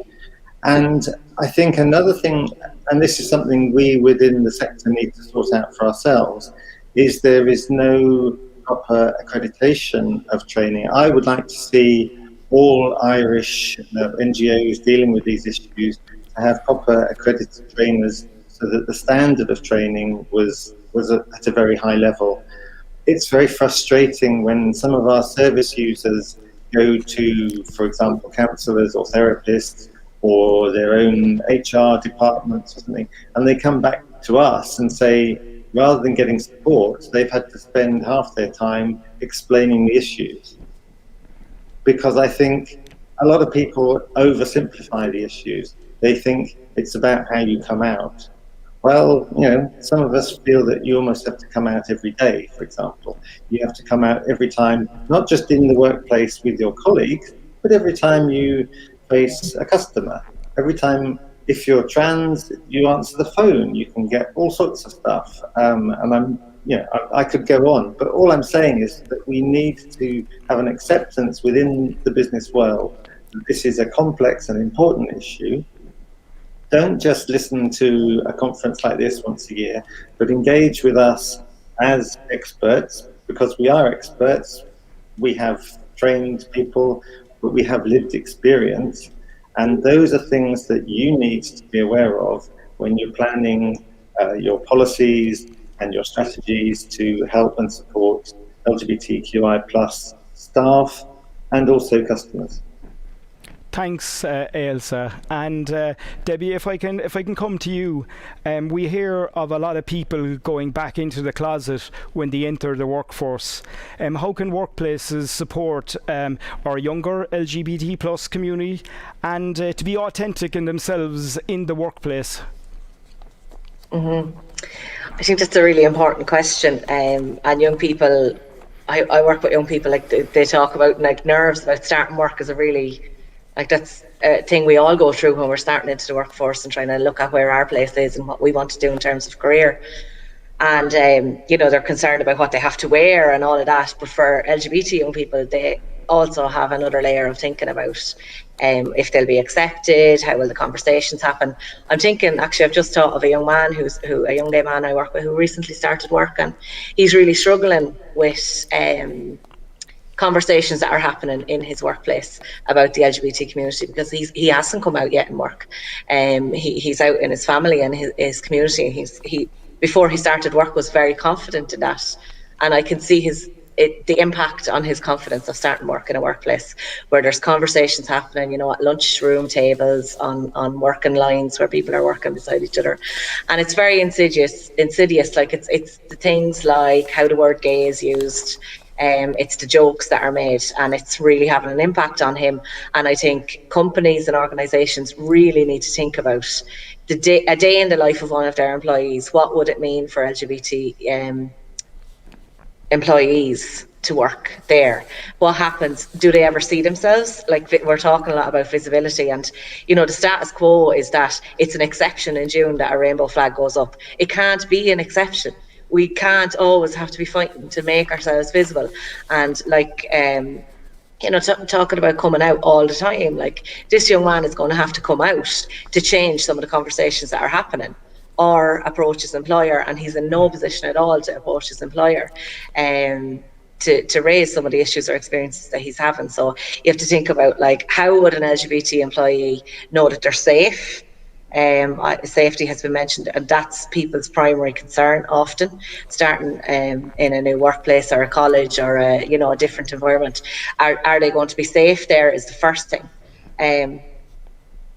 And I think another thing, and this is something we within the sector need to sort out for ourselves, is there is no proper accreditation of training. I would like to see all Irish NGOs dealing with these issues to have proper accredited trainers so that the standard of training was at a very high level. It's very frustrating when some of our service users go to, for example, counsellors or therapists or their own HR departments or something, and they come back to us and say, rather than getting support, they've had to spend half their time explaining the issues. Because I think a lot of people oversimplify the issues. They think it's about how you come out. Well, you know, some of us feel that you almost have to come out every day, for example. You have to come out every time, not just in the workplace with your colleagues, but every time you face a customer. Every time, if you're trans, you answer the phone, you can get all sorts of stuff. And I could go on, but all I'm saying is that we need to have an acceptance within the business world that this is a complex and important issue. Don't just listen to a conference like this once a year, but engage with us as experts, because we are experts. We have trained people, but we have lived experience. And those are things that you need to be aware of when you're planning your policies and your strategies to help and support LGBTQI plus staff and also customers. Thanks, Ailsa. And Debbie, if I can come to you, we hear of a lot of people going back into the closet when they enter the workforce. How can workplaces support our younger LGBT plus community and to be authentic in themselves in the workplace? Mm-hmm. I think that's a really important question. And young people, I work with young people, like they talk about like nerves about starting work is a really, like that's a thing we all go through when we're starting into the workforce and trying to look at where our place is and what we want to do in terms of career. And they're concerned about what they have to wear and all of that. But for LGBT young people, they also have another layer of thinking about if they'll be accepted, how will the conversations happen. I'm thinking, actually, I've just thought of a young man a young gay man I work with who recently started work, and he's really struggling with conversations that are happening in his workplace about the LGBT community, because he hasn't come out yet in work. He's out in his family and his community. He before he started work was very confident in that, and I can see the impact on his confidence of starting work in a workplace where there's conversations happening, at lunchroom tables, on working lines where people are working beside each other, and it's very insidious. Like it's the things like how the word gay is used. It's the jokes that are made, and it's really having an impact on him. And I think companies and organisations really need to think about a day in the life of one of their employees. What would it mean for LGBT employees to work there? What happens? Do they ever see themselves? Like, we're talking a lot about visibility, and the status quo is that it's an exception in June that a rainbow flag goes up. It can't be an exception. We can't always have to be fighting to make ourselves visible. And talking about coming out all the time, like this young man is going to have to come out to change some of the conversations that are happening, or approach his employer, and he's in no position at all to approach his employer to raise some of the issues or experiences that he's having. So you have to think about, like, how would an LGBT employee know that they're safe? Safety has been mentioned, and that's people's primary concern often, starting in a new workplace or a college or a different environment. Are they going to be safe there is the first thing.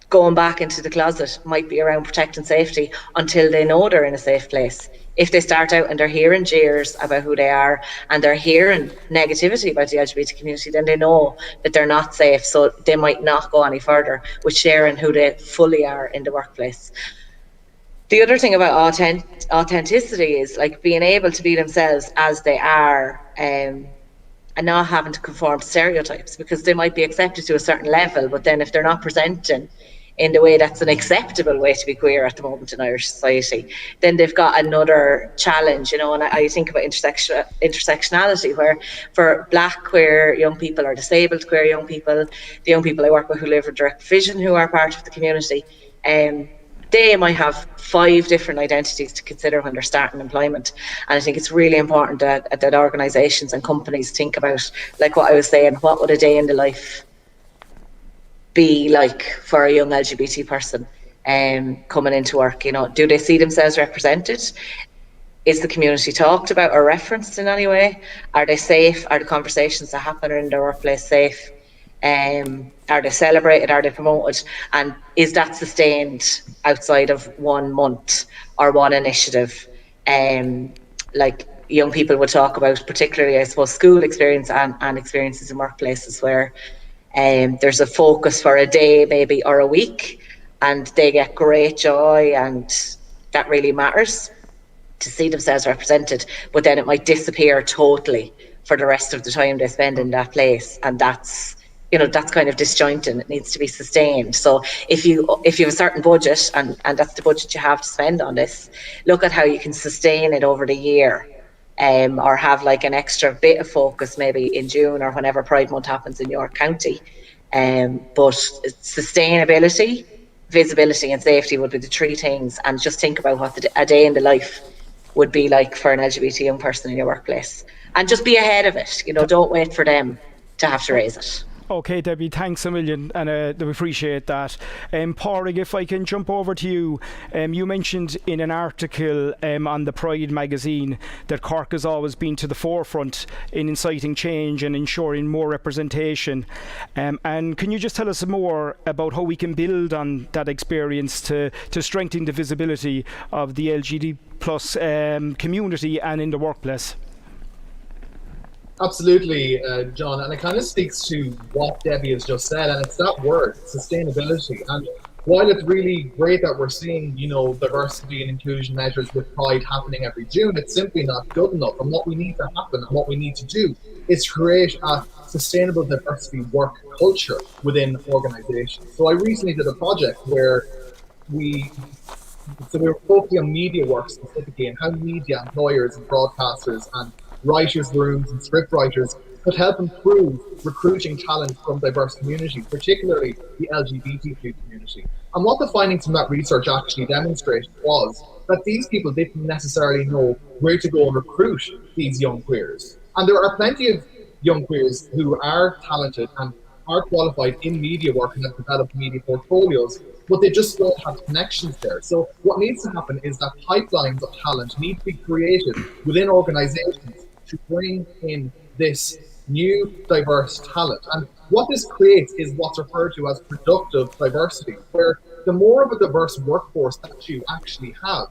Going back into the closet might be around protecting safety until they know they're in a safe place. If they start out and they're hearing jeers about who they are and they're hearing negativity about the LGBT community, then they know that they're not safe, so they might not go any further with sharing who they fully are in the workplace. The other thing about authenticity is like being able to be themselves as they are, and not having to conform to stereotypes, because they might be accepted to a certain level, but then if they're not presenting in the way that's an acceptable way to be queer at the moment in Irish society, then they've got another challenge, and I think about intersectionality, where for Black queer young people or disabled queer young people, the young people I work with who live with direct vision, who are part of the community, they might have 5 different identities to consider when they're starting employment. And I think it's really important that organisations and companies think about, like what I was saying, what would a day in the life be like for a young LGBT person coming into work? Do they see themselves represented? Is the community talked about or referenced in any way? Are they safe? Are the conversations that happen in their workplace safe? Are they celebrated? Are they promoted? And is that sustained outside of 1 month or one initiative? Like young people would talk about, particularly, I suppose, school experience and experiences in workplaces where there's a focus for a day maybe or a week, and they get great joy, and that really matters to see themselves represented, but then it might disappear totally for the rest of the time they spend in that place, and that's kind of disjointed, and it needs to be sustained. So if you have a certain budget, and that's the budget you have to spend on this, look at how you can sustain it over the year, or have like an extra bit of focus maybe in June or whenever Pride Month happens in your county. But sustainability, visibility and safety would be the 3 things, and just think about what a day in the life would be like for an LGBT young person in your workplace, and just be ahead of it. Don't wait for them to have to raise it. Okay, Debbie, thanks a million, and we appreciate that. Pádraig, if I can jump over to you. You mentioned in an article on the Pride magazine that Cork has always been to the forefront in inciting change and ensuring more representation. And can you just tell us more about how we can build on that experience to strengthen the visibility of the LGBT plus community and in the workplace? Absolutely, John, and it kind of speaks to what Debbie has just said, and it's that word, sustainability. And while it's really great that we're seeing, diversity and inclusion measures with Pride happening every June, it's simply not good enough. And what we need to happen and what we need to do is create a sustainable diversity work culture within organizations. So I recently did a project where we were focusing on media work specifically and how media employers and broadcasters and writers' rooms and script writers could help improve recruiting talent from diverse communities, particularly the LGBTQ community. And what the findings from that research actually demonstrated was that these people didn't necessarily know where to go and recruit these young queers. And there are plenty of young queers who are talented and are qualified in media work and have developed media portfolios, but they just don't have connections there. So what needs to happen is that pipelines of talent need to be created within organizations to bring in this new diverse talent. And what this creates is what's referred to as productive diversity, where the more of a diverse workforce that you actually have,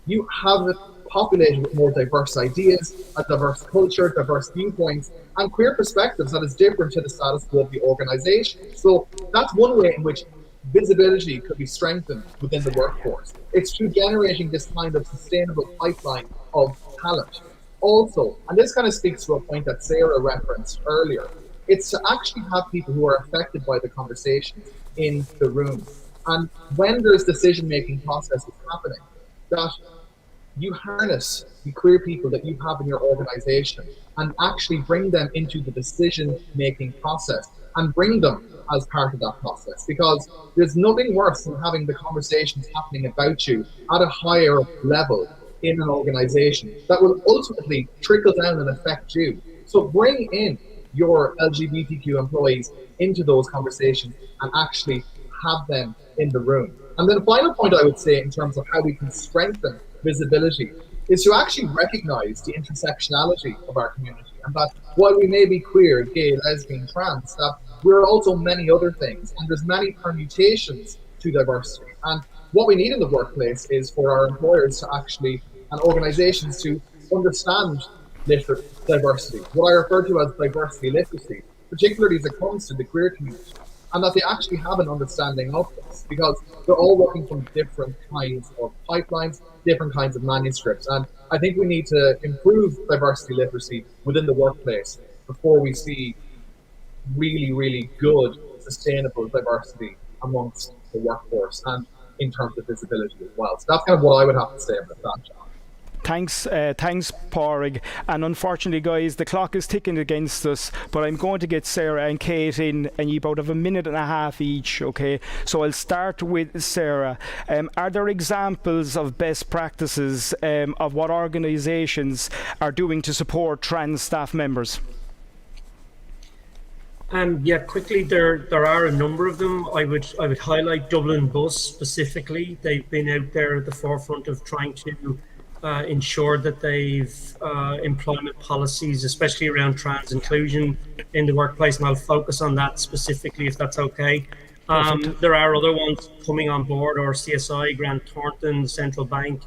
you have it populated with more diverse ideas, a diverse culture, diverse viewpoints, and queer perspectives that is different to the status quo of the organization. So that's one way in which visibility could be strengthened within the workforce. It's through generating this kind of sustainable pipeline of talent. Also, and this kind of speaks to a point that Sarah referenced earlier, it's to actually have people who are affected by the conversations in the room. And when there's decision-making processes happening, that you harness the queer people that you have in your organization and actually bring them into the decision-making process and bring them as part of that process, because there's nothing worse than having the conversations happening about you at a higher level in an organization that will ultimately trickle down and affect you. So bring in your LGBTQ employees into those conversations and actually have them in the room. And then the final point I would say in terms of how we can strengthen visibility is to actually recognize the intersectionality of our community, and that while we may be queer, gay, lesbian, trans, that we're also many other things, and there's many permutations to diversity. And what we need in the workplace is for our employers to actually, and organizations to understand diversity, what I refer to as diversity literacy, particularly as it comes to the queer community, and that they actually have an understanding of this, because they're all working from different kinds of pipelines, different kinds of manuscripts. And I think we need to improve diversity literacy within the workplace before we see really, really good, sustainable diversity amongst the workforce and in terms of visibility as well. So that's kind of what I would have to say about that, John. Thanks, Pádraig. And unfortunately, guys, the clock is ticking against us, but I'm going to get Sarah and Kate in, and you about have a minute and a half each, okay? So I'll start with Sarah. Are there examples of best practices of what organisations are doing to support trans staff members? Yeah, quickly, there are a number of them. I would highlight Dublin Bus specifically. They've been out there at the forefront of trying to ensure that they've employment policies, especially around trans inclusion in the workplace, and I'll focus on that specifically if that's okay. There are other ones coming on board, or CSI, Grant Thornton, Central Bank,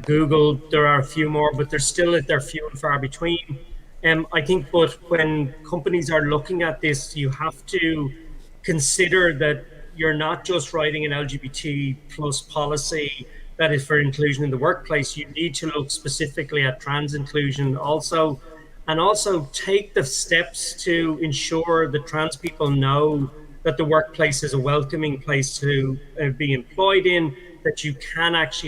Google. There are a few more, but they're few and far between. I think, but when companies are looking at this, you have to consider that you're not just writing an LGBT plus policy that is for inclusion in the workplace. You need to look specifically at trans inclusion also, and also take the steps to ensure that trans people know that the workplace is a welcoming place to be employed in, that you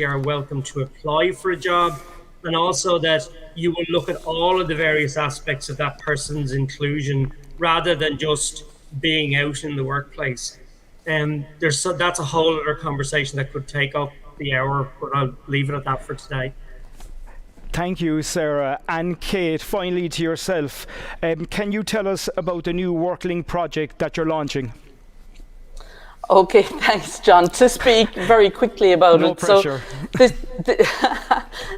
are welcome to apply for a job, and also that you will look at all of the various aspects of that person's inclusion rather than just being out in the workplace. That's a whole other conversation that could take up the hour, but I'll leave it at that for today. Thank you, Sarah. And Kate, finally to yourself, can you tell us about the new Workling project that you're launching? Okay, thanks, John. To speak very quickly about no it. Pressure. So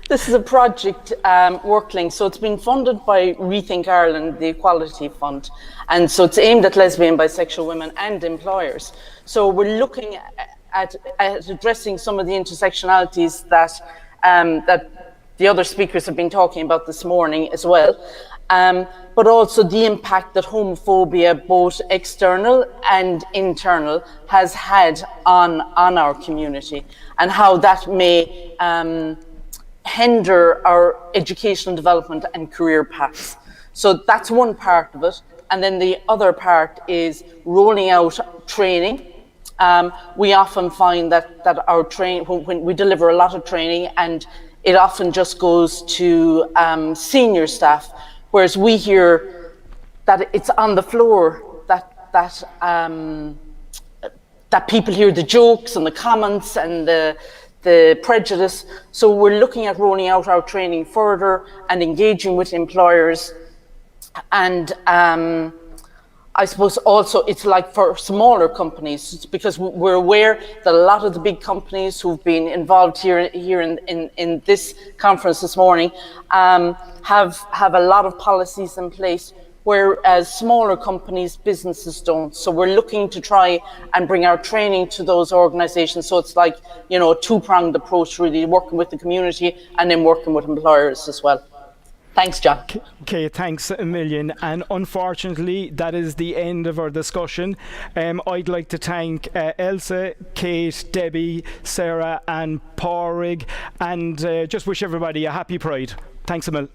this is a project, Workling. So it's been funded by Rethink Ireland, the Equality Fund. And so it's aimed at lesbian, bisexual women and employers. So we're looking at addressing some of the intersectionalities that that the other speakers have been talking about this morning as well. but also the impact that homophobia, both external and internal, has had on our community, and how that may hinder our educational development and career paths. So that's one part of it. And then the other part is rolling out training. We often find that our when we deliver a lot of training, and it often just goes to senior staff, whereas we hear that it's on the floor that people hear the jokes and the comments and the prejudice. So we're looking at rolling out our training further and engaging with employers. And I suppose also it's like for smaller companies, because we're aware that a lot of the big companies who've been involved here in this conference this morning have a lot of policies in place, whereas smaller companies, businesses don't. So we're looking to try and bring our training to those organisations. So it's like, you know, a two-pronged approach, really, working with the community and then working with employers as well. Thanks, John. Okay, thanks a million. And unfortunately, that is the end of our discussion. I'd like to thank Elsa, Kate, Debbie, Sarah and Pádraig, and just wish everybody a happy Pride. Thanks a million.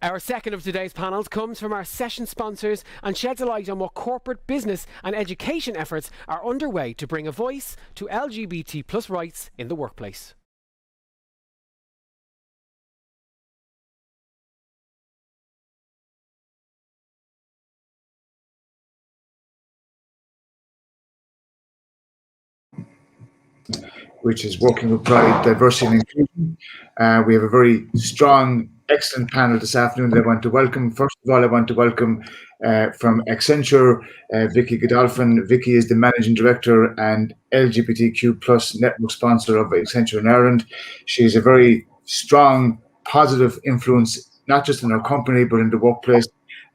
Our second of today's panels comes from our session sponsors and sheds a light on what corporate, business and education efforts are underway to bring a voice to LGBT plus rights in the workplace. Which is Working with Pride, Diversity and Inclusion. We have a very strong, excellent panel this afternoon that I want to welcome. First of all, I want to welcome from Accenture, Vicky Godolphin. Vicky is the Managing Director and LGBTQ plus network sponsor of Accenture in Ireland. She is a very strong, positive influence, not just in our company, but in the workplace.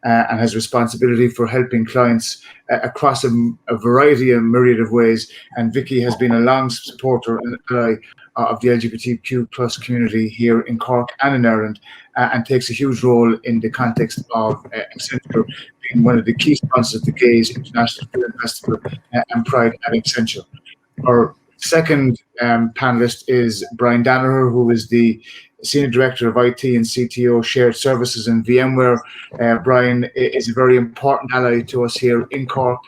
And has responsibility for helping clients across a variety and myriad of ways. And Vicky has been a long supporter and ally of the LGBTQ plus community here in Cork and in Ireland, and takes a huge role in the context of Accenture being one of the key sponsors of the Gays International Film Festival and Pride at Accenture. Our second panelist is Brian Danaher, who is the Senior Director of IT and CTO Shared Services in VMware. Brian is a very important ally to us here in Cork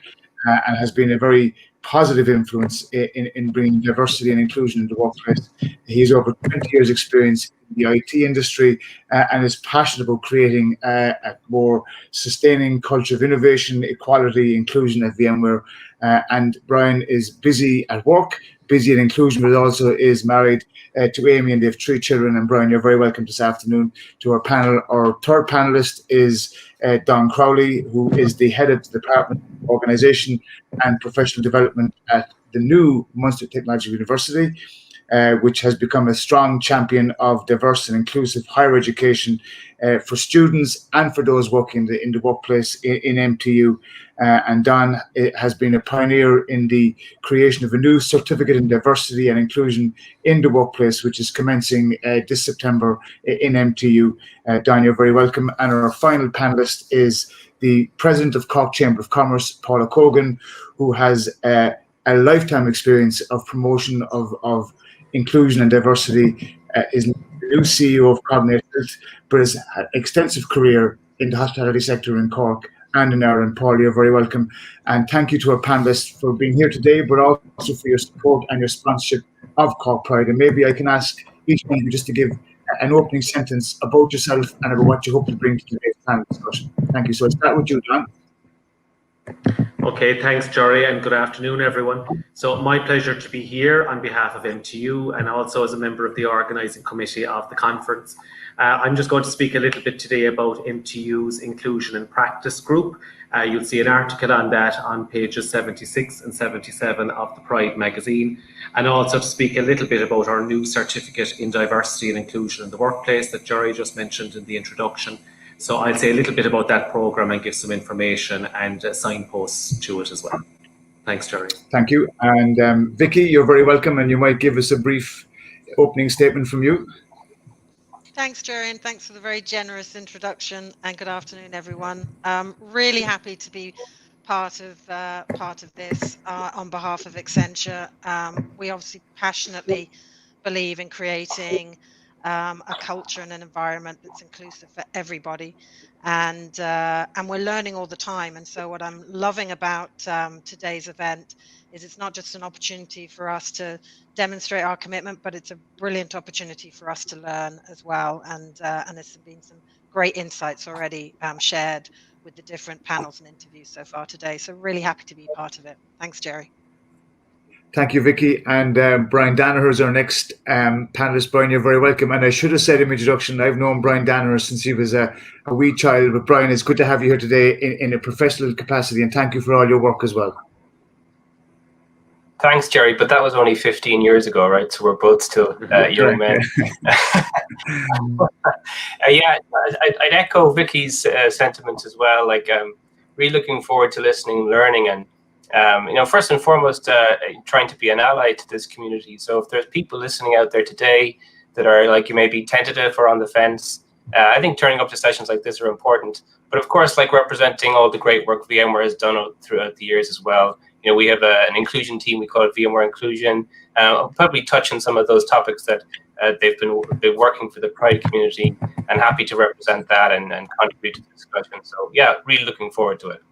and has been a very positive influence in bringing diversity and inclusion into the workplace. He has over 20 years experience in the IT industry and is passionate about creating a more sustaining culture of innovation, equality, inclusion at VMware. And Brian is busy at work, busy in inclusion, but also is married to Amy, and they have 3 children. And Brian, you're very welcome this afternoon to our panel. Our third panelist is Don Crowley, who is the head of the Department of Organisation and Professional Development at the new Munster Technological University, which has become a strong champion of diverse and inclusive higher education for students and for those working in the workplace in MTU. And Don has been a pioneer in the creation of a new certificate in diversity and inclusion in the workplace, which is commencing this September in MTU. Don, you're very welcome. And our final panelist is the President of Cork Chamber of Commerce, Paula Cogan, who has a lifetime experience of promotion of inclusion and diversity, is the new CEO of Cognate Health, but has had an extensive career in the hospitality sector in Cork and in Ireland. Paul, you're very welcome. And thank you to our panelists for being here today, but also for your support and your sponsorship of Cork Pride. And maybe I can ask each one of you just to give an opening sentence about yourself and about what you hope to bring to today's panel discussion. Thank you. So I'll start with you, John. Okay, thanks, Jory, and good afternoon, everyone. So my pleasure to be here on behalf of MTU and also as a member of the organising committee of the conference. I'm just going to speak a little bit today about MTU's Inclusion and Practice Group. You'll see an article on that on pages 76 and 77 of the Pride magazine, and also to speak a little bit about our new certificate in diversity and inclusion in the workplace that Jory just mentioned in the introduction. So I'll say a little bit about that programme and give some information and signposts to it as well. Thanks, Jerry. Thank you. And Vicky, you're very welcome, and you might give us a brief opening statement from you. Thanks, Jerry, and thanks for the very generous introduction, and good afternoon, everyone. Really happy to be part of this on behalf of Accenture. We obviously passionately believe in creating a culture and an environment that's inclusive for everybody, and we're learning all the time. And so what I'm loving about today's event is it's not just an opportunity for us to demonstrate our commitment, but it's a brilliant opportunity for us to learn as well. And there's been some great insights already shared with the different panels and interviews so far today. So really happy to be part of it. Thanks, Jerry. Thank you, Vicky. And Brian Danaher is our next panelist. Brian, you're very welcome. And I should have said in my introduction, I've known Brian Danaher since he was a wee child. But Brian, it's good to have you here today in a professional capacity. And thank you for all your work as well. Thanks, Jerry. But that was only 15 years ago, right? So we're both still young men. Yeah, I'd echo Vicky's sentiment as well. Like, really looking forward to listening and learning, and first and foremost, trying to be an ally to this community. So if there's people listening out there today that are like, you may be tentative or on the fence, I think turning up to sessions like this are important. But of course, like representing all the great work VMware has done throughout the years as well. We have an inclusion team, we call it VMware Inclusion. I'll probably touch on some of those topics that they've been working for the Pride community, and happy to represent that and contribute to the discussion. So yeah, really looking forward to it.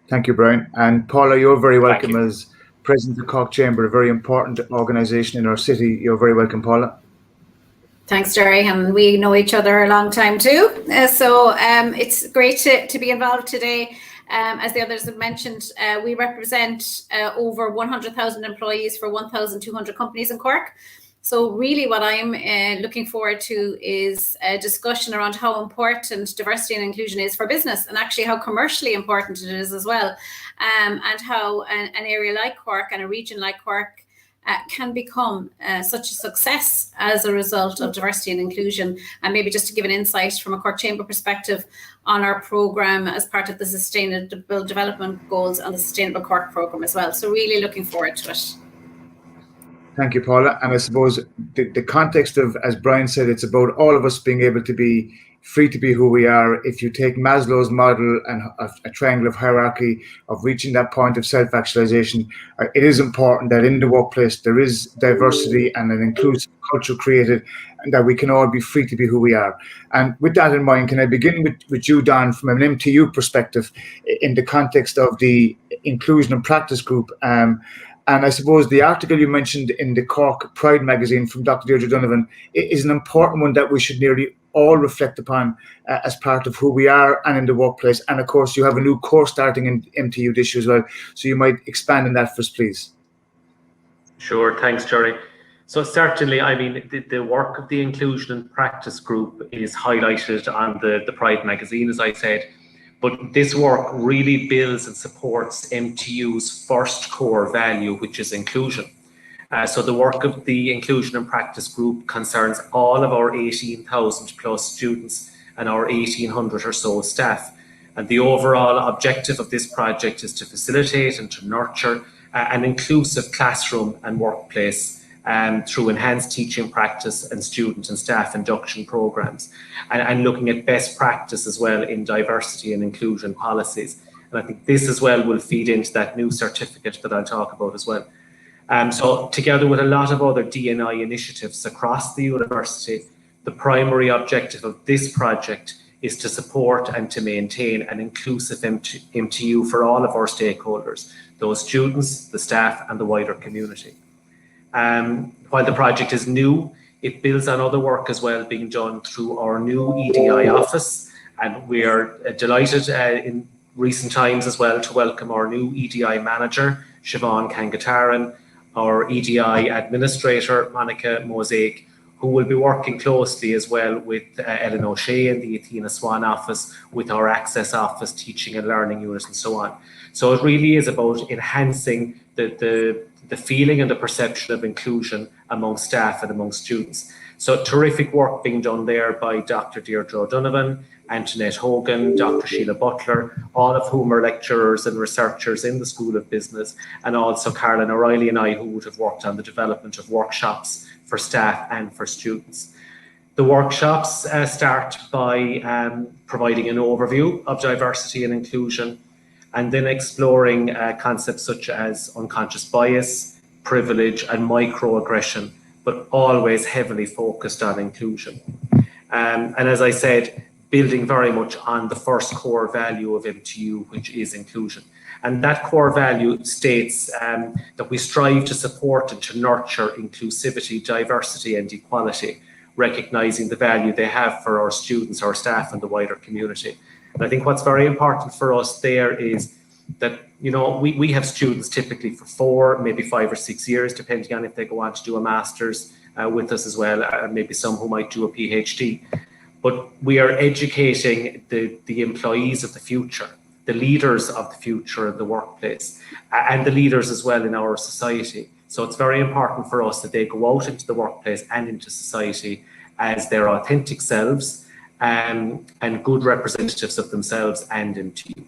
Thank you, Brian. And Paula, you're very welcome as President of Cork Chamber, a very important organisation in our city. You're very welcome, Paula. Thanks, Jerry, and we know each other a long time too. So it's great to be involved today. As the others have mentioned, we represent over 100,000 employees for 1,200 companies in Cork. So really what I'm looking forward to is a discussion around how important diversity and inclusion is for business, and actually how commercially important it is as well, and how an area like Cork and a region like Cork can become such a success as a result of diversity and inclusion. And maybe just to give an insight from a Cork Chamber perspective on our programme as part of the Sustainable Development Goals and the Sustainable Cork programme as well. So really looking forward to it. Thank you, Paula. And I suppose the context of, as Brian said, it's about all of us being able to be free to be who we are. If you take Maslow's model and a triangle of hierarchy of reaching that point of self-actualization, it is important that in the workplace there is diversity and an inclusive culture created, and that we can all be free to be who we are. And with that in mind, can I begin with you, Don, from an MTU perspective in the context of the Inclusion and Practice Group? And I suppose the article you mentioned in the Cork Pride magazine from Dr. Deirdre Donovan is an important one that we should nearly all reflect upon as part of who we are and in the workplace. And of course, you have a new course starting in MTU this year as well. So you might expand on that for us, please. Sure, thanks, Jerry. So certainly, I mean, the work of the Inclusion and Practice Group is highlighted on the Pride magazine, as I said. But this work really builds and supports MTU's first core value, which is inclusion. So the work of the Inclusion and Practice Group concerns all of our 18,000 plus students and our 1,800 or so staff. And the overall objective of this project is to facilitate and to nurture an inclusive classroom and workplace through enhanced teaching practice and student and staff induction programs, and looking at best practice as well in diversity and inclusion policies. And I think this as well will feed into that new certificate that I'll talk about as well. So together with a lot of other D&I initiatives across the university, the primary objective of this project is to support and to maintain an inclusive MTU for all of our stakeholders, those students, the staff and the wider community. While the project is new, it builds on other work as well being done through our new EDI office, and we are delighted in recent times as well to welcome our new EDI manager, Siobhan Kangataran, our EDI administrator, Monica Mosaic, who will be working closely as well with Ellen O'Shea in the Athena Swan office, with our Access office, teaching and learning unit and so on. So it really is about enhancing the feeling and the perception of inclusion among staff and among students. So terrific work being done there by Dr. Deirdre O'Donovan, Antoinette Hogan, Dr. Sheila Butler, all of whom are lecturers and researchers in the School of Business, and also Caroline O'Reilly and I, who would have worked on the development of workshops for staff and for students. The workshops start by providing an overview of diversity and inclusion, and then exploring concepts such as unconscious bias, privilege and microaggression, but always heavily focused on inclusion. And as I said, building very much on the first core value of MTU, which is inclusion. And that core value states that we strive to support and to nurture inclusivity, diversity and equality, recognising the value they have for our students, our staff and the wider community. And I think what's very important for us there is that, you know, we have students typically for 4, maybe 5 or 6 years, depending on if they go on to do a master's with us as well, and maybe some who might do a PhD. But we are educating the employees of the future, the leaders of the future in the workplace, and the leaders as well in our society. So it's very important for us that they go out into the workplace and into society as their authentic selves, and good representatives of themselves and MTU.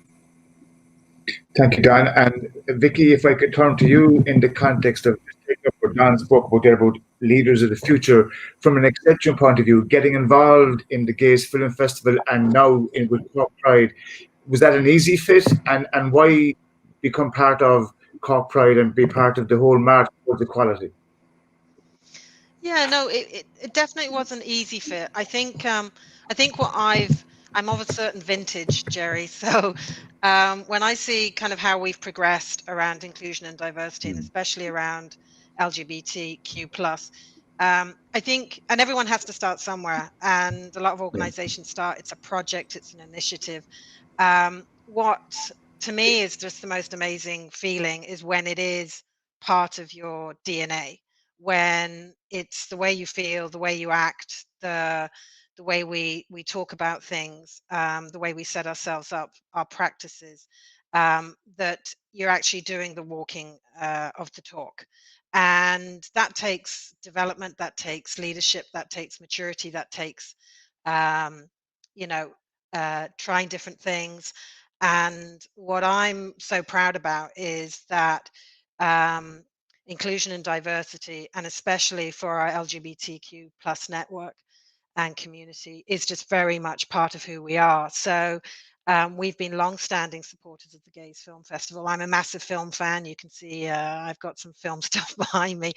Thank you, Don. And Vicky, if I could turn to you in the context of what Don spoke about there about leaders of the future, from an exception point of view, getting involved in the Gays Film Festival and now with Cork Pride, was that an easy fit? And why become part of Cork Pride and be part of the whole march towards equality? Yeah, no, it definitely was an easy fit. I think what I'm of a certain vintage, Jerry. So when I see kind of how we've progressed around inclusion and diversity, and especially around LGBTQ plus, I think, and everyone has to start somewhere, and a lot of organizations start, it's a project, it's an initiative. What to me is just the most amazing feeling is when it is part of your DNA, when it's the way you feel, the way you act, the way we talk about things, the way we set ourselves up, our practices, that you're actually doing the walking of the talk. And that takes development, that takes leadership, that takes maturity, that takes um, you know trying different things. And what I'm so proud about is that um, inclusion and diversity, and especially for our LGBTQ plus network and community, is just very much part of who we are. So we've been long-standing supporters of the Gays Film Festival. I'm a massive film fan. You can see I've got some film stuff behind me.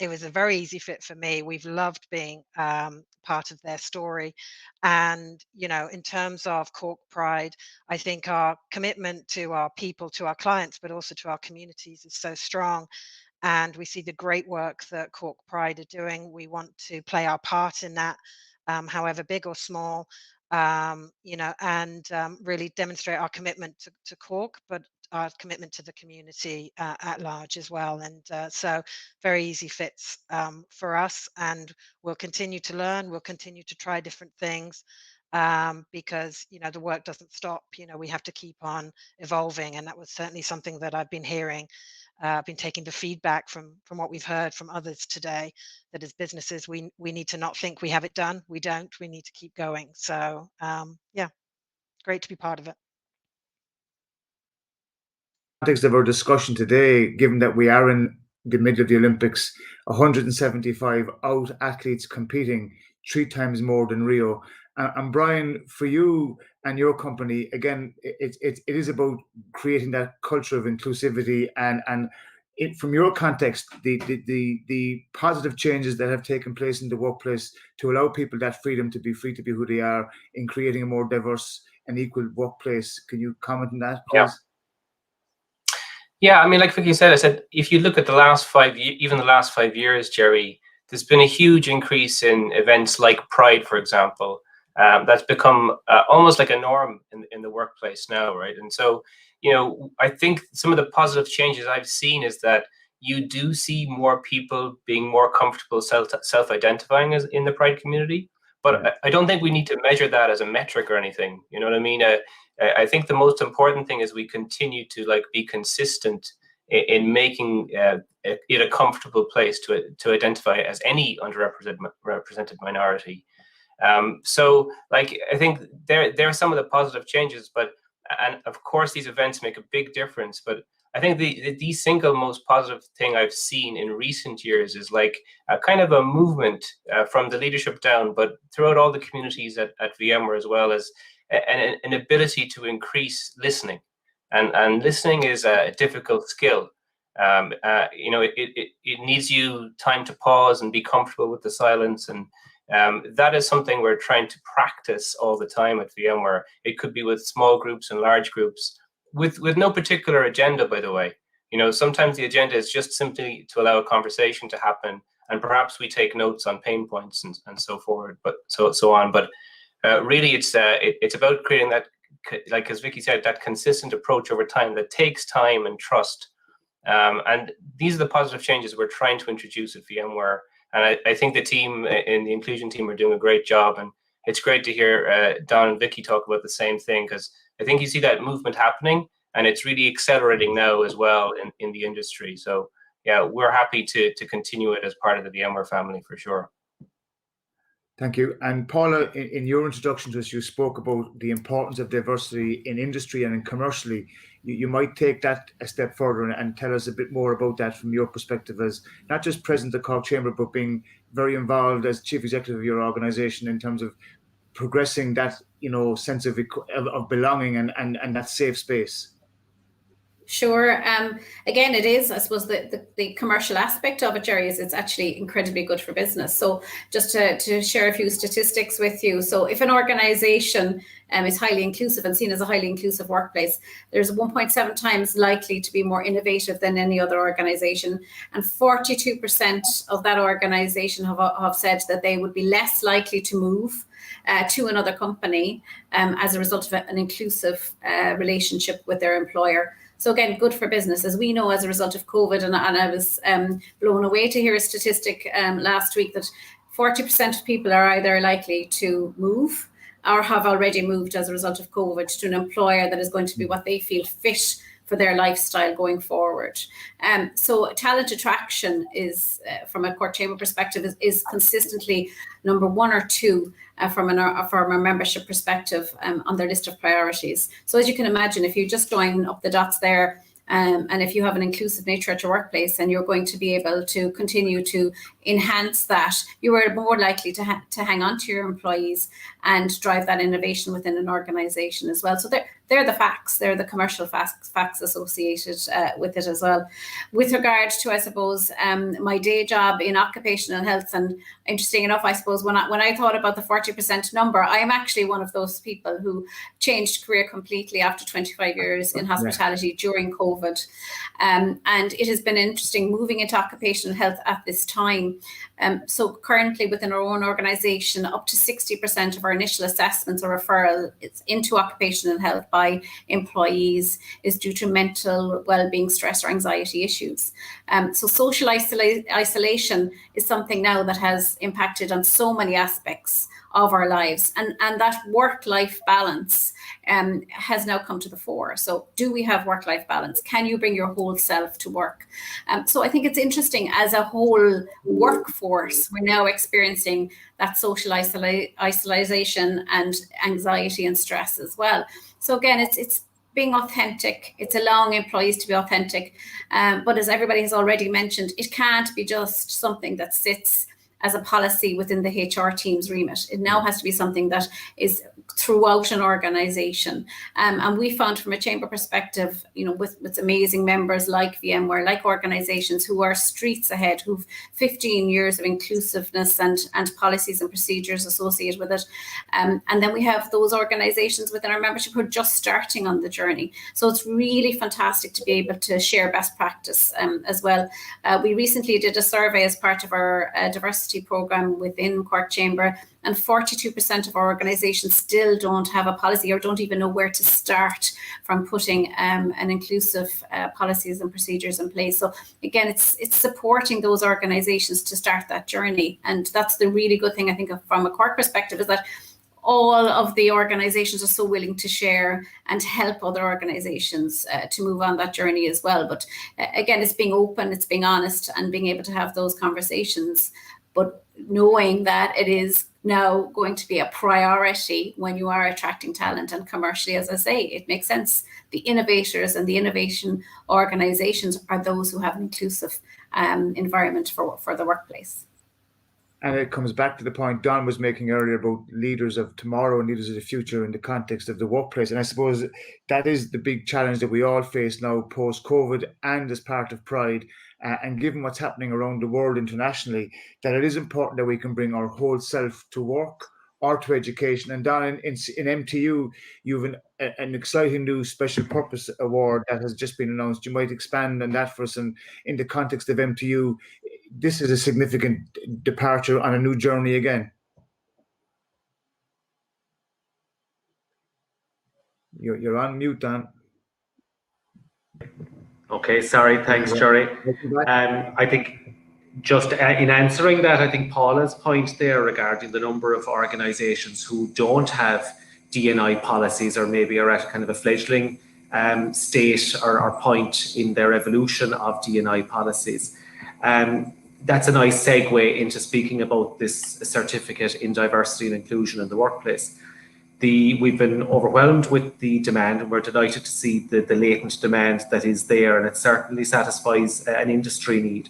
It was a very easy fit for me. We've loved being part of their story. And, in terms of Cork Pride, I think our commitment to our people, to our clients, but also to our communities is so strong. And we see the great work that Cork Pride are doing. We want to play our part in that, however big or small, and really demonstrate our commitment to Cork, but our commitment to the community at large as well. And so very easy fits for us, and we'll continue to learn, we'll continue to try different things. Because the work doesn't stop. We have to keep on evolving, and that was certainly something that I've been hearing. I've been taking the feedback from what we've heard from others today, that as businesses we need to not think we have it done. We don't. We need to keep going. So yeah, great to be part of it. Context of our discussion today, given that we are in the middle of the Olympics, 175 out athletes competing, 3 times more than Rio. And Brian, for you and your company, again, it is about creating that culture of inclusivity and from your context, the positive changes that have taken place in the workplace to allow people that freedom to be free to be who they are in creating a more diverse and equal workplace. Can you comment on that, please? Yeah, I mean, like Vicky said, if you look at the last 5 years, even the last 5 years, Jerry, there's been a huge increase in events like Pride, for example. That's become almost like a norm in the workplace now, right? And so, I think some of the positive changes I've seen is that you do see more people being more comfortable self-identifying as in the Pride community. But I don't think we need to measure that as a metric or anything. You know what I mean? I think the most important thing is we continue to be consistent in making it a comfortable place to identify as any underrepresented minority. So I think there are some of the positive changes, and of course these events make a big difference. But I think the single most positive thing I've seen in recent years is a kind of a movement from the leadership down, but throughout all the communities at VMware, as well as an ability to increase listening. And listening is a difficult skill. It needs you time to pause and be comfortable with the silence. And that is something we're trying to practice all the time at VMware. It could be with small groups and large groups, with no particular agenda, by the way. Sometimes the agenda is just simply to allow a conversation to happen, and perhaps we take notes on pain points and so forward, but so on. But really, it's about creating that, like as Vicky said, that consistent approach over time that takes time and trust. And these are the positive changes we're trying to introduce at VMware. And I think the team in the inclusion team are doing a great job. And it's great to hear Don and Vicky talk about the same thing, because I think you see that movement happening, and it's really accelerating now as well in the industry. So yeah, we're happy to continue it as part of the VMware family for sure. Thank you. And Paula, in your introduction to us, you spoke about the importance of diversity in industry and in commercially. You might take that a step further and tell us a bit more about that from your perspective as not just president of the Cork Chamber, but being very involved as chief executive of your organisation in terms of progressing that sense of belonging and that safe space. Sure. Again, it is, I suppose, the commercial aspect of it, Jerry, is it's actually incredibly good for business. So just to share a few statistics with you. So if an organization is highly inclusive and seen as a highly inclusive workplace, there's 1.7 times likely to be more innovative than any other organization. And 42% of that organization have said that they would be less likely to move to another company as a result of an inclusive relationship with their employer. So again, good for business. As we know, as a result of COVID, and I was blown away to hear a statistic last week that 40% of people are either likely to move or have already moved as a result of COVID to an employer that is going to be what they feel fit for their lifestyle going forward. So talent attraction is, from a Cork Chamber perspective, is consistently number 1 or 2 from a membership perspective on their list of priorities. So as you can imagine, if you just join up the dots there, and if you have an inclusive nature at your workplace and you're going to be able to continue to enhance that, you are more likely to hang on to your employees and drive that innovation within an organization as well. So they're the facts, they're the commercial facts associated with it as well. With regard to, I suppose, my day job in occupational health, and interesting enough, I suppose, when I thought about the 40% number, I am actually one of those people who changed career completely after 25 years in hospitality during COVID. And it has been interesting moving into occupational health at this time. So currently within our own organisation, up to 60% of our initial assessments or referral into occupational health by employees is due to mental well-being, stress or anxiety issues. So social isolation is something now that has impacted on so many aspects of our lives, and that work-life balance has now come to the fore. So do we have work-life balance? Can you bring your whole self to work? So I think it's interesting, as a whole workforce, we're now experiencing that social isolation and anxiety and stress as well. So again, it's being authentic. It's allowing employees to be authentic. But as everybody has already mentioned, it can't be just something that sits as a policy within the HR team's remit. It now has to be something that is throughout an organization. And we found, from a chamber perspective, with amazing members like VMware, like organizations who are streets ahead, who've 15 years of inclusiveness and policies and procedures associated with it. And then we have those organizations within our membership who are just starting on the journey. So it's really fantastic to be able to share best practice as well. We recently did a survey as part of our diversity program within Cork Chamber, and 42% of our organizations still don't have a policy or don't even know where to start from putting an inclusive policies and procedures in place. So again, it's supporting those organizations to start that journey. And that's the really good thing, I think, from a Cork perspective, is that all of the organizations are so willing to share and help other organizations to move on that journey as well. But again, it's being open, it's being honest, and being able to have those conversations, but knowing that it is now going to be a priority when you are attracting talent. And commercially, as I say, it makes sense. The innovators and the innovation organizations are those who have an inclusive environment for the workplace. And it comes back to the point Don was making earlier about leaders of tomorrow and leaders of the future in the context of the workplace. And I suppose that is the big challenge that we all face now post-COVID and as part of Pride. And given what's happening around the world internationally, that it is important that we can bring our whole self to work or to education. And Don, in MTU, you have an exciting new special purpose award that has just been announced. You might expand on that for us. And in the context of MTU, this is a significant departure on a new journey again. You're on mute, Don. Okay, sorry. Thanks, Jerry. I think just in answering that, I think Paula's point there regarding the number of organisations who don't have D&I policies, or maybe are at kind of a fledgling state or point in their evolution of D&I policies. That's a nice segue into speaking about this certificate in diversity and inclusion in the workplace. We've been overwhelmed with the demand, and we're delighted to see the latent demand that is there, and it certainly satisfies an industry need.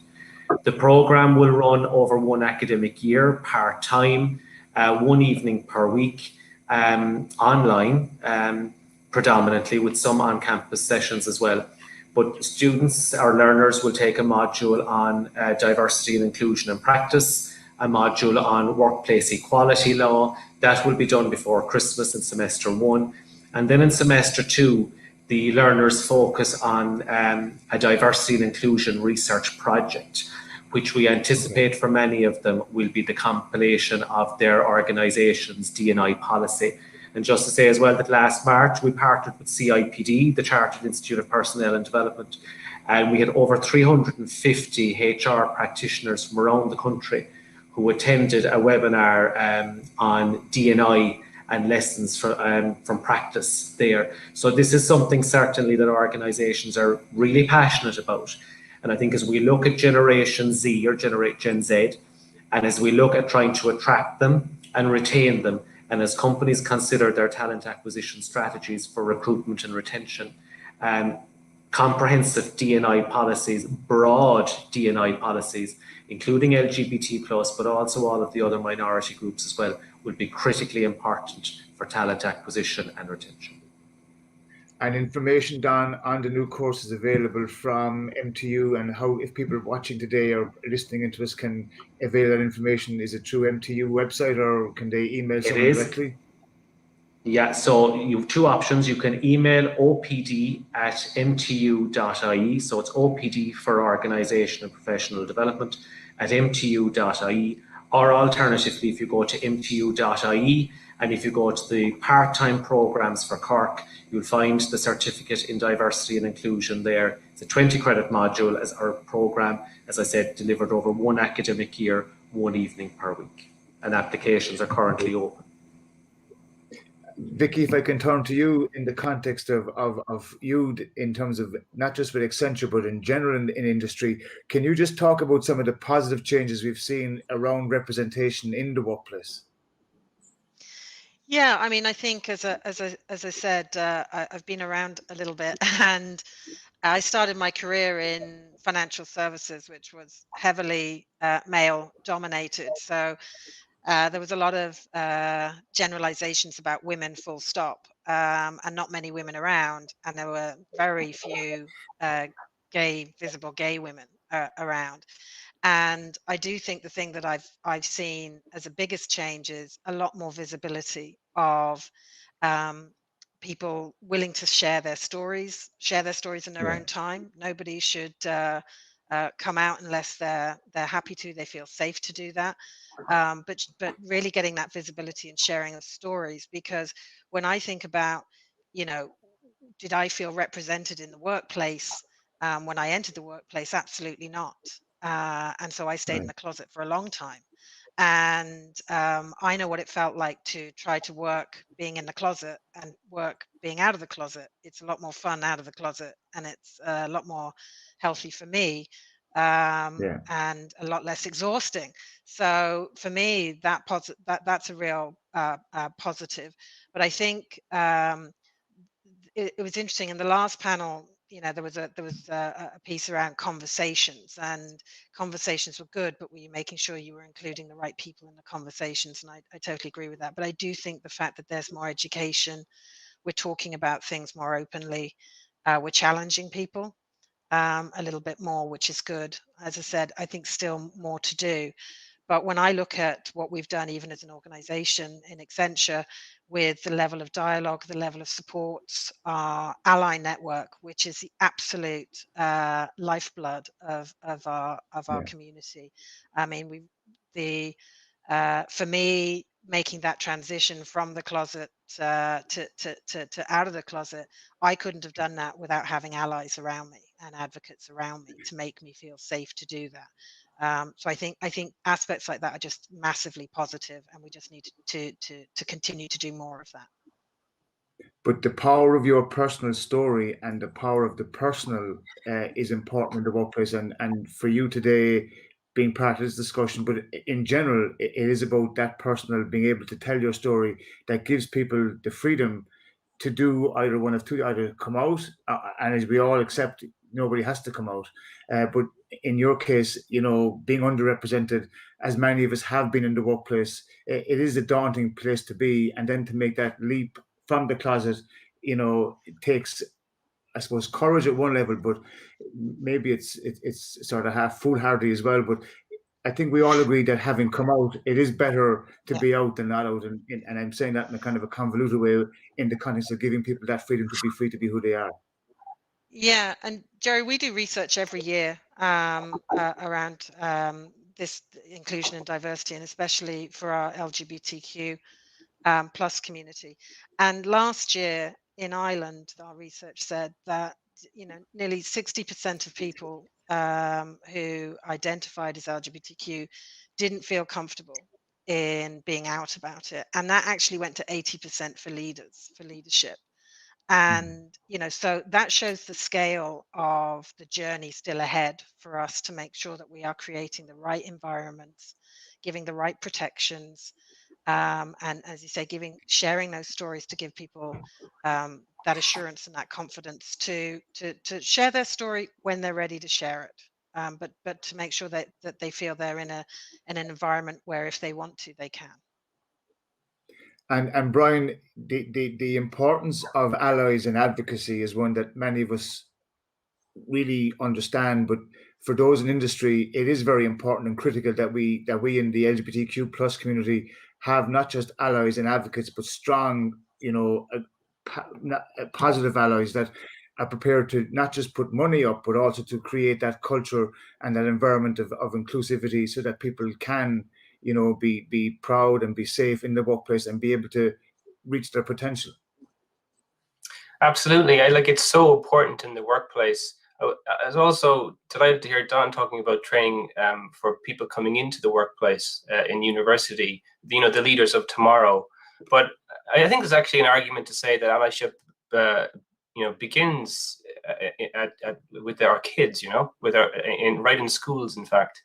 The programme will run over one academic year, part-time, 1 evening per week, online, predominantly, with some on-campus sessions as well. But students or learners will take a module on diversity and inclusion in practice, a module on workplace equality law. That will be done before Christmas in semester 1. And then in semester 2, the learners focus on a diversity and inclusion research project, which we anticipate for many of them will be the compilation of their organisation's D&I policy. And just to say as well that last March we partnered with CIPD, the Chartered Institute of Personnel and Development, and we had over 350 HR practitioners from around the country who attended a webinar on D&I and lessons from practice there. So this is something certainly that organisations are really passionate about. And I think as we look at Generation Z or Gen Z, and as we look at trying to attract them and retain them, and as companies consider their talent acquisition strategies for recruitment and retention, comprehensive D&I policies, broad D&I policies, including LGBT+, but also all of the other minority groups as well, will be critically important for talent acquisition and retention. And information, Don, on the new courses available from MTU, and how, if people are watching today or listening into us, can avail that information. Is it through MTU website, or can they email someone directly? Yeah, so you have two options. You can email opd@mtu.ie. So it's OPD for Organisation and Professional Development at mtu.ie. Or alternatively, if you go to mtu.ie and if you go to the part-time programs for Cork, you'll find the certificate in diversity and inclusion there. It's a 20 credit module as our program, as I said, delivered over one academic year, one evening per week. And applications are currently open. Vicky, if I can turn to you in the context of you in terms of not just with Accenture, but in general in industry, can you just talk about some of the positive changes we've seen around representation in the workplace? Yeah, I mean, I think as I said, I've been around a little bit, and I started my career in financial services, which was heavily male dominated. So there was a lot of generalizations about women, full stop, and not many women around, and there were very few visible gay women around. And I do think the thing that I've seen as the biggest change is a lot more visibility of people willing to share their stories in their own time. Nobody should come out unless they're happy to. They feel safe to do that. But really getting that visibility and sharing of stories, because when I think about, did I feel represented in the workplace when I entered the workplace? Absolutely not. And so I stayed in the closet for a long time. And I know what it felt like to try to work being in the closet and work being out of the closet. It's a lot more fun out of the closet, and it's a lot more healthy for me, and a lot less exhausting. So for me, that's a real positive. But I think it was interesting in the last panel. There was a piece around conversations, and conversations were good, but were you making sure you were including the right people in the conversations? And I totally agree with that. But I do think the fact that there's more education, we're talking about things more openly, we're challenging people a little bit more, which is good. As I said, I think still more to do. But when I look at what we've done, even as an organization in Accenture, with the level of dialogue, the level of support, our ally network, which is the absolute lifeblood of our community. I mean, for me, making that transition from the closet to out of the closet, I couldn't have done that without having allies around me and advocates around me to make me feel safe to do that. So I think aspects like that are just massively positive, and we just need to continue to do more of that. But the power of your personal story and the power of the personal is important in the workplace. And for you today, being part of this discussion, but in general, it is about that personal, being able to tell your story that gives people the freedom to do either one of two, either come out, and as we all accept, nobody has to come out. But in your case, being underrepresented, as many of us have been in the workplace, it is a daunting place to be. And then to make that leap from the closet, it takes I suppose, courage at one level, but maybe it's sort of half foolhardy as well. But I think we all agree that having come out, it is better to be out than not out. And I'm saying that in a kind of a convoluted way in the context of giving people that freedom to be free to be who they are. Yeah, and Jerry, we do research every year around this inclusion and diversity, and especially for our LGBTQ plus community. And last year in Ireland, our research said that nearly 60% of people who identified as LGBTQ didn't feel comfortable in being out about it, and that actually went to 80% for leadership. And so that shows the scale of the journey still ahead for us to make sure that we are creating the right environments, giving the right protections, and as you say, sharing those stories to give people that assurance and that confidence to share their story when they're ready to share it, but to make sure that they feel they're in an environment where if they want to, they can. And Brian, the importance of allies and advocacy is one that many of us really understand, but for those in industry, it is very important and critical that we in the LGBTQ plus community have not just allies and advocates, but strong, positive allies that are prepared to not just put money up, but also to create that culture and that environment of inclusivity, so that people can, be proud and be safe in the workplace and be able to reach their potential. Absolutely. It's so important in the workplace. I was also delighted to hear Don talking about training for people coming into the workplace in university, the leaders of tomorrow. But I think there's actually an argument to say that allyship, begins with our kids, right in schools, in fact,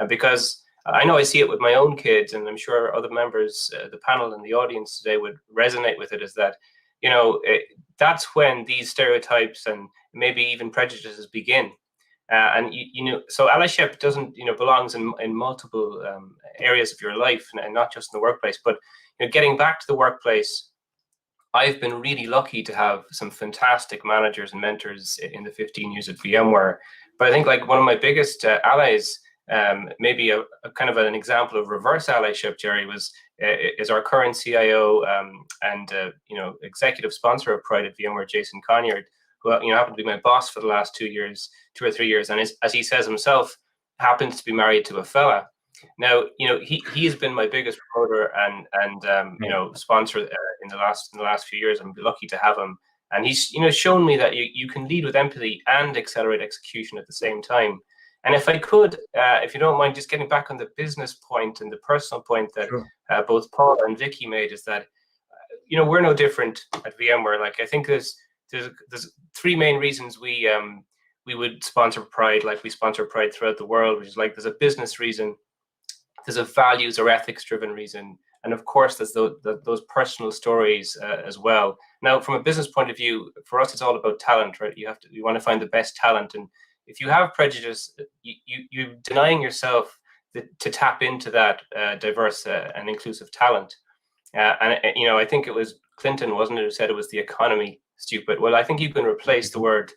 because I know I see it with my own kids, and I'm sure other members, the panel and the audience today would resonate with it, is that, that's when these stereotypes and maybe even prejudices begin. And, so allyship doesn't, belongs in multiple areas of your life, and not just in the workplace. But getting back to the workplace, I've been really lucky to have some fantastic managers and mentors in the 15 years at VMware. But I think one of my biggest allies, maybe a kind of an example of reverse allyship, Jerry, is our current CIO and executive sponsor of Pride at VMware, Jason Conyard, who happened to be my boss for the last 2 or 3 years, and as he says himself, happens to be married to a fella. Now, he has been my biggest promoter and sponsor in the last few years. I'm lucky to have him, and he's shown me that you can lead with empathy and accelerate execution at the same time. And if I could, if you don't mind, just getting back on the business point and the personal point that both Paul and Vicky made, is that we're no different at VMware. I think there's 3 main reasons we would sponsor Pride, like we sponsor Pride throughout the world, which is there's a business reason, there's a values or ethics driven reason, and of course there's those personal stories as well. Now, from a business point of view, for us, it's all about talent, right? You want to find the best talent, and if you have prejudice, you're denying yourself to tap into that diverse and inclusive talent. And I think it was Clinton, wasn't it, who said it was the economy stupid? Well, I think you can replace the word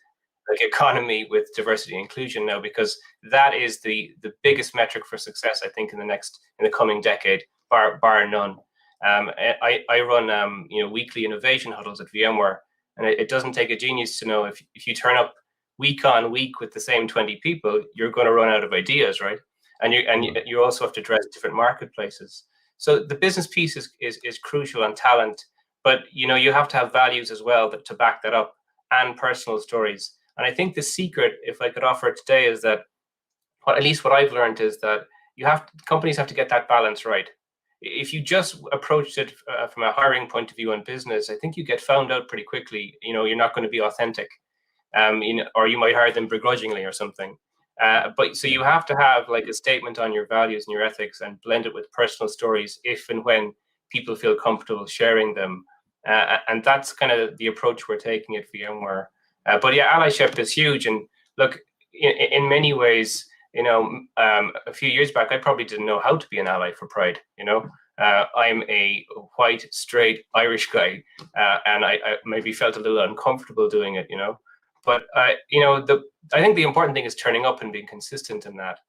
economy with diversity and inclusion now, because that is the biggest metric for success, I think, in the coming decade, bar none. I run weekly innovation huddles at VMware, and it doesn't take a genius to know if you turn up week on week with the same 20 people, you're going to run out of ideas, right? And you also have to address different marketplaces. So the business piece is crucial on talent, but you have to have values as well to back that up, and personal stories. And I think the secret, if I could offer it today, is that at least what I've learned is that companies have to get that balance right. If you just approached it from a hiring point of view on business, I think you get found out pretty quickly. You're not going to be authentic. Or you might hire them begrudgingly or something. But so you have to have a statement on your values and your ethics, and blend it with personal stories if and when people feel comfortable sharing them. And that's kind of the approach we're taking at VMware. But yeah, allyship is huge. And look, in many ways, a few years back, I probably didn't know how to be an ally for Pride. I'm a white, straight Irish guy, and I maybe felt a little uncomfortable doing it, But I think the important thing is turning up and being consistent in that,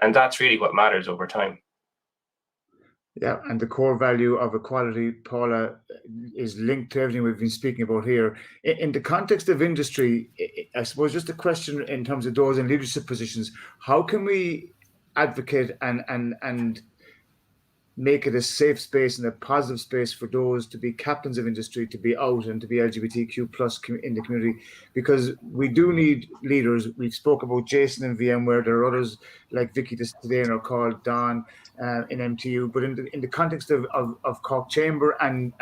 and that's really what matters over time. Yeah, and the core value of equality, Paula, is linked to everything we've been speaking about here. In the context of industry, I suppose just a question in terms of those in leadership positions: how can we advocate and make it a safe space and a positive space for those to be captains of industry, to be out and to be LGBTQ plus in the community? Because we do need leaders. We spoke about Jason in VMware. There are others like Vicky today in our call, Don in MTU. But in the context of Cork Chamber and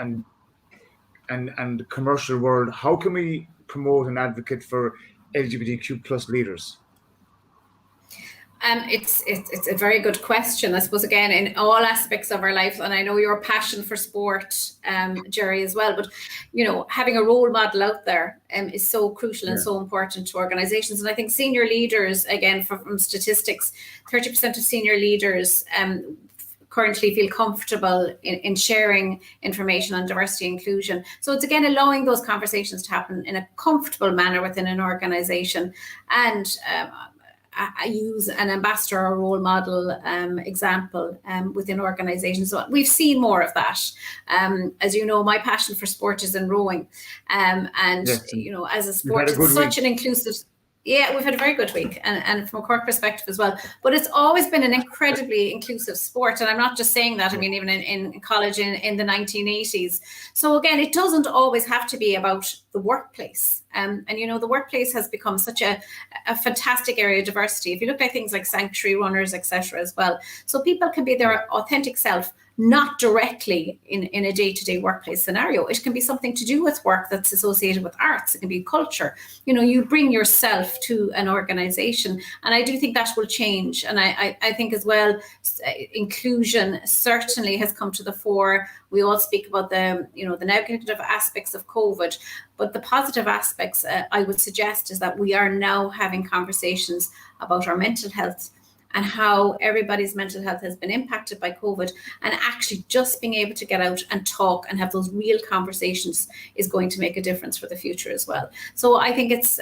the commercial world, how can we promote and advocate for LGBTQ plus leaders? It's a very good question. I suppose, again, in all aspects of our life, and I know your passion for sport, Jerry, as well, but, having a role model out there is so crucial and so important to organizations. And I think senior leaders, again, from statistics, 30% of senior leaders currently feel comfortable in sharing information on diversity and inclusion. So it's, again, allowing those conversations to happen in a comfortable manner within an organization. And I use an ambassador or role model example within organizations. So we've seen more of that. As you know, my passion for sport is in rowing. As a sport, it's such an inclusive... Yeah, we've had a very good week, and from a Cork perspective as well. But it's always been an incredibly inclusive sport, and I'm not just saying that. I mean, even in college in the 1980s. So again, it doesn't always have to be about the workplace. And the workplace has become such a fantastic area of diversity. If you look at things like sanctuary runners, etc., as well. So people can be their authentic self, not directly in a day-to-day workplace scenario. It can be something to do with work that's associated with arts. It can be culture. You bring yourself to an organization, and I do think that will change. And I think as well, inclusion certainly has come to the fore. We all speak about the negative aspects of COVID, but the positive aspects, I would suggest, is that we are now having conversations about our mental health and how everybody's mental health has been impacted by COVID, and actually just being able to get out and talk and have those real conversations is going to make a difference for the future as well. So I think it's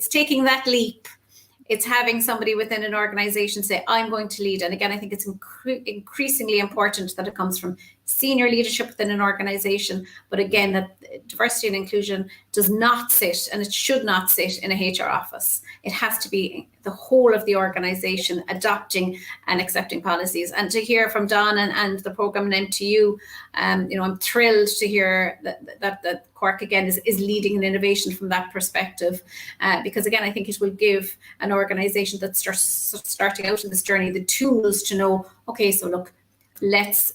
taking that leap. It's having somebody within an organization say, I'm going to lead. And again, I think it's increasingly important that it comes from senior leadership within an organization. But again, that diversity and inclusion does not sit, and it should not sit, in a HR office. It has to be the whole of the organization adopting and accepting policies. And to hear from Don and the program in MTU, I'm thrilled to hear that Cork again is leading an innovation from that perspective, because again, I think it will give an organization that's starting out in this journey the tools to know, okay, so look, let's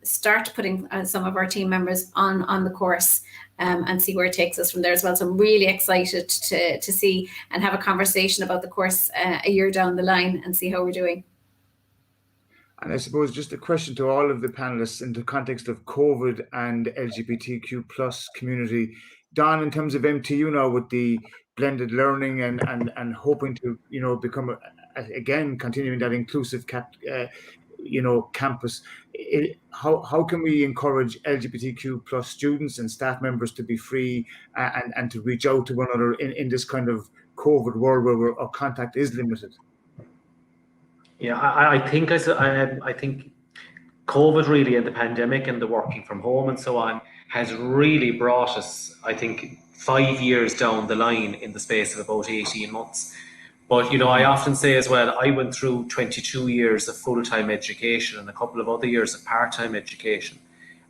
start putting some of our team members on the course and see where it takes us from there as well. So I'm really excited to see and have a conversation about the course a year down the line and see how we're doing. And I suppose just a question to all of the panelists in the context of COVID and LGBTQ plus community. Don, in terms of MTU now with the blended learning and hoping to, become, again, continuing that inclusive campus, how can we encourage LGBTQ plus students and staff members to be free and to reach out to one another in this kind of COVID world where our contact is limited? Yeah, I think COVID really, and the pandemic and the working from home and so on, has really brought us, I think, 5 years down the line in the space of about 18 months. But, I often say as well, I went through 22 years of full-time education and a couple of other years of part-time education.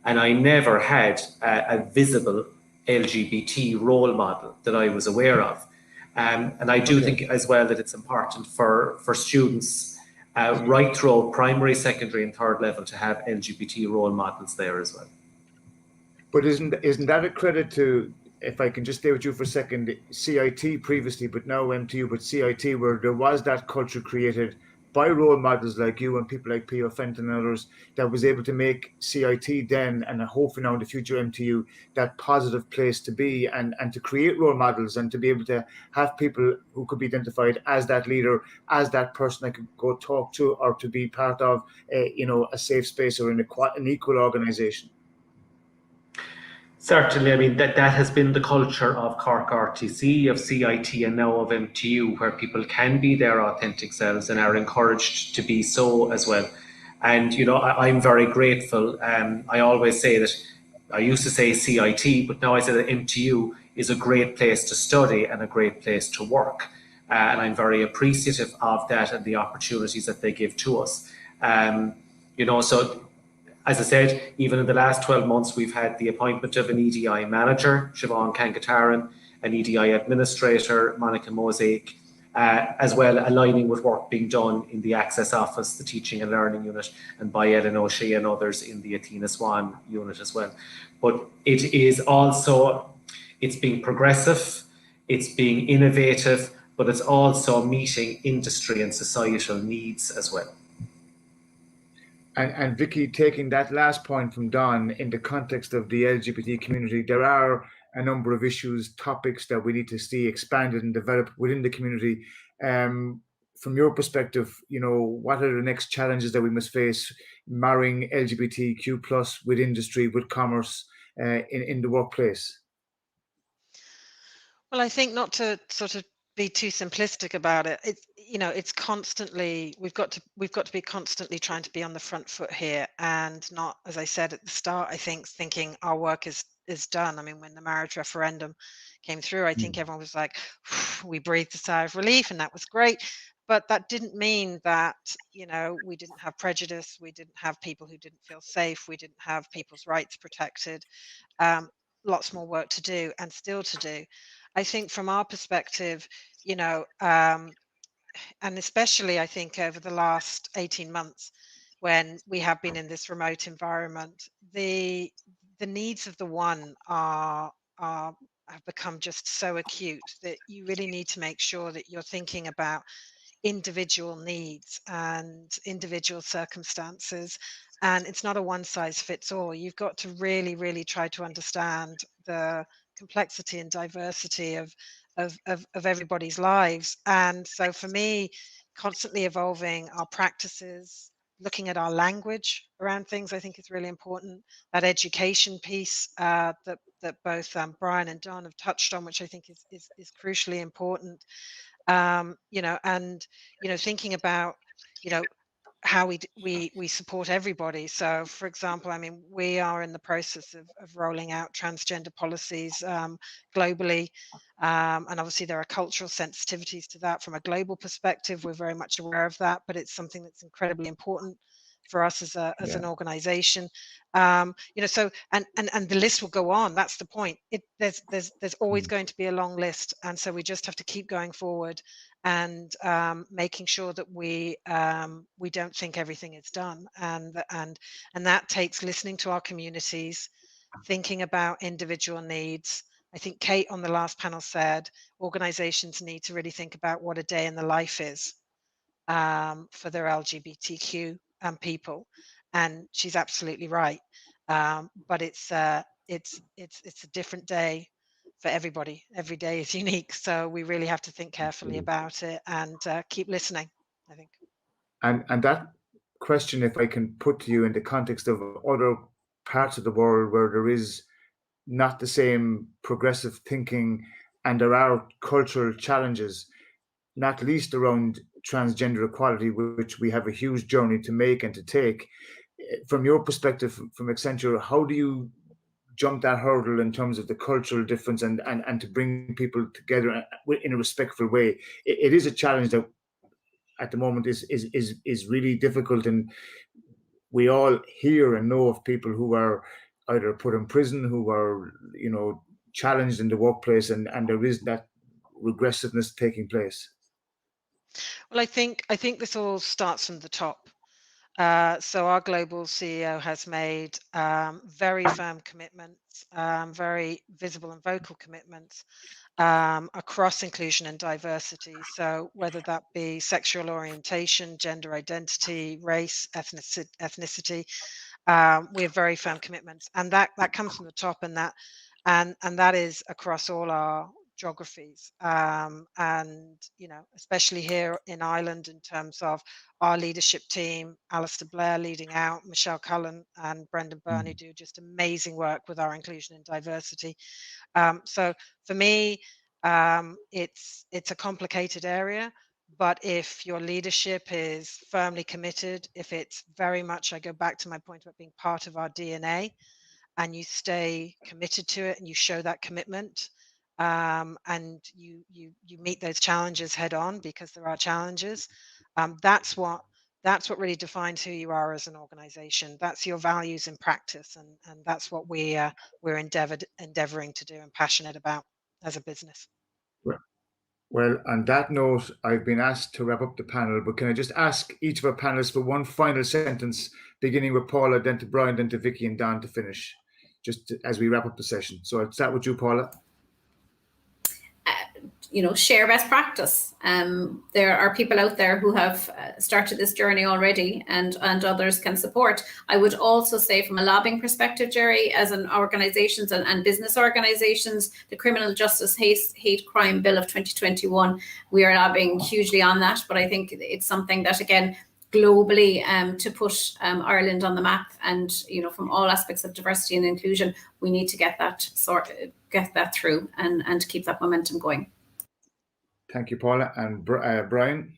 And I never had a visible LGBT role model that I was aware of. And I do think as well that it's important for students right through primary, secondary and third level to have LGBT role models there as well. But isn't that a credit to, if I can just stay with you for a second, CIT previously, but now MTU, but CIT, where there was that culture created by role models like you and people like Pio Fenton and others that was able to make CIT then, and hopefully now in the future MTU, that positive place to be and to create role models and to be able to have people who could be identified as that leader, as that person I could go talk to or to be part of a safe space or an equal organization. Certainly, I mean, that has been the culture of Cork RTC, of CIT, and now of MTU, where people can be their authentic selves and are encouraged to be so as well. And, you know, I'm very grateful. I always say that I used to say CIT, but now I say that MTU is a great place to study and a great place to work. And I'm very appreciative of that and the opportunities that they give to us. You know, so as I said, even in the last 12 months, we've had the appointment of an EDI manager, Siobhan Kankataran, an EDI administrator, Monica Mosaic, as well aligning with work being done in the Access Office, the Teaching and Learning Unit, and by Ellen O'Shea and others in the Athena Swan unit as well. But it is also, it's being progressive, it's being innovative, but it's also meeting industry and societal needs as well. And Vicky, taking that last point from Don in the context of the LGBT community, there are a number of issues, topics that we need to see expanded and developed within the community. From your perspective, you know, what are the next challenges that we must face marrying LGBTQ plus with industry, with commerce in the workplace? Well, I think not to sort of be too simplistic about it. It's, you know, it's constantly, we've got to be constantly trying to be on the front foot here, and not, as I said at the start, I think thinking our work is done. I mean, when the marriage referendum came through, I think everyone was like, we breathed a sigh of relief, and that was great. But that didn't mean that, you know, we didn't have prejudice, we didn't have people who didn't feel safe, we didn't have people's rights protected. Lots more work to do and still to do. I think from our perspective, you know, and especially I think over the last 18 months, when we have been in this remote environment, the needs of the one have become just so acute that you really need to make sure that you're thinking about individual needs and individual circumstances, and it's not a one size fits all. You've got to really, really try to understand the complexity and diversity of everybody's lives. And so for me, constantly evolving our practices, looking at our language around things, I think is really important. That education piece that both Brian and Don have touched on, which I think is crucially important. You know, and, you know, thinking about, you know, how we support everybody. So, for example, I mean, we are in the process of rolling out transgender policies globally. And obviously there are cultural sensitivities to that from a global perspective. We're very much aware of that, but it's something that's incredibly important for us as an organization. You know, so and the list will go on. That's the point. There's always going to be a long list, and so we just have to keep going forward and making sure that we don't think everything is done, and that takes listening to our communities, thinking about individual needs. I think Kate on the last panel said organizations need to really think about what a day in the life is for their LGBTQ people, and she's absolutely right. But it's a different day for everybody. Every day is unique, so we really have to think carefully about it and keep listening, I think. And that question, if I can put to you in the context of other parts of the world where there is not the same progressive thinking and there are cultural challenges, not least around transgender equality, which we have a huge journey to make and to take. From your perspective, from Accenture, how do you jump that hurdle in terms of the cultural difference and to bring people together in a respectful way? It is a challenge that at the moment is really difficult, and we all hear and know of people who are either put in prison, who are, you know, challenged in the workplace, and there is that regressiveness taking place. Well, I think this all starts from the top. So our global CEO has made very firm commitments, very visible and vocal commitments across inclusion and diversity. So whether that be sexual orientation, gender identity, race, ethnicity, we have very firm commitments, and that comes from the top, and that is across all our geographies. And, especially here in Ireland in terms of our leadership team, Alistair Blair leading out, Michelle Cullen and Brendan Burney do just amazing work with our inclusion and diversity. So for me, it's a complicated area, but if your leadership is firmly committed, if it's very much, I go back to my point about being part of our DNA, and you stay committed to it and you show that commitment, and you meet those challenges head on, because there are challenges, that's what really defines who you are as an organization. That's your values in practice, and that's what we're endeavoring to do and passionate about as a business. Well, on that note, I've been asked to wrap up the panel, but can I just ask each of our panelists for one final sentence, beginning with Paula, then to Brian, then to Vicky and Don to finish, just as we wrap up the session. So I'll start with you, Paula. Share best practice. There are people out there who have started this journey already, and others can support. I would also say, from a lobbying perspective, Jerry, as an organizations and business organizations, the Criminal Justice Hate Crime Bill of 2021, we are lobbying hugely on that. But I think it's something that, again, globally, to put Ireland on the map, and from all aspects of diversity and inclusion, we need to get that through and keep that momentum going. Thank you, Paula. And Brian?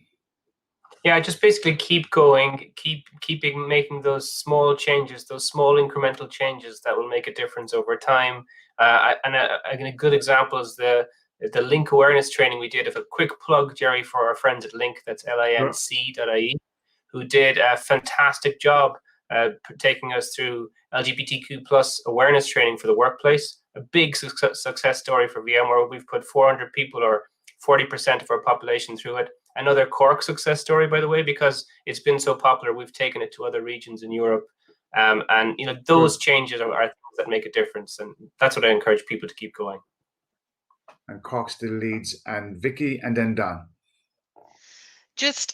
Yeah, just basically keep going, keeping making those small changes, those small incremental changes that will make a difference over time. A good example is the Link awareness training we did. If a quick plug, Jerry, for our friends at Link, that's linc.ie, who did a fantastic job taking us through LGBTQ plus awareness training for the workplace. A big success story for VMware. We've put 400 people, or 40% of our population, through it. Another Cork success story, by the way, because it's been so popular, we've taken it to other regions in Europe. And those changes are things that make a difference, and that's what I encourage people to keep going. And Cork still leads, and Vicky, and then Don.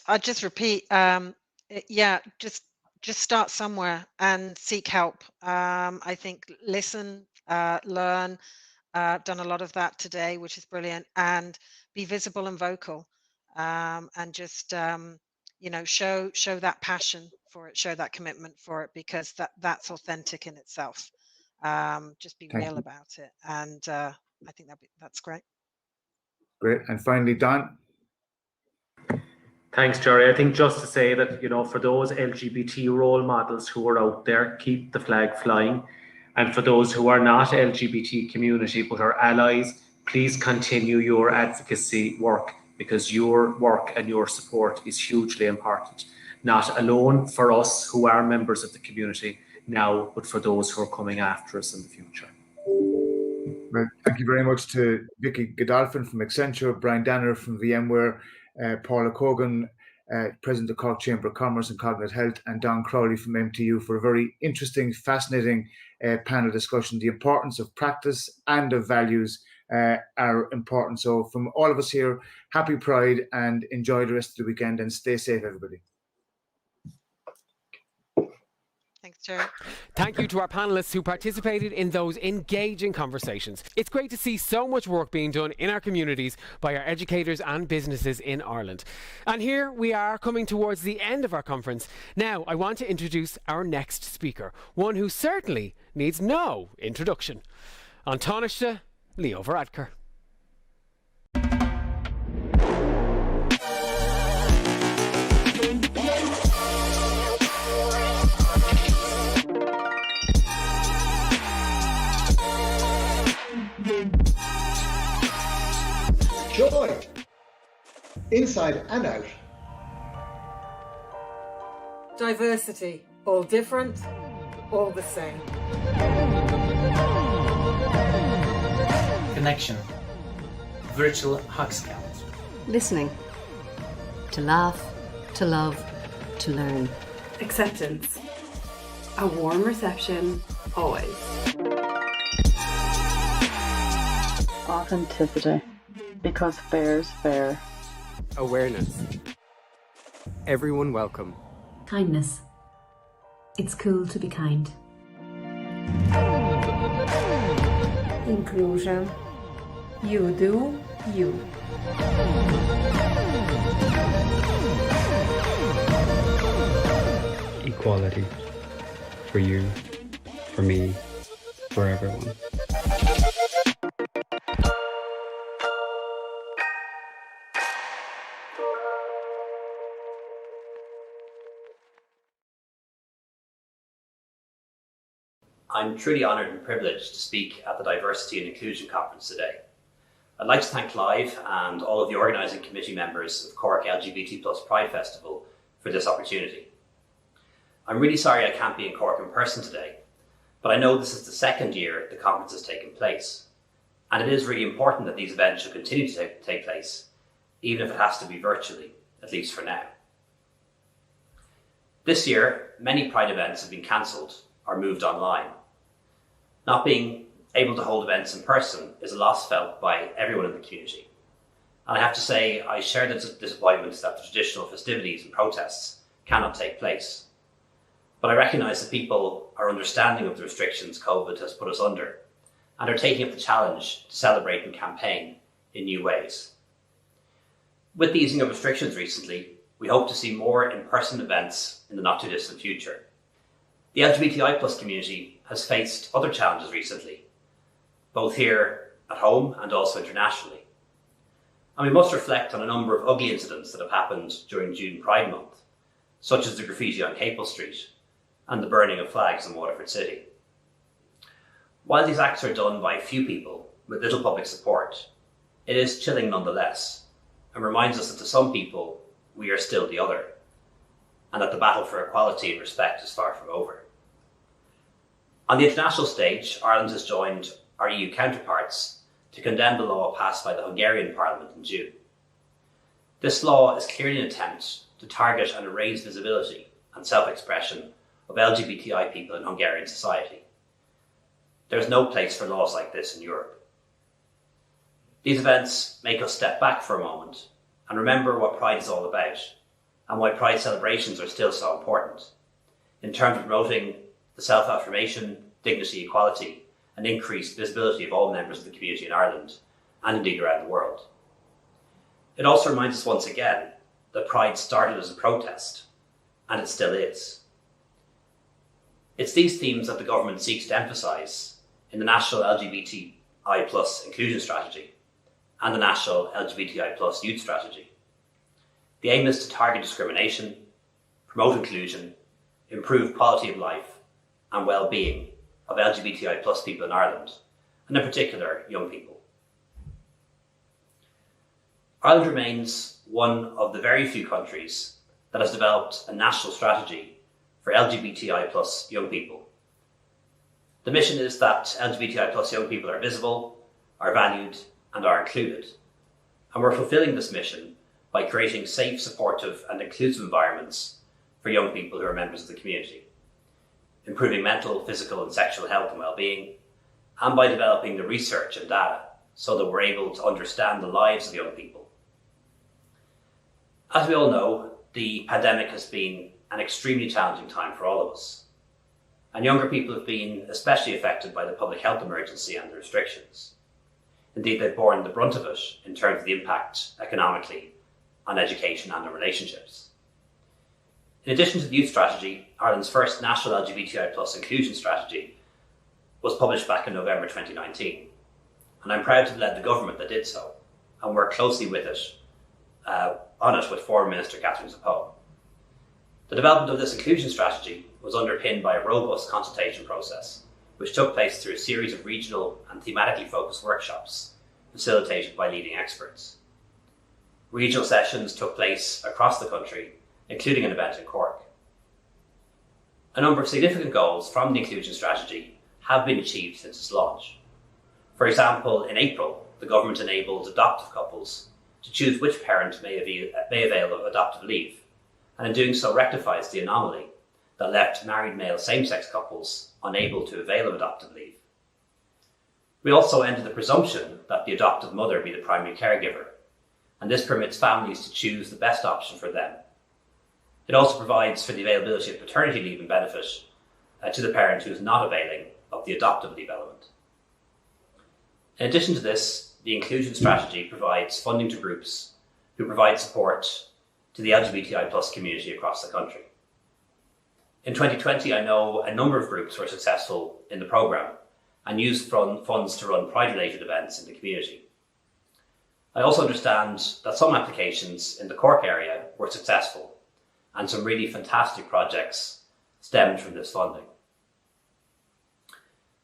I'll just repeat. Just start somewhere and seek help. I think listen, learn. Done a lot of that today, which is brilliant, and be visible and vocal, and just show that passion for it, show that commitment for it, because that's authentic in itself. Just be real about it, and I think that's great. Great. And finally, Don. Thanks, Jerry. I think just to say that, for those LGBT role models who are out there, keep the flag flying. And for those who are not LGBT community but are allies, please continue your advocacy work, because your work and your support is hugely important. Not alone for us who are members of the community now, but for those who are coming after us in the future. Well, thank you very much to Vicky Godolphin from Accenture, Brian Danner from VMware, Paula Cogan, President of Cork Chamber of Commerce and Cognate Health, and Don Crowley from MTU, for a very interesting, fascinating panel discussion. The importance of practice and of values are important. So from all of us here, happy Pride, and enjoy the rest of the weekend, and stay safe, everybody. Thanks, Jerry. Thank you to our panellists who participated in those engaging conversations. It's great to see so much work being done in our communities by our educators and businesses in Ireland. And here we are, coming towards the end of our conference. Now I want to introduce our next speaker, one who certainly needs no introduction. An Taoiseach, Leo Varadkar. Joy, inside and out. Diversity, all different, all the same. Connection, virtual hug scout. Listening, to laugh, to love, to learn. Acceptance, a warm reception, always. Authenticity, because fair's fair. Awareness, everyone welcome. Kindness, it's cool to be kind. Inclusion, You do you. Equality. For you, for me, for everyone. I'm truly honoured and privileged to speak at the Diversity and Inclusion Conference today. I'd like to thank Clive and all of the organising committee members of Cork LGBT Plus Pride Festival for this opportunity. I'm really sorry I can't be in Cork in person today, but I know this is the second year the conference has taken place, and it is really important that these events should continue to take place, even if it has to be virtually, at least for now. This year, many Pride events have been cancelled or moved online. Not being able to hold events in person is a loss felt by everyone in the community. And I have to say, I share the disappointment that the traditional festivities and protests cannot take place. But I recognise that people are understanding of the restrictions COVID has put us under and are taking up the challenge to celebrate and campaign in new ways. With the easing of restrictions recently, we hope to see more in-person events in the not-too-distant future. The LGBTI plus community has faced other challenges recently, both here at home and also internationally. And we must reflect on a number of ugly incidents that have happened during June Pride Month, such as the graffiti on Capel Street and the burning of flags in Waterford City. While these acts are done by few people with little public support, it is chilling nonetheless and reminds us that to some people, we are still the other, and that the battle for equality and respect is far from over. On the international stage, Ireland has joined our EU counterparts to condemn the law passed by the Hungarian Parliament in June. This law is clearly an attempt to target and erase visibility and self-expression of LGBTI people in Hungarian society. There is no place for laws like this in Europe. These events make us step back for a moment and remember what Pride is all about and why Pride celebrations are still so important in terms of promoting the self-affirmation, dignity, equality, and increased visibility of all members of the community in Ireland and indeed around the world. It also reminds us once again that Pride started as a protest, and it still is. It's these themes that the government seeks to emphasise in the National LGBTI plus Inclusion Strategy and the National LGBTI plus Youth Strategy. The aim is to target discrimination, promote inclusion, improve quality of life and well-being of LGBTI plus people in Ireland, and in particular, young people. Ireland remains one of the very few countries that has developed a national strategy for LGBTI plus young people. The mission is that LGBTI plus young people are visible, are valued, and are included. And we're fulfilling this mission by creating safe, supportive, and inclusive environments for young people who are members of the community, improving mental, physical, and sexual health and well-being, and by developing the research and data so that we're able to understand the lives of young people. As we all know, the pandemic has been an extremely challenging time for all of us, and younger people have been especially affected by the public health emergency and the restrictions. Indeed, they've borne the brunt of it in terms of the impact economically on education and on relationships. In addition to the youth strategy, Ireland's first national LGBTI plus inclusion strategy was published back in November 2019. And I'm proud to have led the government that did so and worked closely with it, on it with former Minister Catherine Zappone. The development of this inclusion strategy was underpinned by a robust consultation process, which took place through a series of regional and thematically focused workshops facilitated by leading experts. Regional sessions took place across the country, including an event in Cork. A number of significant goals from the inclusion strategy have been achieved since its launch. For example, in April, the government enabled adoptive couples to choose which parent may avail of adoptive leave, and in doing so rectifies the anomaly that left married male same-sex couples unable to avail of adoptive leave. We also ended the presumption that the adoptive mother be the primary caregiver, and this permits families to choose the best option for them. It also provides for the availability of paternity leave and benefit to the parent who is not availing of the adoptive leave element. In addition to this, the inclusion strategy provides funding to groups who provide support to the LGBTI+ community across the country. In 2020, I know a number of groups were successful in the programme and used funds to run Pride-related events in the community. I also understand that some applications in the Cork area were successful and some really fantastic projects stemmed from this funding.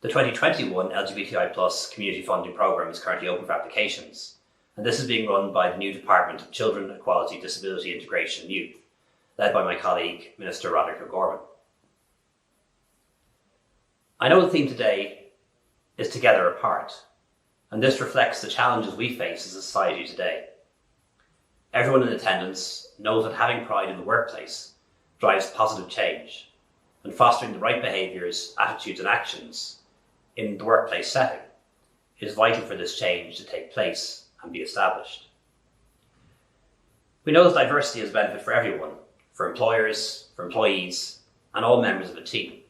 The 2021 LGBTI+ community funding programme is currently open for applications, and this is being run by the new Department of Children, Equality, Disability, Integration and Youth, led by my colleague, Minister Roderick O'Gorman. I know the theme today is Together Apart, and this reflects the challenges we face as a society today. Everyone in attendance knows that having pride in the workplace drives positive change, and fostering the right behaviours, attitudes and actions in the workplace setting is vital for this change to take place and be established. We know that diversity has benefit for everyone, for employers, for employees, and all members of a team.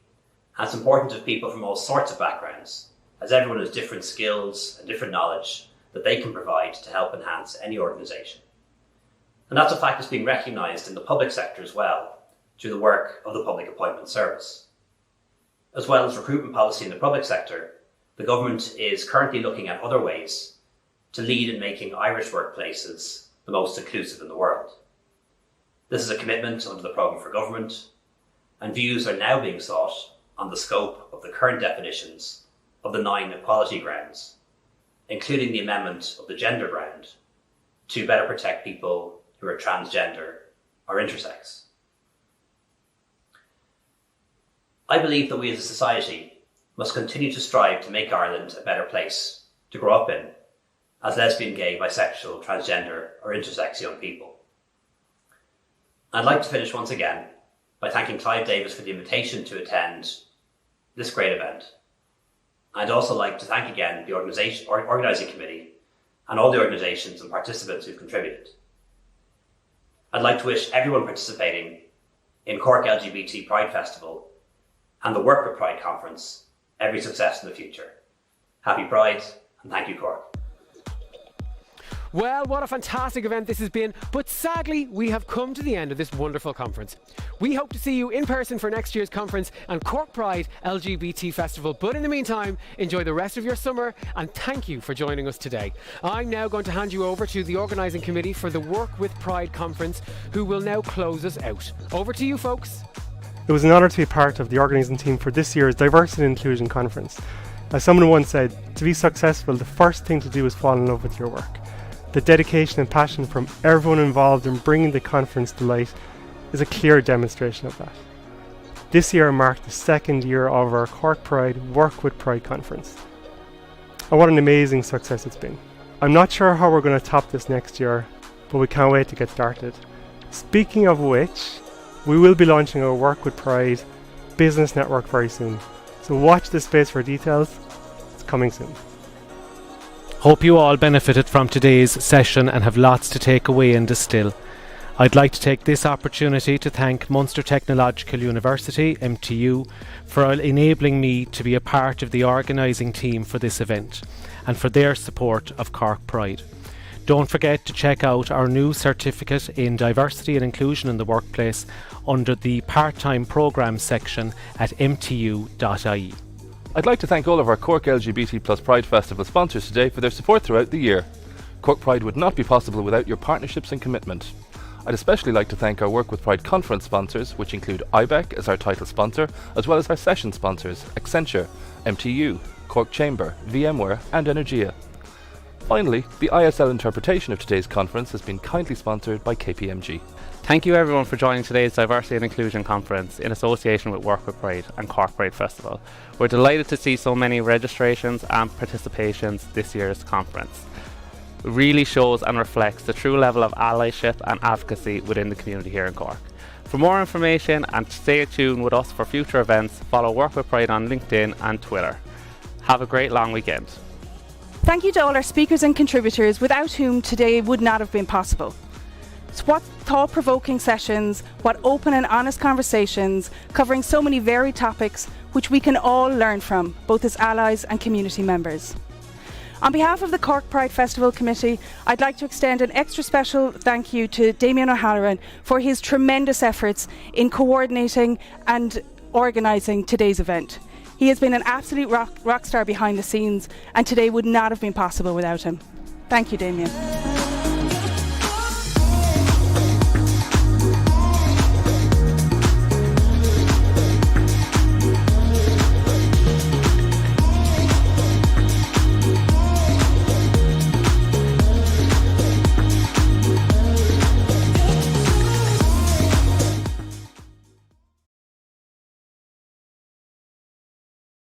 And it's important to people from all sorts of backgrounds, as everyone has different skills and different knowledge that they can provide to help enhance any organisation. And that's a fact that's being recognised in the public sector as well, through the work of the Public Appointment Service. As well as recruitment policy in the public sector, the government is currently looking at other ways to lead in making Irish workplaces the most inclusive in the world. This is a commitment under the Programme for Government, and views are now being sought on the scope of the current definitions of the 9 equality grounds, including the amendment of the gender ground to better protect people who are transgender or intersex. I believe that we as a society must continue to strive to make Ireland a better place to grow up in as lesbian, gay, bisexual, transgender or intersex young people. I'd like to finish once again by thanking Clive Davis for the invitation to attend this great event. I'd also like to thank again the organising committee and all the organisations and participants who've contributed. I'd like to wish everyone participating in Cork LGBT Pride Festival and the Work with Pride Conference every success in the future. Happy Pride, and thank you, Cork. Well, what a fantastic event this has been, but sadly we have come to the end of this wonderful conference. We hope to see you in person for next year's conference and Cork Pride LGBT Festival, but in the meantime, enjoy the rest of your summer and thank you for joining us today. I'm now going to hand you over to the organising committee for the Work with Pride conference, who will now close us out. Over to you, folks. It was an honour to be part of the organising team for this year's Diversity and Inclusion Conference. As someone once said, to be successful, the first thing to do is fall in love with your work. The dedication and passion from everyone involved in bringing the conference to light is a clear demonstration of that. This year marked the second year of our Cork Pride Work with Pride conference. And what an amazing success it's been. I'm not sure how we're going to top this next year, but we can't wait to get started. Speaking of which, we will be launching our Work with Pride business network very soon. So watch this space for details. It's coming soon. Hope you all benefited from today's session and have lots to take away and distill. I'd like to take this opportunity to thank Munster Technological University, MTU, for enabling me to be a part of the organising team for this event and for their support of Cork Pride. Don't forget to check out our new certificate in diversity and inclusion in the workplace under the part-time programme section at mtu.ie. I'd like to thank all of our Cork LGBT+ Pride Festival sponsors today for their support throughout the year. Cork Pride would not be possible without your partnerships and commitment. I'd especially like to thank our Work with Pride conference sponsors, which include IBEC as our title sponsor, as well as our session sponsors, Accenture, MTU, Cork Chamber, VMware and Energia. Finally, the ISL interpretation of today's conference has been kindly sponsored by KPMG. Thank you everyone for joining today's Diversity and Inclusion Conference in association with Work with Pride and Cork Pride Festival. We're delighted to see so many registrations and participations this year's conference. It really shows and reflects the true level of allyship and advocacy within the community here in Cork. For more information and to stay tuned with us for future events, follow Work with Pride on LinkedIn and Twitter. Have a great long weekend. Thank you to all our speakers and contributors, without whom today would not have been possible. So what thought-provoking sessions, what open and honest conversations, covering so many varied topics which we can all learn from, both as allies and community members. On behalf of the Cork Pride Festival Committee, I'd like to extend an extra special thank you to Damien O'Halloran for his tremendous efforts in coordinating and organising today's event. He has been an absolute rock star behind the scenes, and today would not have been possible without him. Thank you, Damien.